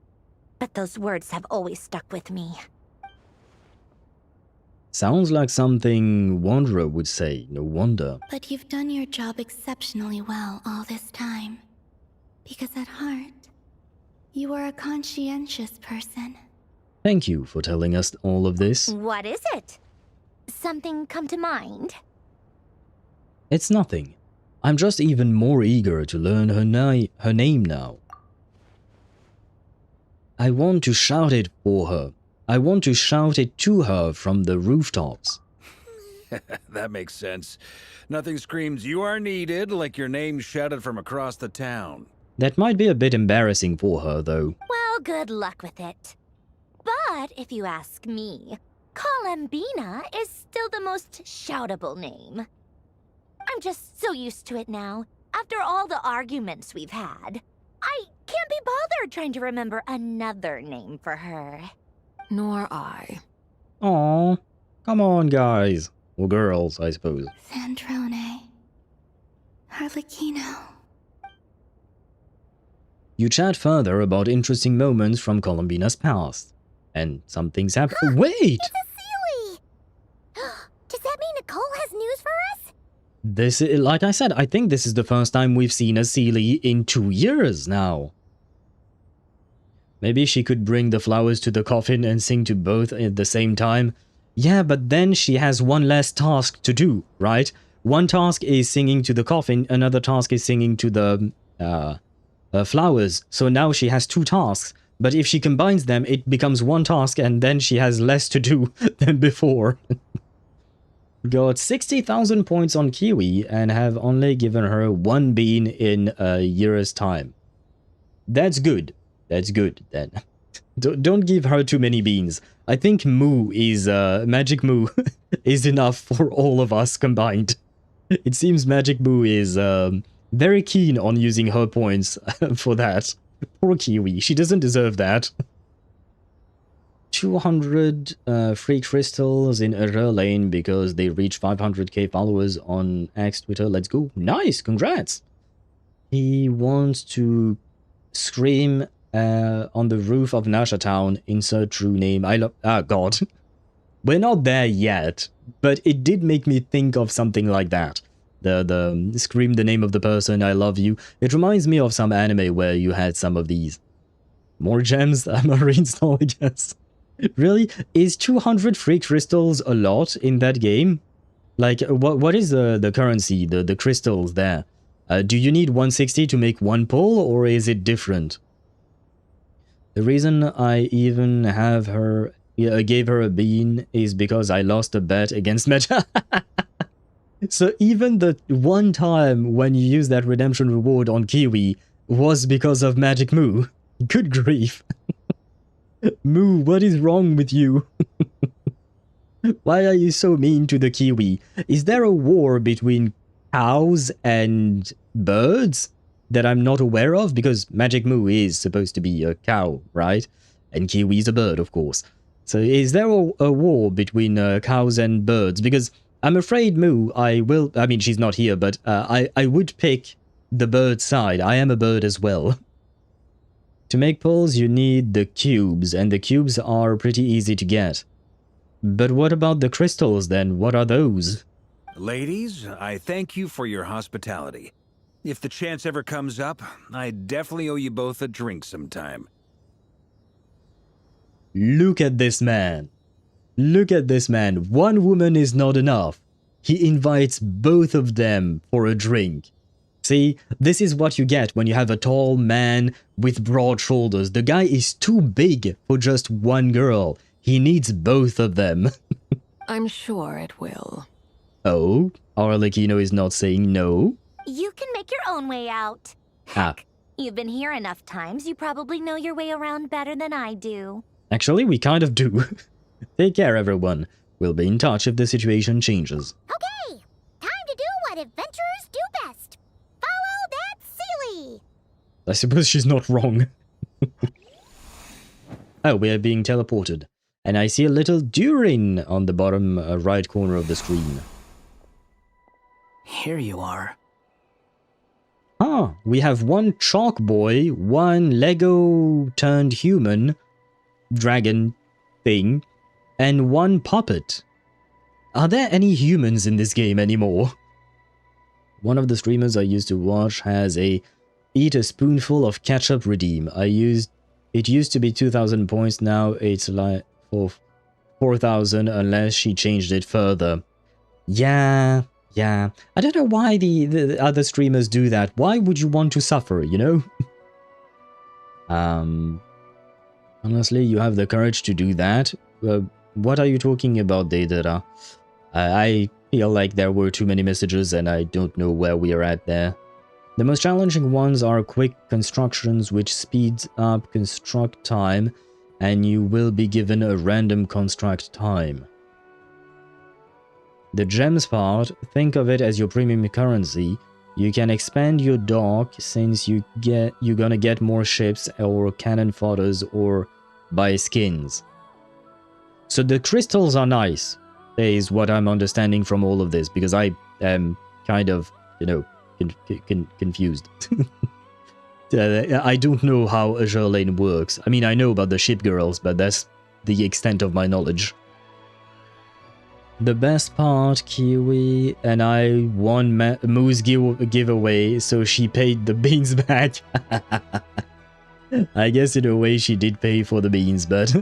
but those words have always stuck with me. Sounds like something Wanderer would say, no wonder. But you've done your job exceptionally well all this time. Because at heart, you are a conscientious person. Thank you for telling us all of this. What is it? Something come to mind? It's nothing. I'm just even more eager to learn her name now. I want to shout it for her. I want to shout it to her from the rooftops. That makes sense. Nothing screams "you are needed" like your name shouted from across the town. That might be a bit embarrassing for her, though. Well, good luck with it. But if you ask me, Columbina is still the most shoutable name. I'm just so used to it now. After all the arguments we've had, I Can't be bothered trying to remember another name for her. Nor I. Aw, come on, guys. Or girls, I suppose. Sandrone. Harlequino. You chat further about interesting moments from Columbina's past. And some things happen. Wait! It's a Sealy! Does that mean Nicole has news for us? This is, like I said, I think this is the first time we've seen a Sealy in 2 years now. Maybe she could bring the flowers to the coffin and sing to both at the same time. Yeah, but then she has one less task to do, right? One task is singing to the coffin, another task is singing to the flowers. So now she has 2 tasks. But if she combines them, it becomes 1 task and then she has less to do than before. Got 60,000 points on Kiwi and have only given her 1 bean in a year's time. That's good. That's good, then. Don't give her too many beans. I think Moo is, Magic Moo is enough for all of us combined. It seems Magic Moo is, very keen on using her points for that. Poor Kiwi, she doesn't deserve that. 200 free crystals in Error Lane because they reach 500k followers on X Twitter. Let's go. Nice, congrats. He wants to scream on the roof of Nasha Town. Insert true name. Ah, God. We're not there yet, but it did make me think of something like that. The scream the name of the person, I love you. It reminds me of some anime where you had some of these. More gems? I'm a reinstall, I guess. Really? Is 200 free crystals a lot in that game? Like, what is the currency, the crystals there? Do you need 160 to make 1 pull, or is it different? The reason I even have her, gave her a bean is because I lost a bet against Mecha. So even the one time when you use that redemption reward on Kiwi was because of Magic Moo. Good grief. Moo, what is wrong with you? Why are you so mean to the Kiwi? Is there a war between cows and birds that I'm not aware of? Because Magic Moo is supposed to be a cow, right? And Kiwi's a bird, of course. So is there a war between cows and birds? Because I'm afraid Moo, I mean, she's not here, but I would pick the bird side. I am a bird as well. To make pulls, you need the cubes, and the cubes are pretty easy to get. But what about the crystals, then? What are those? Ladies, I thank you for your hospitality. If the chance ever comes up, I definitely owe you both a drink sometime. Look at this man. Look at this man. One woman is not enough. He invites both of them for a drink. See, this is what you get when you have a tall man with broad shoulders. The guy is too big for just one girl. He needs both of them. I'm sure it will. Oh, Arlecchino is not saying no. You can make your own way out. Ah, You've been here enough times, you probably know your way around better than I do. actually, we kind of do. Take care, everyone. We'll be in touch if the situation changes. Okay, time to do what adventurers do best. Follow that Sealy! I suppose she's not wrong. Oh, we are being teleported. And I see a little Durin on the bottom right corner of the screen. Here you are. Ah, we have one chalk boy, one Lego turned human dragon thing, and one puppet. Are there any humans in this game anymore? One of the streamers I used to watch has a eat a spoonful of ketchup redeem. It used to be 2,000 points, now it's like for 4,000 unless she changed it further. Yeah. I don't know why the other streamers do that. Why would you want to suffer, you know? Honestly, you have the courage to do that. What are you talking about, Deidara? I feel like there were too many messages and I don't know where we are at there. The most challenging ones are quick constructions, which speeds up construct time, and you will be given a random construct time. The gems part, think of it as your premium currency. You can expand your dock since you're gonna get more ships or cannon fodders or buy skins. So the crystals are nice, is what I'm understanding from all of this, because I am kind of, you know, confused. I don't know how Azure Lane works. I mean, I know about the ship girls, but that's the extent of my knowledge. The best part, Kiwi and I won Moo's giveaway, so she paid the beans back. I guess in a way she did pay for the beans, but...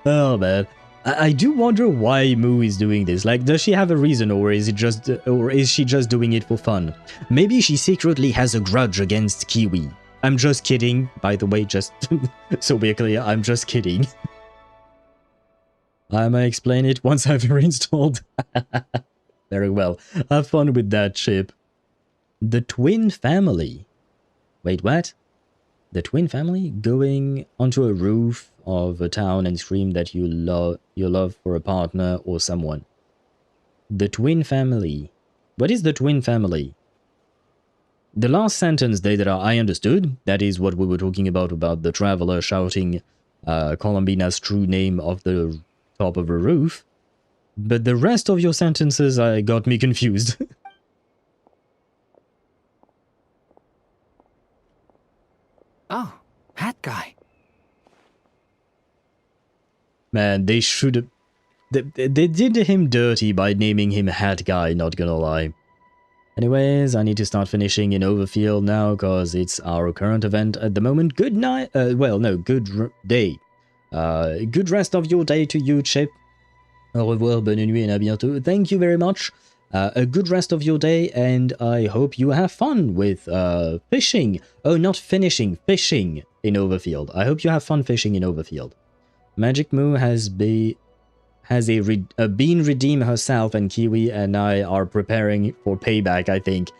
oh man. I do wonder why Moo is doing this. Like, does she have a reason, or is she just doing it for fun? Maybe she secretly has a grudge against Kiwi. I'm just kidding, by the way, just so we're clear, I'm just kidding. I may explain it once I've reinstalled. Very well. Have fun with that ship. The twin family. Wait, what? The twin family? Going onto a roof of a town and scream that you love for a partner or someone. The twin family. What is the twin family? The last sentence that I understood, that is what we were talking about the traveler shouting Columbina's true name off the top of a roof. But the rest of your sentences got me confused. Oh, hat guy. Man, they should have... They did him dirty by naming him Hat Guy, not gonna lie. Anyways, I need to start finishing in Overfield now, because it's our current event at the moment. Good night... well, no, good day. Good rest of your day to you, Chip. Au revoir, bonne nuit, and à bientôt. Thank you very much. A good rest of your day, and I hope you have fun with fishing. Oh, not finishing, fishing in Overfield. I hope you have fun fishing in Overfield. Magic Moo has been redeemed herself, and Kiwi and I are preparing for payback, I think.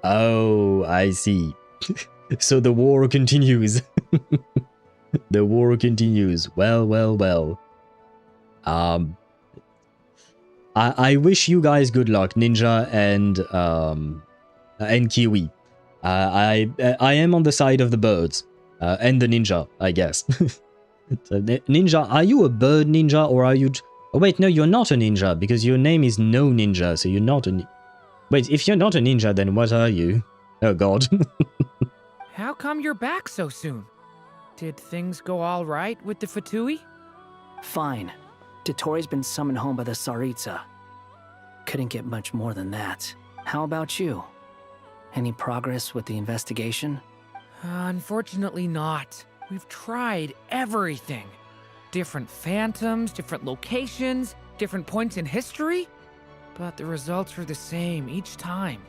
Oh, I see. So the war continues. The war continues. Well, well, well. I wish you guys good luck, Ninja and Kiwi. I am on the side of the birds and the ninja, I guess. So, ninja, are you a bird ninja, or are you... Oh wait, no, you're not a ninja, because your name is No Ninja, so you're not a... Wait, if you're not a ninja, then what are you? Oh god. How come you're back so soon? Did things go all right with the Fatui? Fine. Dotori's been summoned home by the Tsaritsa. Couldn't get much more than that. How about you? Any progress with the investigation? Unfortunately not. We've tried everything. Different phantoms, different locations, different points in history. But the results are the same each time.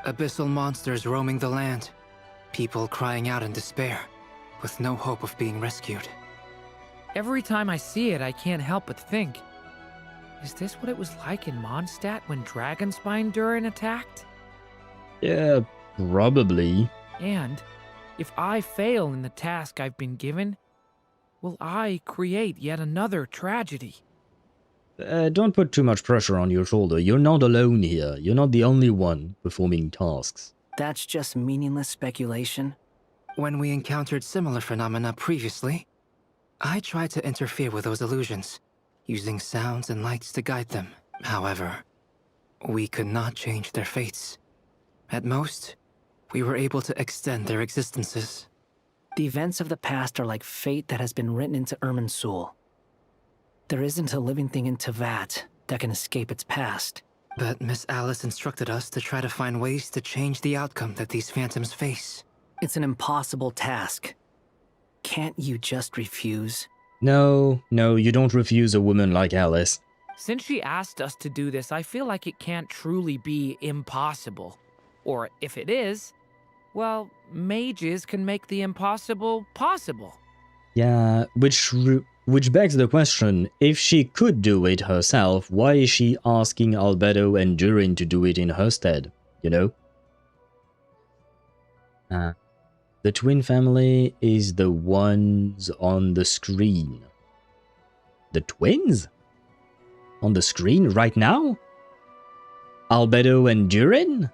Abyssal monsters roaming the land. People crying out in despair, with no hope of being rescued. Every time I see it, I can't help but think, is this what it was like in Mondstadt when Dragonspine Durin attacked? Yeah, probably. And if I fail in the task I've been given, will I create yet another tragedy? Don't put too much pressure on your shoulder. You're not alone here. You're not the only one performing tasks. That's just meaningless speculation. When we encountered similar phenomena previously, I tried to interfere with those illusions, using sounds and lights to guide them. However, we could not change their fates. At most, we were able to extend their existences. The events of the past are like fate that has been written into Irminsul. There isn't a living thing in Teyvat that can escape its past. But Miss Alice instructed us to try to find ways to change the outcome that these phantoms face. It's an impossible task. Can't you just refuse? No, you don't refuse a woman like Alice. Since she asked us to do this, I feel like it can't truly be impossible. Or if it is, well, mages can make the impossible possible. Yeah, which begs the question, if she could do it herself, why is she asking Albedo and Durin to do it in her stead, you know? The twin family is the ones on the screen. The twins? On the screen right now? Albedo and Durin?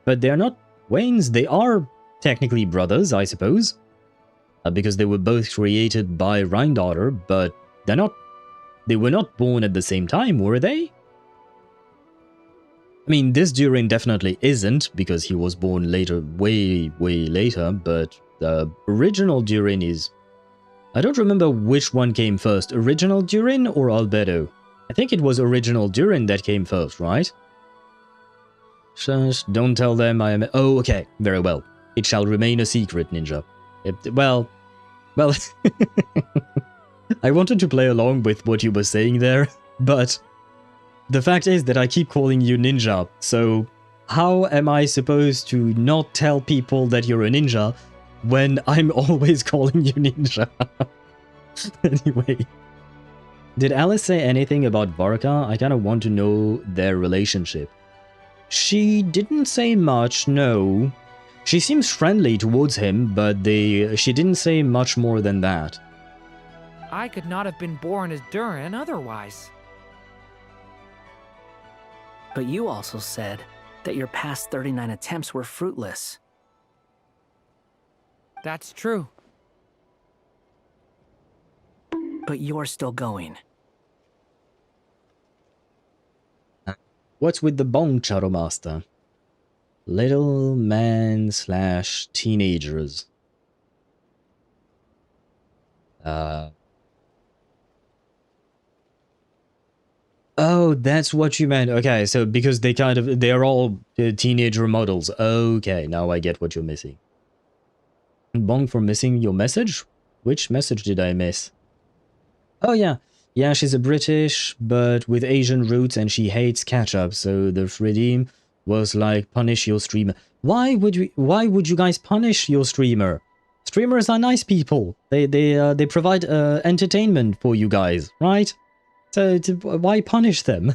But they're not Waynes. They are technically brothers, I suppose. Because they were both created by Rhine-Daughter, but they were not born at the same time, were they? I mean, this Durin definitely isn't, because he was born later, way later, but the original Durin is... I don't remember which one came first, original Durin or Albedo? I think it was original Durin that came first, right? Shush, don't tell them I am... Oh, okay, very well. It shall remain a secret, Ninja. Well, I wanted to play along with what you were saying there, but the fact is that I keep calling you Ninja, so how am I supposed to not tell people that you're a ninja when I'm always calling you Ninja? Anyway. Did Alice say anything about Varka? I kind of want to know their relationship. She didn't say much, no. She seems friendly towards him, but she didn't say much more than that. I could not have been born as Durin otherwise. But you also said that your past 39 attempts were fruitless. That's true. But you're still going. What's with the bong, Shadow Master? Little man / teenagers. Oh, that's what you meant. Okay, so because they are all teenager models. Okay, now I get what you're missing. Bong for missing your message? Which message did I miss? Oh yeah. Yeah, she's a British, but with Asian roots, and she hates ketchup, so the redeem was like, punish your streamer. Why would you guys punish your streamer? Streamers are nice people. They provide entertainment for you guys, right? So why punish them?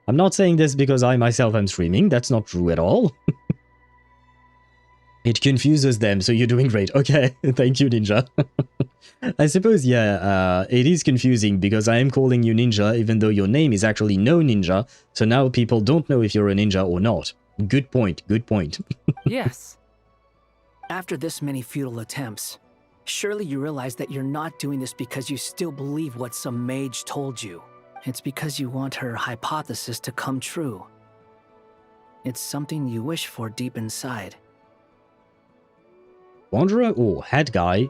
I'm not saying this because I myself am streaming. That's not true at all. It confuses them, so you're doing great. Okay, thank you, Ninja. I suppose, yeah, it is confusing because I am calling you Ninja even though your name is actually no Ninja, so now people don't know if you're a ninja or not. Good point, good point. Yes. After this many futile attempts, surely you realize that you're not doing this because you still believe what some mage told you. It's because you want her hypothesis to come true. It's something you wish for deep inside. Wanderer or Head Guy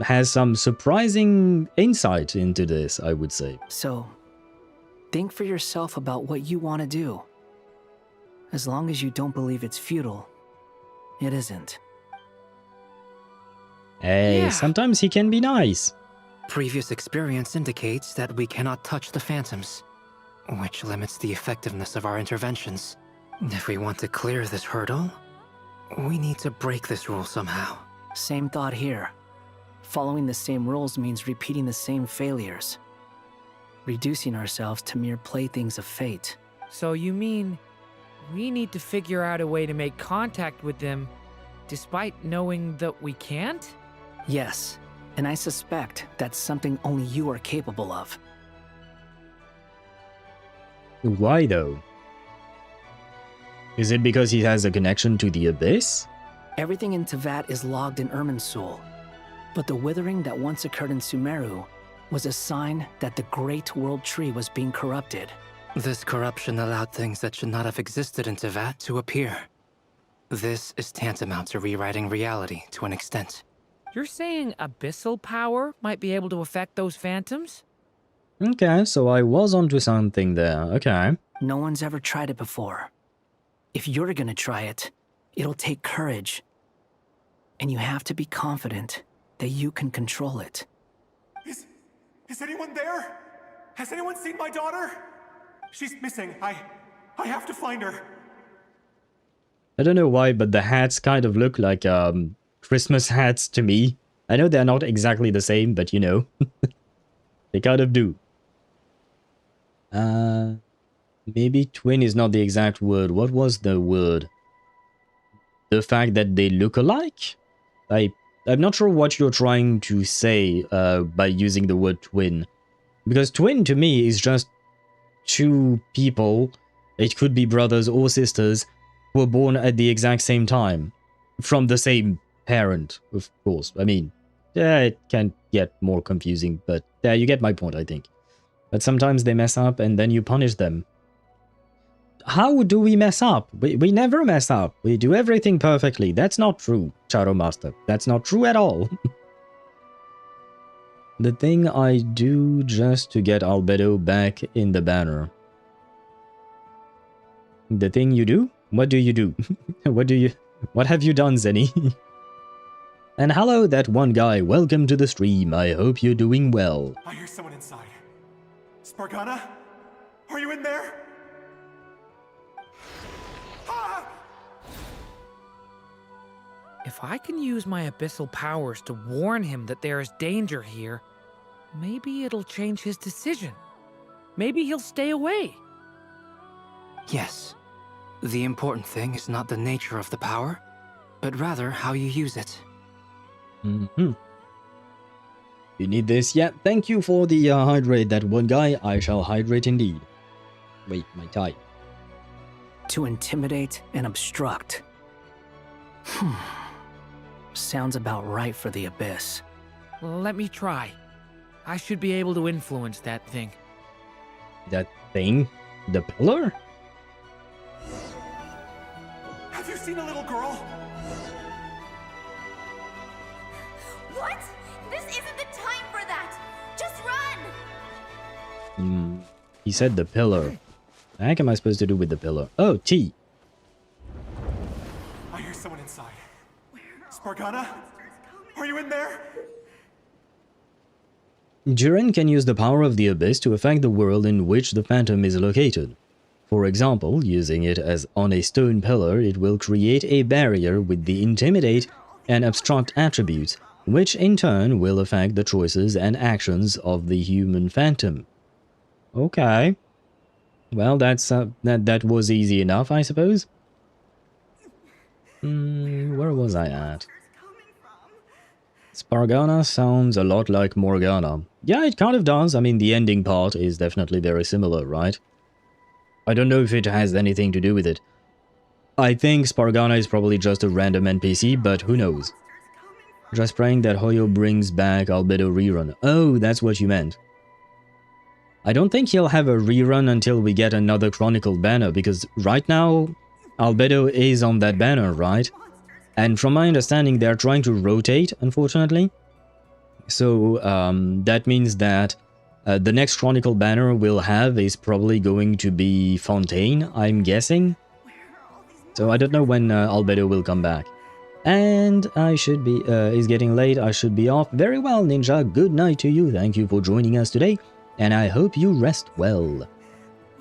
has some surprising insight into this, I would say. So, think for yourself about what you want to do. As long as you don't believe it's futile, it isn't. Hey, Yeah. Sometimes he can be nice. Previous experience indicates that we cannot touch the phantoms, which limits the effectiveness of our interventions. If we want to clear this hurdle, we need to break this rule somehow. Same thought here. Following the same rules means repeating the same failures. Reducing ourselves to mere playthings of fate. So you mean we need to figure out a way to make contact with them despite knowing that we can't? Yes, and I suspect that's something only you are capable of. Why though? Is it because he has a connection to the Abyss? Everything in Teyvat is logged in Irminsul, but the withering that once occurred in Sumeru was a sign that the Great World Tree was being corrupted. This corruption allowed things that should not have existed in Teyvat to appear. This is tantamount to rewriting reality to an extent. You're saying abyssal power might be able to affect those phantoms? Okay, so I was onto something there, okay. No one's ever tried it before. If you're gonna try it, it'll take courage. And you have to be confident that you can control it. Is anyone there? Has anyone seen my daughter? She's missing. I have to find her. I don't know why, but the hats kind of look like Christmas hats to me. I know they're not exactly the same, but you know. They kind of do. Maybe twin is not the exact word. What was the word? The fact that they look alike? I'm not sure what you're trying to say by using the word twin. Because twin to me is just two people, it could be brothers or sisters, who were born at the exact same time. From the same parent, of course. I mean, yeah, it can get more confusing, but yeah, you get my point, I think. But sometimes they mess up and then you punish them. How do we mess up? We never mess up. We do everything perfectly. That's not true, Shadow Master. That's not true at all. The thing I do just to get Albedo back in the banner. The thing you do? What do you do? What have you done, Zenny? And hello, that one guy. Welcome to the stream. I hope you're doing well. I hear someone inside. Spargana? Are you in there? If I can use my abyssal powers to warn him that there is danger here, maybe it'll change his decision. Maybe he'll stay away. Yes. The important thing is not the nature of the power, but rather how you use it. Mm-hmm. You need this? Yeah, thank you for the hydrate, that one guy. I shall hydrate indeed. Wait, my tie. To intimidate and obstruct. Sounds about right for the Abyss. Well, let me try. I should be able to influence that thing. That thing? The pillar? Have you seen a little girl? What? This isn't the time for that! Just run! He said the pillar. What the heck am I supposed to do with the pillar? Oh, T. I hear someone inside. Spargana? Are you in there? Durin can use the power of the Abyss to affect the world in which the Phantom is located. For example, using it as on a stone pillar, it will create a barrier with the intimidate and obstruct attributes, which in turn will affect the choices and actions of the human Phantom. Okay. Well, that was easy enough, I suppose. Where was I at? Spargana sounds a lot like Morgana. Yeah, it kind of does. I mean, the ending part is definitely very similar, right? I don't know if it has anything to do with it. I think Spargana is probably just a random NPC, but who knows? Just praying that Hoyo brings back Albedo rerun. Oh, that's what you meant. I don't think he'll have a rerun until we get another Chronicle banner, because right now, Albedo is on that banner, right? And from my understanding, they're trying to rotate, unfortunately. So, that means that the next Chronicle banner we'll have is probably going to be Fontaine, I'm guessing. So I don't know when Albedo will come back. And I should be, it's getting late, I should be off. Very well, Ninja, good night to you. Thank you for joining us today, and I hope you rest well.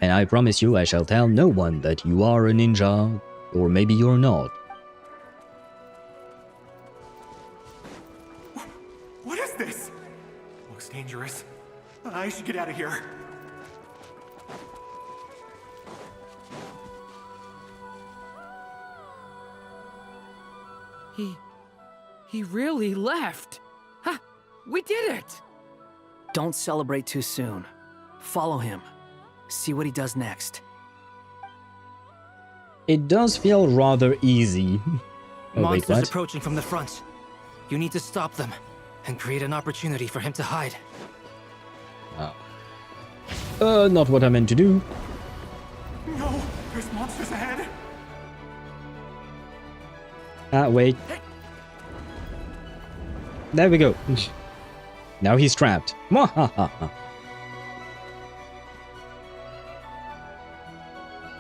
And I promise you I shall tell no one that you are a ninja, or maybe you're not. What is this? Looks dangerous. I should get out of here. He really left. Ha! We did it! Don't celebrate too soon. Follow him. See what he does next. It does feel rather easy. Oh, Monsters wait, what? approaching from the front. You need to stop them and create an opportunity for him to hide. Not what I meant to do. No, there's monsters ahead. Wait. There we go. Now he's trapped.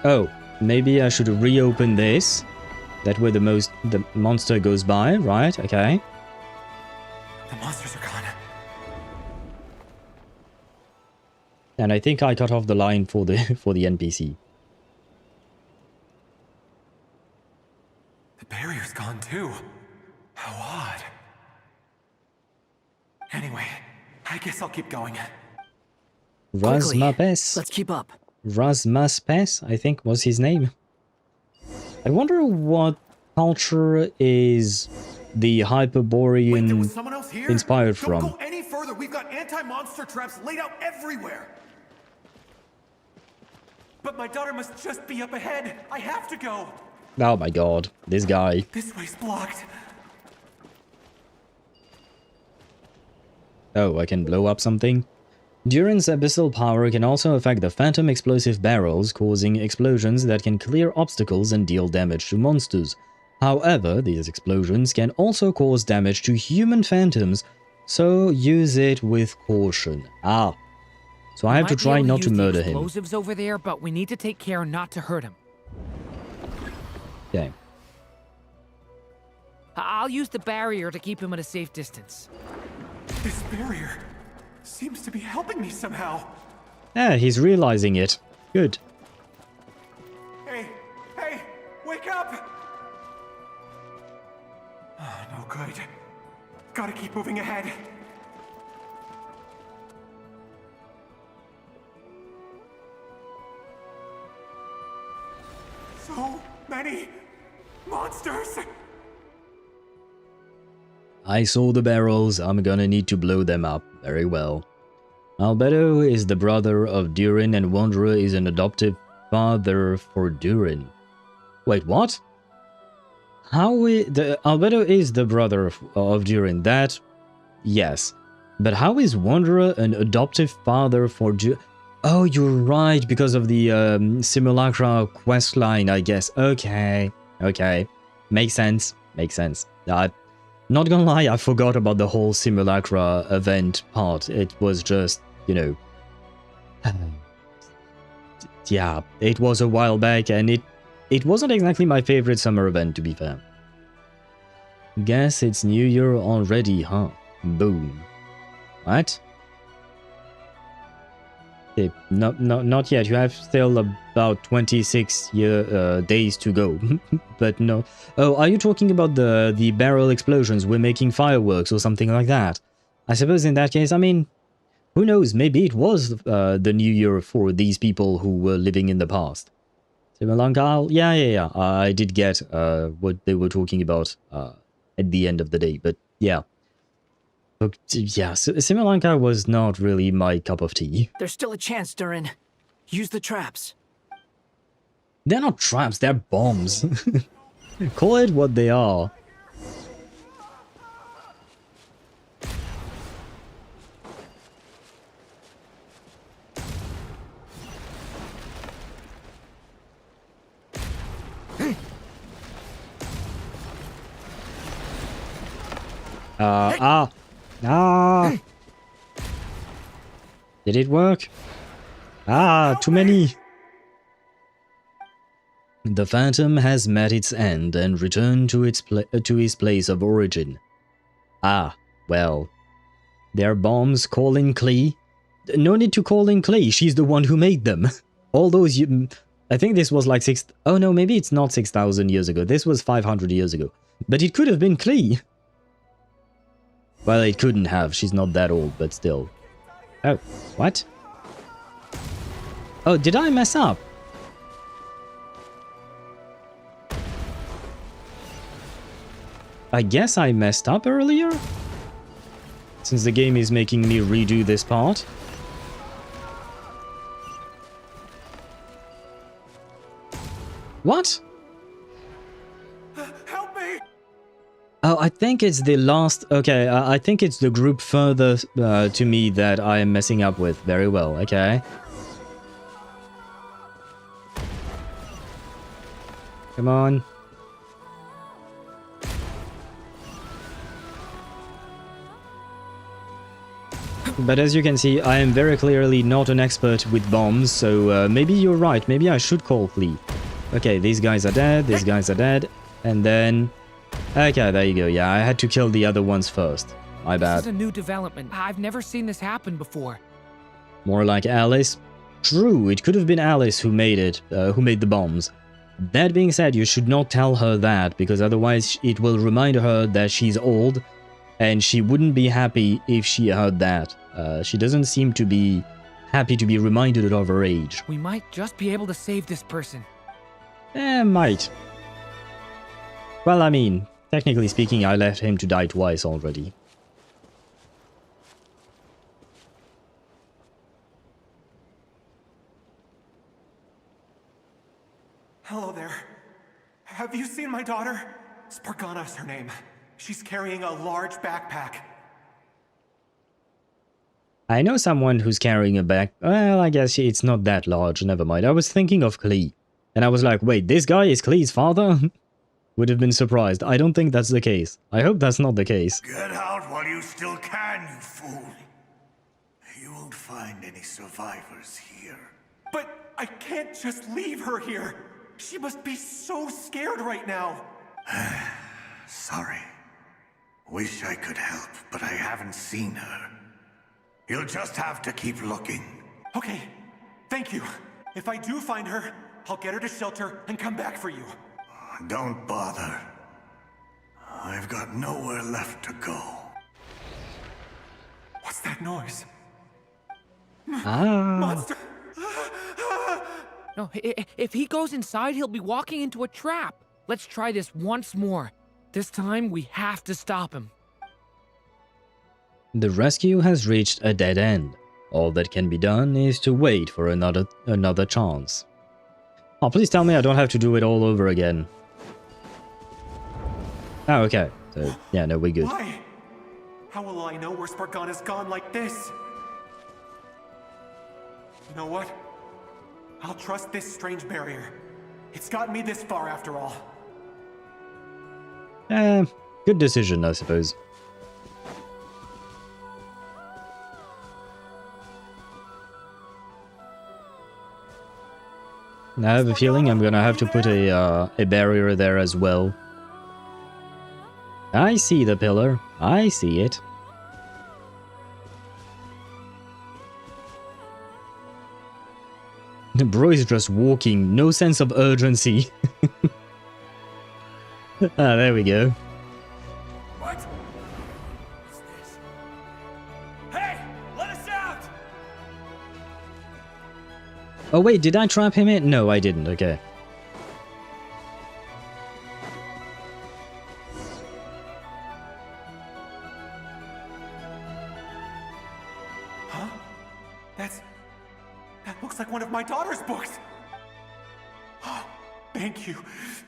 Oh, maybe I should reopen this. That way the monster goes by, right? Okay. The monsters are gone. And I think I cut off the line for the NPC. The barrier's gone too. How odd. Anyway, I guess I'll keep going. Razmapes. Let's keep up. Razmaspes, I think was his name. I wonder what culture is the Hyperborean inspired from. Don't go any further. We've got anti-monster traps laid out everywhere. but my daughter must just be up ahead. I have to go. Oh my god, this guy. This way's blocked. Oh, I can blow up something? Durin's abyssal power can also affect the phantom explosive barrels, causing explosions that can clear obstacles and deal damage to monsters. However, these explosions can also cause damage to human phantoms, so use it with caution. Ah. So I have to try not to murder him. Explosives over there, but we need to take care not to hurt him. Okay. I'll use the barrier to keep him at a safe distance. This barrier seems to be helping me somehow. Yeah, he's realizing it. Good. Hey, wake up! Oh, no good. Gotta keep moving ahead. So many monsters! I saw the barrels, I'm gonna need to blow them up. Very well. Albedo is the brother of Durin and Wanderer is an adoptive father for Durin. Wait, what? Albedo is the brother of Durin, that... Yes. But how is Wanderer an adoptive father for Durin? Oh, you're right, because of the Simulacra quest line, I guess. Okay. Makes sense. Not gonna lie, I forgot about the whole Simulacra event part. It was just, you know... yeah, it was a while back, and it wasn't exactly my favorite summer event, to be fair. Guess it's New Year already, huh? Boom. What? Okay, not yet. You have still about 26 days to go. But no. Oh, are you talking about the barrel explosions? We're making fireworks or something like that. I suppose in that case, I mean, who knows? Maybe it was the New Year for these people who were living in the past. Similanka, yeah. I did get what they were talking about at the end of the day, but yeah. But, yeah, Similanka was not really my cup of tea. There's still a chance, Durin. Use the traps. They're not traps, they're bombs. Call it what they are. Did it work? Too many. The Phantom has met its end and returned to his place of origin. Well. Their bombs call in Klee. No need to call in Klee, she's the one who made them. All those I think this was like oh no, maybe it's not 6,000 years ago. This was 500 years ago. But it could have been Klee. Well, it couldn't have. She's not that old, but still. Oh, what? Oh, did I mess up? I guess I messed up earlier? Since the game is making me redo this part. What? Help me! Oh, I think it's the last... Okay, I think it's the group further to me that I am messing up with. Very well, okay. Come on. But as you can see, I am very clearly not an expert with bombs, so maybe you're right. Maybe I should call Klee. Okay, these guys are dead, these guys are dead, and then... Okay, there you go. Yeah, I had to kill the other ones first. My bad. This is a new development. I've never seen this happen before. More like Alice? True, it could have been Alice who made it, who made the bombs. That being said, you should not tell her that, because otherwise it will remind her that she's old, and she wouldn't be happy if she heard that. She doesn't seem to be happy to be reminded of her age. We might just be able to save this person. Might. Well, I mean, technically speaking, I left him to die twice already. Hello there. Have you seen my daughter? Spargana is her name. She's carrying a large backpack. I know someone who's carrying a bag. Well, I guess it's not that large. Never mind. I was thinking of Klee. And I was like, wait, this guy is Klee's father? Would have been surprised. I don't think that's the case. I hope that's not the case. Get out while you still can, you fool. You won't find any survivors here. But I can't just leave her here. She must be so scared right now. Sorry. Wish I could help, but I haven't seen her. You'll just have to keep looking. Okay, thank you. If I do find her, I'll get her to shelter and come back for you. Don't bother. I've got nowhere left to go. What's that noise? Monster! No, if he goes inside, he'll be walking into a trap. Let's try this once more. This time, we have to stop him. The rescue has reached a dead end. All that can be done is to wait for another chance. Oh, please tell me I don't have to do it all over again. Oh, okay. So, yeah, no, we're good. Why? How will I know where Spargana's gone like this? You know what? I'll trust this strange barrier. It's gotten me this far after all. Good decision, I suppose. I have a feeling I'm gonna have to put a barrier there as well. I see the pillar. I see it. The bro is just walking, no sense of urgency. Ah, there we go. What? What's this? Hey! Let us out! Oh wait, did I trap him in? No, I didn't. Okay. Huh? That looks like one of my daughter's books. Thank you.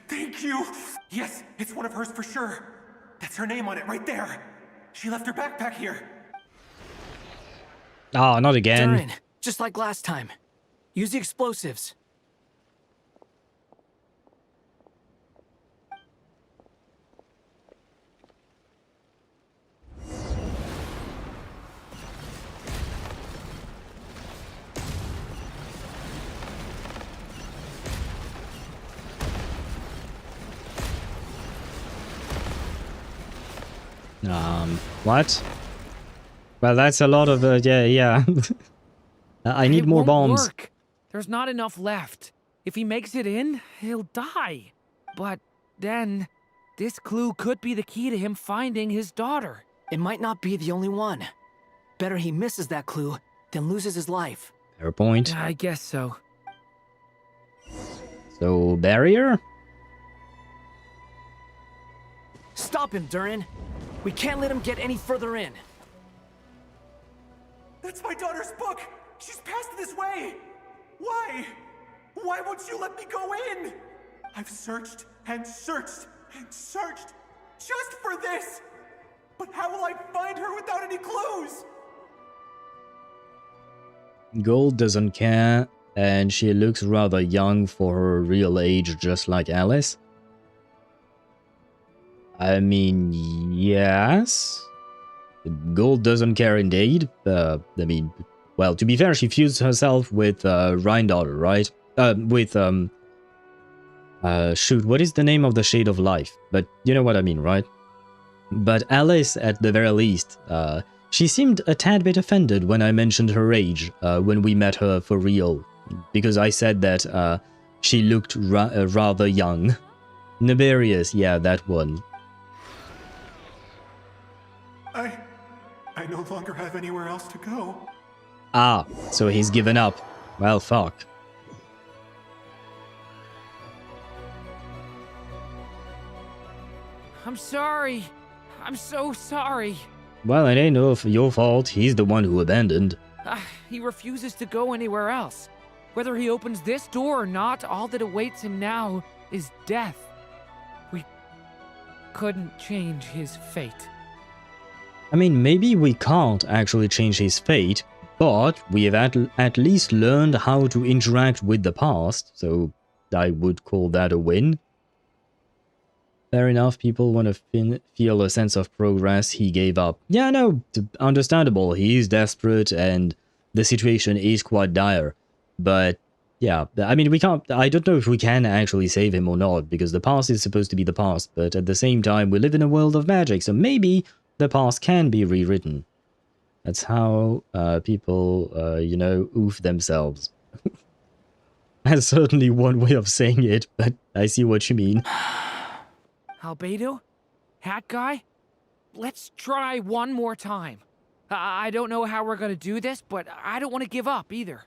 Thank you. Yes, it's one of hers for sure. That's her name on it right there. She left her backpack here. Oh, not again. Durin, just like last time. Use the explosives. What? Well, that's a lot of, yeah. I need more bombs. Work. There's not enough left. If he makes it in, he'll die. But then, this clue could be the key to him finding his daughter. It might not be the only one. Better he misses that clue than loses his life. Fair point. I guess so. So, barrier? Stop him, Durin. We can't let him get any further in. That's my daughter's book! She's passed this way! Why? Why won't you let me go in? I've searched and searched and searched just for this! But how will I find her without any clues? Gold doesn't care, and she looks rather young for her real age, just like Alice. I mean, yes. Gold doesn't care indeed. I mean, well, to be fair, she fused herself with Rheindaughtr, right? Shoot, what is the name of the Shade of Life? But you know what I mean, right? But Alice, at the very least, she seemed a tad bit offended when I mentioned her age, when we met her for real. Because I said that she looked rather young. Niberius, yeah, that one. I no longer have anywhere else to go. Ah, so he's given up. Well, fuck. I'm sorry. I'm so sorry. Well, it ain't your fault. He's the one who abandoned. He refuses to go anywhere else. Whether he opens this door or not, all that awaits him now is death. We couldn't change his fate. I mean, maybe we can't actually change his fate, but we have at least learned how to interact with the past, so I would call that a win. Fair enough, people want to feel a sense of progress. He gave up. Yeah, no, understandable. He is desperate and the situation is quite dire. But yeah, I mean, we can't, I don't know if we can actually save him or not, because the past is supposed to be the past, but at the same time, we live in a world of magic, so maybe the past can be rewritten. That's how people, you know, oof themselves. That's certainly one way of saying it, but I see what you mean. Albedo? Hat guy? Let's try one more time. I don't know how we're gonna do this, but I don't want to give up either.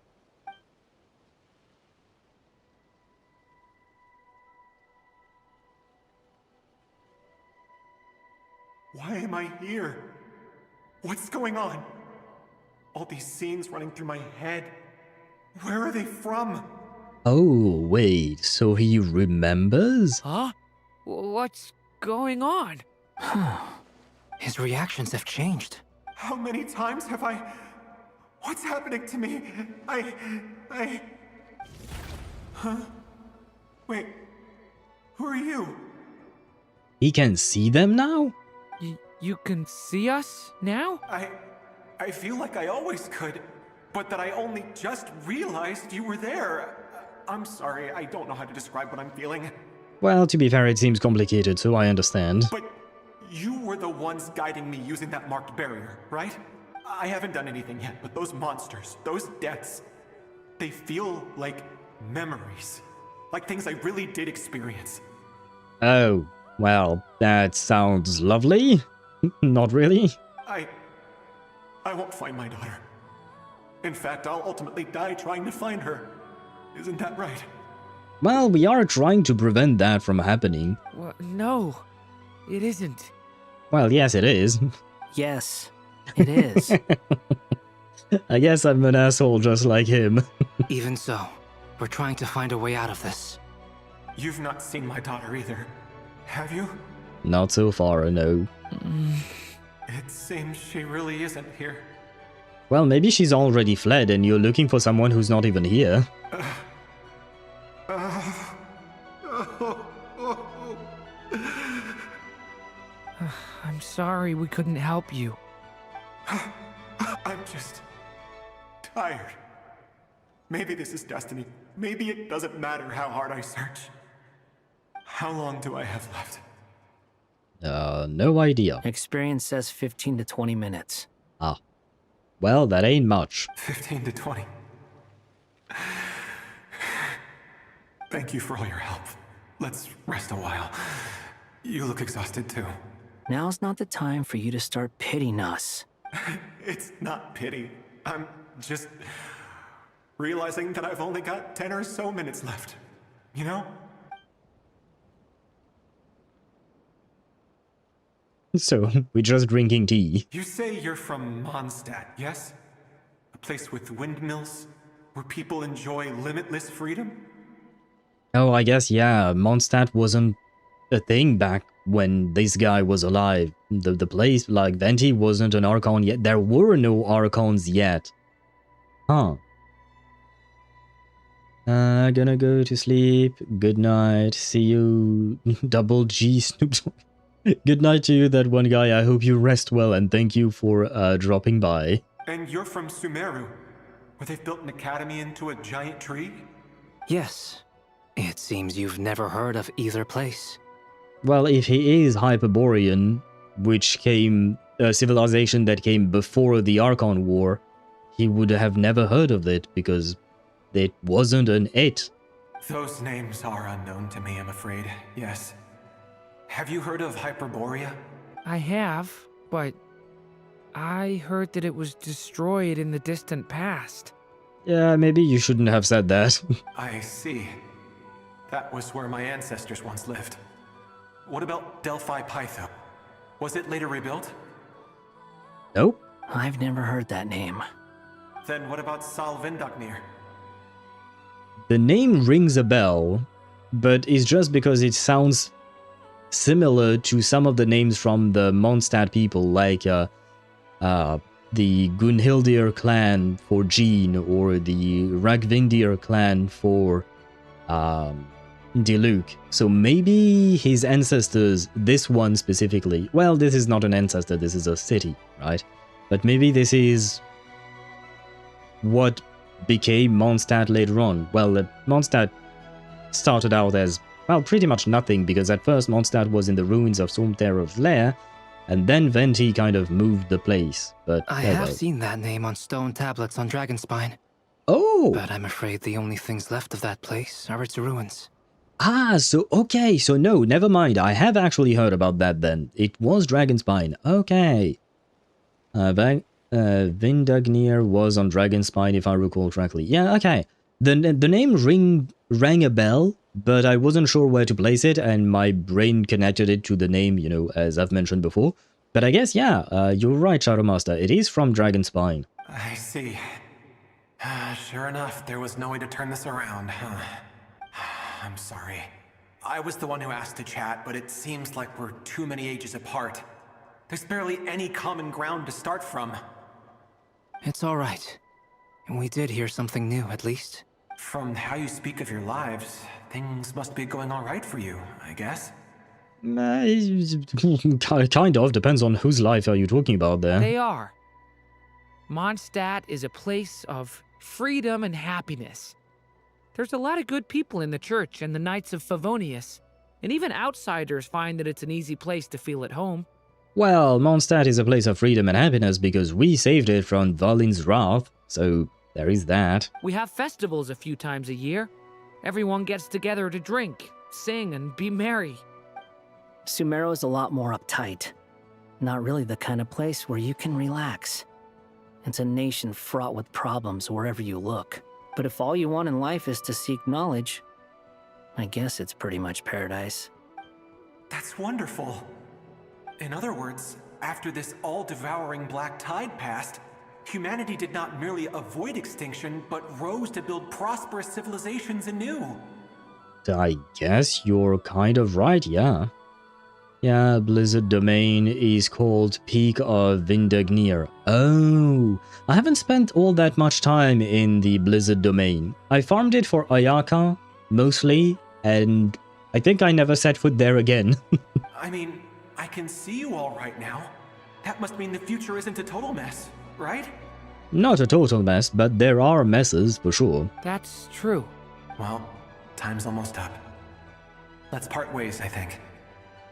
Why am I here? What's going on? All these scenes running through my head. Where are they from? Oh, wait, so he remembers? Huh? What's going on? His reactions have changed. How many times have I... What's happening to me? Huh? Wait, who are you? He can see them now? You can see us now? I feel like I always could, but that I only just realized you were there. I'm sorry, I don't know how to describe what I'm feeling. Well, to be fair, it seems complicated, so I understand. But you were the ones guiding me using that marked barrier, right? I haven't done anything yet, but those monsters, those deaths, they feel like memories. Like things I really did experience. Oh, well, that sounds lovely. Not really. I won't find my daughter. In fact, I'll ultimately die trying to find her. Isn't that right? Well, we are trying to prevent that from happening. Well, no, it isn't. Well, yes, it is. Yes, it is. I guess I'm an asshole just like him. Even so, we're trying to find a way out of this. You've not seen my daughter either, have you? Not so far, no. It seems she really isn't here. Well, maybe she's already fled and you're looking for someone who's not even here. I'm sorry we couldn't help you. I'm just tired. Maybe this is destiny. Maybe it doesn't matter how hard I search. How long do I have left? No idea. Experience says 15 to 20 minutes. Ah. Well, that ain't much. 15 to 20. Thank you for all your help. Let's rest a while. You look exhausted too. Now's not the time for you to start pitying us. It's not pity. I'm just realizing that I've only got 10 or so minutes left. You know? So, we're just drinking tea. You say you're from Mondstadt, yes? A place with windmills, where people enjoy limitless freedom? Oh, I guess, yeah, Mondstadt wasn't a thing back when this guy was alive. The place, like, Venti wasn't an Archon yet. There were no Archons yet. Huh. Gonna go to sleep. Good night. See you, Double G Snoop. Good night to you, that one guy. I hope you rest well, and thank you for dropping by. And you're from Sumeru, where they've built an academy into a giant tree? Yes. It seems you've never heard of either place. Well, if he is Hyperborean, which came a civilization that came before the Archon War, he would have never heard of it because it wasn't an it. Those names are unknown to me, I'm afraid. Yes. Have you heard of Hyperborea? I have, but I heard that it was destroyed in the distant past. Yeah, maybe you shouldn't have said that. I see. That was where my ancestors once lived. What about Delphi Pytho? Was it later rebuilt? Nope. I've never heard that name. Then what about Sal Vindaknir? The name rings a bell, but it's just because it sounds similar to some of the names from the Mondstadt people, like the Gunhildir clan for Jean, or the Ragvindir clan for Diluc. So maybe his ancestors, this one specifically, well, this is not an ancestor, this is a city, right? But maybe this is what became Mondstadt later on. Well, Mondstadt started out as, well, pretty much nothing, because at first Mondstadt was in the ruins of Stormterror's lair, and then Venti kind of moved the place. But I have seen that name on stone tablets on Dragonspine. Oh! But I'm afraid the only things left of that place are its ruins. Ah, so okay, so no, never mind. I have actually heard about that then. It was Dragonspine. Okay. Vindagnir was on Dragonspine, if I recall correctly. Yeah, okay. The name rang a bell, but I wasn't sure where to place it, and my brain connected it to the name, you know, as I've mentioned before. But I guess, yeah, you're right, Shadowmaster. It is from Dragonspine. I see. Sure enough, there was no way to turn this around, huh? I'm sorry. I was the one who asked to chat, but it seems like we're too many ages apart. There's barely any common ground to start from. It's all right. We did hear something new, at least. From how you speak of your lives, things must be going all right for you, I guess. Kind of. Depends on whose life are you talking about there. They are. Mondstadt is a place of freedom and happiness. There's a lot of good people in the church and the Knights of Favonius, and even outsiders find that it's an easy place to feel at home. Well, Mondstadt is a place of freedom and happiness because we saved it from Valin's wrath, so there is that. We have festivals a few times a year. Everyone gets together to drink, sing, and be merry. Sumeru is a lot more uptight. Not really the kind of place where you can relax. It's a nation fraught with problems wherever you look. But if all you want in life is to seek knowledge, I guess it's pretty much paradise. That's wonderful. In other words, after this all-devouring black tide passed, humanity did not merely avoid extinction, but rose to build prosperous civilizations anew. I guess you're kind of right, yeah. Yeah, Blizzard domain is called Peak of Vindagnir. Oh, I haven't spent all that much time in the Blizzard domain. I farmed it for Ayaka, mostly, and I think I never set foot there again. I mean, I can see you all right now. That must mean the future isn't a total mess, right? Not a total mess, but there are messes, for sure. That's true. Well, time's almost up. Let's part ways, I think.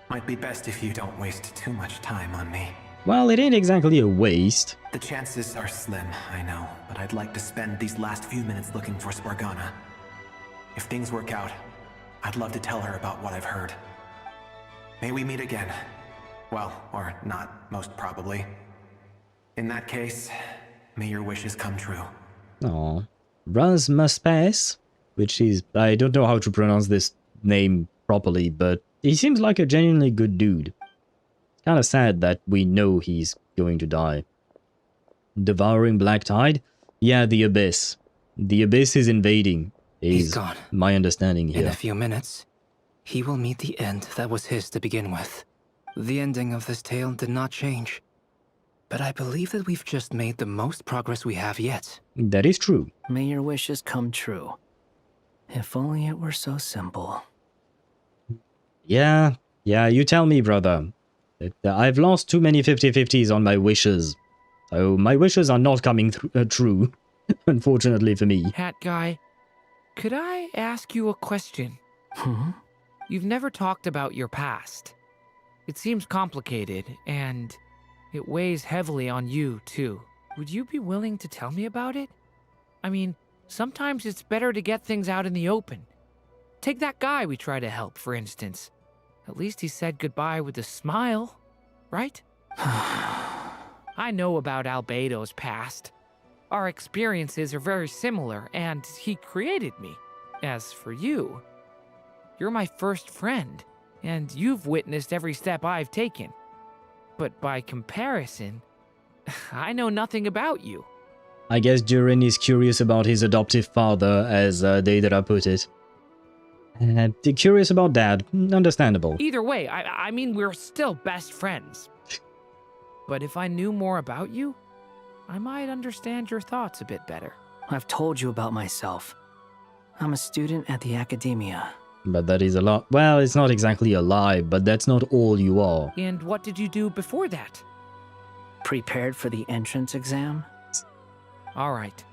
Might be best if you don't waste too much time on me. Well, it ain't exactly a waste. The chances are slim, I know, but I'd like to spend these last few minutes looking for Spargana. If things work out, I'd love to tell her about what I've heard. May we meet again. Well, or not, most probably. In that case, may your wishes come true. Aww. Razmaspace, which is, I don't know how to pronounce this name properly, but he seems like a genuinely good dude. Kinda sad that we know he's going to die. Devouring Black Tide? Yeah, the Abyss. The Abyss is invading, He's gone. My understanding here. In a few minutes, he will meet the end that was his to begin with. The ending of this tale did not change. But I believe that we've just made the most progress we have yet. That is true. May your wishes come true. If only it were so simple. Yeah, you tell me, brother. I've lost too many 50-50s on my wishes. So my wishes are not coming true, unfortunately for me. Hat guy, could I ask you a question? You've never talked about your past. It seems complicated, and it weighs heavily on you, too. Would you be willing to tell me about it? I mean, sometimes it's better to get things out in the open. Take that guy we try to help, for instance. At least he said goodbye with a smile, right? I know about Albedo's past. Our experiences are very similar, and he created me. As for you, you're my first friend, and you've witnessed every step I've taken. But by comparison, I know nothing about you. I guess Durin is curious about his adoptive father, as Deidara put it. Curious about Dad. Understandable. Either way, I mean, we're still best friends. But if I knew more about you, I might understand your thoughts a bit better. I've told you about myself. I'm a student at the academia. But that is a lot. Well, it's not exactly a lie, but that's not all you are. And what did you do before that? Prepared for the entrance exam? All right.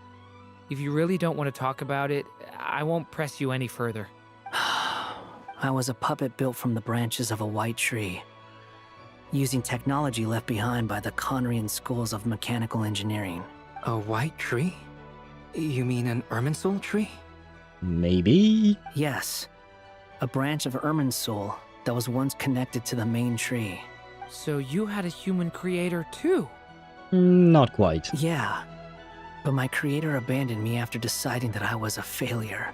If you really don't want to talk about it, I won't press you any further. I was a puppet built from the branches of a white tree, using technology left behind by the Conrian schools of mechanical engineering. A white tree? You mean an Irminsul tree? Maybe? Yes. A branch of Irminsul that was once connected to the main tree. So you had a human creator too? Not quite. Yeah. But my creator abandoned me after deciding that I was a failure.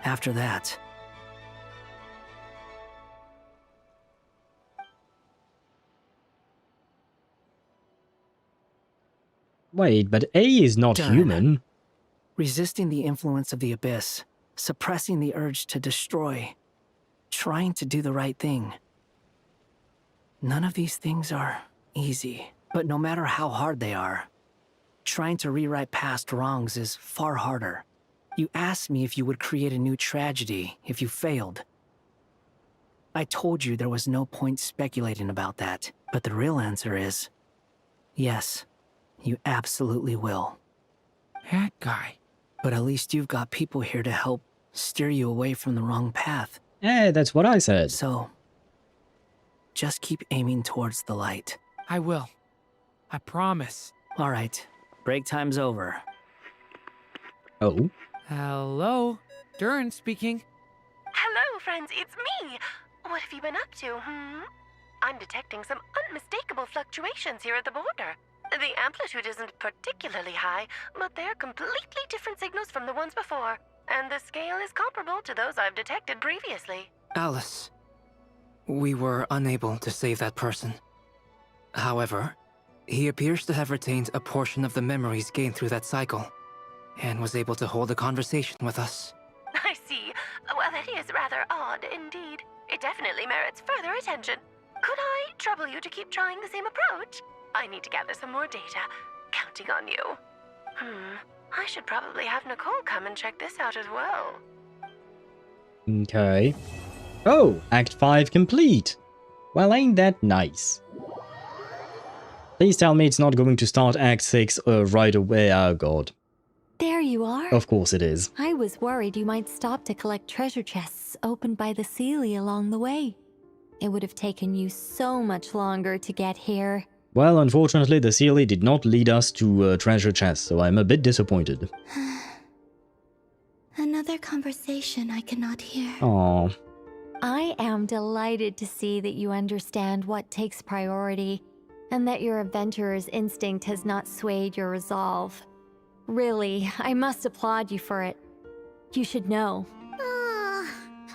After that... Wait, but A is not Durin. human. Resisting the influence of the abyss, suppressing the urge to destroy, trying to do the right thing. None of these things are easy, but no matter how hard they are, trying to rewrite past wrongs is far harder. You asked me if you would create a new tragedy if you failed. I told you there was no point speculating about that, but the real answer is, yes, you absolutely will. That guy. But at least you've got people here to help steer you away from the wrong path. Eh, that's what I said. So, just keep aiming towards the light. I will. I promise. All right, break time's over. Oh? Hello? Durin speaking. Hello, friends, it's me. What have you been up to, I'm detecting some unmistakable fluctuations here at the border. The amplitude isn't particularly high, but they're completely different signals from the ones before, and the scale is comparable to those I've detected previously. Alice, we were unable to save that person. However, he appears to have retained a portion of the memories gained through that cycle, and was able to hold a conversation with us. I see. Well, that is rather odd indeed. It definitely merits further attention. Could I trouble you to keep trying the same approach? I need to gather some more data. Counting on you. I should probably have Nicole come and check this out as well. Okay. Oh, Act 5 complete. Well, ain't that nice? Please tell me it's not going to start Act 6 right away. Oh god. There you are. Of course it is. I was worried you might stop to collect treasure chests opened by the Seelie along the way. It would have taken you so much longer to get here. Well, unfortunately, the Seelie did not lead us to treasure chests, so I'm a bit disappointed. Another conversation I cannot hear. Aww. I am delighted to see that you understand what takes priority, and that your adventurer's instinct has not swayed your resolve. Really, I must applaud you for it. You should know.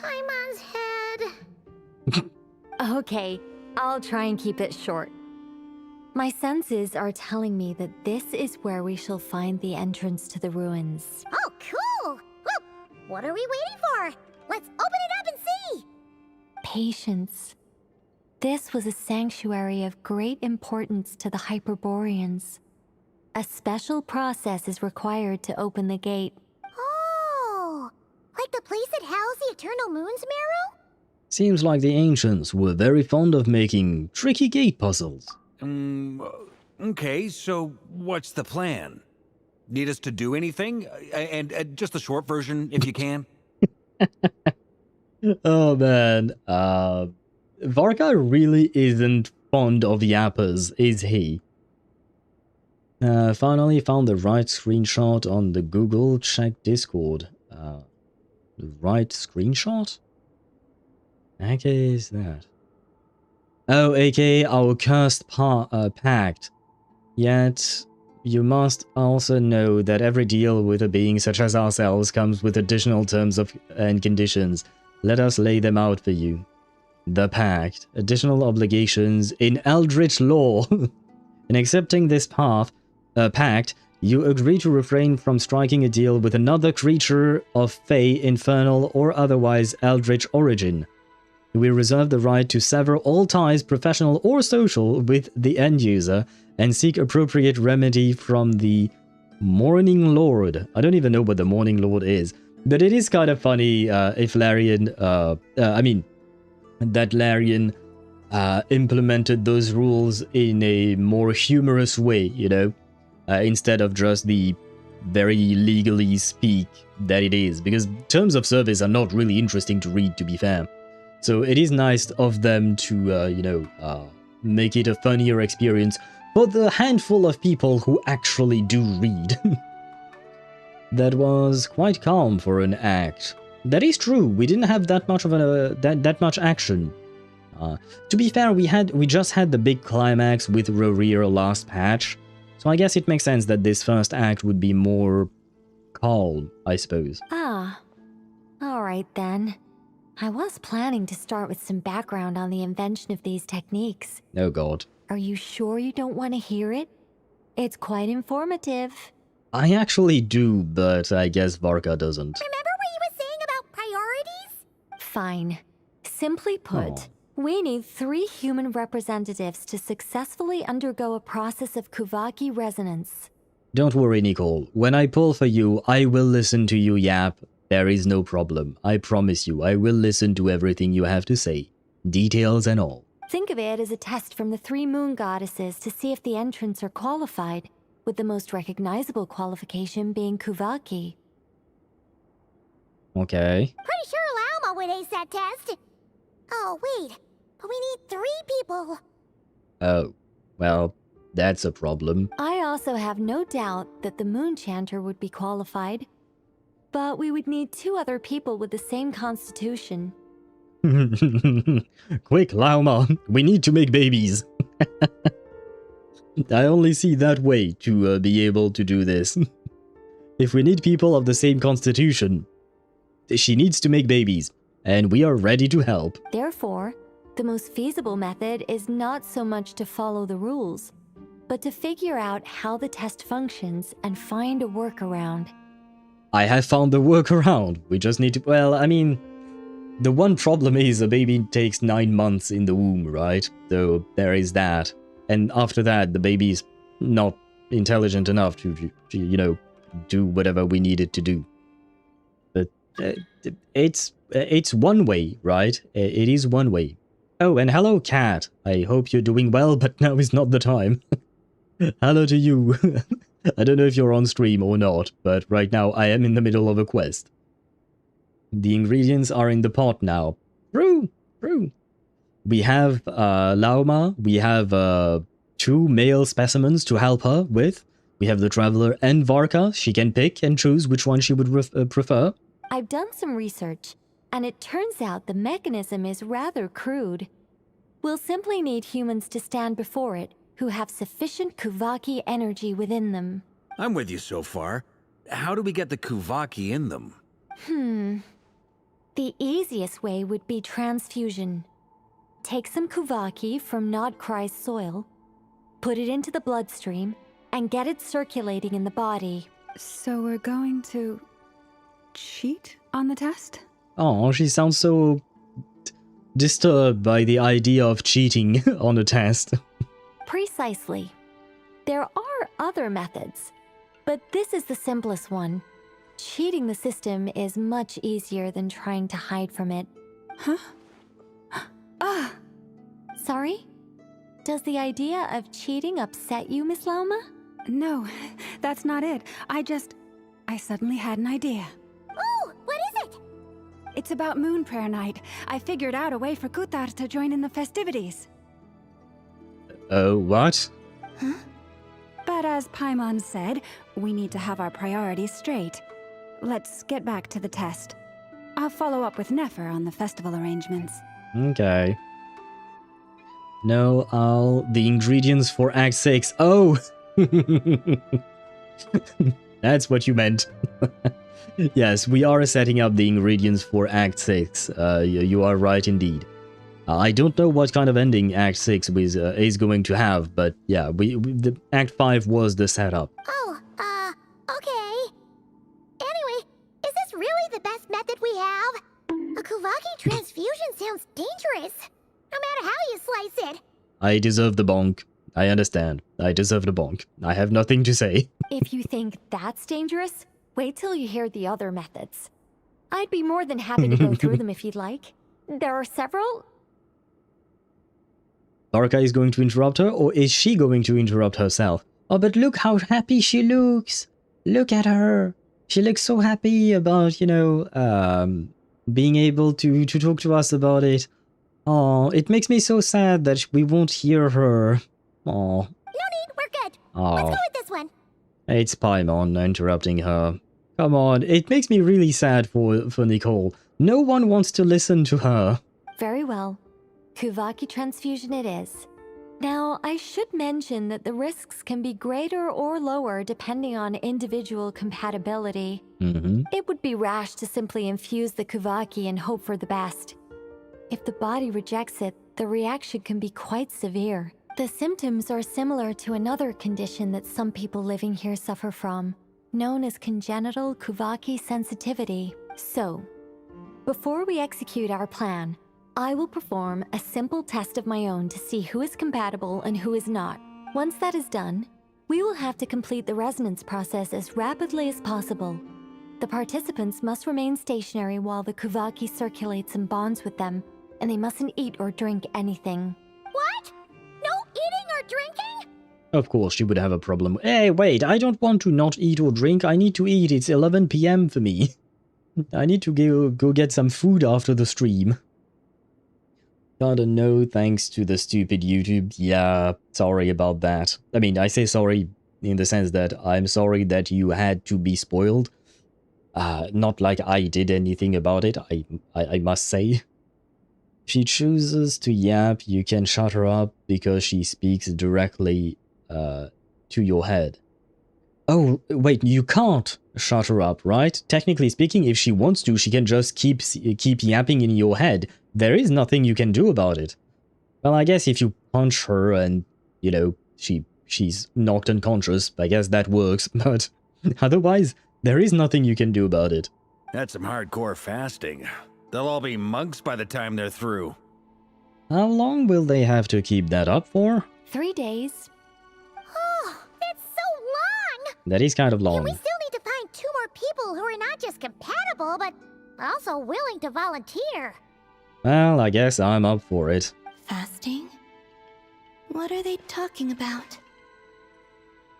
Paimon's head. Okay, I'll try and keep it short. My senses are telling me that this is where we shall find the entrance to the ruins. Oh, cool! Well, what are we waiting for? Let's open it up and see! Patience. This was a sanctuary of great importance to the Hyperboreans. A special process is required to open the gate. Oh! Like the place that housed the Eternal Moon's Marrow? Seems like the ancients were very fond of making tricky gate puzzles. Okay, so what's the plan? Need us to do anything? And just the short version, if you can. Oh man, Varka really isn't fond of yappers, is he? Finally found the right screenshot on the Google. Check Discord. The right screenshot? Heck is that? Oh, aka our cursed pact. Yet, you must also know that every deal with a being such as ourselves comes with additional terms and conditions. Let us lay them out for you. The pact. Additional obligations in eldritch law. In accepting this pact, You agree to refrain from striking a deal with another creature of Fey, Infernal, or otherwise Eldritch origin. We reserve the right to sever all ties, professional or social, with the end user and seek appropriate remedy from the Morning Lord. I don't even know what the Morning Lord is, but it is kind of funny if Larian, that Larian implemented those rules in a more humorous way, you know, instead of just the very legally speak that it is, because terms of service are not really interesting to read, to be fair. So it is nice of them to, make it a funnier experience for the handful of people who actually do read. That was quite calm for an act. That is true. We didn't have that much of that much action. To be fair, we just had the big climax with Rorir last patch, so I guess it makes sense that this first act would be more calm, I suppose. Ah, alright then. I was planning to start with some background on the invention of these techniques. Oh god. Are you sure you don't want to hear it? It's quite informative. I actually do, but I guess Varka doesn't. Remember what you were saying about priorities? Fine. Simply put, we need 3 human representatives to successfully undergo a process of Kuvaki resonance. Don't worry, Nicole. When I pull for you, I will listen to you yap. There is no problem. I promise you, I will listen to everything you have to say. Details and all. Think of it as a test from the 3 moon goddesses to see if the entrants are qualified, with the most recognizable qualification being Kuvaki. Okay. Pretty sure Lauma would ace that test. Oh, wait. But we need 3 people. Oh, well, that's a problem. I also have no doubt that the Moon Chanter would be qualified. But we would need 2 other people with the same constitution. Quick, Lauma, we need to make babies. I only see that way to be able to do this. If we need people of the same constitution, she needs to make babies, and we are ready to help. Therefore, the most feasible method is not so much to follow the rules, but to figure out how the test functions and find a workaround. I have found the workaround. We just need to... Well, I mean... The one problem is a baby takes 9 months in the womb, right? So there is that. And after that, the baby's not intelligent enough to do whatever we need it to do. But it's one way, right? It is one way. Oh, and hello, Cat. I hope you're doing well, but now is not the time. Hello to you. I don't know if you're on stream or not, but right now I am in the middle of a quest. The ingredients are in the pot now. True. We have Lauma, we have 2 male specimens to help her with. We have the Traveler and Varka. She can pick and choose which one she would prefer. I've done some research, and it turns out the mechanism is rather crude. We'll simply need humans to stand before it, who have sufficient Kuvaki energy within them. I'm with you so far. How do we get the Kuvaki in them? The easiest way would be transfusion. Take some Kuvaki from Nod-Krai's soil, put it into the bloodstream, and get it circulating in the body. So we're going to cheat on the test? Oh, she sounds so disturbed by the idea of cheating on a test. Precisely. There are other methods, but this is the simplest one. Cheating the system is much easier than trying to hide from it. Huh? Sorry? Does the idea of cheating upset you, Miss Lauma? No, that's not it. I suddenly had an idea. Oh, what is it? It's about Moon Prayer Night. I figured out a way for Kutar to join in the festivities. Oh, what? Huh? But as Paimon said, we need to have our priorities straight. Let's get back to the test. I'll follow up with Nefer on the festival arrangements. Okay. No, the ingredients for Act 6. Oh! That's what you meant. Yes, we are setting up the ingredients for Act 6. You are right indeed. I don't know what kind of ending Act 6 is going to have, but yeah, the Act 5 was the setup. Oh, we have. A Kuvaki transfusion sounds dangerous, no matter how you slice it. I deserve the bonk. I understand. I deserve the bonk. I have nothing to say. If you think that's dangerous, wait till you hear the other methods. I'd be more than happy to go through them if you'd like. There are several. Baraka is going to interrupt her, or is she going to interrupt herself? Oh, but look how happy she looks. Look at her. She looks so happy about, you know, being able to talk to us about it. Oh, it makes me so sad that we won't hear her. Oh. No need, we're good. Oh. Let's go with this one. It's Paimon interrupting her. Come on, it makes me really sad for Nicole. No one wants to listen to her. Very well. Kuvaki transfusion it is. Now, I should mention that the risks can be greater or lower depending on individual compatibility. It would be rash to simply infuse the Kuvaki and hope for the best. If the body rejects it, the reaction can be quite severe. The symptoms are similar to another condition that some people living here suffer from, known as congenital Kuvaki sensitivity. So, before we execute our plan, I will perform a simple test of my own to see who is compatible and who is not. Once that is done, we will have to complete the resonance process as rapidly as possible. The participants must remain stationary while the Kuvaki circulates and bonds with them, and they mustn't eat or drink anything. What? No eating or drinking? Of course she would have a problem. Hey, wait, I don't want to not eat or drink. I need to eat. It's 11 PM for me. I need to go get some food after the stream. Got a no thanks to the stupid YouTube. Yeah, sorry about that. I mean, I say sorry in the sense that I'm sorry that you had to be spoiled. Not like I did anything about it, I must say. She chooses to yap, you can shut her up because she speaks directly to your head. Oh, wait, you can't shut her up, right? Technically speaking, if she wants to, she can just keep yapping in your head. There is nothing you can do about it. Well, I guess if you punch her and, you know, she's knocked unconscious, I guess that works, but otherwise, there is nothing you can do about it. That's some hardcore fasting. They'll all be monks by the time they're through. How long will they have to keep that up for? 3 days. Oh, that's so long! That is kind of long. And we still need to find 2 more people who are not just compatible, but also willing to volunteer. Well, I guess I'm up for it. Fasting? What are they talking about?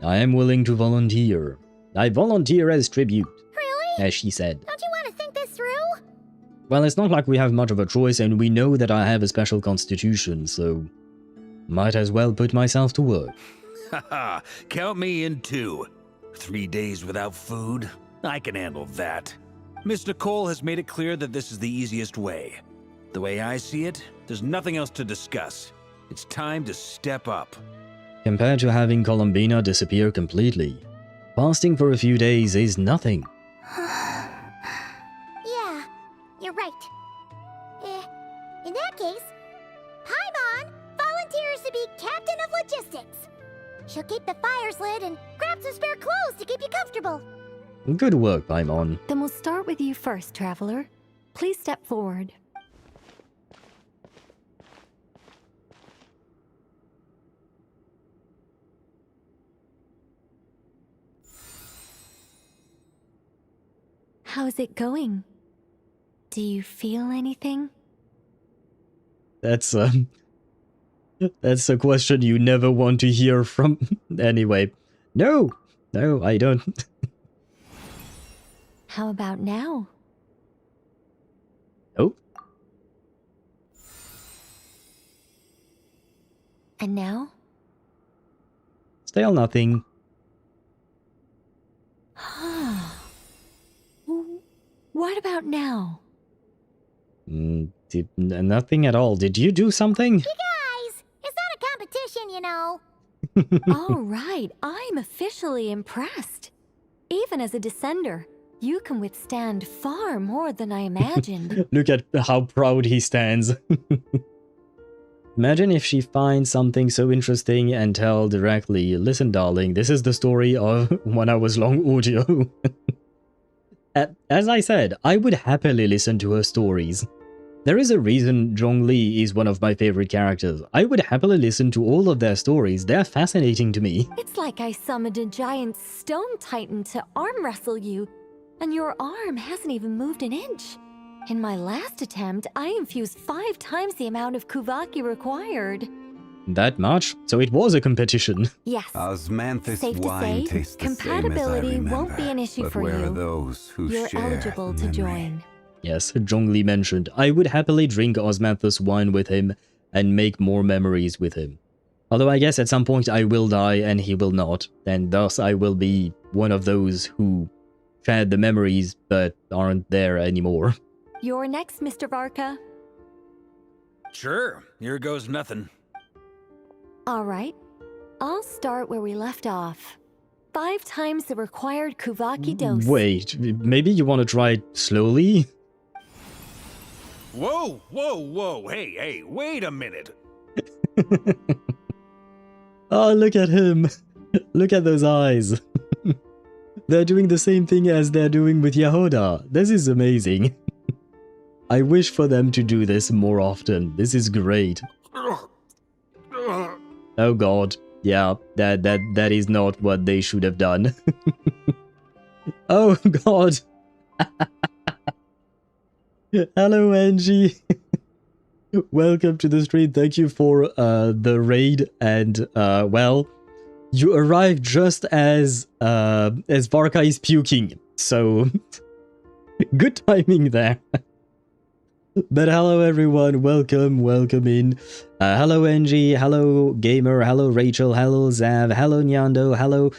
I am willing to volunteer. I volunteer as tribute. Really? As she said. Don't you want to think this through? Well, it's not like we have much of a choice, and we know that I have a special constitution, so might as well put myself to work. Haha, count me in too. 3 days without food? I can handle that. Miss Nicole has made it clear that this is the easiest way. The way I see it, there's nothing else to discuss. It's time to step up. Compared to having Columbina disappear completely, fasting for a few days is nothing. Yeah, you're right. In that case, Paimon volunteers to be captain of logistics. She'll keep the fires lit and grab some spare clothes to keep you comfortable. Good work, Paimon. Then we'll start with you first, traveler. Please step forward. How's it going? Do you feel anything? That's a question you never want to hear from. Anyway, no, I don't. How about now? Oh. And now? Still nothing. What about now? Nothing at all. Did you do something? You guys, it's not a competition, you know. All right, I'm officially impressed. Even as a descender, you can withstand far more than I imagined. Look at how proud he stands. Imagine if she finds something so interesting and tell directly, listen darling, this is the story of 1 hour long audio. as I said, I would happily listen to her stories. There is a reason Zhongli is one of my favorite characters. I would happily listen to all of their stories. They're fascinating to me. It's like I summoned a giant stone titan to arm wrestle you, and your arm hasn't even moved an inch. In my last attempt, I infused 5 times the amount of Kuvaki required. That much? So it was a competition. Yes. Osmanthus Safe to wine say, tastes the compatibility same as I won't be an issue but for where you. Are those who You're share eligible the to memory? join. Yes, Zhongli mentioned, I would happily drink Osmanthus wine with him and make more memories with him. Although I guess at some point I will die and he will not, and thus I will be one of those who shared the memories but aren't there anymore. You're next, Mr. Varka. Sure, here goes nothing. All right. I'll start where we left off. 5 times the required Kuvaki dose. Wait, maybe you want to try it slowly? Whoa, whoa, whoa, hey, wait a minute. Oh, look at him. Look at those eyes. They're doing the same thing as they're doing with Jahoda. This is amazing. I wish for them to do this more often. This is great. Oh god. Yeah, that is not what they should have done. Oh god. Hello, Angie. Welcome to the stream. Thank you for the raid, and well, you arrived just as Varka is puking, so good timing there. But hello everyone, welcome in. Hello Angie, hello Gamer, hello Rachel, hello Zav, hello Nyando, hello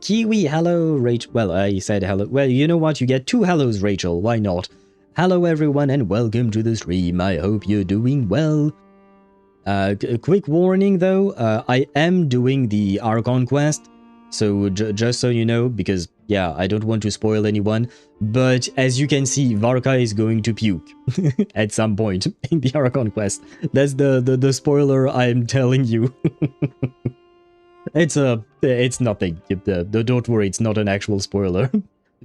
Kiwi, hello Rachel. Well, I said hello. Well, you know what? You get 2 hellos, Rachel. Why not? Hello everyone and welcome to the stream. I hope you're doing well. Quick warning though, I am doing the Archon Quest. So just so you know, because yeah, I don't want to spoil anyone, but as you can see, Varka is going to puke at some point in the Archon Quest. That's the spoiler I'm telling you. It's nothing. Don't worry, it's not an actual spoiler.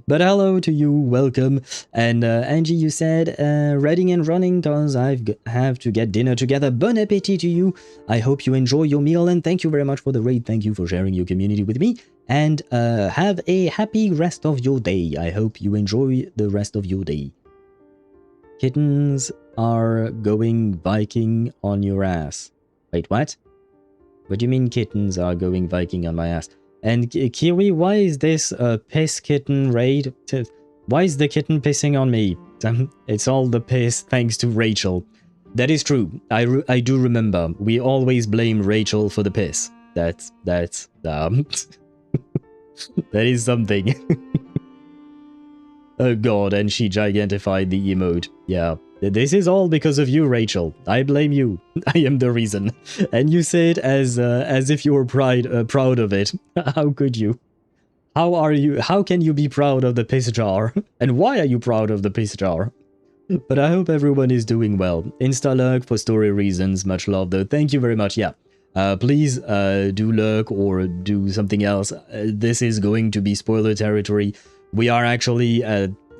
But hello to you, welcome. And Angie, you said ready and running cause I have to get dinner together. Bon appetit to you. I hope you enjoy your meal and thank you very much for the raid. Thank you for sharing your community with me. And have a happy rest of your day. I hope you enjoy the rest of your day. Kittens are going Viking on your ass. Wait, what? What do you mean kittens are going Viking on my ass? And Kiwi, why is this a piss kitten raid? Why is the kitten pissing on me? It's all the piss thanks to Rachel. That is true. I do remember. We always blame Rachel for the piss. That's that is something. Oh god, and she gigantified the emote. Yeah. This is all because of you, Rachel. I blame you. I am the reason. And you say it as if you were proud of it. How could you? How can you be proud of the piss jar? And why are you proud of the piss jar? But I hope everyone is doing well. Insta-lurk for story reasons. Much love though. Thank you very much. Yeah. Please do lurk or do something else. This is going to be spoiler territory. We are actually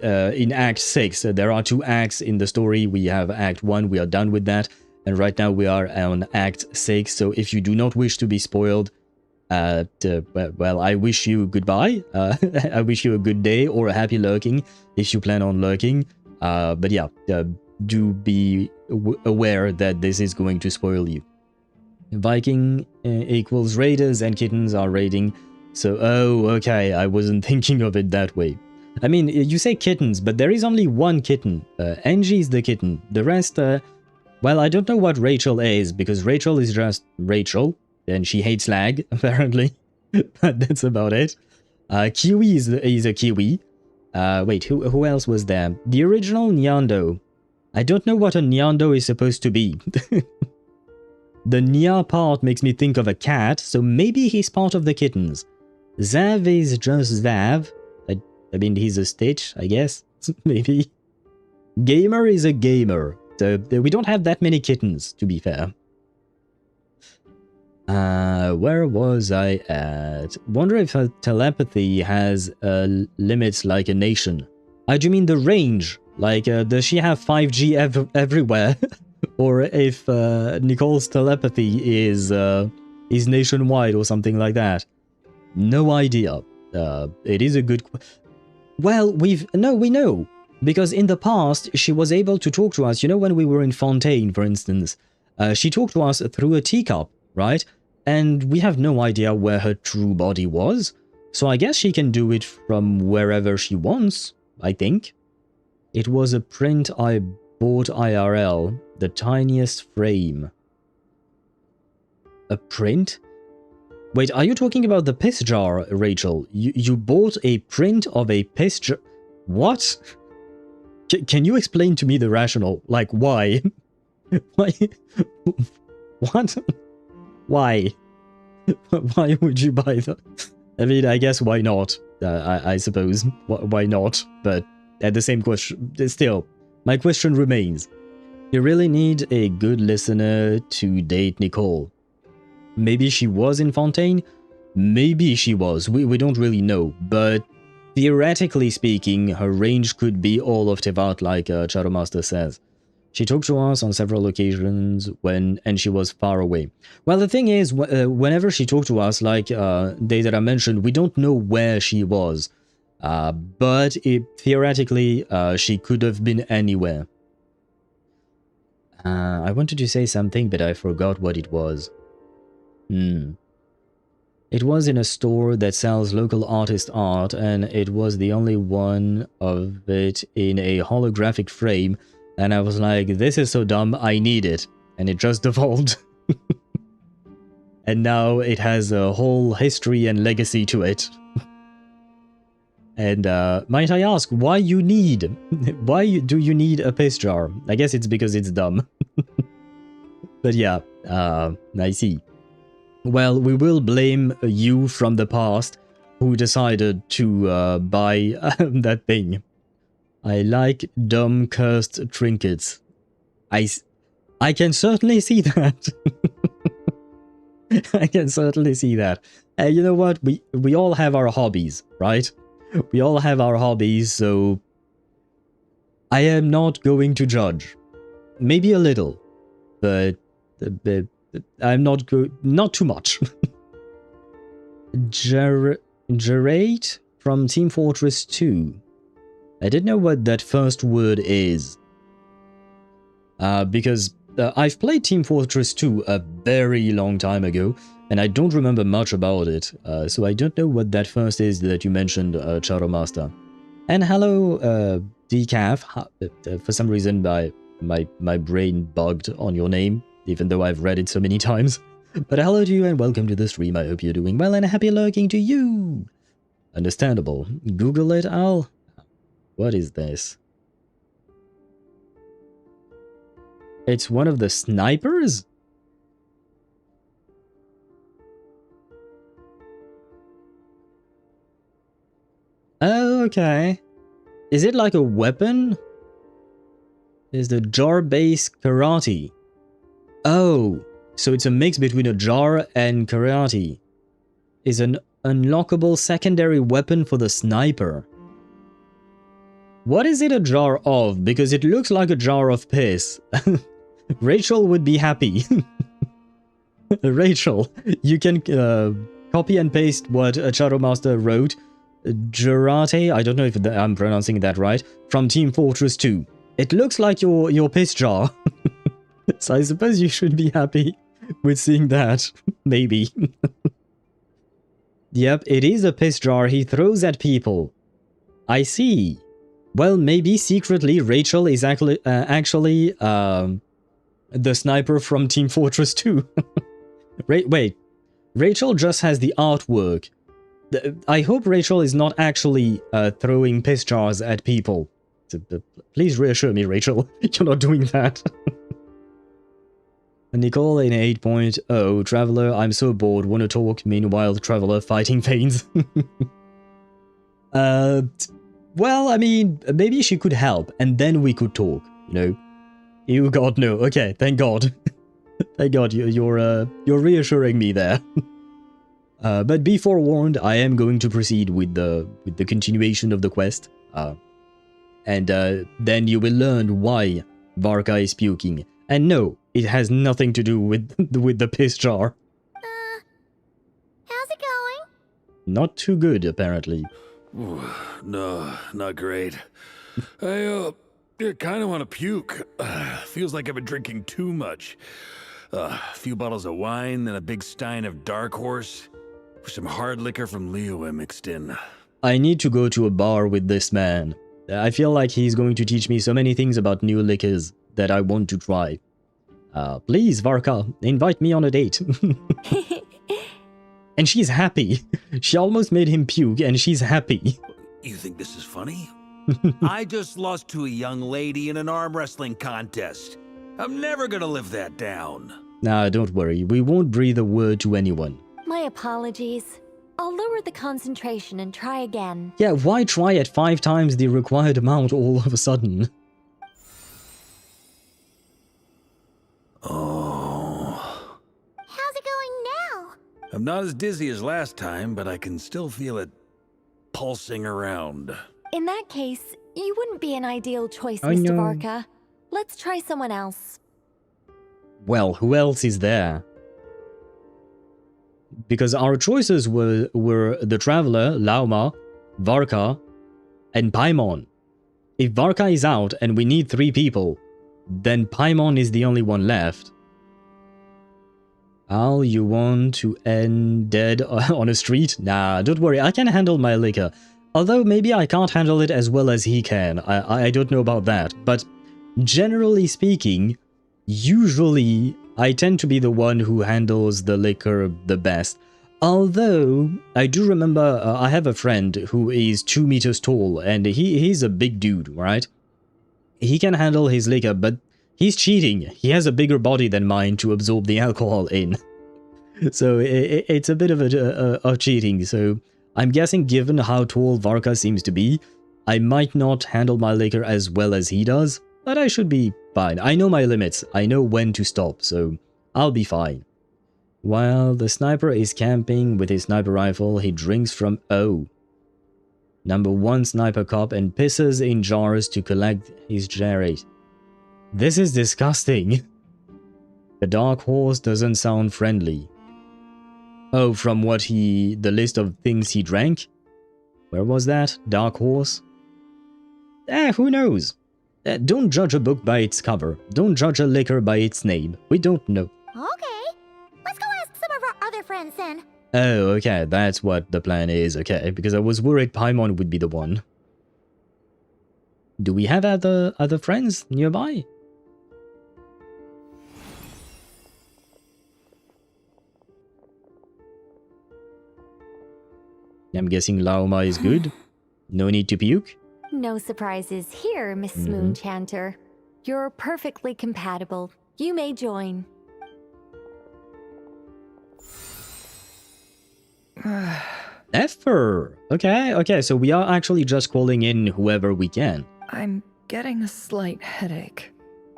in Act 6. There are 2 acts in the story. We have Act 1, we are done with that. And right now we are on Act 6. So if you do not wish to be spoiled, well, I wish you goodbye. I wish you a good day or a happy lurking if you plan on lurking. But yeah, do be aware that this is going to spoil you. Viking equals raiders and kittens are raiding. So, oh, okay, I wasn't thinking of it that way. I mean, you say kittens, but there is only one kitten. Angie's the kitten. The rest, well, I don't know what Rachel is, because Rachel is just Rachel, and she hates lag, apparently. But that's about it. Kiwi is a Kiwi. Wait, who else was there? The original Nyando. I don't know what a Nyando is supposed to be. The Nya part makes me think of a cat, so maybe he's part of the kittens. Zav is just Zav. I mean, he's a Stitch, I guess. Maybe. Gamer is a gamer. So we don't have that many kittens, to be fair. Where was I at? Wonder if telepathy has limits like a nation. do you mean the range? Like, does she have 5G everywhere? Or if Nicole's telepathy is nationwide or something like that? No idea. It is a good... Well, we know. Because in the past, she was able to talk to us. You know, when we were in Fontaine, for instance, she talked to us through a teacup, right? And we have no idea where her true body was. So I guess she can do it from wherever she wants, I think. It was a print I bought IRL, the tiniest frame. A print? Wait, are you talking about the piss jar, Rachel? You bought a print of a piss jar? What? Can you explain to me the rationale? Like, why? Why? What? Why? Why would you buy that? I mean, I guess why not? I suppose. Why not? But at the same question, still, my question remains. You really need a good listener to date Nicole. Maybe she was in Fontaine? Maybe she was. We don't really know. But theoretically speaking, her range could be all of Teyvat, like Shadow Master says. She talked to us on several occasions and she was far away. Well, the thing is, whenever she talked to us, like days that I mentioned, we don't know where she was. But theoretically, she could have been anywhere. I wanted to say something, but I forgot what it was. It was in a store that sells local artist art, and it was the only one of it in a holographic frame. And I was like, this is so dumb, I need it. And it just devolved. And now it has a whole history and legacy to it. And might I ask, why do you need a piss jar? I guess it's because it's dumb. But yeah, I see. Well, we will blame you from the past who decided to buy that thing. I like dumb cursed trinkets. I can certainly see that. I can certainly see that. You know what? We all have our hobbies, right? We all have our hobbies, so I am not going to judge. Maybe a little, but I'm not too much. Gerate from Team Fortress 2. I didn't know what that first word is. Because I've played Team Fortress 2 a very long time ago, and I don't remember much about it, so I don't know what that first is that you mentioned, Shadow Master. And hello, Decaf. For some reason, my brain bugged on your name, even though I've read it so many times. But hello to you and welcome to the stream. I hope you're doing well and happy lurking to you. Understandable. Google it, Al. What is this? It's one of the snipers? Oh, okay. Is it like a weapon? Is the jar base karate? Oh, so it's a mix between a jar and karate. Is an unlockable secondary weapon for the sniper. What is it a jar of? Because it looks like a jar of piss. Rachel would be happy. Rachel, you can copy and paste what a Shadow Master wrote. Gerate, I don't know if I'm pronouncing that right, from Team Fortress 2. It looks like your piss jar. So I suppose you should be happy with seeing that. Maybe. Yep, it is a piss jar he throws at people. I see. Well, maybe secretly Rachel is actually the sniper from Team Fortress 2. Wait, Rachel just has the artwork. I hope Rachel is not actually throwing piss jars at people. Please reassure me, Rachel, you're not doing that. Nicole in 8.0, Traveler, I'm so bored, wanna talk, meanwhile Traveler fighting veins. Well, I mean, maybe she could help, and then we could talk, you know? You God, no. Okay, thank God. Thank God, you're reassuring me there. But be forewarned, I am going to proceed with the continuation of the quest. and then you will learn why Varka is puking. And no, it has nothing to do with the piss jar. How's it going? Not too good, apparently. No, not great. I kind of want to puke. Feels like I've been drinking too much. A few bottles of wine, then a big stein of Dark Horse, with some hard liquor from Liyue mixed in. I need to go to a bar with this man. I feel like he's going to teach me so many things about new liquors that I want to try. Please, Varka, invite me on a date. And she's happy. She almost made him puke, and she's happy. You think this is funny? I just lost to a young lady in an arm wrestling contest. I'm never gonna live that down. Nah, don't worry. We won't breathe a word to anyone. My apologies. I'll lower the concentration and try again. Yeah, why try at 5 times the required amount all of a sudden? Oh. How's it going now? I'm not as dizzy as last time, but I can still feel it pulsing around. In that case, you wouldn't be an ideal choice, Oh, Mr. no. Varka. Let's try someone else. Well, who else is there? Because our choices were the Traveler, Lauma, Varka, and Paimon. If Varka is out and we need 3 people, then Paimon is the only one left. Al, you want to end dead on a street? Nah, don't worry, I can handle my liquor. Although maybe I can't handle it as well as he can. I don't know about that. But generally speaking, usually I tend to be the one who handles the liquor the best. Although, I do remember I have a friend who is 2 meters tall, and he's a big dude, right? He can handle his liquor, but he's cheating. He has a bigger body than mine to absorb the alcohol in. So it's a bit of cheating. So I'm guessing given how tall Varka seems to be, I might not handle my liquor as well as he does, but I should be fine. I know my limits. I know when to stop, so I'll be fine. While the sniper is camping with his sniper rifle, he drinks from number 1 sniper cop and pisses in jars to collect his jerry. This is disgusting. The Dark Horse doesn't sound friendly. Oh, from what the list of things he drank? Where was that? Dark Horse? Who knows? Don't judge a book by its cover. Don't judge a liquor by its name. We don't know. Okay. Let's go ask some of our other friends then. Oh, okay, that's what the plan is, okay, because I was worried Paimon would be the one. Do we have other friends nearby? I'm guessing Lauma is good. No need to puke. No surprises here, Miss Smoonchanter. You're perfectly compatible. You may join. Effort! Okay, so we are actually just calling in whoever we can. I'm getting a slight headache.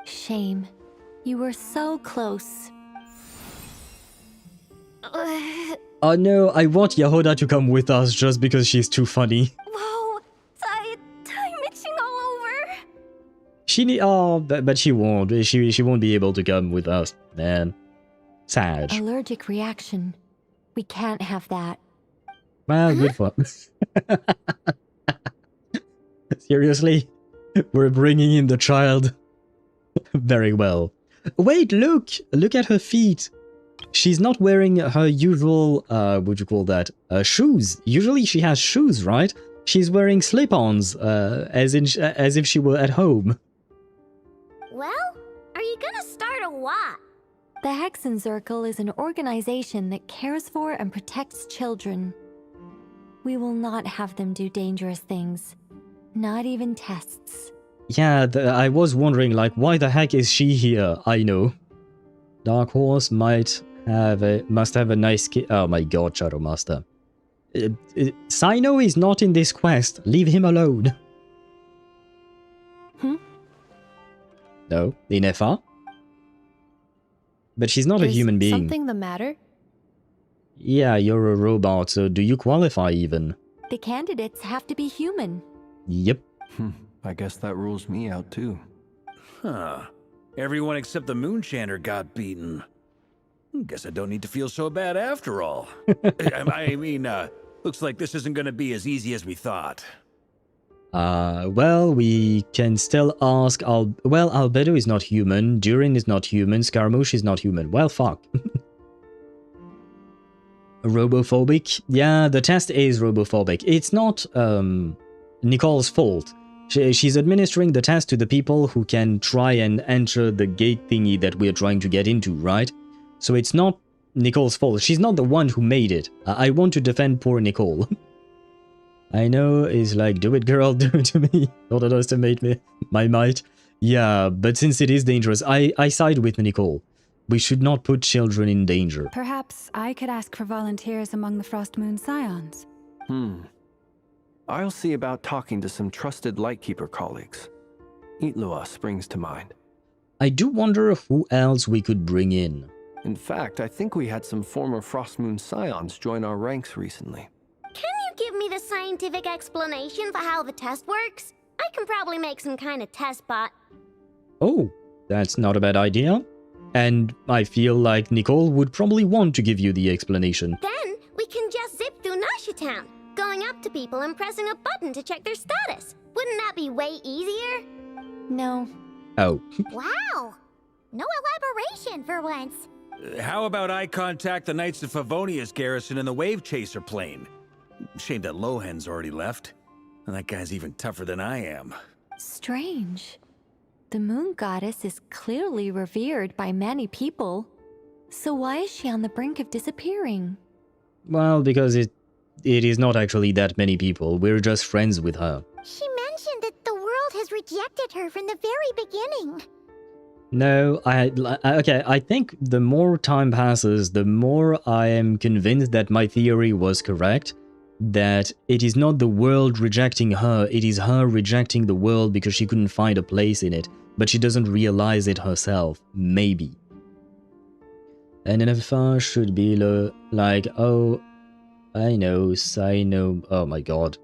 Shame. You were so close. Oh no, I want Jahoda to come with us just because she's too funny. Whoa, I'm itching all over. She need but she won't. She won't be able to come with us, man. Sad. Allergic reaction. We can't have that. Well, good for. Seriously, we're bringing in the child. Very well. Wait, look at her feet. She's not wearing her usual, what you call that, shoes. Usually she has shoes, right? She's wearing slip-ons, as if she were at home. Well, are you gonna start a what? The Hexenzirkel is an organization that cares for and protects children. We will not have them do dangerous things. Not even tests. Yeah, I was wondering, like, why the heck is she here? I know. Dark Horse must have a nice kid. Oh my god, Shadow Master. Sino is not in this quest. Leave him alone. No, Inefa? But she's not a human being. Something the matter? Yeah, you're a robot, so do you qualify even? The candidates have to be human. Yep. I guess that rules me out too. Huh. Everyone except the Moonchanter got beaten. Guess I don't need to feel so bad after all. I mean, looks like this isn't gonna be as easy as we thought. Well, we can still ask well, Albedo is not human, Durin is not human, Scaramouche is not human. Well, fuck. Robophobic? Yeah, the test is robophobic. It's not, Nicole's fault. She's administering the test to the people who can try and enter the gate thingy that we're trying to get into, right? So it's not Nicole's fault. She's not the one who made it. I want to defend poor Nicole. I know it's like, do it girl, do it to me. Don't underestimate me. My might. Yeah, but since it is dangerous, I side with Nicole. We should not put children in danger. Perhaps I could ask for volunteers among the Frost Moon Scions. I'll see about talking to some trusted Lightkeeper colleagues. Itlua springs to mind. I do wonder who else we could bring in. In fact, I think we had some former Frost Moon Scions join our ranks recently. Can you give me the scientific explanation for how the test works? I can probably make some kind of test bot. Oh, that's not a bad idea. And I feel like Nicole would probably want to give you the explanation. Then we can just zip through Nasha Town, going up to people and pressing a button to check their status. Wouldn't that be way easier? No. Oh. Wow! No elaboration for once. How about I contact the Knights of Favonia's garrison in the Wave Chaser plane? Shame that Lohan's already left. And that guy's even tougher than I am. Strange. The moon goddess is clearly revered by many people. So why is she on the brink of disappearing? Well, because it is not actually that many people. We're just friends with her. She mentioned that the world has rejected her from the very beginning. No, okay, I think the more time passes, the more I am convinced that my theory was correct. That it is not the world rejecting her, it is her rejecting the world because she couldn't find a place in it, but she doesn't realize it herself. Maybe. And NFR should be like, oh, I know, Sino. Oh my god.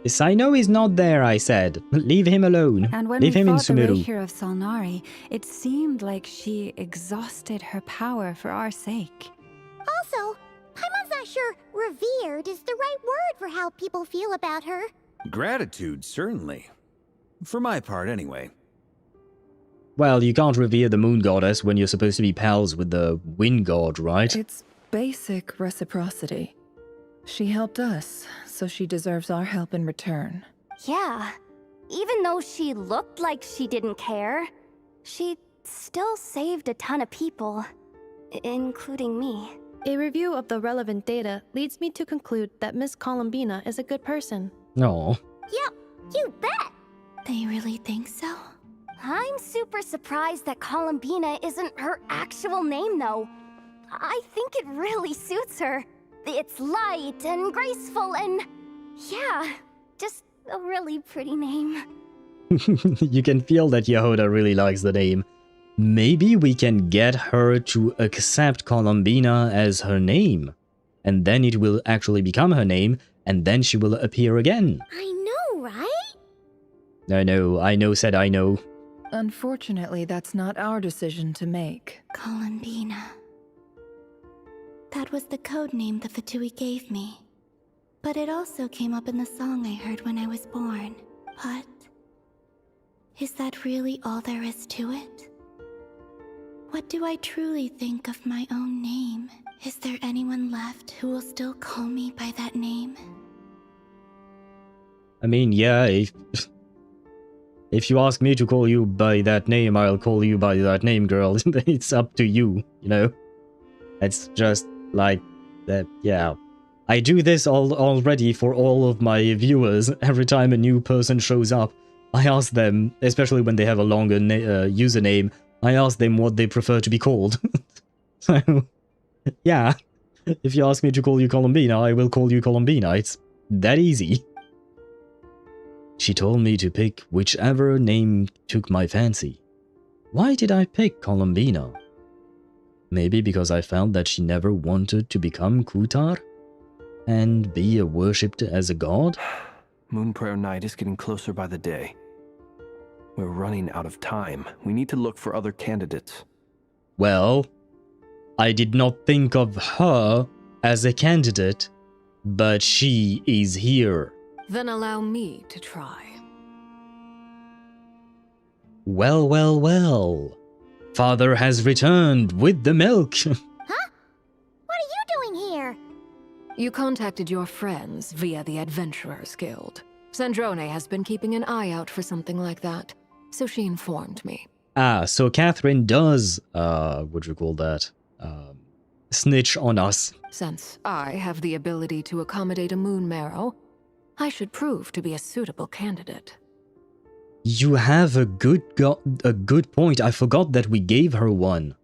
Sino is not there, I said. Leave him alone. And when Leave we him in fought the Sumeru. Rapier of Solnari, it seemed like she exhausted her power for our sake. Also, Paimon's not sure revered is the right word for how people feel about her. Gratitude, certainly. For my part, anyway. Well, you can't revere the moon goddess when you're supposed to be pals with the wind god, right? It's basic reciprocity. She helped us, so she deserves our help in return. Yeah. Even though she looked like she didn't care, she still saved a ton of people, including me. A review of the relevant data leads me to conclude that Miss Columbina is a good person. No. Yep, you bet! They really think so? I'm super surprised that Columbina isn't her actual name, though. I think it really suits her. It's light and graceful and... yeah, just a really pretty name. You can feel that Jahoda really likes the name. Maybe we can get her to accept Columbina as her name. And then it will actually become her name, and then she will appear again. I know, right? I know said I know. Unfortunately, that's not our decision to make. Columbina. That was the code name the Fatui gave me. But it also came up in the song I heard when I was born. But... is that really all there is to it? What do I truly think of my own name? Is there anyone left who will still call me by that name? I mean, yeah, if you ask me to call you by that name, I'll call you by that name, girl. It's up to you, you know? It's just like that, yeah. I do this already for all of my viewers. Every time a new person shows up, I ask them, especially when they have a longer username, I ask them what they prefer to be called. So, yeah. If you ask me to call you Columbina, I will call you Columbina. It's that easy. She told me to pick whichever name took my fancy. Why did I pick Columbina? Maybe because I felt that she never wanted to become Kutar and be worshipped as a god? Moon Prayer Night is getting closer by the day. We're running out of time. We need to look for other candidates. Well, I did not think of her as a candidate, but she is here. Then allow me to try. Well, well, well. Father has returned with the milk. Huh? What are you doing here? You contacted your friends via the Adventurers Guild. Sandrone has been keeping an eye out for something like that, so she informed me. Ah, so Catherine does, what do you call that? Snitch on us. Since I have the ability to accommodate a moon marrow, I should prove to be a suitable candidate. You have a good point. I forgot that we gave her one.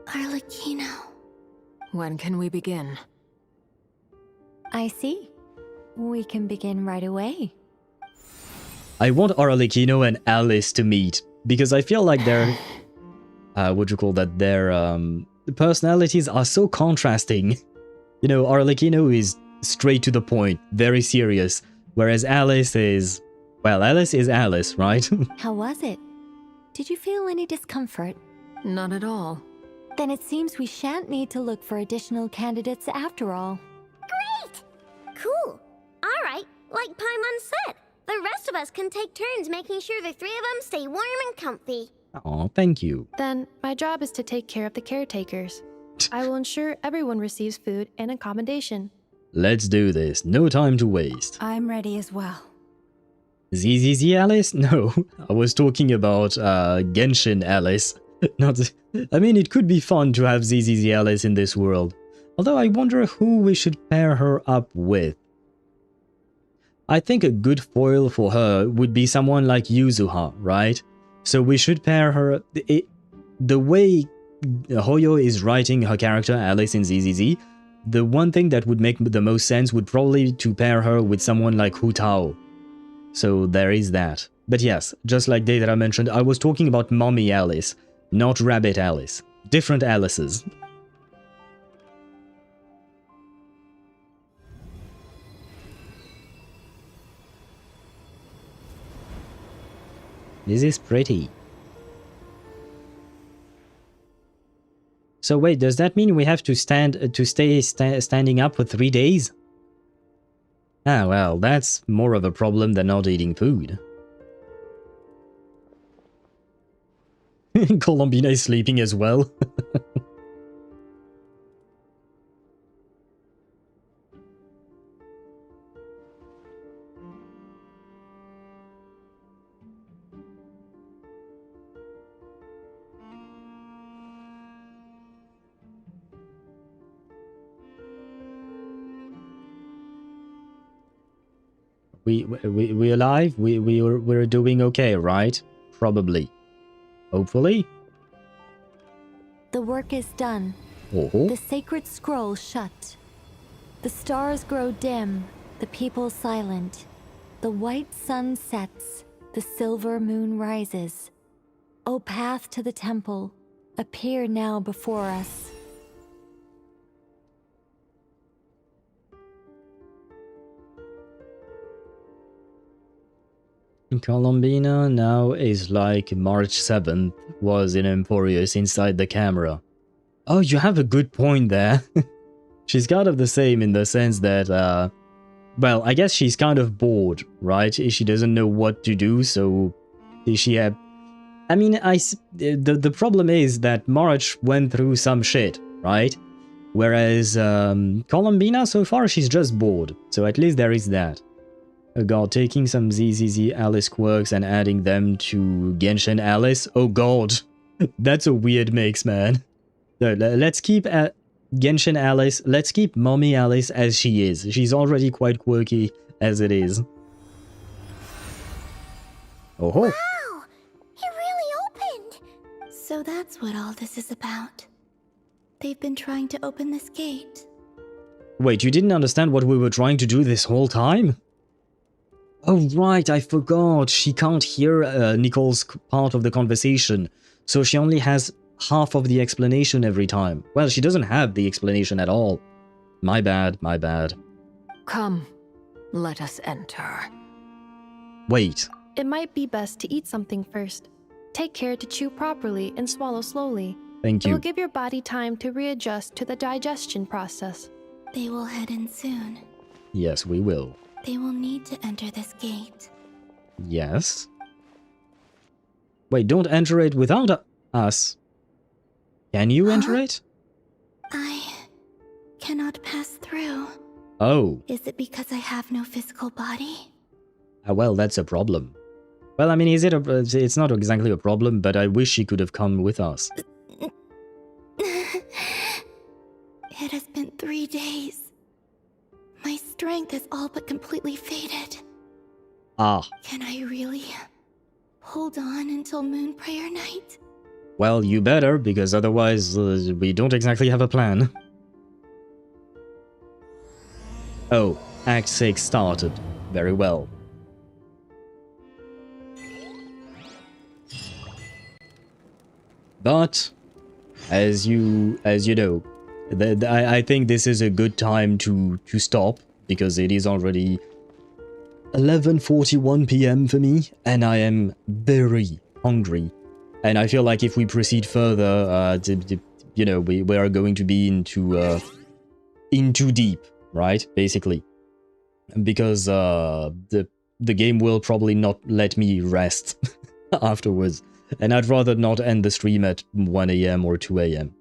Arlecchino. When can we begin? I see. We can begin right away. I want Arlecchino and Alice to meet, because I feel like their... what do you call that? Their personalities are so contrasting. You know, Arlecchino is straight to the point, very serious, whereas Alice is... Well, Alice is Alice, right? How was it? Did you feel any discomfort? Not at all. Then it seems we shan't need to look for additional candidates after all. Great! Cool. All right, like Paimon said, the rest of us can take turns making sure the three of them stay warm and comfy. Aw, thank you. Then my job is to take care of the caretakers. I will ensure everyone receives food and accommodation. Let's do this. No time to waste. I'm ready as well. ZZZ Alice? No, I was talking about Genshin Alice. Not. I mean, it could be fun to have ZZZ Alice in this world. Although I wonder who we should pair her up with. I think a good foil for her would be someone like Yuzuha, right? So we should pair her... the way Hoyo is writing her character, Alice in ZZZ, the one thing that would make the most sense would probably to pair her with someone like Hu Tao. So there is that. But yes, just like Deidara mentioned, I was talking about Mommy Alice, not Rabbit Alice. Different Alices. This is pretty. So wait, does that mean we have to stay standing up for 3 days? Ah, well, that's more of a problem than not eating food. Columbina is sleeping as well. We alive? We're doing okay, right? Probably. Hopefully. The work is done. The sacred scroll shut. The stars grow dim, the people silent. The white sun sets, the silver moon rises. O path to the temple, appear now before us. Columbina now is like March 7th was in Emporius inside the camera. Oh, you have a good point there. She's kind of the same in the sense that, well, I guess she's kind of bored, right? She doesn't know what to do, so she had... I mean, the problem is that March went through some shit, right? Whereas Columbina, so far, she's just bored, so at least there is that. Oh god, taking some ZZZ Alice quirks and adding them to Genshin Alice? Oh god, that's a weird mix, man. No, let's keep Genshin Alice, let's keep Mommy Alice as she is. She's already quite quirky as it is. Oh ho! Wow! It really opened! So that's what all this is about. They've been trying to open this gate. Wait, you didn't understand what we were trying to do this whole time? Oh right, I forgot. She can't hear Nicole's part of the conversation, so she only has half of the explanation every time. Well, she doesn't have the explanation at all. My bad, my bad. Come, let us enter. Wait. it might be best to eat something first. Take care to chew properly and swallow slowly. Thank It you. will give your body time to readjust to the digestion process. They will head in soon. Yes, we will. They will need to enter this gate. Yes. Wait, don't enter it without us. Can you enter it? I cannot pass through. Oh. Is it because I have no physical body? Well, that's a problem. Well, I mean, it's not exactly a problem, but I wish she could have come with us. It has been 3 days. My strength is all but completely faded. Ah. Can I really hold on until Moon Prayer Night? Well, you better, because otherwise we don't exactly have a plan. Oh, Act 6 started. Very well. But, as you know, I think this is a good time to stop, because it is already 11:41 p.m. for me, and I am very hungry. And I feel like if we proceed further, you know, we are going to be into deep, right? Basically, because the game will probably not let me rest afterwards, and I'd rather not end the stream at 1 a.m. or 2 a.m.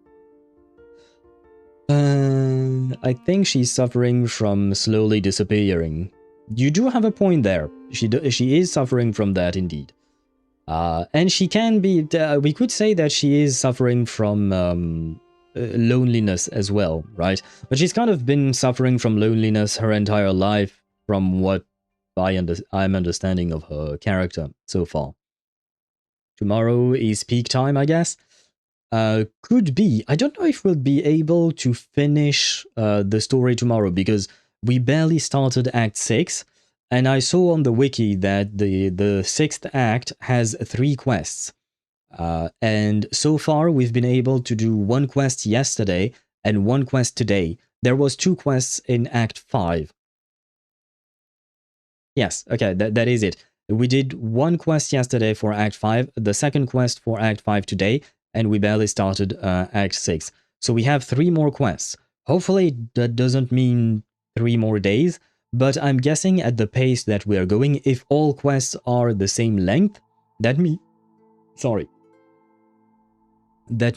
I think she's suffering from slowly disappearing. You do have a point there. She is suffering from that indeed. And she can be, we could say that she is suffering from loneliness as well, right? But she's kind of been suffering from loneliness her entire life, from what I'm understanding of her character so far. Tomorrow is peak time, I guess. Could be. I don't know if we'll be able to finish the story tomorrow, because we barely started Act 6. And I saw on the wiki that the 6th act has 3 quests. And so far we've been able to do 1 quest yesterday and 1 quest today. There was 2 quests in Act 5. Yes, okay, that is it. We did 1 quest yesterday for Act 5, the 2nd quest for Act 5 today, and we barely started Act 6. So we have 3 more quests. Hopefully that doesn't mean 3 more days, but I'm guessing at the pace that we are going, if all quests are the same length, that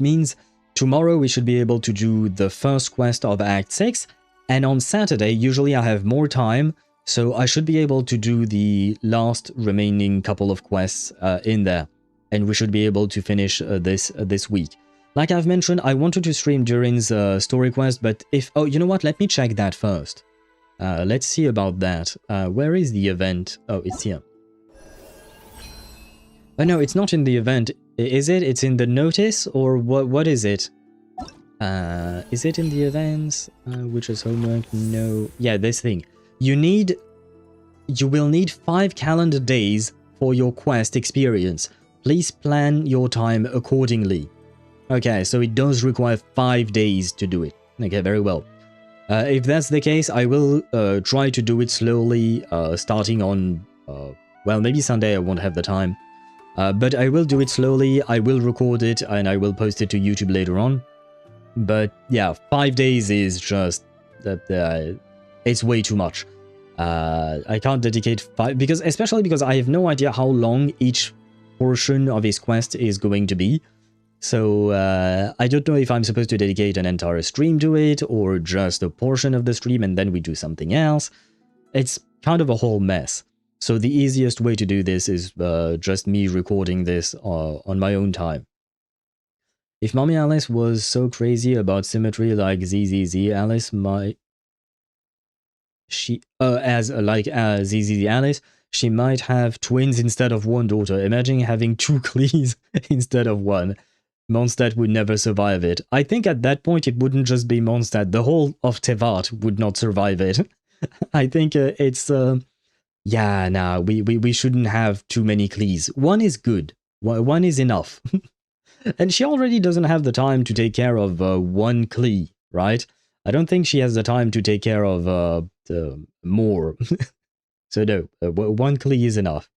means tomorrow we should be able to do the first quest of Act 6, and on Saturday, usually I have more time, so I should be able to do the last remaining couple of quests in there, and we should be able to finish this week. Like I've mentioned, I wanted to stream Durin's story quest, but oh, you know what, let me check that first. Let's see about that. Where is the event? Oh, it's here. Oh no, it's not in the event. Is it? It's in the notice? Or what is it? Is it in the events? Which is homework? No. Yeah, this thing. You will need 5 calendar days for your quest experience. Please plan your time accordingly. Okay, so it does require 5 days to do it. Okay, very well. If that's the case, I will try to do it slowly, starting on, well, maybe Sunday I won't have the time. But I will do it slowly, I will record it, and I will post it to YouTube later on. But yeah, 5 days is just, it's way too much. I can't dedicate 5, especially because I have no idea how long each portion of his quest is going to be. So I don't know if I'm supposed to dedicate an entire stream to it, or just a portion of the stream and then we do something else. It's kind of a whole mess. So the easiest way to do this is just me recording this on my own time. If Mommy Alice was so crazy about symmetry like ZZZ Alice might... ZZZ Alice, she might have twins instead of 1 daughter. Imagine having 2 Clees instead of 1. Mondstadt would never survive it. I think at that point it wouldn't just be Mondstadt, the whole of Teyvat would not survive it. I think it's... yeah, nah, we shouldn't have too many Clees. 1 is good. 1 is enough. And she already doesn't have the time to take care of 1 Clee, right? I don't think she has the time to take care of more. So no, 1 Clee is enough.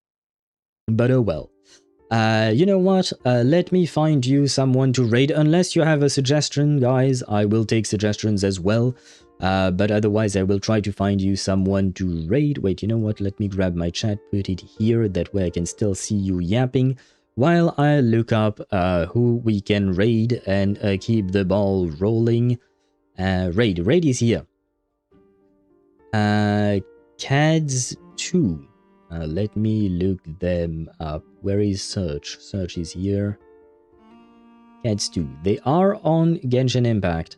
But oh well. You know what? Let me find you someone to raid. Unless you have a suggestion, guys, I will take suggestions as well. But otherwise, I will try to find you someone to raid. Wait, you know what? Let me grab my chat, put it here. That way I can still see you yapping while I look up who we can raid and keep the ball rolling. Raid is here. CADS 2. Let me look them up. Where is search? Search is here. CADS 2. They are on Genshin Impact.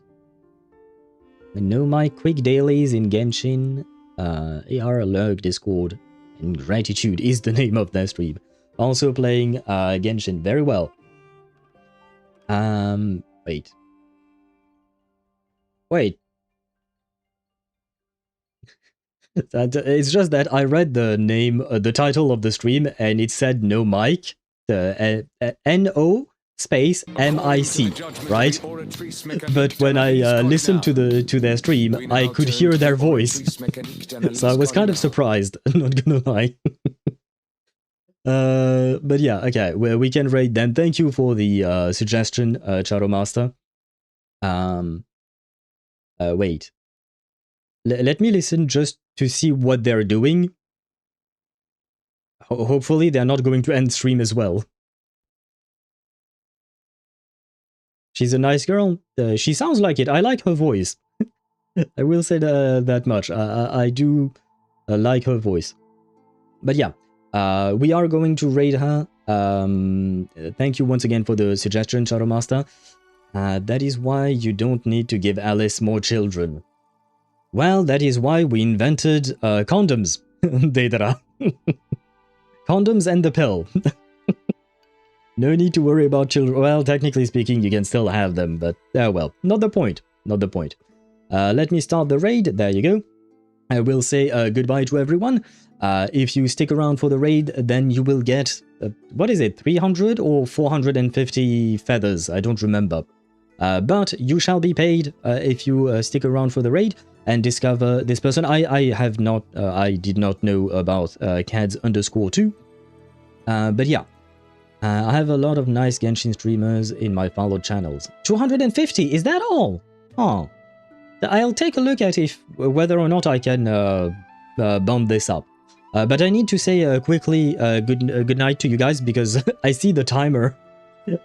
I know my quick dailies in Genshin. AR Lurk Discord. And Gratitude is the name of their stream. Also playing Genshin very well. Wait. Wait. It's just that I read the name, the title of the stream, and it said no mic. N-O space M-I-C, right? But when I listened to their stream, I could hear their voice. So I was kind of surprised, not gonna lie. But yeah, okay, well, we can rate them. Thank you for the suggestion, Charo Master. Wait. Let me listen just to see what they're doing. Hopefully they're not going to end stream as well. She's a nice girl. She sounds like it. I like her voice. I will say that much. I do like her voice. But yeah, we are going to raid her. Thank you once again for the suggestion, Shadow Master. That is why you don't need to give Alice more children. Well, that is why we invented condoms, Deidara. Condoms and the pill. No need to worry about children. Well, technically speaking, you can still have them, but well, not the point. Not the point. Let me start the raid. There you go. I will say goodbye to everyone. If you stick around for the raid, then you will get, what is it, 300 or 450 feathers? I don't remember. But you shall be paid if you stick around for the raid and discover this person. I did not know about CADS_2. But yeah. I have a lot of nice Genshin streamers in my followed channels. 250, is that all? Oh. I'll take a look at whether or not I can bump this up. But I need to say quickly good night to you guys because I see the timer.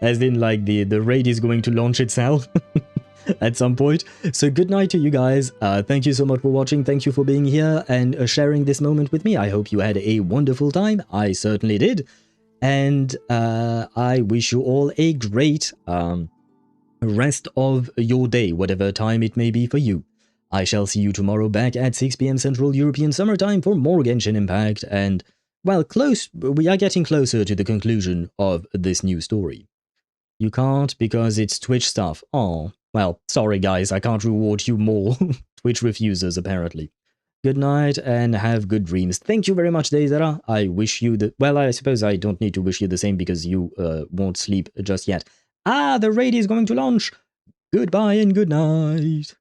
As in, like, the raid is going to launch itself at some point. So good night to you guys. Thank you so much for watching. Thank you for being here and sharing this moment with me. I hope you had a wonderful time. I certainly did. And I wish you all a great rest of your day, whatever time it may be for you. I shall see you tomorrow back at 6 PM Central European Summer Time for more Genshin Impact and, well, we are getting closer to the conclusion of this new story. You can't because it's Twitch stuff. Oh, well, sorry guys, I can't reward you more. Twitch refusers, apparently. Good night and have good dreams. Thank you very much, Deidara. I wish you the... Well, I suppose I don't need to wish you the same because you won't sleep just yet. Ah, the raid is going to launch. Goodbye and good night.